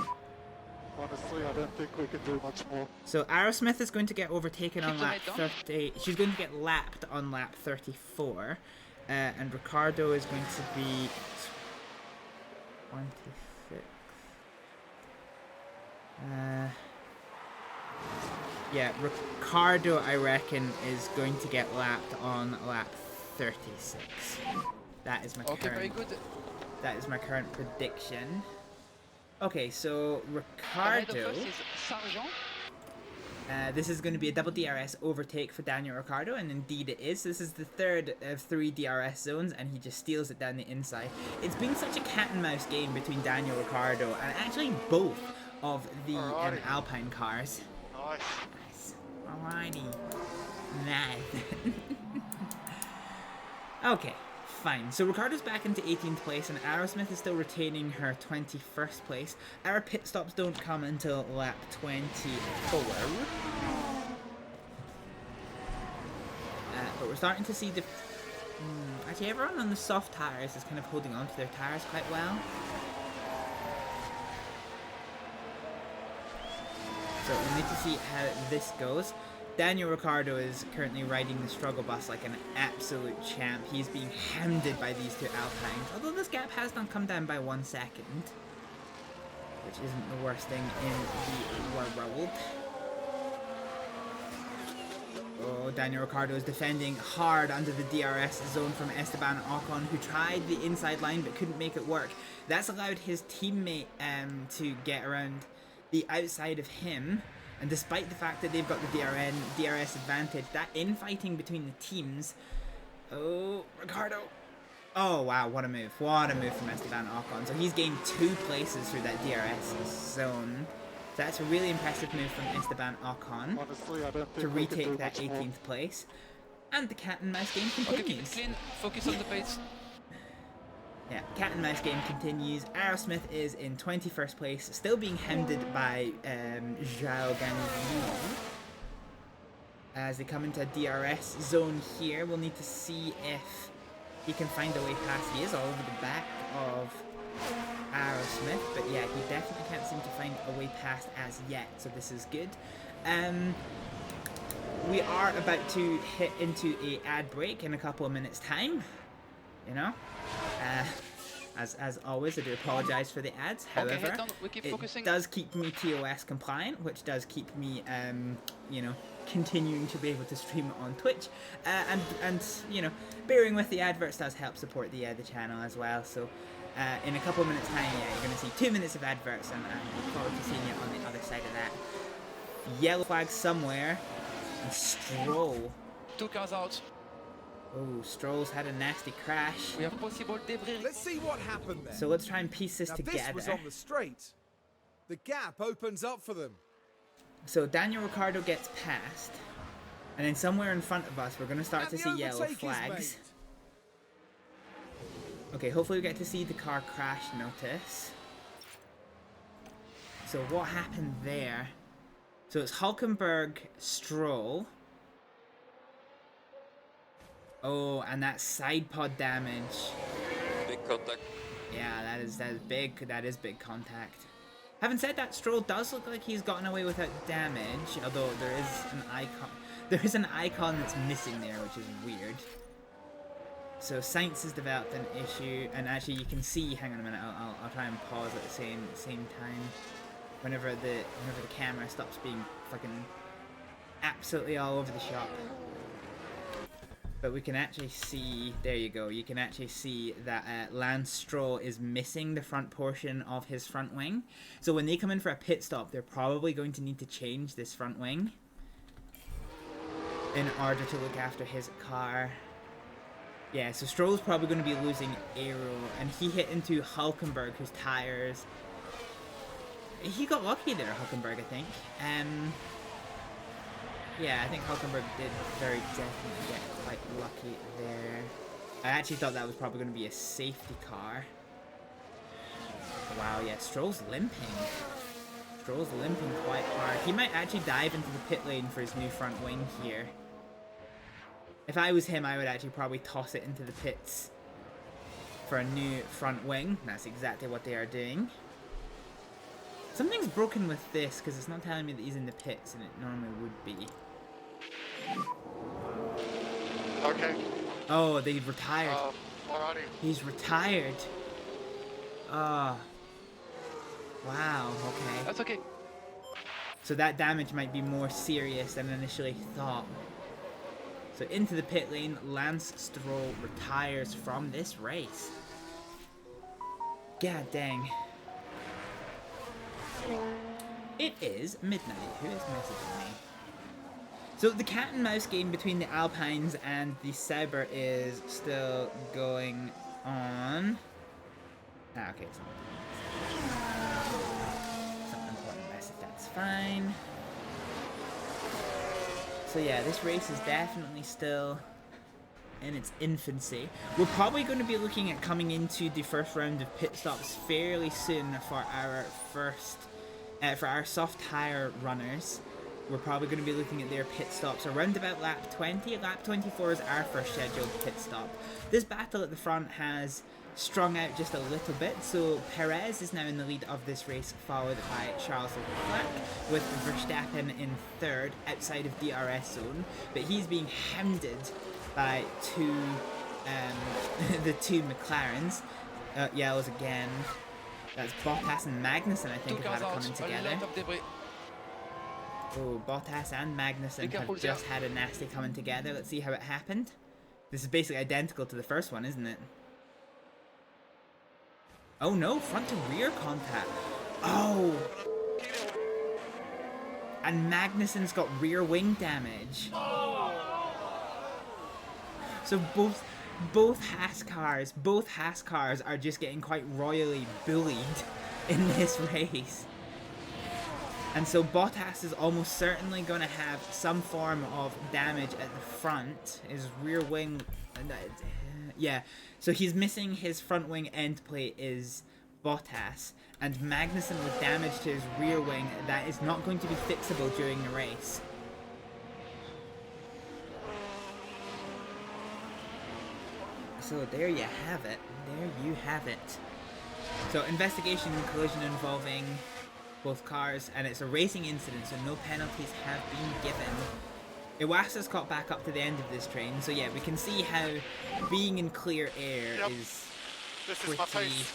Honestly, I don't think we can do much more. So Aerosmith is going to get overtaken on lap 30. She's going to get lapped on lap 34. And Ricciardo is going to be 26. Yeah, Ricciardo, I reckon, is going to get lapped on lap 36. That is my very good. That is my current prediction. Okay, so Ricciardo. This is going to be a double DRS overtake for Daniel Ricciardo, and indeed it is. This is the third of 3 DRS zones, and he just steals it down the inside. It's been such a cat and mouse game between Daniel Ricciardo and actually both of the Alpine cars. Nice. Alrighty. Nice. Okay, fine. So Ricciardo's back into 18th place, and Aerosmith is still retaining her 21st place. Our pit stops don't come until lap 24. But we're starting to see the... actually, everyone on the soft tires is kind of holding on to their tires quite well. So we need to see how this goes. Daniel Ricciardo is currently riding the struggle bus like an absolute champ. He's being hounded by these 2 Alpines. Although this gap has not come down by 1 second. Which isn't the worst thing in the world. Oh, Daniel Ricciardo is defending hard under the DRS zone from Esteban Ocon, who tried the inside line but couldn't make it work. That's allowed his teammate to get around the outside of him, and despite the fact that they've got the DRS advantage, that infighting between the teams. Oh, Ricciardo. Oh wow, what a move. What a move from Esteban Ocon. So he's gained 2 places through that DRS zone. So that's a really impressive move from Esteban Ocon. Honestly, I don't think to we can retake do that much 18th more. place. And the cat and mouse game Okay, keep continues. it clean. Focus on the pace. Yeah, cat and mouse game continues. Aerosmith is in 21st place, still being hounded by Zhao Ganyu. As they come into a DRS zone here, we'll need to see if he can find a way past. He is all over the back of Aerosmith, but yeah, he definitely can't seem to find a way past as yet, so this is good. We are about to hit into a ad break in a couple of minutes' time. You know? As always, I do apologise for the ads. However, head on. We keep focusing. it does keep me TOS compliant, which does keep me, you know, continuing to be able to stream on Twitch, and you know, bearing with the adverts does help support the channel as well. So, in a couple of minutes' time, yeah, you're gonna see 2 minutes of adverts, and I look forward to seeing you on the other side of that. Yellow flag somewhere, and Stroll. 2 cars out. Oh, Stroll's had a nasty crash. We have possible debris. Let's see what happened there. So let's try and piece this together. This was on the straight. The gap opens up for them. So Daniel Ricciardo gets past, and then somewhere in front of us, we're going to start to see yellow flags. Okay, hopefully we get to see the car crash notice. So what happened there? So it's Hülkenberg, Stroll. Oh, and that side pod damage. Big contact. Yeah, that is big. That is big contact. Having said that, Stroll does look like he's gotten away without damage, although there is an icon. There is an icon that's missing there, which is weird. So Sainz has developed an issue, and actually you can see. Hang on a minute. I'll try and pause at the same time. Whenever the camera stops being fucking absolutely all over the shop. But we can actually see, there you go, you can actually see that Lance Stroll is missing the front portion of his front wing. So when they come in for a pit stop, they're probably going to need to change this front wing in order to look after his car. Yeah, so Stroll's probably going to be losing aero, and he hit into Hülkenberg, whose tires... He got lucky there, Hülkenberg, I think. Yeah, I think Hülkenberg did very definitely get quite lucky there. I actually thought that was probably going to be a safety car. Wow, yeah, Stroll's limping. Stroll's limping quite hard. He might actually dive into the pit lane for his new front wing here. If I was him, I would actually probably toss it into the pits for a new front wing. That's exactly what they are doing. Something's broken with this, because it's not telling me that he's in the pits, and it normally would be. Okay. Oh, they've retired. Alrighty. He's retired. Oh. Wow, okay. That's okay. So that damage might be more serious than initially thought. So into the pit lane, Lance Stroll retires from this race. God dang. It is midnight. Who is messaging me? So the cat and mouse game between the Alpines and the Sauber is still going on. Ah, okay. Some important message. That's fine. So yeah, this race is definitely still in its infancy. We're probably going to be looking at coming into the first round of pit stops fairly soon for our first, for our soft tire runners. We're probably going to be looking at their pit stops around about lap 20. Lap 24 is our first scheduled pit stop. This battle at the front has strung out just a little bit, so Perez is now in the lead of this race, followed by Charles Leclerc, with Verstappen in third outside of DRS zone, but he's being hounded by the two McLarens. Yellows again. That's Bottas and Magnussen, I think, have had it coming together. Oh, Bottas and Magnussen have just had a nasty coming together. Let's see how it happened. This is basically identical to the first one, isn't it? Oh no, front to rear contact. Oh! And Magnussen's got rear wing damage. So both Haas cars are just getting quite royally bullied in this race. And so Bottas is almost certainly going to have some form of damage at the front. His rear wing... yeah, so he's missing his front wing end plate is Bottas. And Magnussen with damage to his rear wing, that is not going to be fixable during the race. So there you have it. There you have it. So investigation and collision involving both cars, and it's a racing incident, so no penalties have been given. Iwasa's caught back up to the end of this train, so yeah, we can see how being in clear air This is my face.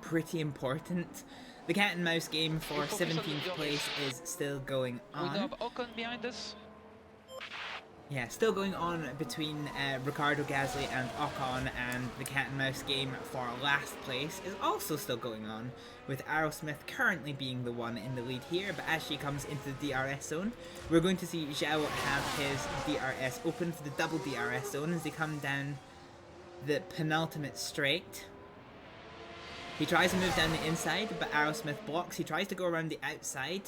pretty important. The cat and mouse game for 17th place is still going on. We have Ocon behind us. Yeah, still going on between Riccardo Gasly and Ocon, and the cat and mouse game for last place is also still going on, with Aerosmith currently being the one in the lead here, but as she comes into the DRS zone, we're going to see Zhao have his DRS open for the double DRS zone as they come down the penultimate straight. He tries to move down the inside, but Aerosmith blocks. He tries to go around the outside,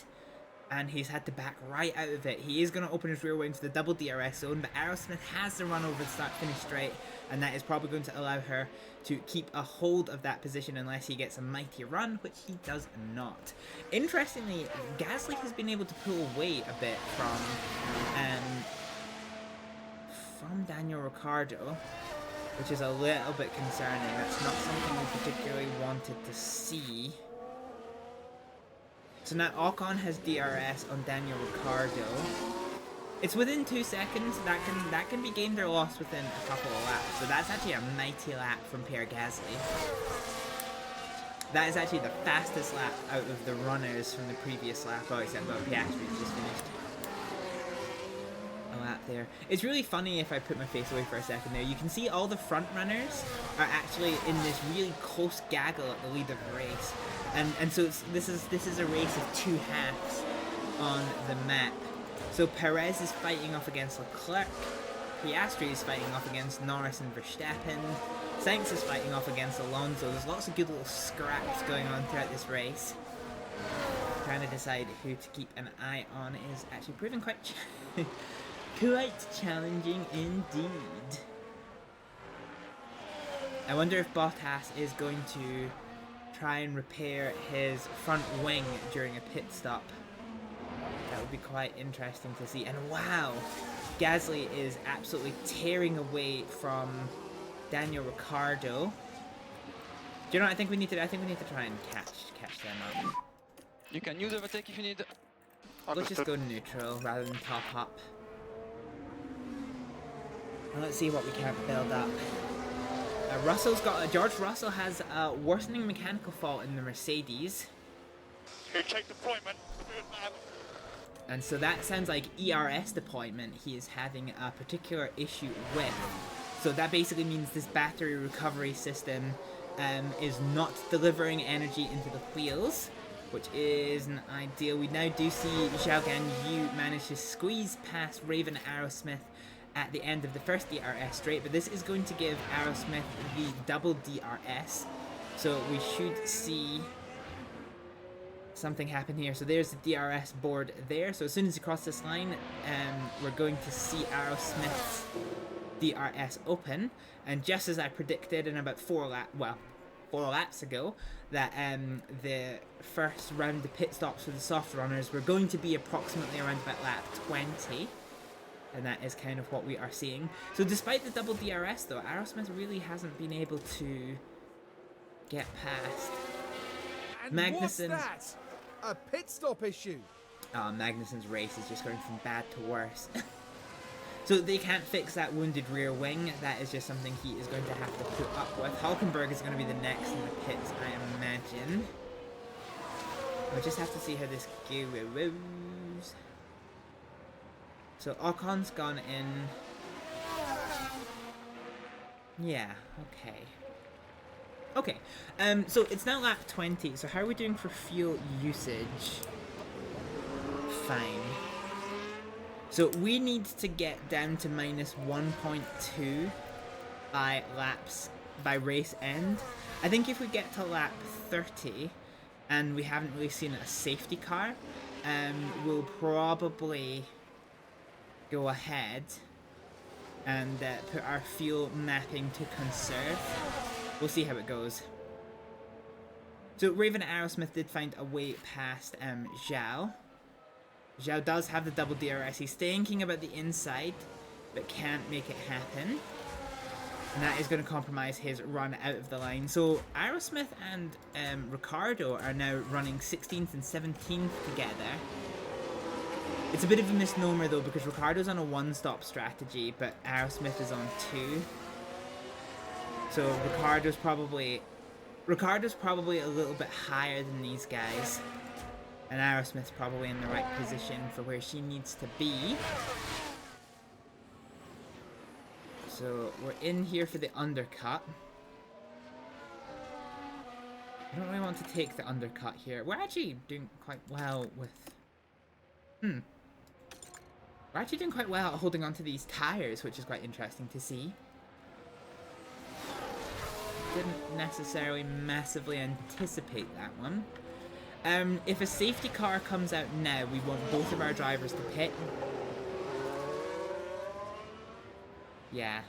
and he's had to back right out of it. He is going to open his rear wing to the double DRS zone, but Aerosmith has to run over the start-finish straight, and that is probably going to allow her to keep a hold of that position unless he gets a mighty run, which he does not. Interestingly, Gasly has been able to pull away a bit from Daniel Ricciardo, which is a little bit concerning. That's not something we particularly wanted to see. So now Ocon has DRS on Daniel Ricciardo. It's within 2 seconds. That can be gained or lost within a couple of laps. So that's actually a mighty lap from Pierre Gasly. That is actually the fastest lap out of the runners from the previous lap. Oh, except Piastri's just finished a lap there. It's really funny if I put my face away for a second there. You can see all the front runners are actually in this really close gaggle at the lead of the race. And so this is a race of 2 halves on the map. So Perez is fighting off against Leclerc, Piastri is fighting off against Norris and Verstappen, Sainz is fighting off against Alonso. There's lots of good little scraps going on throughout this race. Trying to decide who to keep an eye on is actually proving quite challenging indeed. I wonder if Bottas is going to try and repair his front wing during a pit stop. That would be quite interesting to see. And wow, Gasly is absolutely tearing away from Daniel Ricciardo. Do you know what I think we need to do? I think we need to try and catch them up. You can use overtake if you need. Let's just go neutral rather than top up. And let's see what we can build up. George Russell has a worsening mechanical fault in the Mercedes. Check deployment. And so that sounds like ERS deployment he is having a particular issue with. So that basically means this battery recovery system is not delivering energy into the wheels, which isn't ideal. We now do see Zhao Ganyu manage to squeeze past Raven Aerosmith at the end of the first DRS straight, but this is going to give Aerosmith the double DRS. So we should see something happen here. So there's the DRS board there. So as soon as you cross this line, we're going to see Aerosmith's DRS open. And just as I predicted in about 4 laps ago, that the first round of pit stops for the soft runners were going to be approximately around about lap 20. And that is kind of what we are seeing. So despite the double DRS though, Aerosmith really hasn't been able to get past. And Magnussen's... what's that? A pit stop issue. Magnussen's race is just going from bad to worse. So they can't fix that wounded rear wing. That is just something he is going to have to put up with. Hulkenberg is going to be the next in the pits, I imagine. We'll just have to see how this goes. So Ocon's gone in. Yeah, okay. Okay, so it's now lap 20, so how are we doing for fuel usage? Fine. So we need to get down to minus 1.2 by race end. I think if we get to lap 30, and we haven't really seen a safety car, we'll probably go ahead and put our fuel mapping to conserve. We'll see how it goes. So Raven Aerosmith did find a way past Zhao. Zhao does have the double DRS. He's thinking about the inside, but can't make it happen. And that is going to compromise his run out of the line. So Aerosmith and Ricciardo are now running 16th and 17th together. It's a bit of a misnomer though, because Ricciardo's on a one-stop strategy, but Aerosmith is on 2. So Ricardo's probably a little bit higher than these guys. And Aerosmith's probably in the right position for where she needs to be. So we're in here for the undercut. I don't really want to take the undercut here. We're actually doing quite well with... We're actually doing quite well at holding onto these tires, which is quite interesting to see. Didn't necessarily massively anticipate that one. If a safety car comes out now, we want both of our drivers to pit. Yeah,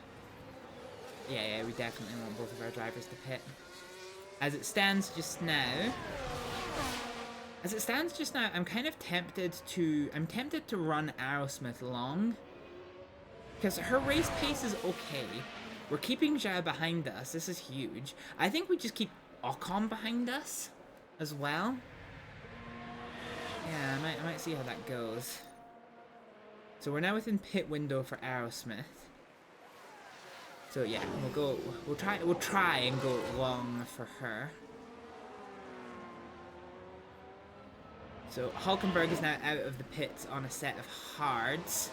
we definitely want both of our drivers to pit. As it stands just now, I'm kind of tempted to run Aerosmith long. Because her race pace is okay. We're keeping Zhao behind us. This is huge. I think we just keep Ocon behind us as well. Yeah, I might see how that goes. So we're now within pit window for Aerosmith. So yeah, we'll try and go long for her. So Hulkenberg is now out of the pits on a set of hards.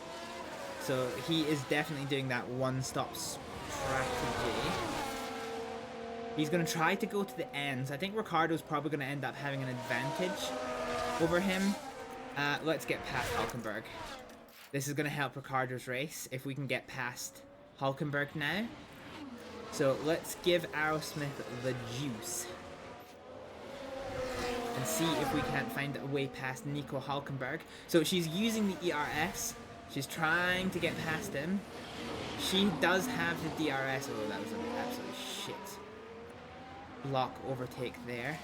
So he is definitely doing that one-stop strategy. He's going to try to go to the ends. I think Ricardo's probably going to end up having an advantage over him. Let's get past Hulkenberg. This is going to help Ricardo's race if we can get past Hulkenberg now. So let's give Aerosmith the juice. And see if we can't find a way past Nico Hulkenberg. So she's using the ERS. She's trying to get past him. She does have the DRS. Oh, that was an absolute shit block overtake there.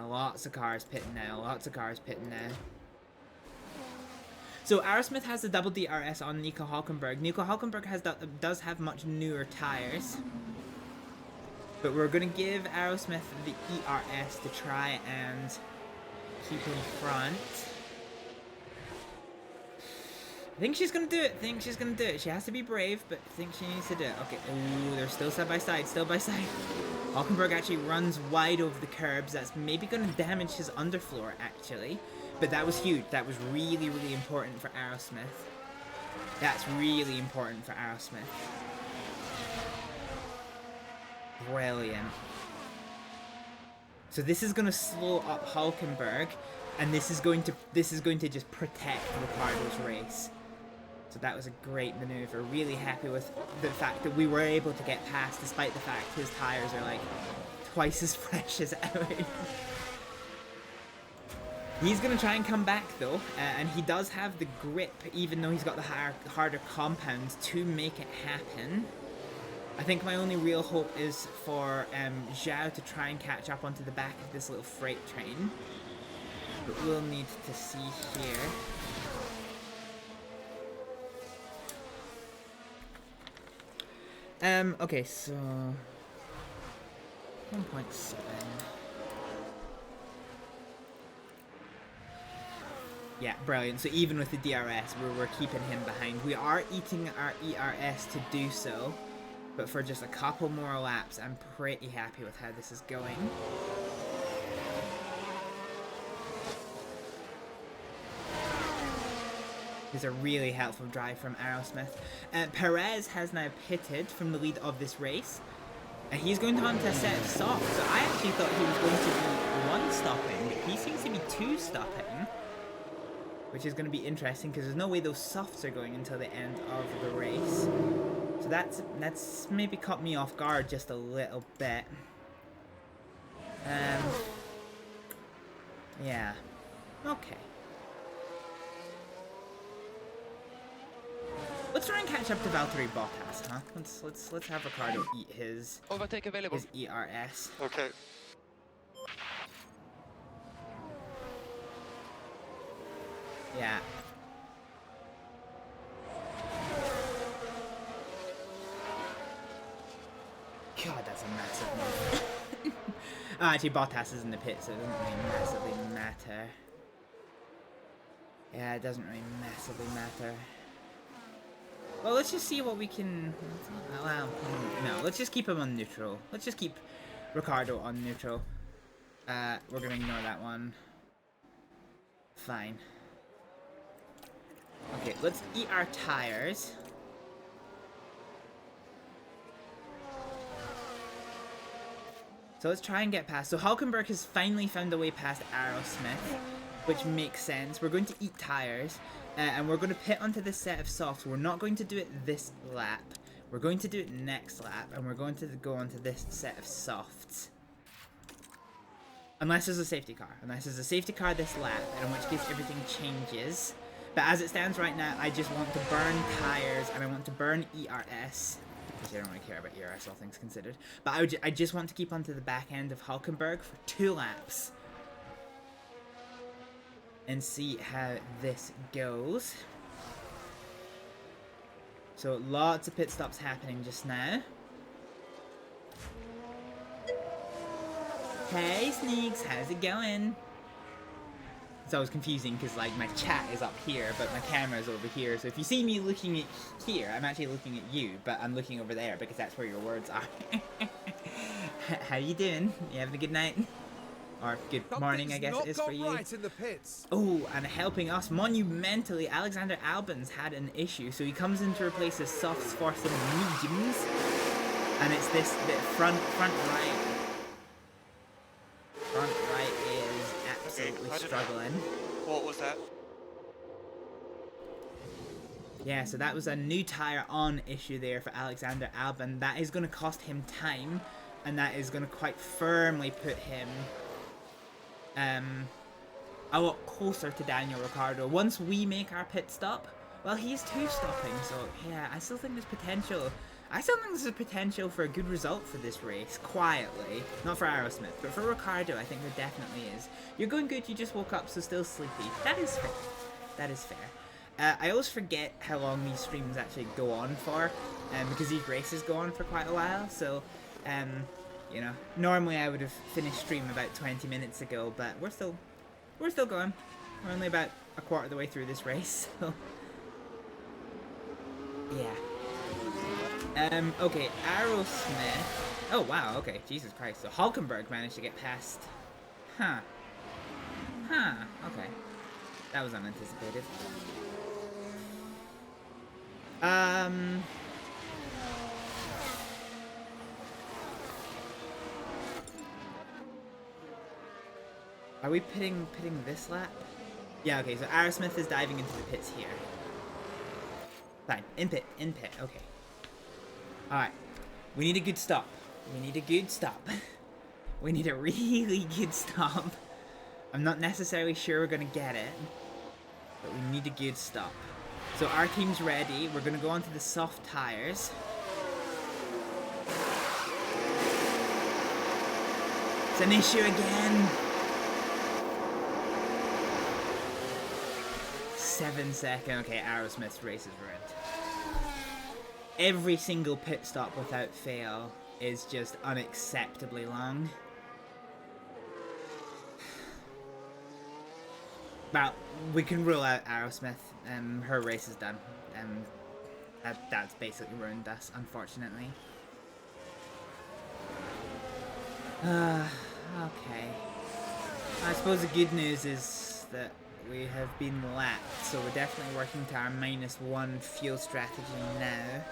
Lots of cars pitting now. So Aerosmith has the double DRS on Nico Hulkenberg. Nico Hulkenberg does have much newer tires. But we're going to give Aerosmith the ERS to try and keep in front. I think she's going to do it. She has to be brave, but I think she needs to do it. Okay, ooh, they're still side by side. Hulkenberg actually runs wide over the curbs. That's maybe going to damage his underfloor, actually. But that was huge. That was really, really important for Aerosmith. Brilliant. So this is going to slow up Hulkenberg, and this is going to just protect Ricardo's race. So that was a great maneuver. Really happy with the fact that we were able to get past, despite the fact his tires are like twice as fresh as ours. He's going to try and come back though, and he does have the grip, even though he's got the harder compounds to make it happen. I think my only real hope is for Zhao to try and catch up onto the back of this little freight train. But we'll need to see here. Okay, so 1.7. Yeah, brilliant. So even with the DRS, we're keeping him behind. We are eating our ERS to do so. But for just a couple more laps, I'm pretty happy with how this is going. It's a really helpful drive from Aerosmith. Perez has now pitted from the lead of this race. And he's going on to a set of softs. So I actually thought he was going to be one-stopping, but he seems to be two-stopping. Which is going to be interesting, because there's no way those softs are going until the end of the race. So that's maybe caught me off guard just a little bit. Yeah. Okay. Let's try and catch up to Valtteri Bottas, huh? Let's have Ricardo eat his ERS. Okay. Yeah. God, that's a massive move. Actually, Bottas is in the pit, so it doesn't really massively matter. Yeah, it doesn't really massively matter. Well, let's just see what we can... Well, no, let's just keep him on neutral. Let's just keep Ricciardo on neutral. We're gonna ignore that one. Fine. Okay, let's eat our tires. So let's try and get past. So Hulkenberg has finally found a way past Aerosmith, which makes sense. We're going to eat tires, and we're going to pit onto this set of softs. We're not going to do it this lap. We're going to do it next lap, and we're going to go onto this set of softs. Unless there's a safety car. Unless there's a safety car this lap, and in which case everything changes. But as it stands right now, I just want to burn tires, and I want to burn ERS. Which I don't really care about ERS, all things considered. But I just want to keep onto the back end of Hulkenberg for 2 laps. And see how this goes. So lots of pit stops happening just now. Hey Sneaks, how's it going? It's always confusing because like my chat is up here, but my camera is over here. So if you see me looking at here, I'm actually looking at you, but I'm looking over there because that's where your words are. How you doing? You having a good night? Or good morning, I guess it is for you. Right in the pits. Oh, and helping us monumentally, Alexander Albon's had an issue, so he comes in to replace his softs for some mediums, and it's this bit front right. Front right is absolutely struggling. What was that? Yeah, so that was a new tyre on issue there for Alexander Albon. That is going to cost him time, and that is going to quite firmly put him a lot closer to Daniel Ricciardo. Once we make our pit stop, well, he's 2 stopping, so yeah, I still think there's potential. I still think there's a potential for a good result for this race, quietly. Not for Aerosmith, but for Ricciardo, I think there definitely is. You're going good, you just woke up, so still sleepy. That is fair. That is fair. I always forget how long these streams actually go on for, because these races go on for quite a while, so, you know, normally I would have finished stream about 20 minutes ago, but we're still going. We're only about a quarter of the way through this race, so, yeah. Okay, Aerosmith. Oh, wow, okay, Jesus Christ. So Hulkenberg managed to get past. Huh. Huh, okay. That was unanticipated. Are we pitting this lap? Yeah, okay, so Aerosmith is diving into the pits here. Fine, in pit, okay. Alright, we need a good stop. We need a good stop. We need a really good stop. I'm not necessarily sure we're gonna get it, but we need a good stop. So our team's ready. We're gonna go onto the soft tires. It's an issue again. 7 seconds. Okay, Aerosmith's race is ruined. Every single pit stop without fail is just unacceptably long. Well, we can rule out Aerosmith. Her race is done. That's basically ruined us, unfortunately. Okay. I suppose the good news is that we have been lapped, so we're definitely working to our -1 fuel strategy now.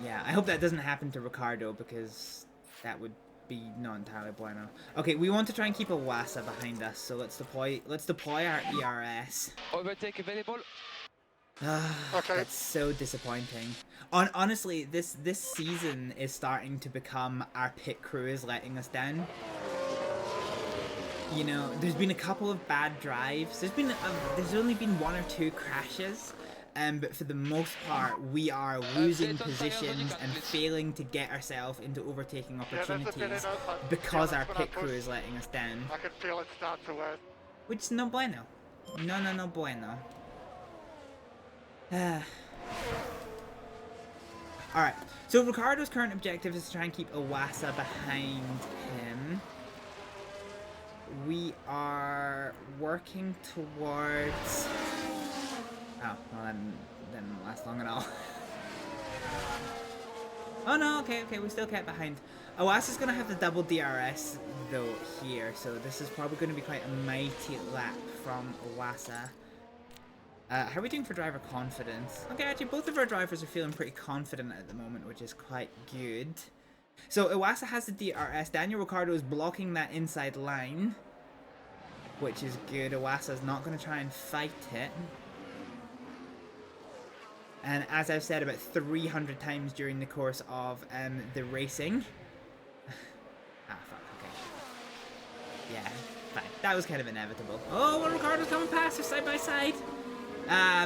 Yeah, I hope that doesn't happen to Ricciardo, because that would be not entirely bueno. Okay, we want to try and keep a Wasa behind us, so let's deploy our ERS. Overtake available. Okay. That's so disappointing. Honestly, this season is starting to become our pit crew is letting us down. You know, there's been a couple of bad drives. There's only been 1 or 2 crashes. But for the most part, we are losing positions and failing to get ourselves into overtaking opportunities because our pit crew is letting us down. I can feel it start to work. Which is no bueno. No bueno. Alright, so Ricciardo's current objective is to try and keep Iwasa behind him. We are working towards... Oh, well then didn't last long at all. Oh no, okay, we still kept behind. Owasa's gonna have the double DRS though here, so this is probably gonna be quite a mighty lap from Owasa. How are we doing for driver confidence? Okay, actually both of our drivers are feeling pretty confident at the moment, which is quite good. So Owasa has the DRS, Daniel Ricciardo is blocking that inside line, which is good. Owasa's not gonna try and fight it. And as I've said about 300 times during the course of the racing... ah, fuck, okay. Yeah, fine. That was kind of inevitable. Oh, well, Ricciardo's coming past us side by side.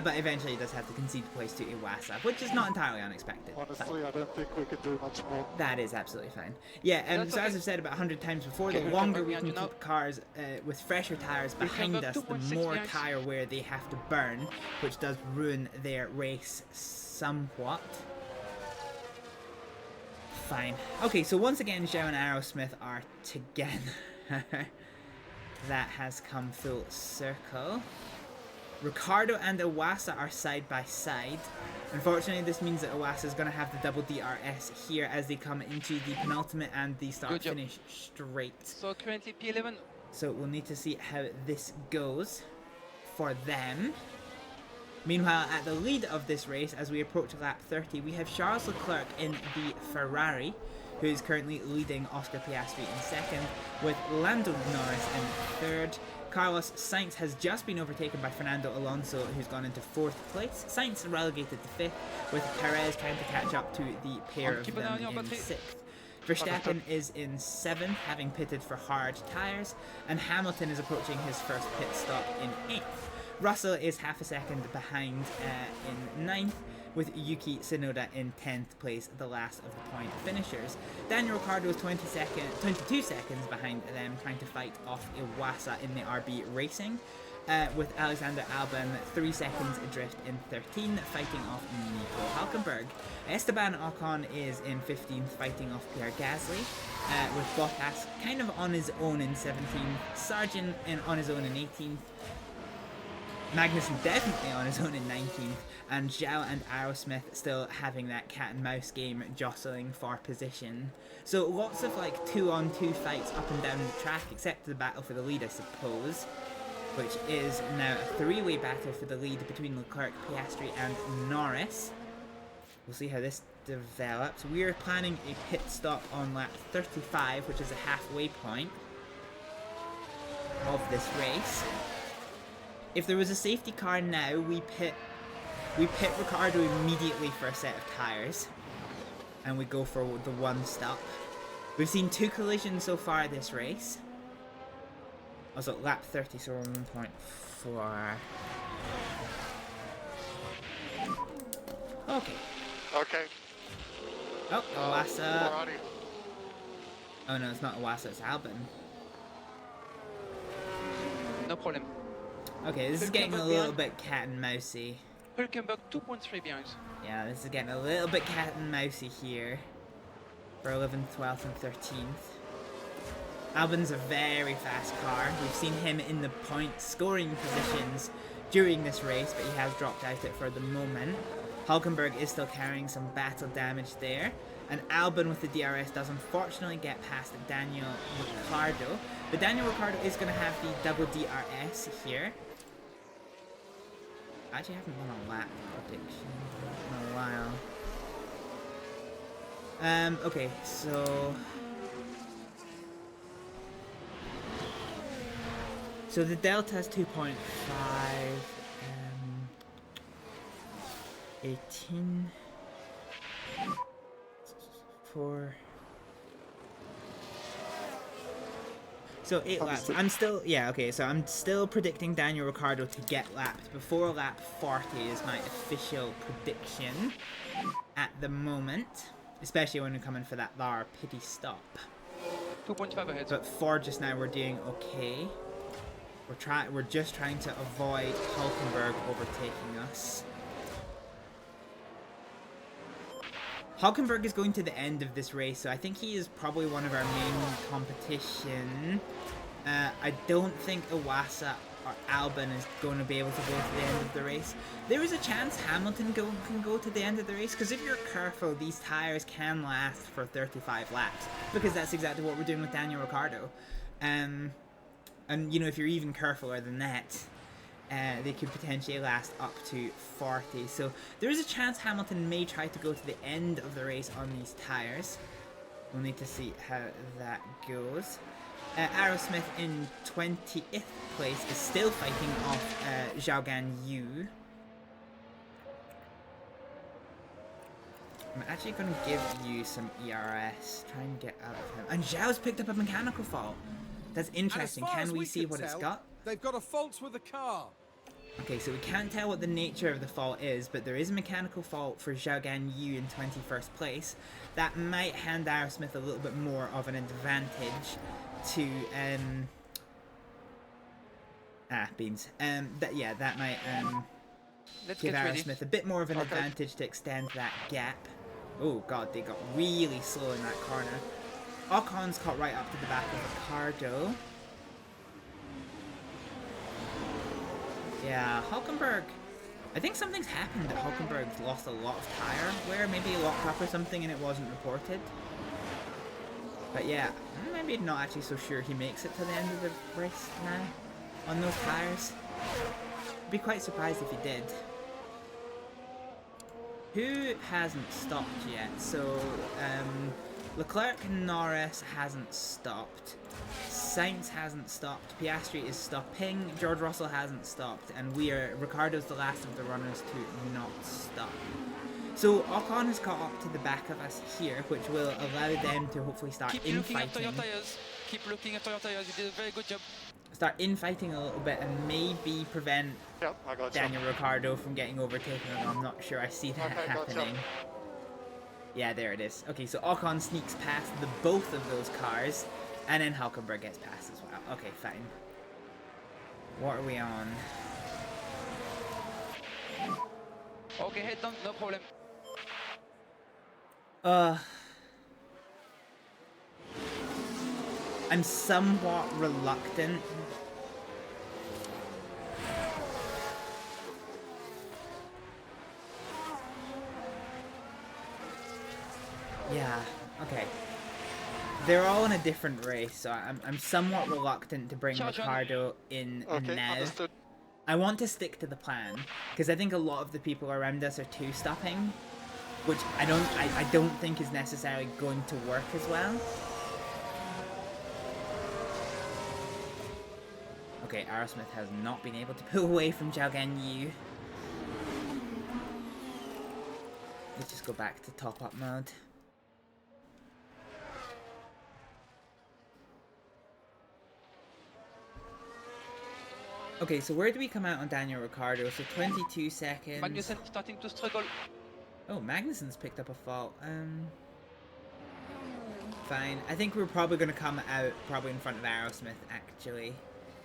But eventually he does have to concede place to Iwasa, which is not entirely unexpected. Honestly, I don't think we could do much more. That is absolutely fine. Yeah, so as I've said about 100 times before, the longer we can keep cars with fresher tyres behind us, the more tyre wear they have to burn, which does ruin their race somewhat. Fine. Okay, so once again, Zhao and Aerosmith are together. That has come full circle. Ricciardo and Owasa are side by side. Unfortunately, this means that Owasa is going to have the double DRS here as they come into the penultimate and the start-finish straight. So currently P11. So we'll need to see how this goes for them. Meanwhile, at the lead of this race, as we approach lap 30, we have Charles Leclerc in the Ferrari, who is currently leading Oscar Piastri in second, with Lando Norris in third. Carlos Sainz has just been overtaken by Fernando Alonso, who's gone into 4th place. Sainz relegated to 5th, with Perez trying to catch up to the pair of them in 6th. Verstappen is in 7th, having pitted for hard tyres, and Hamilton is approaching his first pit stop in 8th. Russell is half a second behind in 9th, with Yuki Tsunoda in 10th place, the last of the point finishers. Daniel Ricciardo is 22 seconds behind them, trying to fight off Iwasa in the RB Racing, with Alexander Albon 3 seconds adrift in 13th, fighting off Nico Hülkenberg. Esteban Ocon is in 15th, fighting off Pierre Gasly, with Bottas kind of on his own in 17th, Sargent on his own in 18th, Magnussen definitely on his own in 19th, and Zhao and Aerosmith still having that cat and mouse game jostling for position. So lots of like 2-on-2 fights up and down the track, except the battle for the lead, I suppose, which is now a 3-way battle for the lead between Leclerc, Piastri and Norris. We'll see how this develops. We're planning a pit stop on lap 35, which is a halfway point of this race. If there was a safety car now, we pit Ricciardo immediately for a set of tyres, and we go for the one stop. We've seen 2 collisions so far this race. Also, lap 30, so we're 1.4. Okay. Okay. Oh, Owasa. Oh no, it's not Owasa, it's Albon. No problem. Okay, this is getting a little bit cat and mousey. Hülkenberg 2.3 behind. Yeah, this is getting a little bit cat and mousey here for 11th, 12th, and 13th. Albon's a very fast car. We've seen him in the point scoring positions during this race, but he has dropped out it for the moment. Hülkenberg is still carrying some battle damage there, and Albon with the DRS does unfortunately get past Daniel Ricciardo, but Daniel Ricciardo is going to have the double DRS here. I actually haven't done a lap prediction in a while. Okay, so the delta is 2.5, 18, 4. So 8 laps. I'm still predicting Daniel Ricciardo to get lapped before lap 40 is my official prediction at the moment, especially when we're coming for that Lara pity stop. 2.5 ahead. But for just now, we're doing okay. We're just trying to avoid Hülkenberg overtaking us. Hülkenberg is going to the end of this race, so I think he is probably one of our main competition. I don't think Owasa Albon is going to be able to go to the end of the race. There is a chance Hamilton can go to the end of the race, because if you're careful, these tyres can last for 35 laps, because that's exactly what we're doing with Daniel Ricciardo. And you know, if you're even careful than that, they could potentially last up to 40. So there is a chance Hamilton may try to go to the end of the race on these tyres. We'll need to see how that goes. Aerosmith in 20th place is still fighting off Zhao Ganyu. I'm actually going to give you some ERS. Try and get out of him. And Zhao's picked up a mechanical fault. That's interesting. Can we see what it's got? They've got a fault with the car. Okay, so we can't tell what the nature of the fault is, but there is a mechanical fault for Zhao Ganyu in 21st place. That might hand Aerosmith a little bit more of an advantage to beans. That might give Aerosmith a bit more of an advantage to extend that gap. Oh god, they got really slow in that corner. Ocon's caught right up to the back of Ricardo. Yeah, Hulkenberg. I think something's happened that Hulkenberg's lost a lot of tyre wear, maybe locked up or something and it wasn't reported. But yeah, maybe not actually so sure he makes it to the end of the race now on those tyres. Be quite surprised if he did. Who hasn't stopped yet? So, Leclerc and Norris hasn't stopped. Sainz hasn't stopped. Piastri is stopping. George Russell hasn't stopped. And Ricardo's the last of the runners to not stop. So Ocon has caught up to the back of us here, which will allow them to hopefully start infighting. Keep looking after your tires. You did a very good job. Start infighting a little bit and maybe prevent Daniel Ricciardo from getting overtaken. I'm not sure I see that happening. Yeah, there it is. Okay, so Ocon sneaks past both of those cars, and then Hulkenberg gets past as well. Okay, fine. What are we on? Okay, head down, no problem. I'm somewhat reluctant. Yeah, okay. They're all in a different race, so I'm somewhat reluctant to bring Ricardo in now. Understood. I want to stick to the plan, because I think a lot of the people around us are two-stopping, which I don't think is necessarily going to work as well. Okay, Aerosmith has not been able to pull away from Zhao Ganyu. Let's just go back to top-up mode. Okay, so where do we come out on Daniel Ricciardo? So 22 seconds. Magnussen starting to struggle. Oh, Magnussen's picked up a fault. Fine. I think we're probably going to come out probably in front of Aerosmith, actually.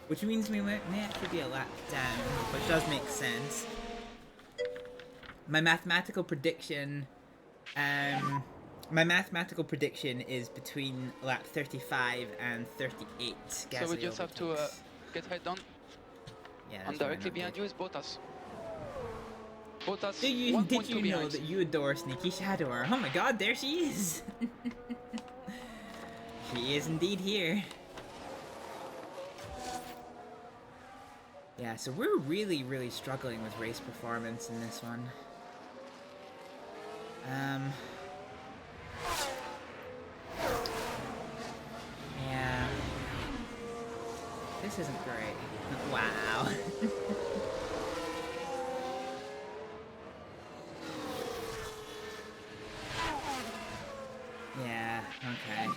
Which means we may actually be a lap down, which does make sense. My mathematical prediction... my mathematical prediction is between lap 35 and 38. So we just have to get head down. Yeah, and directly behind you is Bottas. Bottas, did you know that you adore Sneaky Shadower? Oh my god, there she is! She is indeed here. Yeah, so we're really, really struggling with race performance in this one. Yeah. This isn't great. Wow. Yeah, okay.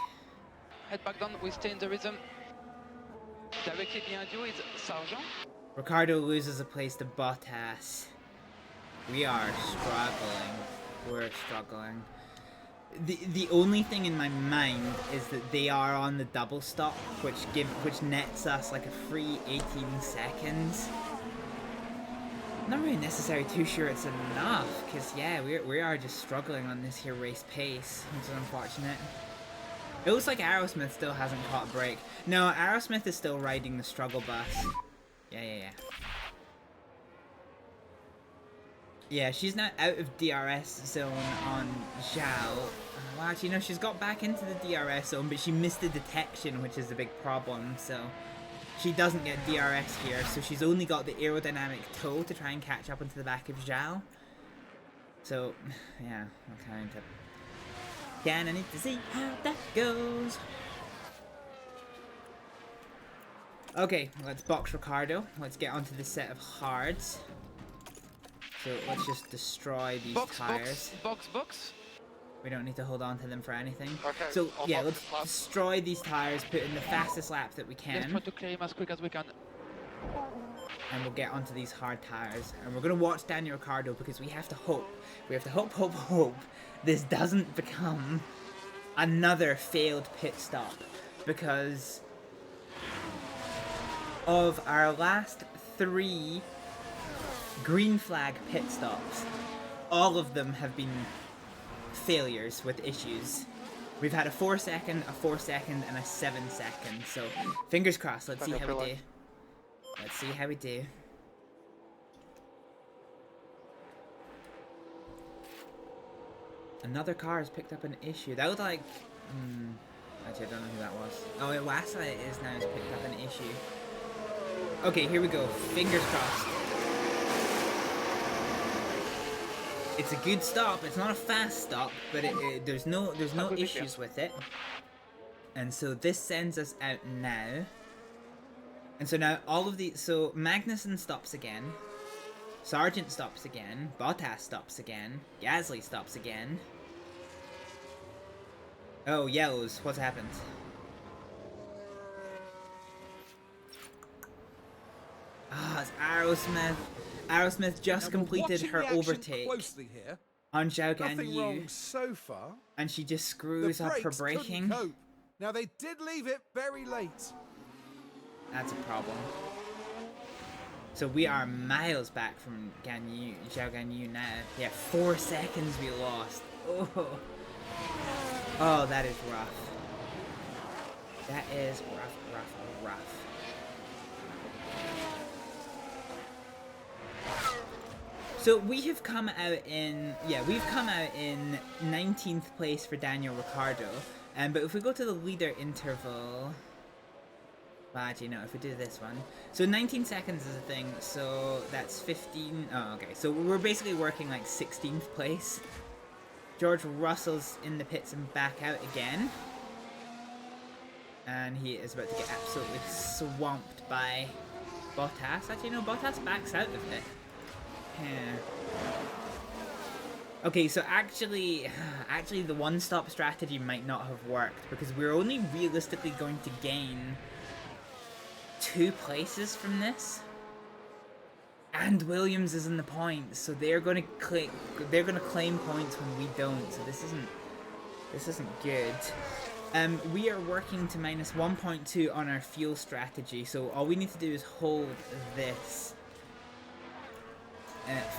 Head back down, we stay in the rhythm. Directly behind you is Sargent. Ricardo loses a place to Bottas. We are struggling. We're struggling. The only thing in my mind is that they are on the double stop, which nets us like a free 18 seconds. I'm not really necessarily too sure it's enough, because yeah, we are just struggling on this here race pace, which is unfortunate. It looks like Aerosmith still hasn't caught a break. No, Aerosmith is still riding the struggle bus. Yeah. Yeah, she's now out of DRS zone on Zhao. Well, actually, no, she's got back into the DRS zone, but she missed the detection, which is the big problem, so she doesn't get DRS here, so she's only got the aerodynamic toe to try and catch up into the back of Zhao. So, yeah, I need to see how that goes. Okay, let's box Ricardo. Let's get onto this set of hards. So let's just destroy these tires. Box. We don't need to hold on to them for anything. Okay, so yeah, let's destroy these tires, put in the fastest lap that we can. Let's try to clear him as quick as we can. And we'll get onto these hard tires. And we're going to watch Daniel Ricciardo because we have to hope. We have to hope this doesn't become another failed pit stop. Because of our last 3 green flag pit stops, all of them have been failures with issues. We've had a 4 second, a 4 second, and a 7 second. So fingers crossed. Let's see how we do. Let's see how we do. Another car has picked up an issue. That was like, actually I don't know who that was. Oh, Iwasa is now has picked up an issue. Okay, here we go. Fingers crossed. It's a good stop. It's not a fast stop, but there's no issues with it. And so this sends us out now. And so now all of these, so Magnussen stops again, Sargent stops again, Bottas stops again, Gasly stops again. Oh, yellows, what's happened? Ah, it's Aerosmith. Aerosmith just completed her overtake on Zhao Ganyu, so far, and she just screws up her braking. Now they did leave it very late. That's a problem. So we are miles back from Ganyu, Zhao Ganyu now. Yeah, 4 seconds we lost. Oh, that is rough. That is rough. So we have come out in, we've come out in 19th place for Daniel Ricciardo. But if we go to the leader interval, well, actually no, if we do this one. So 19 seconds is a thing, so that's 15, oh okay. So we're basically working like 16th place. George Russell's in the pits and back out again. And he is about to get absolutely swamped by Bottas. Actually no, Bottas backs out of it. Yeah. Okay, so actually the one-stop strategy might not have worked because we're only realistically going to gain 2 places from this, and Williams is in the points, so they're gonna claim points when we don't. So this isn't good. We are working to minus 1.2 on our fuel strategy, so all we need to do is hold this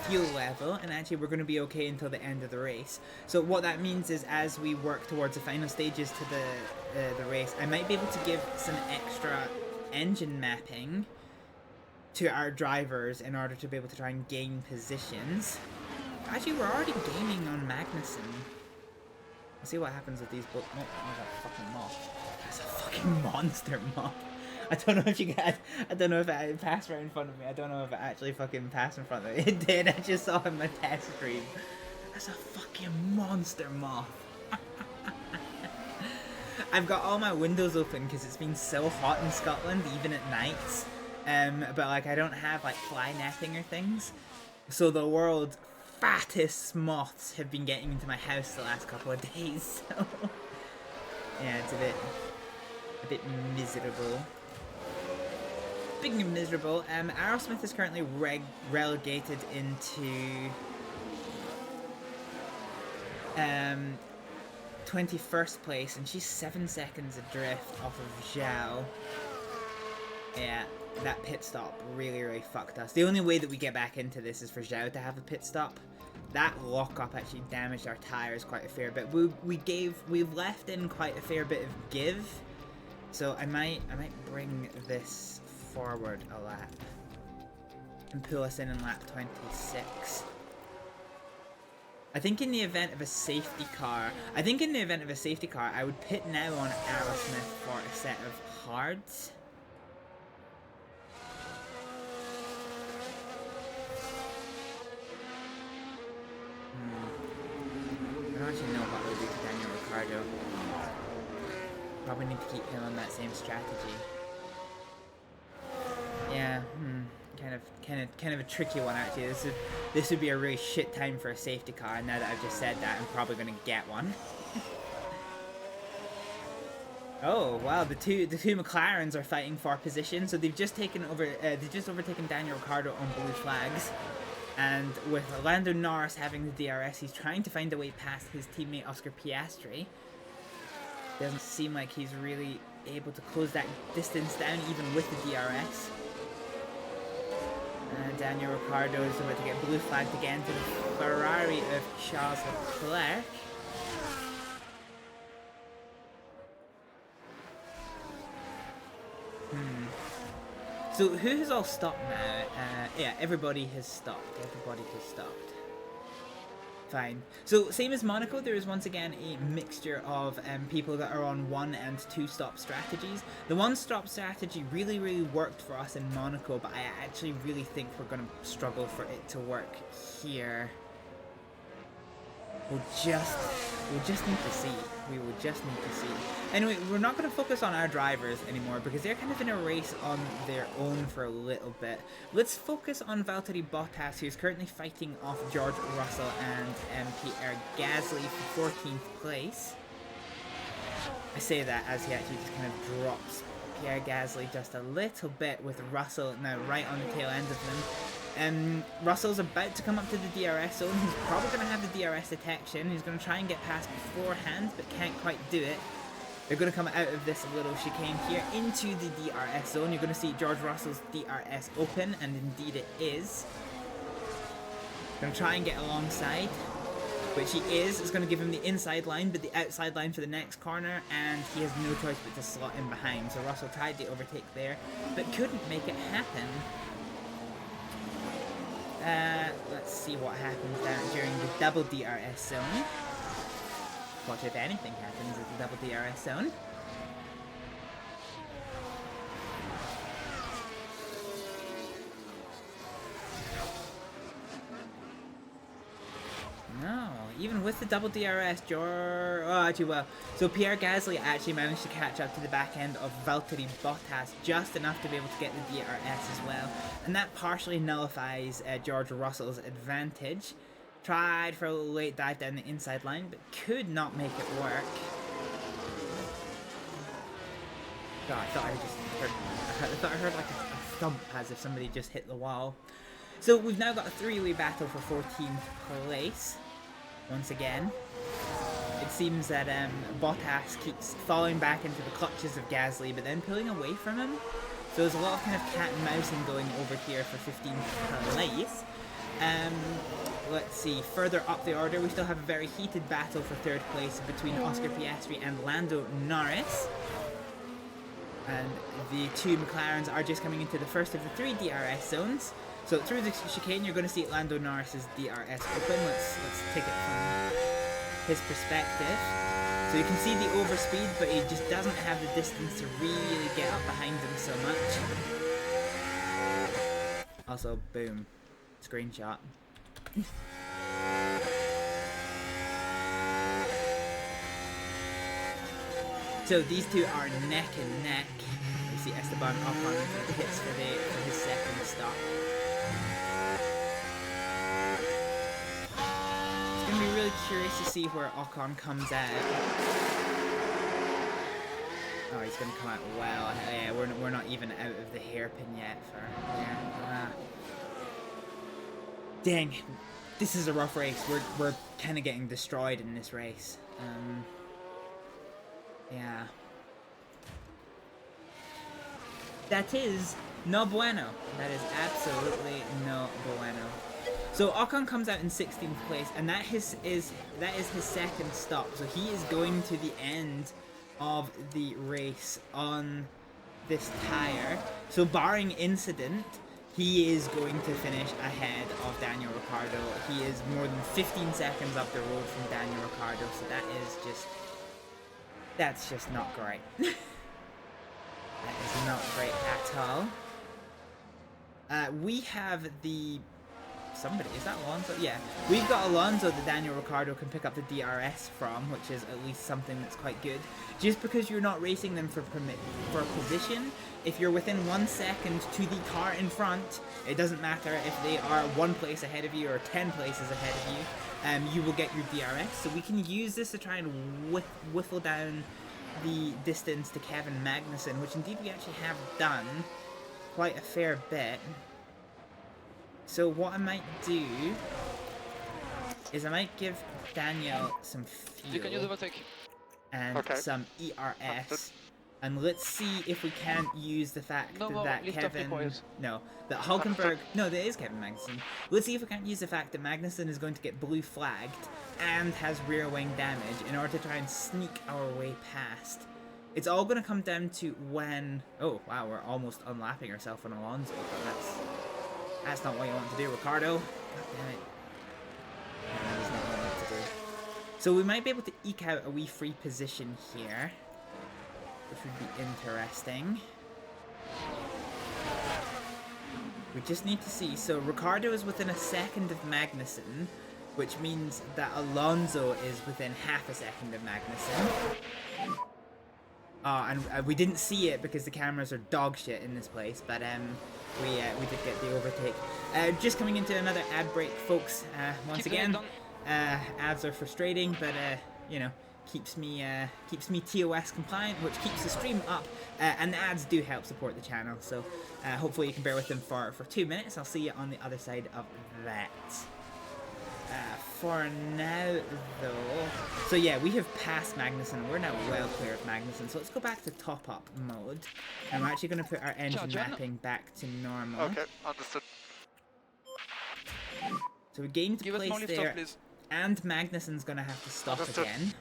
fuel level, and actually we're going to be okay until the end of the race. So what that means is as we work towards the final stages to the race, I might be able to give some extra engine mapping to our drivers in order to be able to try and gain positions. Actually, we're already gaining on Magnussen. Let's see what happens with these oh, that fucking moth. That's a fucking monster moth. I don't know if you guys, I don't know if it passed right in front of me. I don't know if it actually fucking passed in front of me. It did, I just saw it in my test stream. That's a fucking monster moth. I've got all my windows open because it's been so hot in Scotland, even at nights. But like I don't have like fly netting or things. So the world's fattest moths have been getting into my house the last couple of days. So yeah, it's a bit miserable. Speaking of miserable, Aerosmith is currently relegated into 21st place, and she's 7 seconds adrift off of Zhao. Yeah, that pit stop really fucked us. The only way that we get back into this is for Zhao to have a pit stop. That lockup actually damaged our tires quite a fair bit. We've left in quite a fair bit of give, so I might bring this forward a lap. and pull us in lap 26. I think in the event of a safety car, I would pit now on Aerosmith for a set of hards. I don't actually know what we'll do to Daniel Ricciardo. Probably need to keep him on that same strategy. Yeah, kind of a tricky one actually. This would be a really shit time for a safety car, and now that I've just said that, I'm probably gonna get one. Oh wow, the two McLarens are fighting for position, so they've just taken over. They've just overtaken Daniel Ricciardo on blue flags, and with Lando Norris having the DRS, he's trying to find a way past his teammate Oscar Piastri. Doesn't seem like he's really able to close that distance down, even with the DRS. Daniel Ricciardo is about to get blue flagged again to the Ferrari of Charles Leclerc. So who has all stopped now? Yeah, everybody has stopped. Everybody has stopped. Fine. So same as Monaco, there is once again a mixture of people that are on 1 and 2 stop strategies. The 1 stop strategy really worked for us in Monaco, but I actually really think we're going to struggle for it to work here. We'll just need to see. We will just need to see. Anyway, we're not going to focus on our drivers anymore because they're kind of in a race on their own for a little bit. Let's focus on Valtteri Bottas, who's currently fighting off George Russell and Pierre Gasly for 14th place. I say that as he actually just kind of drops Pierre Gasly just a little bit, with Russell now right on the tail end of them. Russell's about to come up to the DRS zone. He's probably going to have the DRS detection. He's going to try and get past beforehand, but can't quite do it. They're going to come out of this little chicane here into the DRS zone. You're going to see George Russell's DRS open, and indeed it is. Going to try and get alongside, which he is. It's going to give him the inside line, but the outside line for the next corner, and he has no choice but to slot in behind. So Russell tried the overtake there, but couldn't make it happen. Let's see what happens during the double DRS zone. What, if anything, happens at the double DRS zone? No, even with the double DRS, so Pierre Gasly actually managed to catch up to the back end of Valtteri Bottas just enough to be able to get the DRS as well, and that partially nullifies George Russell's advantage. Tried for a little late dive down the inside line, but could not make it work. God, I thought I heard like a thump as if somebody just hit the wall. So we've now got a 3-way battle for 14th place. Once again, it seems that Bottas keeps falling back into the clutches of Gasly, but then pulling away from him. So there's a lot of kind of cat and mousing going over here for 15th place. Let's see, further up the order, we still have a very heated battle for 3rd place between Oscar Piastri and Lando Norris. And the 2 McLarens are just coming into the first of the 3 DRS zones. So through the chicane, you're going to see Lando Norris's DRS open. Let's take it from his perspective. So you can see the overspeed, but he just doesn't have the distance to really get up behind him so much. Also, boom. Screenshot. So these two are neck and neck. You see Esteban Ocon hits for his 2nd stop. It's gonna be really curious to see where Ocon comes out. Oh, he's gonna come out well. Yeah, we're not even out of the hairpin yet. Dang, this is a rough race. We're kind of getting destroyed in this race. Yeah. That is no bueno. That is absolutely no bueno. So Ocon comes out in 16th place, and that is his 2nd stop. So he is going to the end of the race on this tire. So barring incident, he is going to finish ahead of Daniel Ricciardo. He is more than 15 seconds up the road from Daniel Ricciardo, so that's just not great. That is not great at all. We have the... Somebody, is that Alonso? Yeah, we've got Alonso that Daniel Ricciardo can pick up the DRS from, which is at least something that's quite good. Just because you're not racing them for position, if you're within 1 second to the car in front, it doesn't matter if they are 1 place ahead of you or 10 places ahead of you, you will get your DRS. So we can use this to try and whittle down the distance to Kevin Magnussen, which indeed we actually have done quite a fair bit. So what I might do is I might give Daniel some fuel and some ERS, and let's see if we can't use the fact that Hulkenberg, that is Kevin Magnussen. Let's see if we can't use the fact that Magnussen is going to get blue flagged and has rear wing damage in order to try and sneak our way past. It's all going to come down to when... Oh, wow, we're almost unlapping ourselves on Alonso, but that's not what you want to do, Ricardo. God damn it. That is not what I want to do. So we might be able to eke out a wee free position here, which would be interesting. We just need to see. So Ricardo is within a second of Magnussen, which means that Alonso is within half a second of Magnussen. And we didn't see it because the cameras are dog shit in this place, but we did get the overtake. Just coming into another ad break, folks. Once again, ads are frustrating, but you know, keeps me TOS compliant, which keeps the stream up, and the ads do help support the channel. So hopefully you can bear with them for 2 minutes. I'll see you on the other side of that. For now, though... So yeah, we have passed Magnussen. We're now well clear of Magnussen. So let's go back to top-up mode. And we're actually going to put our engine mapping back to normal. Okay, understood. So we gained place there. And Magnussen's going to have to stop again.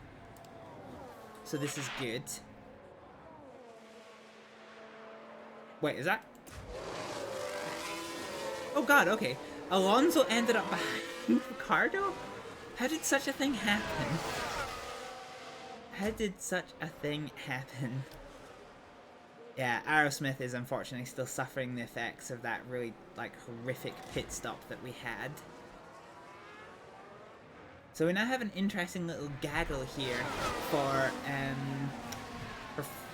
So this is good. Wait, is that... Oh god, okay. Alonso ended up behind Ricardo? How did such a thing happen? How did such a thing happen? Yeah, Aerosmith is unfortunately still suffering the effects of that really, like, horrific pit stop that we had. So we now have an interesting little gaggle here for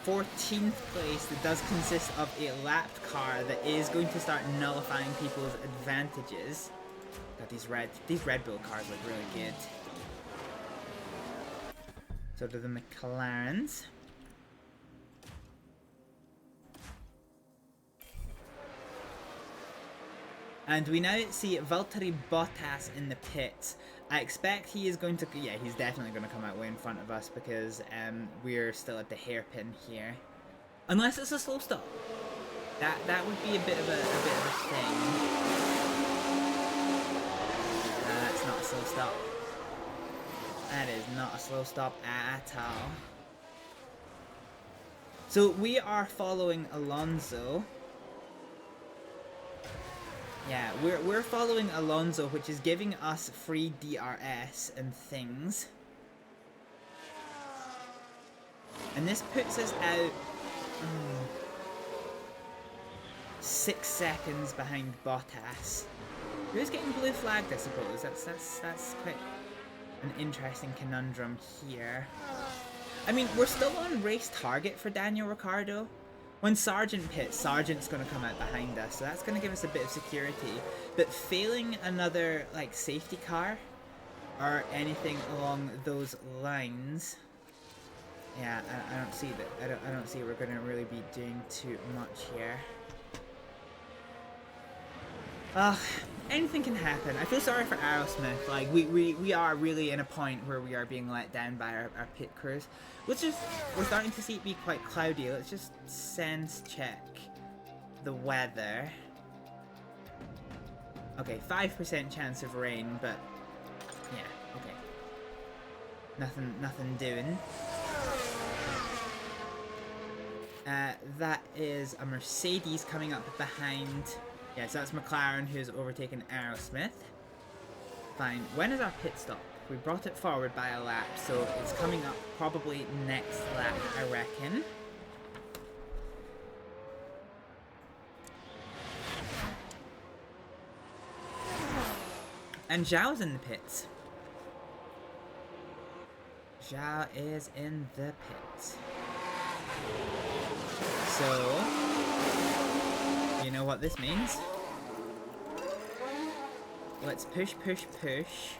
14th place that does consist of a lapped car that is going to start nullifying people's advantages. God, these Red Bull cars look really good. So do the McLarens. And we now see Valtteri Bottas in the pits. I expect he is going to... Yeah, he's definitely going to come out way in front of us because we're still at the hairpin here. Unless it's a slow stop. That would be a bit of a thing. That's not a slow stop. That is not a slow stop at all. So we are following Alonso. Yeah, we're following Alonso, which is giving us free DRS and things. And this puts us out 6 seconds behind Bottas. Who's getting blue flagged, I suppose? That's quite an interesting conundrum here. I mean, we're still on race target for Daniel Ricciardo. When Sargent pits, Sargent's going to come out behind us, so that's going to give us a bit of security. But failing another, like, safety car or anything along those lines, yeah, I don't see that. I don't see we're going to really be doing too much here. Anything can happen. I feel sorry for Aerosmith. Like, we are really in a point where we are being let down by our pit crews. We're starting to see it be quite cloudy. Let's just sense check the weather. Okay, 5% chance of rain, but yeah, okay. Nothing doing. That is a Mercedes coming up behind Yeah, so that's McLaren who's overtaken Aerosmith. Fine. When is our pit stop? We brought it forward by a lap, so it's coming up probably next lap, I reckon. And Zhao's in the pits. Zhao is in the pits. So, you know what this means? Let's push, push, push.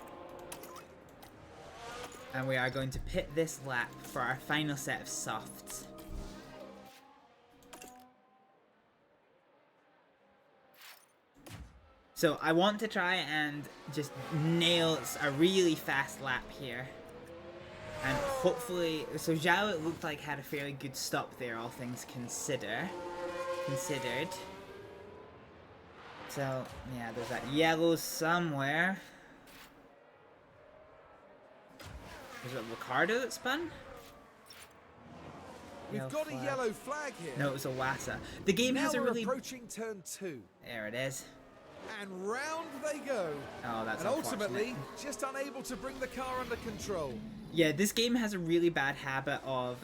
And we are going to pit this lap for our final set of softs. So I want to try and just nail a really fast lap here. And hopefully, so Zhao, it looked like, had a fairly good stop there, all things considered. So, yeah, there's that yellow somewhere. Was it Ricardo that spun? We've got a yellow flag here. No, it was a Wassa. The game has a really... approaching turn 2. There it is. And round they go. Oh, that's and ultimately, just unable to bring the car under control. Yeah, this game has a really bad habit of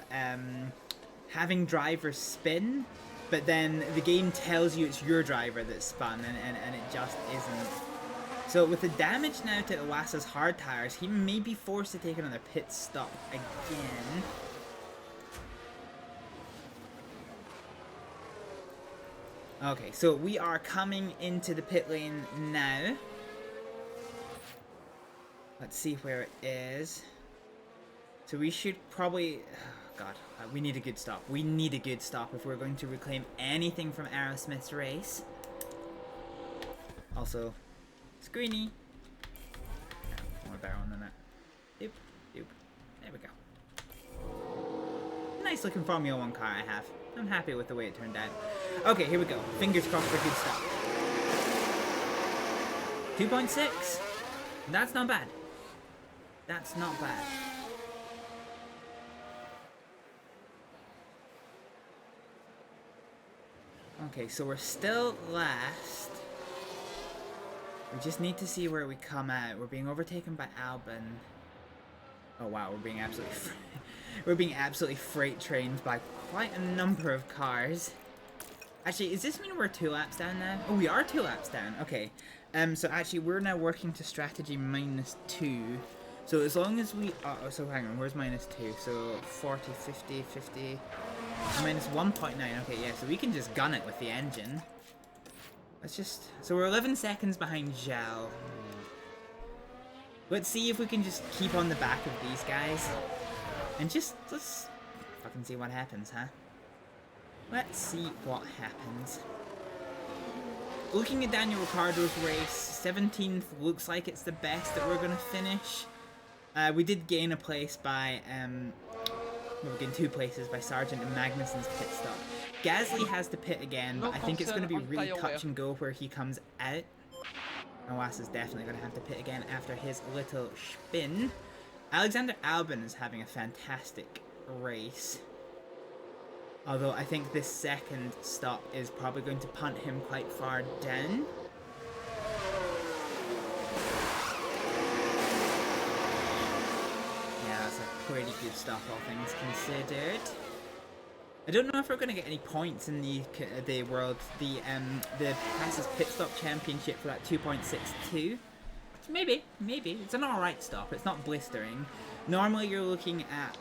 having drivers spin, but then the game tells you it's your driver that spun, and it just isn't. So with the damage now to Iwasa's hard tires, he may be forced to take another pit stop again. Okay, so we are coming into the pit lane now. Let's see where it is. So we should probably... Oh God, we need a good stop. We need a good stop if we're going to reclaim anything from Aerosmith's race. Also, screeny. More better one than that. Doop, doop. There we go. Nice looking Formula 1 car I have. I'm happy with the way it turned out. Okay, here we go. Fingers crossed for a good stop. 2.6. That's not bad. That's not bad. Okay, so we're still last. We just need to see where we come out. We're being overtaken by Albon. Oh wow, we're being absolutely freight trained by quite a number of cars. Actually, does this mean we're 2 laps down now? Oh, we are 2 laps down. Okay. So actually, we're now working to strategy -2. So as long as we... Oh, so hang on, where's -2? So 40, 50, 50... minus 1.9. Okay, yeah, so we can just gun it with the engine. Let's just... So we're 11 seconds behind Zhao. Let's see if we can just keep on the back of these guys. And just... let's fucking see what happens, huh? Let's see what happens. Looking at Daniel Ricciardo's race, 17th looks like it's the best that we're going to finish. We did gain a place by... Well, we gained 2 places by Sargent and Magnussen's pit stop. Gasly has to pit again, but I think it's going to be really touch and go where he comes out. Iwasa's definitely going to have to pit again after his little spin. Alexander Albon is having a fantastic race. Although I think this second stop is probably going to punt him quite far down. Yeah, that's a pretty good stop, all things considered. I don't know if we're going to get any points in the fastest pit stop championship for that 2.62. Maybe. It's an alright stop. It's not blistering. Normally you're looking at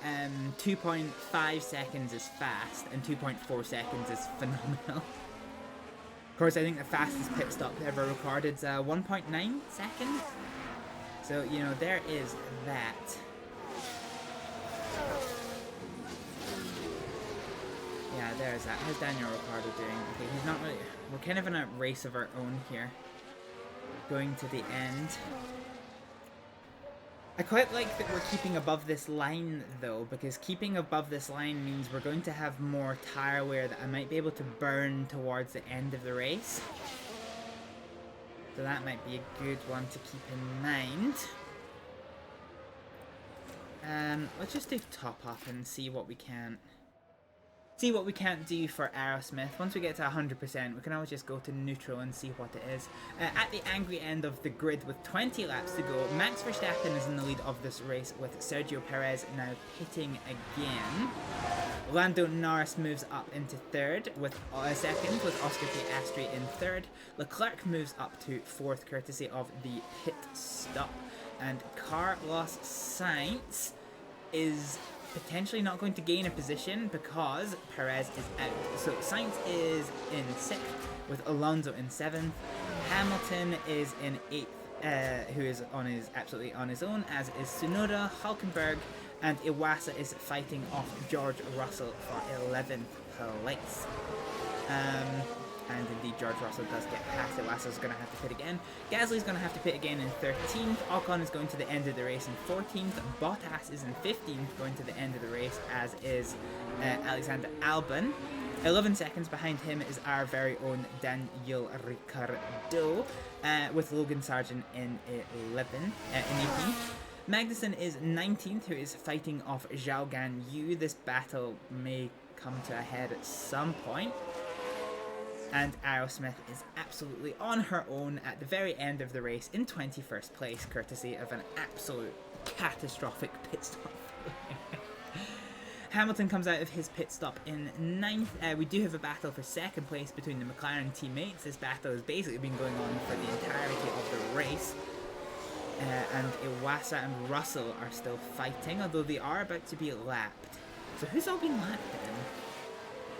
2.5 seconds is fast and 2.4 seconds is phenomenal. Of course, I think the fastest pit stop ever recorded is 1.9 seconds. So, you know, there is that. Yeah, there's that. How's Daniel Ricciardo doing? Okay, he's not really... We're kind of in a race of our own here. Going to the end. I quite like that we're keeping above this line, though, because keeping above this line means we're going to have more tire wear that I might be able to burn towards the end of the race. So that might be a good one to keep in mind. Let's just do top up and see what we can. see what we can't do for Aerosmith. Once we get to 100%, we can always just go to neutral and see what it is. At the angry end of the grid with 20 laps to go, Max Verstappen is in the lead of this race with Sergio Perez now pitting again. Lando Norris moves up into third with second, with Oscar Piastri in third. Leclerc moves up to fourth courtesy of the pit stop. And Carlos Sainz is potentially not going to gain a position because Perez is out. So Sainz is in 6th with Alonso in 7th. Hamilton is in 8th, who is absolutely on his own, as is Tsunoda, Hülkenberg, and Iwasa is fighting off George Russell for 11th place. And indeed, George Russell does get past. Iwasa's going to have to pit again. Gasly's going to have to pit again in 13th. Ocon is going to the end of the race in 14th. Bottas is in 15th, going to the end of the race, as is Alexander Albon. 11 seconds behind him is our very own Daniel Ricciardo, with Logan Sargent in 18th. Magnussen is 19th, who is fighting off Zhao Gan Yu. This battle may come to a head at some point. And Aerosmith is absolutely on her own at the very end of the race in 21st place, courtesy of an absolute catastrophic pit stop. Hamilton comes out of his pit stop in 9th. We do have a battle for 2nd place between the McLaren teammates. This battle has basically been going on for the entirety of the race. And Iwasa and Russell are still fighting, although they are about to be lapped. So who's all been lapped then?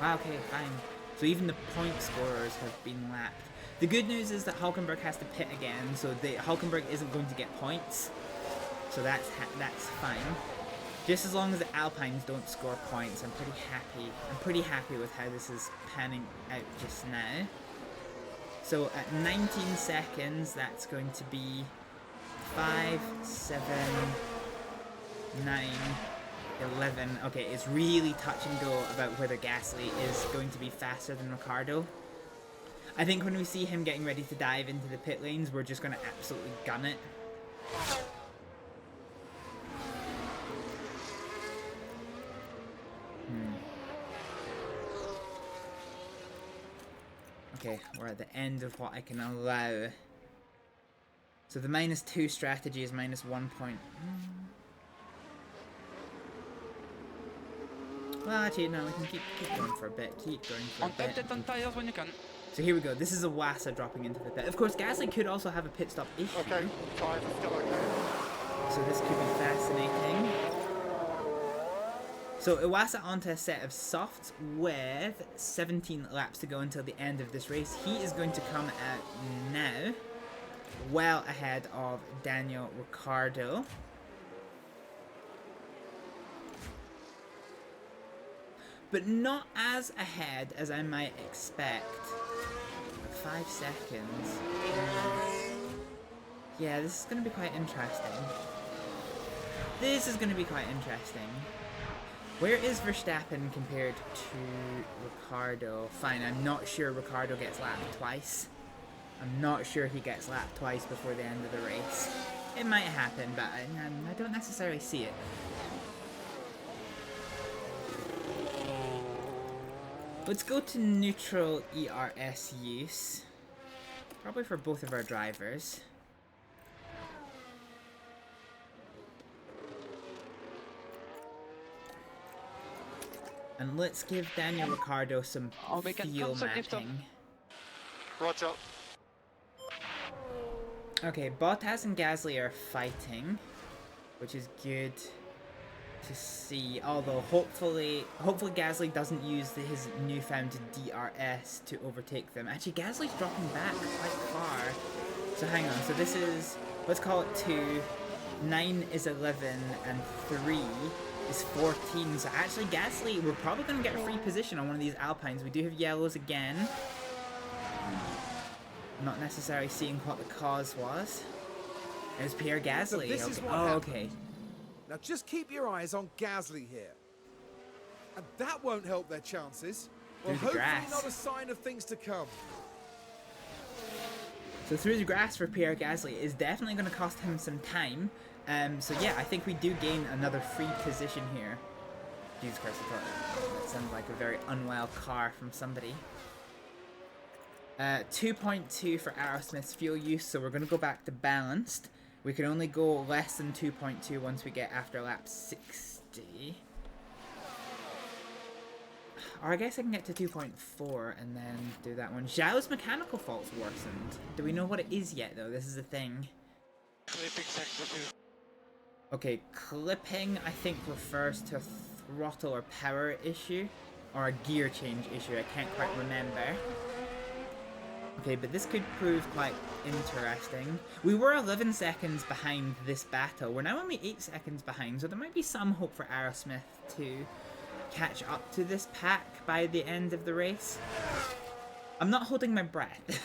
Wow, okay, fine. So even the point scorers have been lapped. The good news is that Hülkenberg has to pit again, so Hülkenberg isn't going to get points. So that's fine. Just as long as the Alpines don't score points, I'm pretty happy. I'm pretty happy with how this is panning out just now. So at 19 seconds, that's going to be 5, 7, 9, 11. Okay, it's really touch and go about whether Gasly is going to be faster than Ricciardo. I think when we see him getting ready to dive into the pit lanes, we're just going to absolutely gun it. Okay, we're at the end of what I can allow. So the -2 strategy is -1 point. Well, actually, no, we can keep going for a bit. Keep going for a bit. On tires when you can. So here we go. This is Iwasa dropping into the pit. Of course, Gasly could also have a pit stop issue. Okay, tires are still okay. So this could be fascinating. So Iwasa onto a set of softs with 17 laps to go until the end of this race. He is going to come out now, well ahead of Daniel Ricciardo. But not as ahead as I might expect. 5 seconds. Yeah, this is going to be quite interesting. This is going to be quite interesting. Where is Verstappen compared to Ricciardo? Fine, I'm not sure Ricciardo gets lapped twice. I'm not sure he gets lapped twice before the end of the race. It might happen, but I don't necessarily see it. Let's go to neutral ERS use. Probably for both of our drivers. And let's give Daniel Ricciardo some fuel matching. Roger. Okay, Bottas and Gasly are fighting, which is good to see. Although hopefully Gasly doesn't use his newfound DRS to overtake them. Actually, Gasly's dropping back quite far. So hang on. So this is, let's call it 2. 9 is 11, and 3 is 14. So actually, Gasly, we're probably going to get a free position on one of these Alpines. We do have yellows again. Not necessarily seeing what the cause was. It was Pierre Gasly. So this is okay. what Oh, happened. okay. Now just keep your eyes on Gasly here. And that won't help their chances. Well, Through the hopefully grass. not a sign of things to come. So through the grass for Pierre Gasly is definitely going to cost him some time. So yeah, I think we do gain another free position here. Jesus Christ, I thought that sounded like a very unwell car from somebody. 2.2 for Aerosmith's fuel use, so we're going to go back to balanced. We can only go less than 2.2 once we get after lap 60. Or I guess I can get to 2.4 and then do that one. Zhao's mechanical fault's worsened. Do we know what it is yet, though? This is the thing. Clipping sector 2. Okay, clipping, I think, refers to a throttle or power issue. Or a gear change issue, I can't quite remember. Okay, but this could prove quite interesting. We were 11 seconds behind this battle. We're now only 8 seconds behind, so there might be some hope for Aerosmith to catch up to this pack by the end of the race. I'm not holding my breath.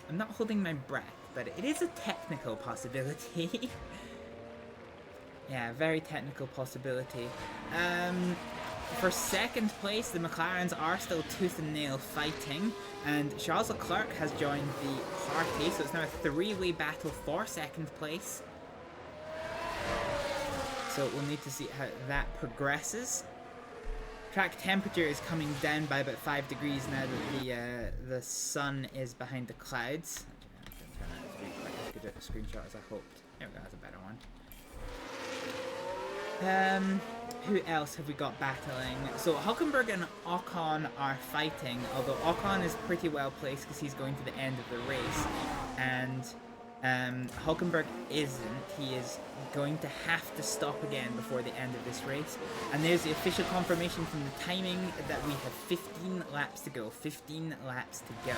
I'm not holding my breath, but it is a technical possibility. Yeah, very technical possibility. For second place, the McLarens are still tooth and nail fighting, and Charles Leclerc has joined the party, so it's now a three-way battle for second place. So we'll need to see how that progresses. Track temperature is coming down by about 5 degrees now that the sun is behind the clouds. Actually, I'm not as good a screenshot as I hoped. There we go, that's a better one. Who else have we got battling? So Hülkenberg and Ocon are fighting, although Ocon is pretty well placed because he's going to the end of the race, and Hülkenberg isn't. He is going to have to stop again before the end of this race. And there's the official confirmation from the timing that we have 15 laps to go. 15 laps to go.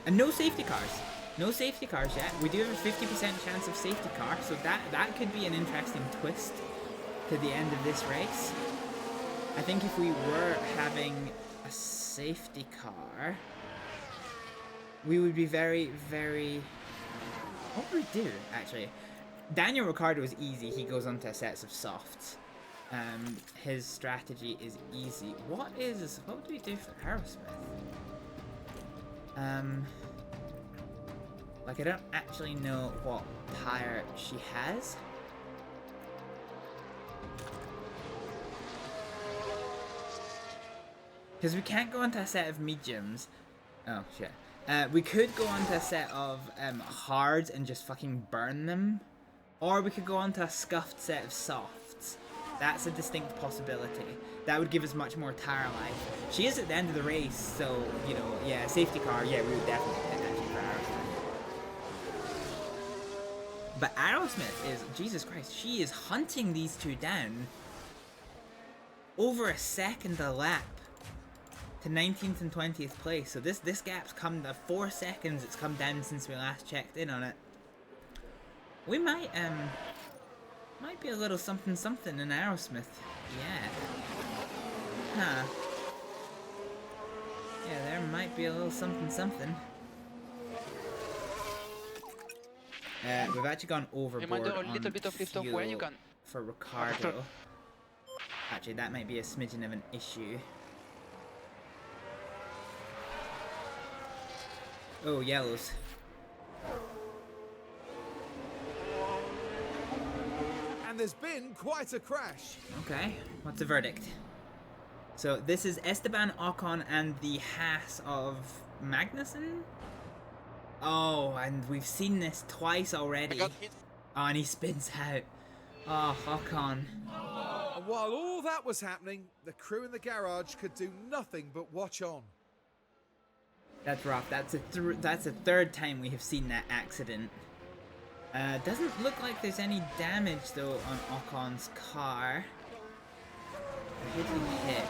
And no safety cars. No safety cars yet. We do have a 50% chance of safety car, so that could be an interesting twist to the end of this race. I think if we were having a safety car, we would be very, very... What would we do, actually? Daniel Ricciardo is easy. He goes onto sets of softs. His strategy is easy. What would we do for Aerosmith? Like, I don't actually know what tire she has. Because we can't go onto a set of mediums. Oh, shit. We could go onto a set of hards and just fucking burn them. Or we could go onto a scuffed set of softs. That's a distinct possibility. That would give us much more tire life. She is at the end of the race, so, you know, yeah, safety car, yeah, we would definitely pick actually for Aerosmith. But Aerosmith is, Jesus Christ, she is hunting these two down. Over a second a lap to 19th and 20th place. So this gap's come to 4 seconds. It's come down since we last checked in on it. We might be a little something in Aerosmith. Yeah. Huh. Yeah, there might be a little something. We've actually gone overboard on little bit of lift off where you can. For Ricciardo. Actually, that might be a smidgen of an issue. Oh, yellows. And there's been quite a crash. Okay, what's the verdict? So this is Esteban Ocon and the Haas of Magnussen? Oh, and we've seen this twice already. Oh, and he spins out. Oh, Ocon. And while all that was happening, the crew in the garage could do nothing but watch on. That's rough. That's a third time we have seen that accident. Doesn't look like there's any damage though on Ocon's car. Who did he hit?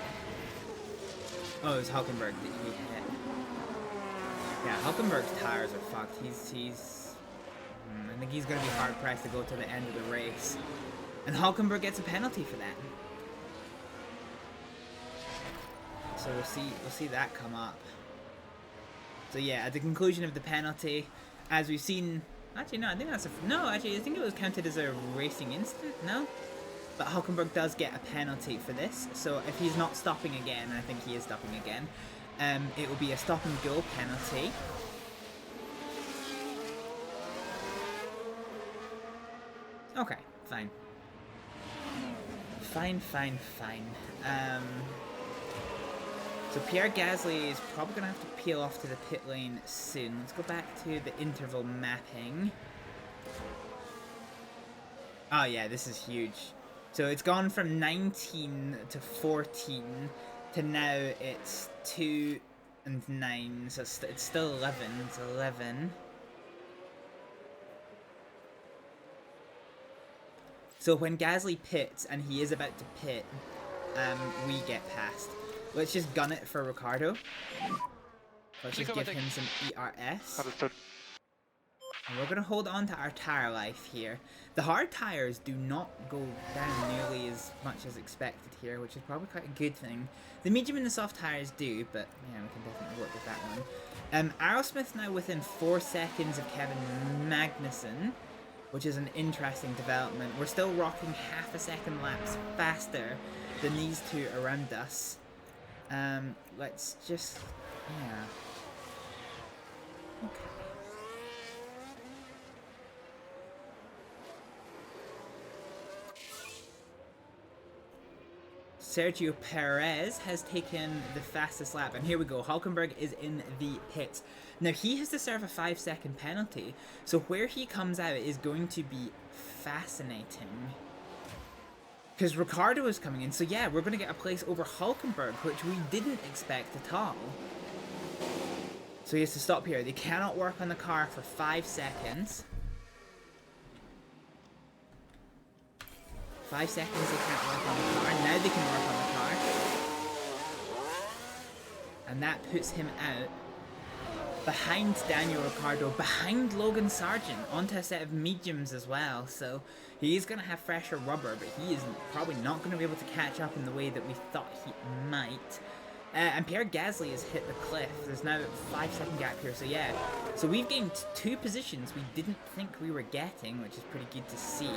Oh, it was Hülkenberg that he hit. Yeah, Hülkenberg's tires are fucked. I think he's gonna be hard pressed to go to the end of the race, and Hülkenberg gets a penalty for that. So we'll see that come up. So yeah, at the conclusion of the penalty, as we've seen, actually no, I think I think it was counted as a racing incident. No, but Hülkenberg does get a penalty for this. So if he's not stopping again, and I think he is stopping again, it will be a stop and go penalty. Okay, fine. Fine. So Pierre Gasly is probably going to have to peel off to the pit lane soon. Let's go back to the interval mapping. Oh yeah, this is huge. So it's gone from 19 to 14 to now it's 2 and 9. So it's still 11. It's 11. So when Gasly pits, and he is about to pit, we get past. Let's just gun it for Ricardo. Let's just give him some ERS. And we're going to hold on to our tire life here. The hard tires do not go down nearly as much as expected here, which is probably quite a good thing. The medium and the soft tires do, but yeah, we can definitely work with that one. Aerosmith now within 4 seconds of Kevin Magnussen, which is an interesting development. We're still rocking half a second laps faster than these two around us. Let's just, yeah. Okay. Sergio Perez has taken the fastest lap, and here we go. Hulkenberg is in the pits. Now he has to serve a 5-second penalty, so where he comes out is going to be fascinating. Because Ricardo is coming in, so yeah, we're going to get a place over Hulkenberg, which we didn't expect at all. So he has to stop here. They cannot work on the car for 5 seconds. 5 seconds they can't work on the car. Now they can work on the car. And that puts him out behind Daniel Ricciardo, behind Logan Sargent, onto a set of mediums as well. So he is going to have fresher rubber, but he is probably not going to be able to catch up in the way that we thought he might. And Pierre Gasly has hit the cliff. There's now a 5-second gap here, so yeah. So we've gained 2 positions we didn't think we were getting, which is pretty good to see.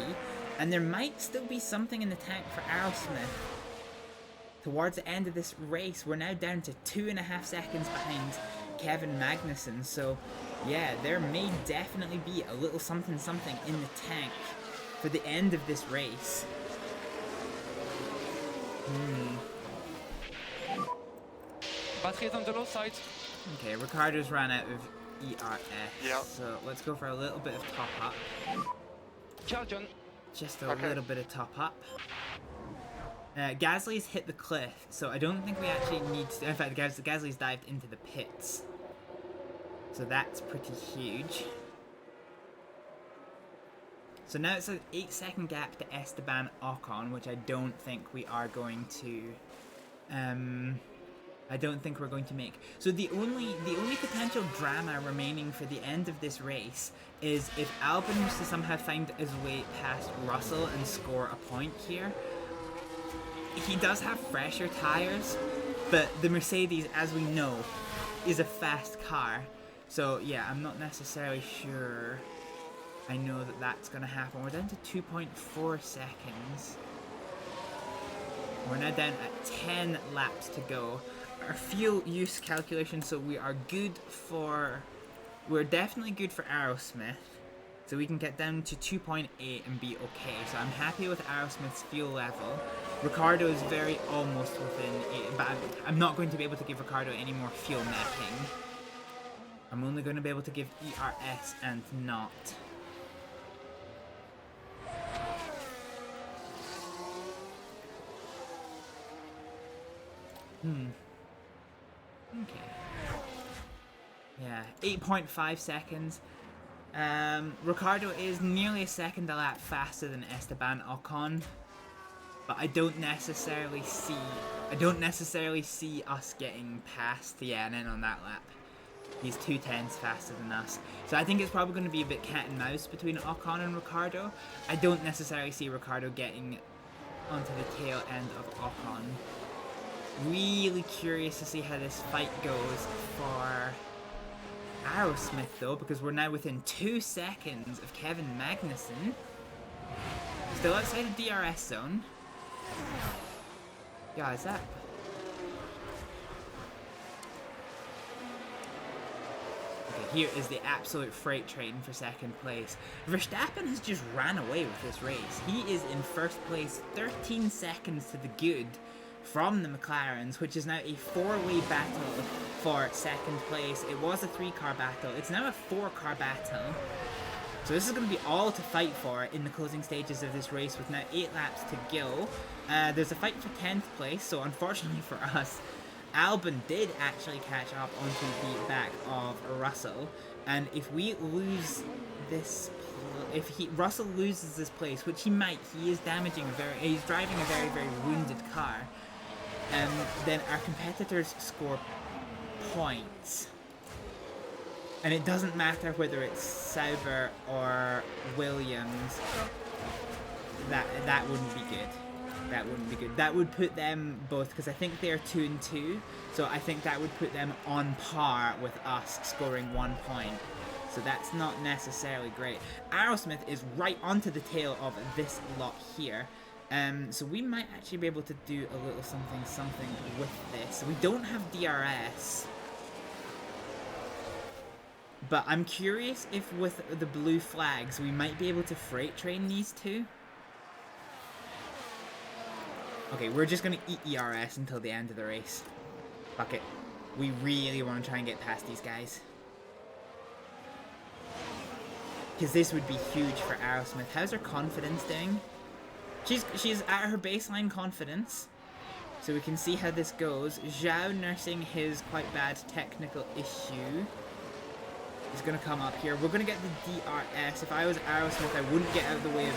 And there might still be something in the tank for Aerosmith. Towards the end of this race, we're now down to 2.5 seconds behind Kevin Magnussen. So yeah, there may definitely be a little something in the tank for the end of this race. Batteries on the low side. Okay, Ricardo's ran out of ERS. Yeah. So let's go for a little bit of top up. John. Just a little bit of top up. Gasly's hit the cliff, so I don't think we actually need to. In fact, Gasly's dived into the pits. So that's pretty huge. So now it's an 8-second gap to Esteban Ocon, which I don't think we are going to. I don't think we're going to make. So the only potential drama remaining for the end of this race is if Albon was to somehow find his way past Russell and score a point here. He does have fresher tires, but the Mercedes, as we know, is a fast car. So yeah, I'm not necessarily sure I know that that's going to happen. We're down to 2.4 seconds. We're now down at 10 laps to go. Our fuel use calculation, so we are good for... We're definitely good for Aerosmith. So we can get down to 2.8 and be okay. So I'm happy with Aerosmith's fuel level. Ricardo is very almost within 8, but I'm not going to be able to give Ricardo any more fuel mapping. I'm only going to be able to give ERS and not. Okay. Yeah, 8.5 seconds. Ricardo is nearly a second a lap faster than Esteban Ocon, but I don't necessarily see us getting past and on that lap. He's 2/10 faster than us. So I think it's probably going to be a bit cat and mouse between Ocon and Ricardo. I don't necessarily see Ricardo getting onto the tail end of Ocon. Really curious to see how this fight goes for Aerosmith though, because we're now within 2 seconds of Kevin Magnussen. Still outside of DRS zone. Yeah, is that... Okay, here is the absolute freight train for second place. Verstappen has just ran away with this race. He is in first place, 13 seconds to the good from the McLarens, which is now a 4-way battle for second place. It was a 3-car battle. It's now a 4-car battle. So this is going to be all to fight for in the closing stages of this race with now 8 laps to go. There's a fight for 10th place, so unfortunately for us, Albon did actually catch up onto the back of Russell, and if we lose this, Russell loses this place, which he might, he's driving a very wounded car, then our competitors score points. And it doesn't matter whether it's Sauber or Williams, that wouldn't be good. That wouldn't be good. That would put them both, because I think they're 2 and 2, so I think that would put them on par with us, scoring 1 point. So that's not necessarily great. Aerosmith is right onto the tail of this lot here. So we might actually be able to do a little something with this. We don't have DRS. But I'm curious if with the blue flags we might be able to freight train these two. Okay, we're just going to eat ERS until the end of the race. Fuck it. We really want to try and get past these guys. Because this would be huge for Aerosmith. How's her confidence doing? She's at her baseline confidence. So we can see how this goes. Zhao nursing his quite bad technical issue. He's going to come up here. We're going to get the DRS. If I was Aerosmith, I wouldn't get out of the way of...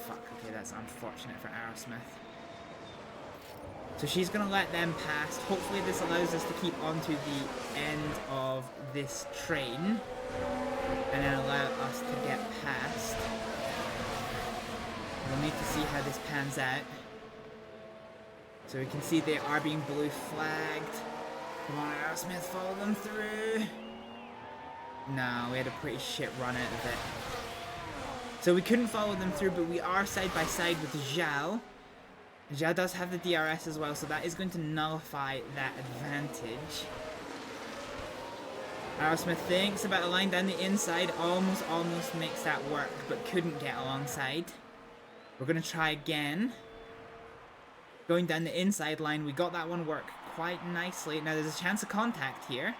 fuck, okay, that's unfortunate for Aerosmith. So she's going to let them pass. Hopefully this allows us to keep on to the end of this train. And then allow us to get past. We'll need to see how this pans out. So we can see they are being blue flagged. Come on, Aerosmith, follow them through. No, we had a pretty shit run out of it. So we couldn't follow them through, but we are side by side with Zhao. Zhao does have the DRS as well, so that is going to nullify that advantage. Aerosmith thinks about a line down the inside, almost makes that work, but couldn't get alongside. We're going to try again. Going down the inside line, we got that one work quite nicely. Now there's a chance of contact here.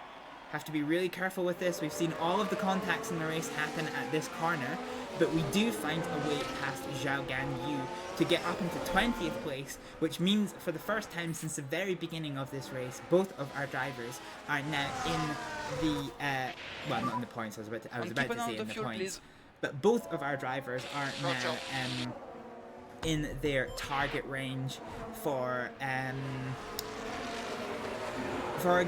Have to be really careful with this. We've seen all of the contacts in the race happen at this corner, but we do find a way past Zhao Ganyu to get up into 20th place, which means for the first time since the very beginning of this race, both of our drivers are now in the, well, not in the points, I was about to say in the points, but both of our drivers are now in their target range for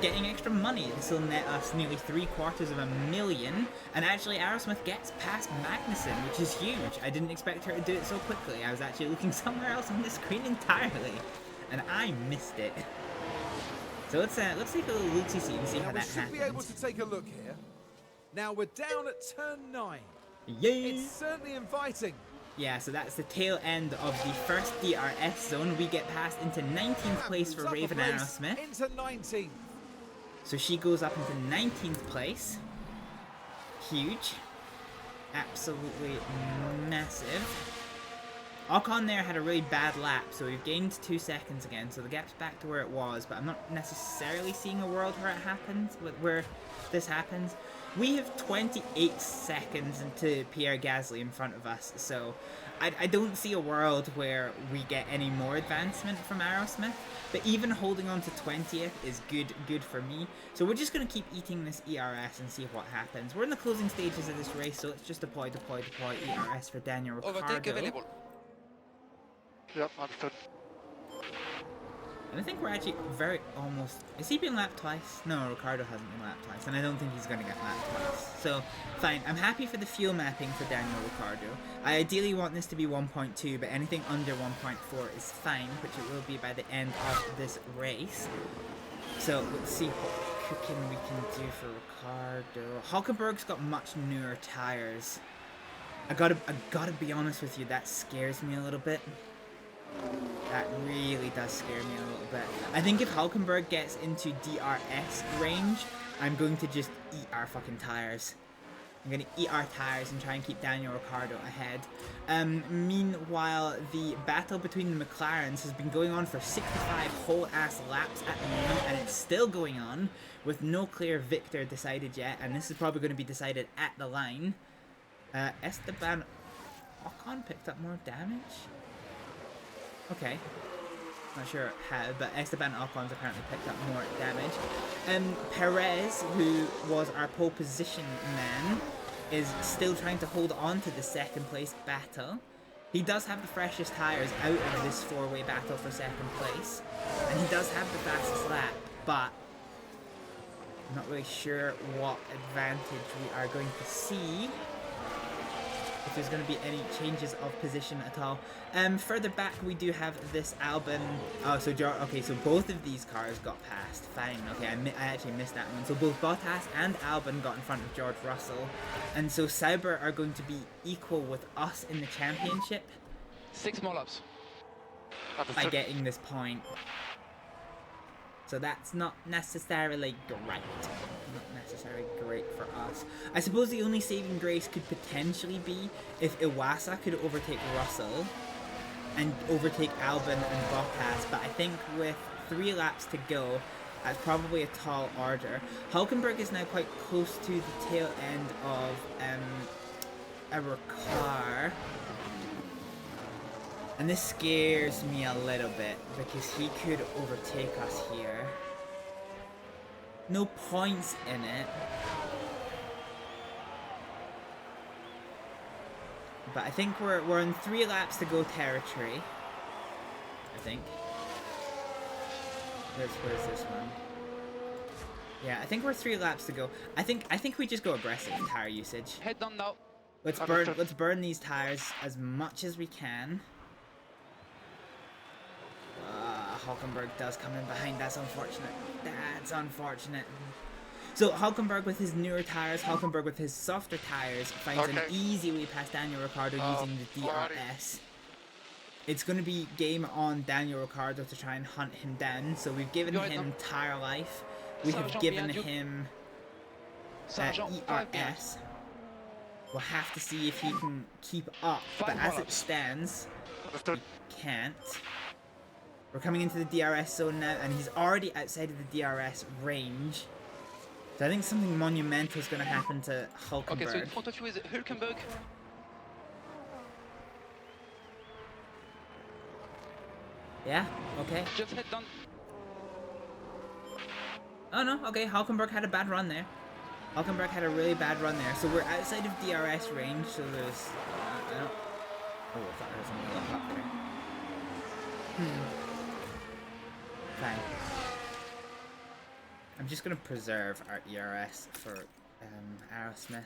getting extra money. This will net us nearly $750,000, and actually Aerosmith gets past Magnussen, which is huge. I didn't expect her to do it so quickly. I was actually looking somewhere else on the screen entirely, and I missed it. So let's take a little look-see and see how that happens. We should be able to take a look here. Now we're down at turn 9. Yay! It's certainly inviting. Yeah, so that's the tail end of the first DRS zone. We get passed into 19th place for Raven Aerosmith. Into 19th. So she goes up into 19th place. Huge. Absolutely massive. Ocon there had a really bad lap, so we've gained 2 seconds again, so the gap's back to where it was, but I'm not necessarily seeing a world where it happens, where this happens. We have 28 seconds into Pierre Gasly in front of us, so I don't see a world where we get any more advancement from Aerosmith, but even holding on to 20th is good for me. So we're just going to keep eating this ERS and see what happens. We're in the closing stages of this race, so let's just deploy ERS for Daniel Ricciardo. Yep, understood. And I think we're actually almost... Is he been lapped twice? No, Ricciardo hasn't been lapped twice, and I don't think he's going to get lapped twice. So, fine. I'm happy for the fuel mapping for Daniel Ricciardo. I ideally want this to be 1.2, but anything under 1.4 is fine, which it will be by the end of this race. So, let's see what cooking we can do for Ricciardo. Hulkenberg's got much newer tires. I gotta be honest with you, that scares me a little bit. That really does scare me a little bit. I think if Hulkenberg gets into DRS range, I'm going to just eat our fucking tires. I'm going to eat our tires and try and keep Daniel Ricciardo ahead. Meanwhile, the battle between the McLarens has been going on for 65 whole ass laps at the moment, and it's still going on with no clear victor decided yet, and this is probably going to be decided at the line. Esteban Ocon picked up more damage? Okay. Not sure how, but Esteban Ocon's apparently picked up more damage. Perez, who was our pole position man, is still trying to hold on to the second place battle. He does have the freshest tyres out of this four-way battle for second place, and he does have the fastest lap, but I'm not really sure what advantage we are going to see. If there's going to be any changes of position at all. Further back we do have this Albon. Oh, so okay, so both of these cars got passed. Fine. Okay, I actually missed that one. So both Bottas and Albon got in front of George Russell, and so Sauber are going to be equal with us in the championship. 6 more laps. By getting this point. So that's not necessarily great. Not necessarily great for us. I suppose the only saving grace could potentially be if Iwasa could overtake Russell and overtake Albon and Bottas, but I think with 3 laps to go, that's probably a tall order. Hülkenberg is now quite close to the tail end of our car. And this scares me a little bit, because he could overtake us here. No points in it. But I think we're in 3 laps to go territory. I think. Where's this one? Yeah, I think we're 3 laps to go. I think we just go aggressive tire usage. Head down now. Let's burn these tires as much as we can. Hülkenberg does come in behind. That's unfortunate. That's unfortunate. So Hülkenberg with his newer tires, Hülkenberg with his softer tires finds an easy way past Daniel Ricciardo using the DRS. It's going to be game on Daniel Ricciardo to try and hunt him down. So we've given him tire life. We have given him ERS. We'll have to see if he can keep up. But as it stands, he can't. We're coming into the DRS zone now, and he's already outside of the DRS range. So I think something monumental is going to happen to Hülkenberg. Okay, so in front of you is Hülkenberg. Yeah, okay. Just head down. Oh no, okay, Hülkenberg had a bad run there. Hülkenberg had a really bad run there. So we're outside of DRS range, so there's... I don't... Oh, I thought there was something up there. Fine. I'm just gonna preserve our ERS for Aerosmith.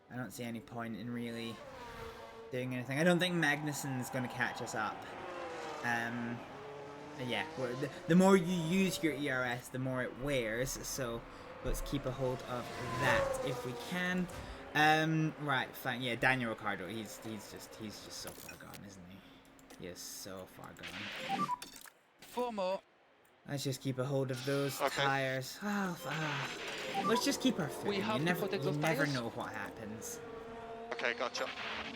I don't see any point in really doing anything. I don't think Magnussen's gonna catch us up. Yeah, the more you use your ERS, the more it wears. So let's keep a hold of that if we can. Right, fine. Yeah, Daniel Ricciardo. He's just so far gone, isn't he? He is so far gone. 4 more. Let's just keep a hold of those tires. Let's just keep our foot. You never know what happens. Okay, gotcha.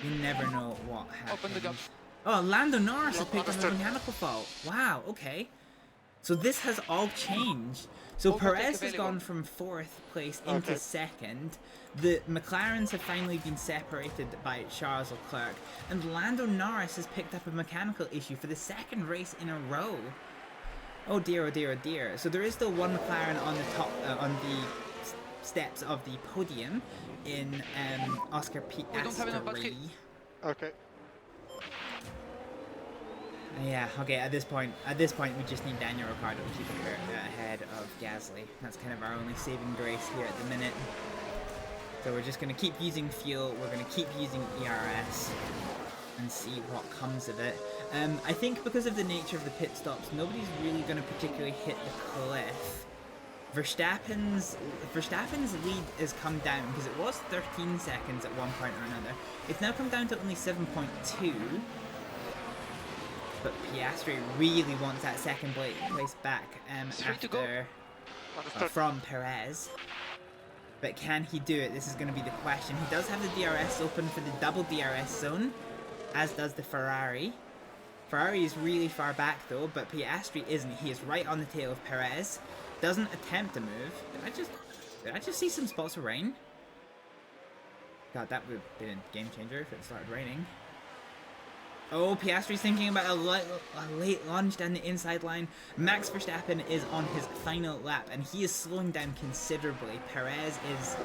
You never know what happens. Open the gap. Oh, Lando Norris has picked up a mechanical fault. Wow, okay. So this has all changed. So Perez has gone from 4th place into 2nd. The McLarens have finally been separated by Charles Leclerc. And Lando Norris has picked up a mechanical issue for the 2nd race in a row. Oh dear, oh dear, oh dear. So there is still one McLaren on the top, on the steps of the podium in Oscar Piastri. Okay. Yeah, okay, at this point we just need Daniel Ricciardo to keep ahead of Gasly. That's kind of our only saving grace here at the minute. So we're just going to keep using fuel, we're going to keep using ERS, and see what comes of it. I think because of the nature of the pit stops, nobody's really going to particularly hit the cliff. Verstappen's lead has come down, because it was 13 seconds at one point or another. It's now come down to only 7.2. But Piastri really wants that 2nd place back after from Perez. But can he do it? This is going to be the question. He does have the DRS open for the double DRS zone, as does the Ferrari. Ferrari is really far back though, but Piastri isn't. He is right on the tail of Perez. Doesn't attempt to move. Did I just see some spots of rain? God, that would have been a game changer if it started raining. Oh, Piastri's thinking about a late lunge down the inside line. Max Verstappen is on his final lap, and he is slowing down considerably. Perez is,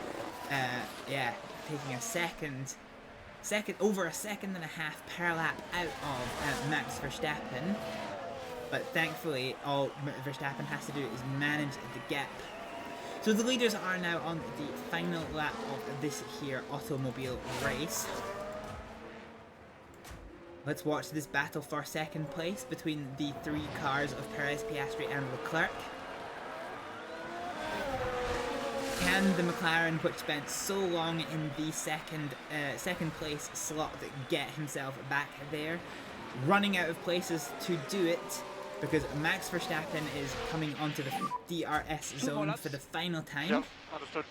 taking over a second and a half per lap out of Max Verstappen. But thankfully, all Verstappen has to do is manage the gap. So the leaders are now on the final lap of this here automobile race. Let's watch this battle for second place between the three cars of Perez, Piastri and Leclerc. Can the McLaren, which spent so long in the second place slot, get himself back there? Running out of places to do it, because Max Verstappen is coming onto the DRS zone for the final time. Yeah, understood.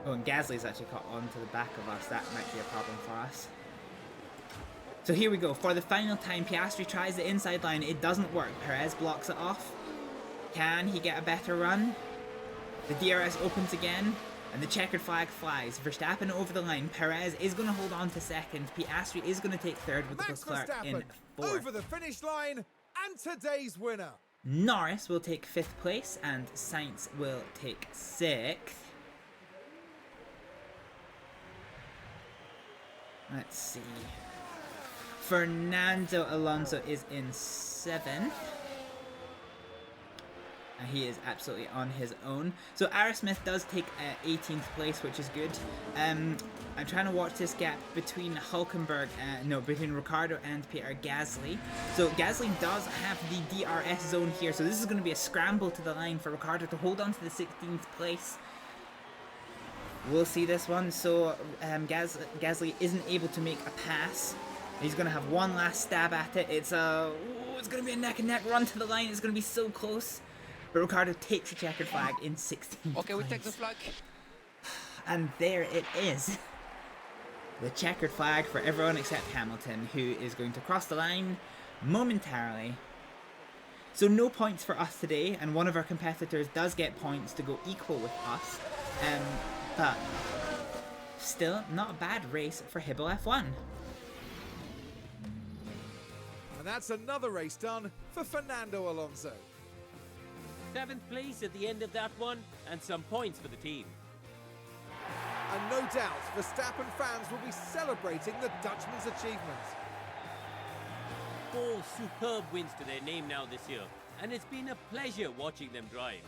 Oh, and Gasly's actually caught onto the back of us. That might be a problem for us. So here we go. For the final time, Piastri tries the inside line. It doesn't work. Perez blocks it off. Can he get a better run? The DRS opens again, and the checkered flag flies. Verstappen over the line. Perez is going to hold on to second. Piastri is going to take third with Leclerc in fourth. Over the finish line, and today's winner. Norris will take 5th place, and Sainz will take 6th. Let's see. Fernando Alonso is in 7th. He is absolutely on his own. So Aerosmith does take 18th place, which is good. I'm trying to watch this gap between between Ricciardo and Pierre Gasly. So Gasly does have the DRS zone here, so this is going to be a scramble to the line for Ricciardo to hold on to the 16th place. We'll see this one. So Gasly isn't able to make a pass. He's going to have one last stab at it. It's going to be a neck and neck run to the line. It's going to be so close. But Ricciardo takes the checkered flag in 16th Okay, we take the flag. And there it is. The checkered flag for everyone except Hamilton, who is going to cross the line momentarily. So no points for us today, and one of our competitors does get points to go equal with us. But still, not a bad race for Hibble F1. And that's another race done for Fernando Alonso. 7th place at the end of that one, and some points for the team. And no doubt, Verstappen fans will be celebrating the Dutchman's achievement. 4 superb wins to their name now this year, and it's been a pleasure watching them drive.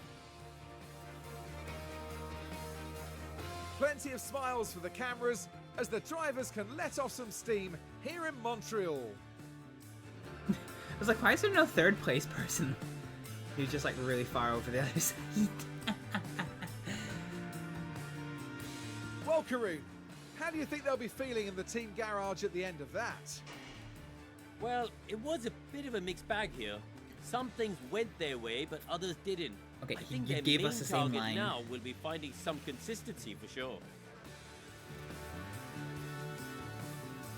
Plenty of smiles for the cameras as the drivers can let off some steam here in Montreal. I was like, why is there no 3rd place person? Who's just like really far over the other side. Well, Karun, how do you think they'll be feeling in the team garage at the end of that? Well, it was a bit of a mixed bag here. Some things went their way, but others didn't. Okay, I think you their gave main us the same target line. now will be finding some consistency for sure.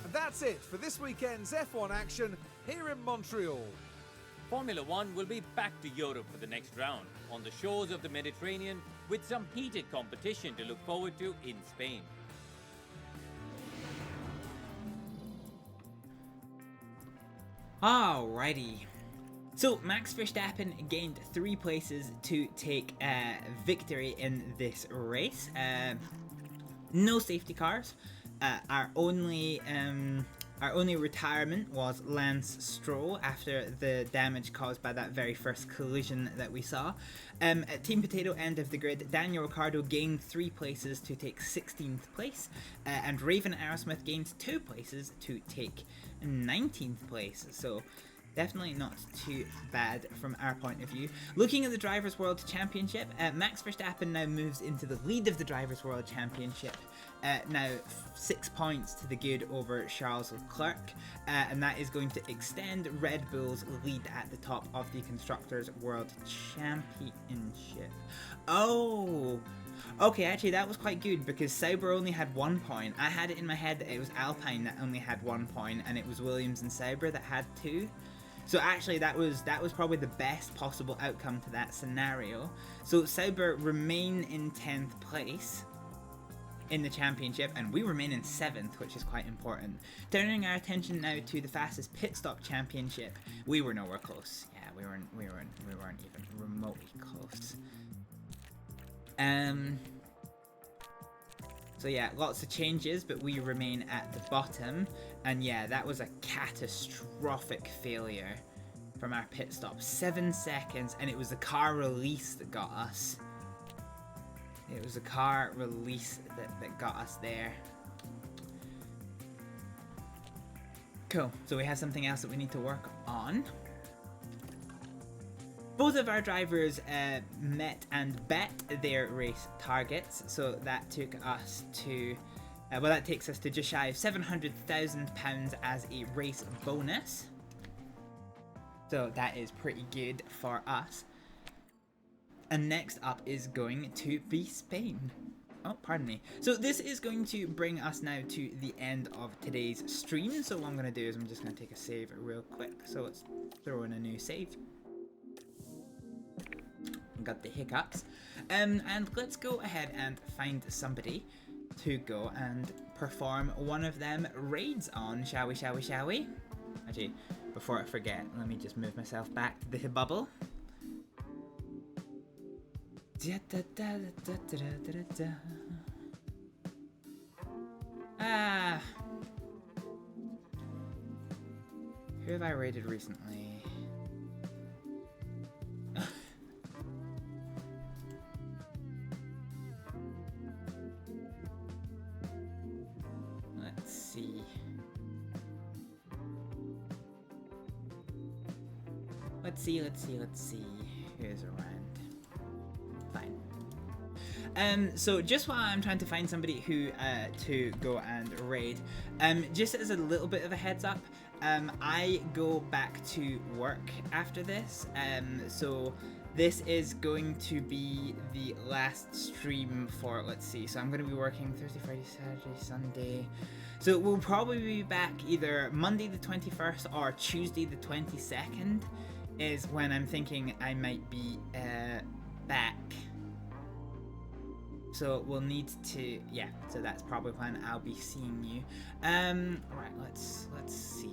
And that's it for this weekend's F1 action here in Montreal. Formula One will be back to Europe for the next round, on the shores of the Mediterranean, with some heated competition to look forward to in Spain. Alrighty. So Max Verstappen gained 3 places to take victory in this race. No safety cars. Our only retirement was Lance Stroll after the damage caused by that very first collision that we saw. At Team Potato end of the grid, Daniel Ricciardo gained 3 places to take 16th place, and Raven Aerosmith gained 2 places to take 19th place. So Definitely not too bad from our point of view. Looking at the Drivers' World Championship, Max Verstappen now moves into the lead of the Drivers' World Championship. Now 6 points to the good over Charles Leclerc, and that is going to extend Red Bull's lead at the top of the Constructors' World Championship. Oh! Okay, actually that was quite good because Sauber only had 1 point. I had it in my head that it was Alpine that only had 1 point, and it was Williams and Sauber that had 2. So actually that was probably the best possible outcome to that scenario. So Sauber remain in 10th place in the championship, and we remain in 7th, which is quite important. Turning our attention now to the fastest pit stop championship, we were nowhere close. Yeah, we weren't even remotely close. So yeah, lots of changes, but we remain at the bottom. And yeah, that was a catastrophic failure from our pit stop. 7 seconds, and it was the car release that got us. It was a car release that got us there. Cool, so we have something else that we need to work on. Both of our drivers met and bet their race targets, so that took us to, well, that takes us to just shy of £700,000 as a race bonus. So that is pretty good for us. And next up is going to be Spain. Oh, pardon me. So this is going to bring us now to the end of today's stream. So what I'm going to do is I'm just going to take a save real quick. So let's throw in a new save. Got the hiccups. And let's go ahead and find somebody to go and perform one of them raids on, shall we? Actually, before I forget, let me just move myself back to the Hibble. Who have I raided recently? Let's see. Let's see. Who's around? Fine. So just while I'm trying to find somebody who to go and raid, just as a little bit of a heads up, I go back to work after this, so this is going to be the last stream for, let's see, so I'm going to be working Thursday, Friday, Saturday, Sunday, so we'll probably be back either Monday the 21st or Tuesday the 22nd is when I'm thinking I might be back. So we'll need to, yeah, so that's probably when I'll be seeing you. Right, let's see.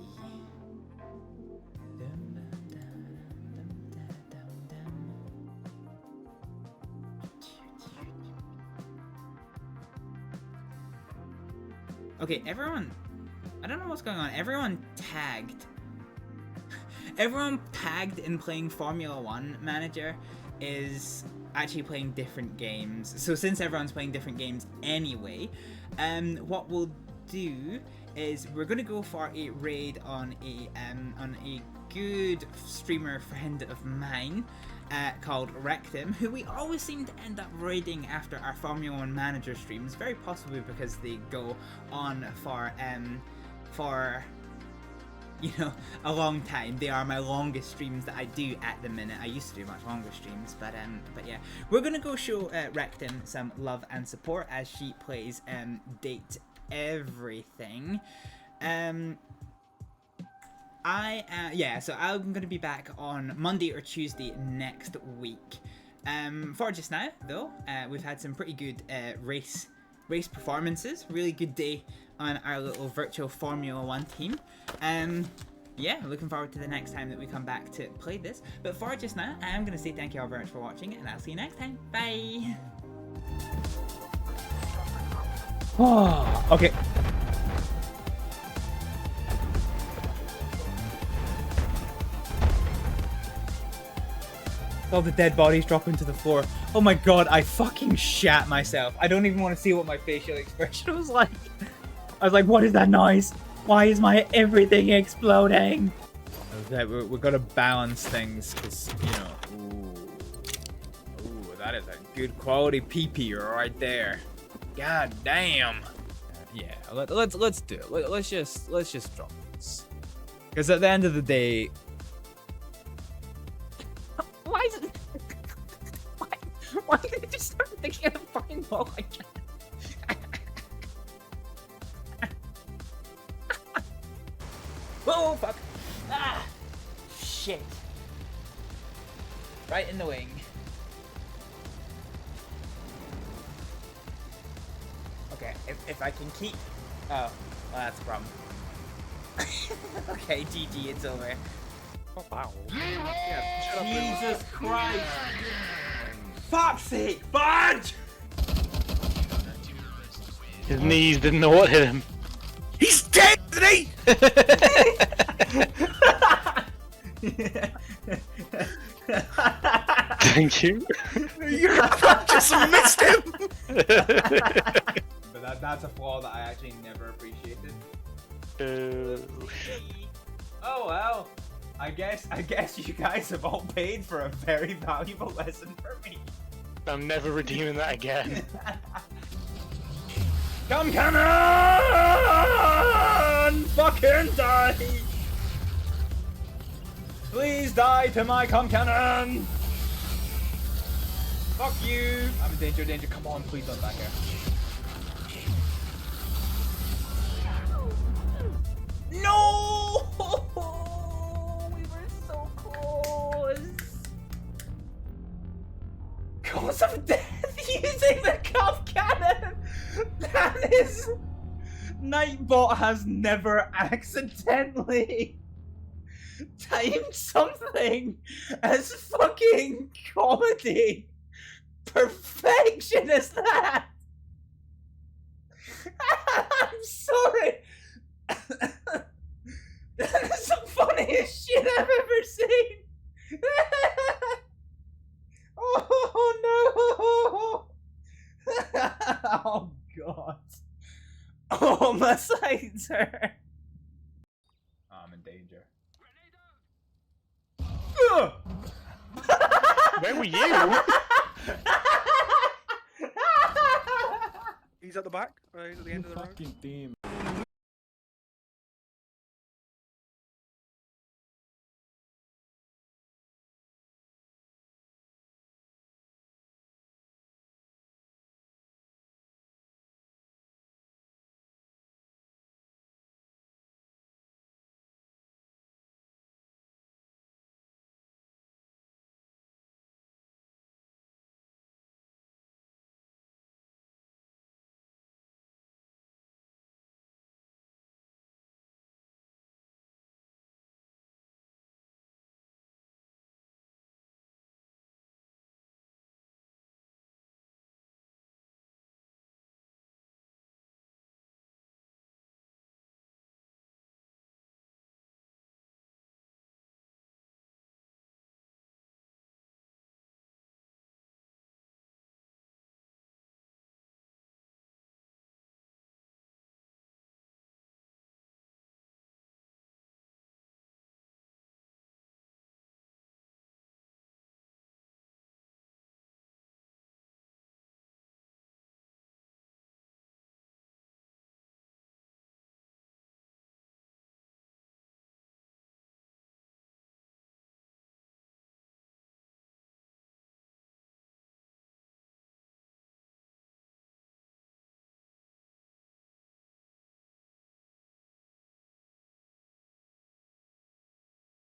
Okay, everyone, I don't know what's going on. Everyone tagged in playing Formula 1 Manager is actually playing different games. So since everyone's playing different games anyway, what we'll do is we're gonna go for a raid on a good streamer friend of mine called Rectum, who we always seem to end up raiding after our Formula 1 Manager streams, very possibly because they go on for you know, a long time. They are my longest streams that I do at the minute. I used to do much longer streams, but yeah, we're gonna go show Rectum some love and support as she plays Date Everything. Yeah, so I'm gonna be back on Monday or Tuesday next week. For just now, though, we've had some pretty good race performances. Really good day on our little virtual Formula 1 team. Yeah, looking forward to the next time that we come back to play this. But for just now, I'm gonna say thank you all very much for watching, and I'll see you next time. Bye. Okay. All the dead bodies dropping to the floor. Oh my god, I fucking shat myself. I don't even want to see what my facial expression was like. I was like, what is that noise? Why is my everything exploding? that we're gonna balance things, because you know. Ooh, that is a good quality PP right there. God damn. Yeah, let's do it. Let's just drop this. Because at the end of the day, Why is it? Why did I just start thinking of the fucking wall again? Oh fuck! Ah, shit! Right in the wing. Okay, if I can keep. Oh, well, that's a problem. Okay, GG, it's over. Oh, wow. Jesus Christ! Fuck's sake, Budge! His knees didn't know what hit him. He's dead, isn't he? Thank you. You just missed him. But that's a flaw that I actually never appreciated. Oh well. I guess you guys have all paid for a very valuable lesson for me. I'm never redeeming that again. Come cannon! Fucking die! Please die to my cum cannon! Fuck you! I'm in danger, come on, please don't back here. No! We were so close! Cause of death using the cum cannon! That is... Nightbot has never accidentally timed something as fucking comedy perfection as that! I'm sorry! That is the funniest shit I've ever seen! Oh no! Oh god. Oh, my sides hurt. Oh, I'm in danger. Where were you? He's at the back. He's at the end of the road. Fucking team.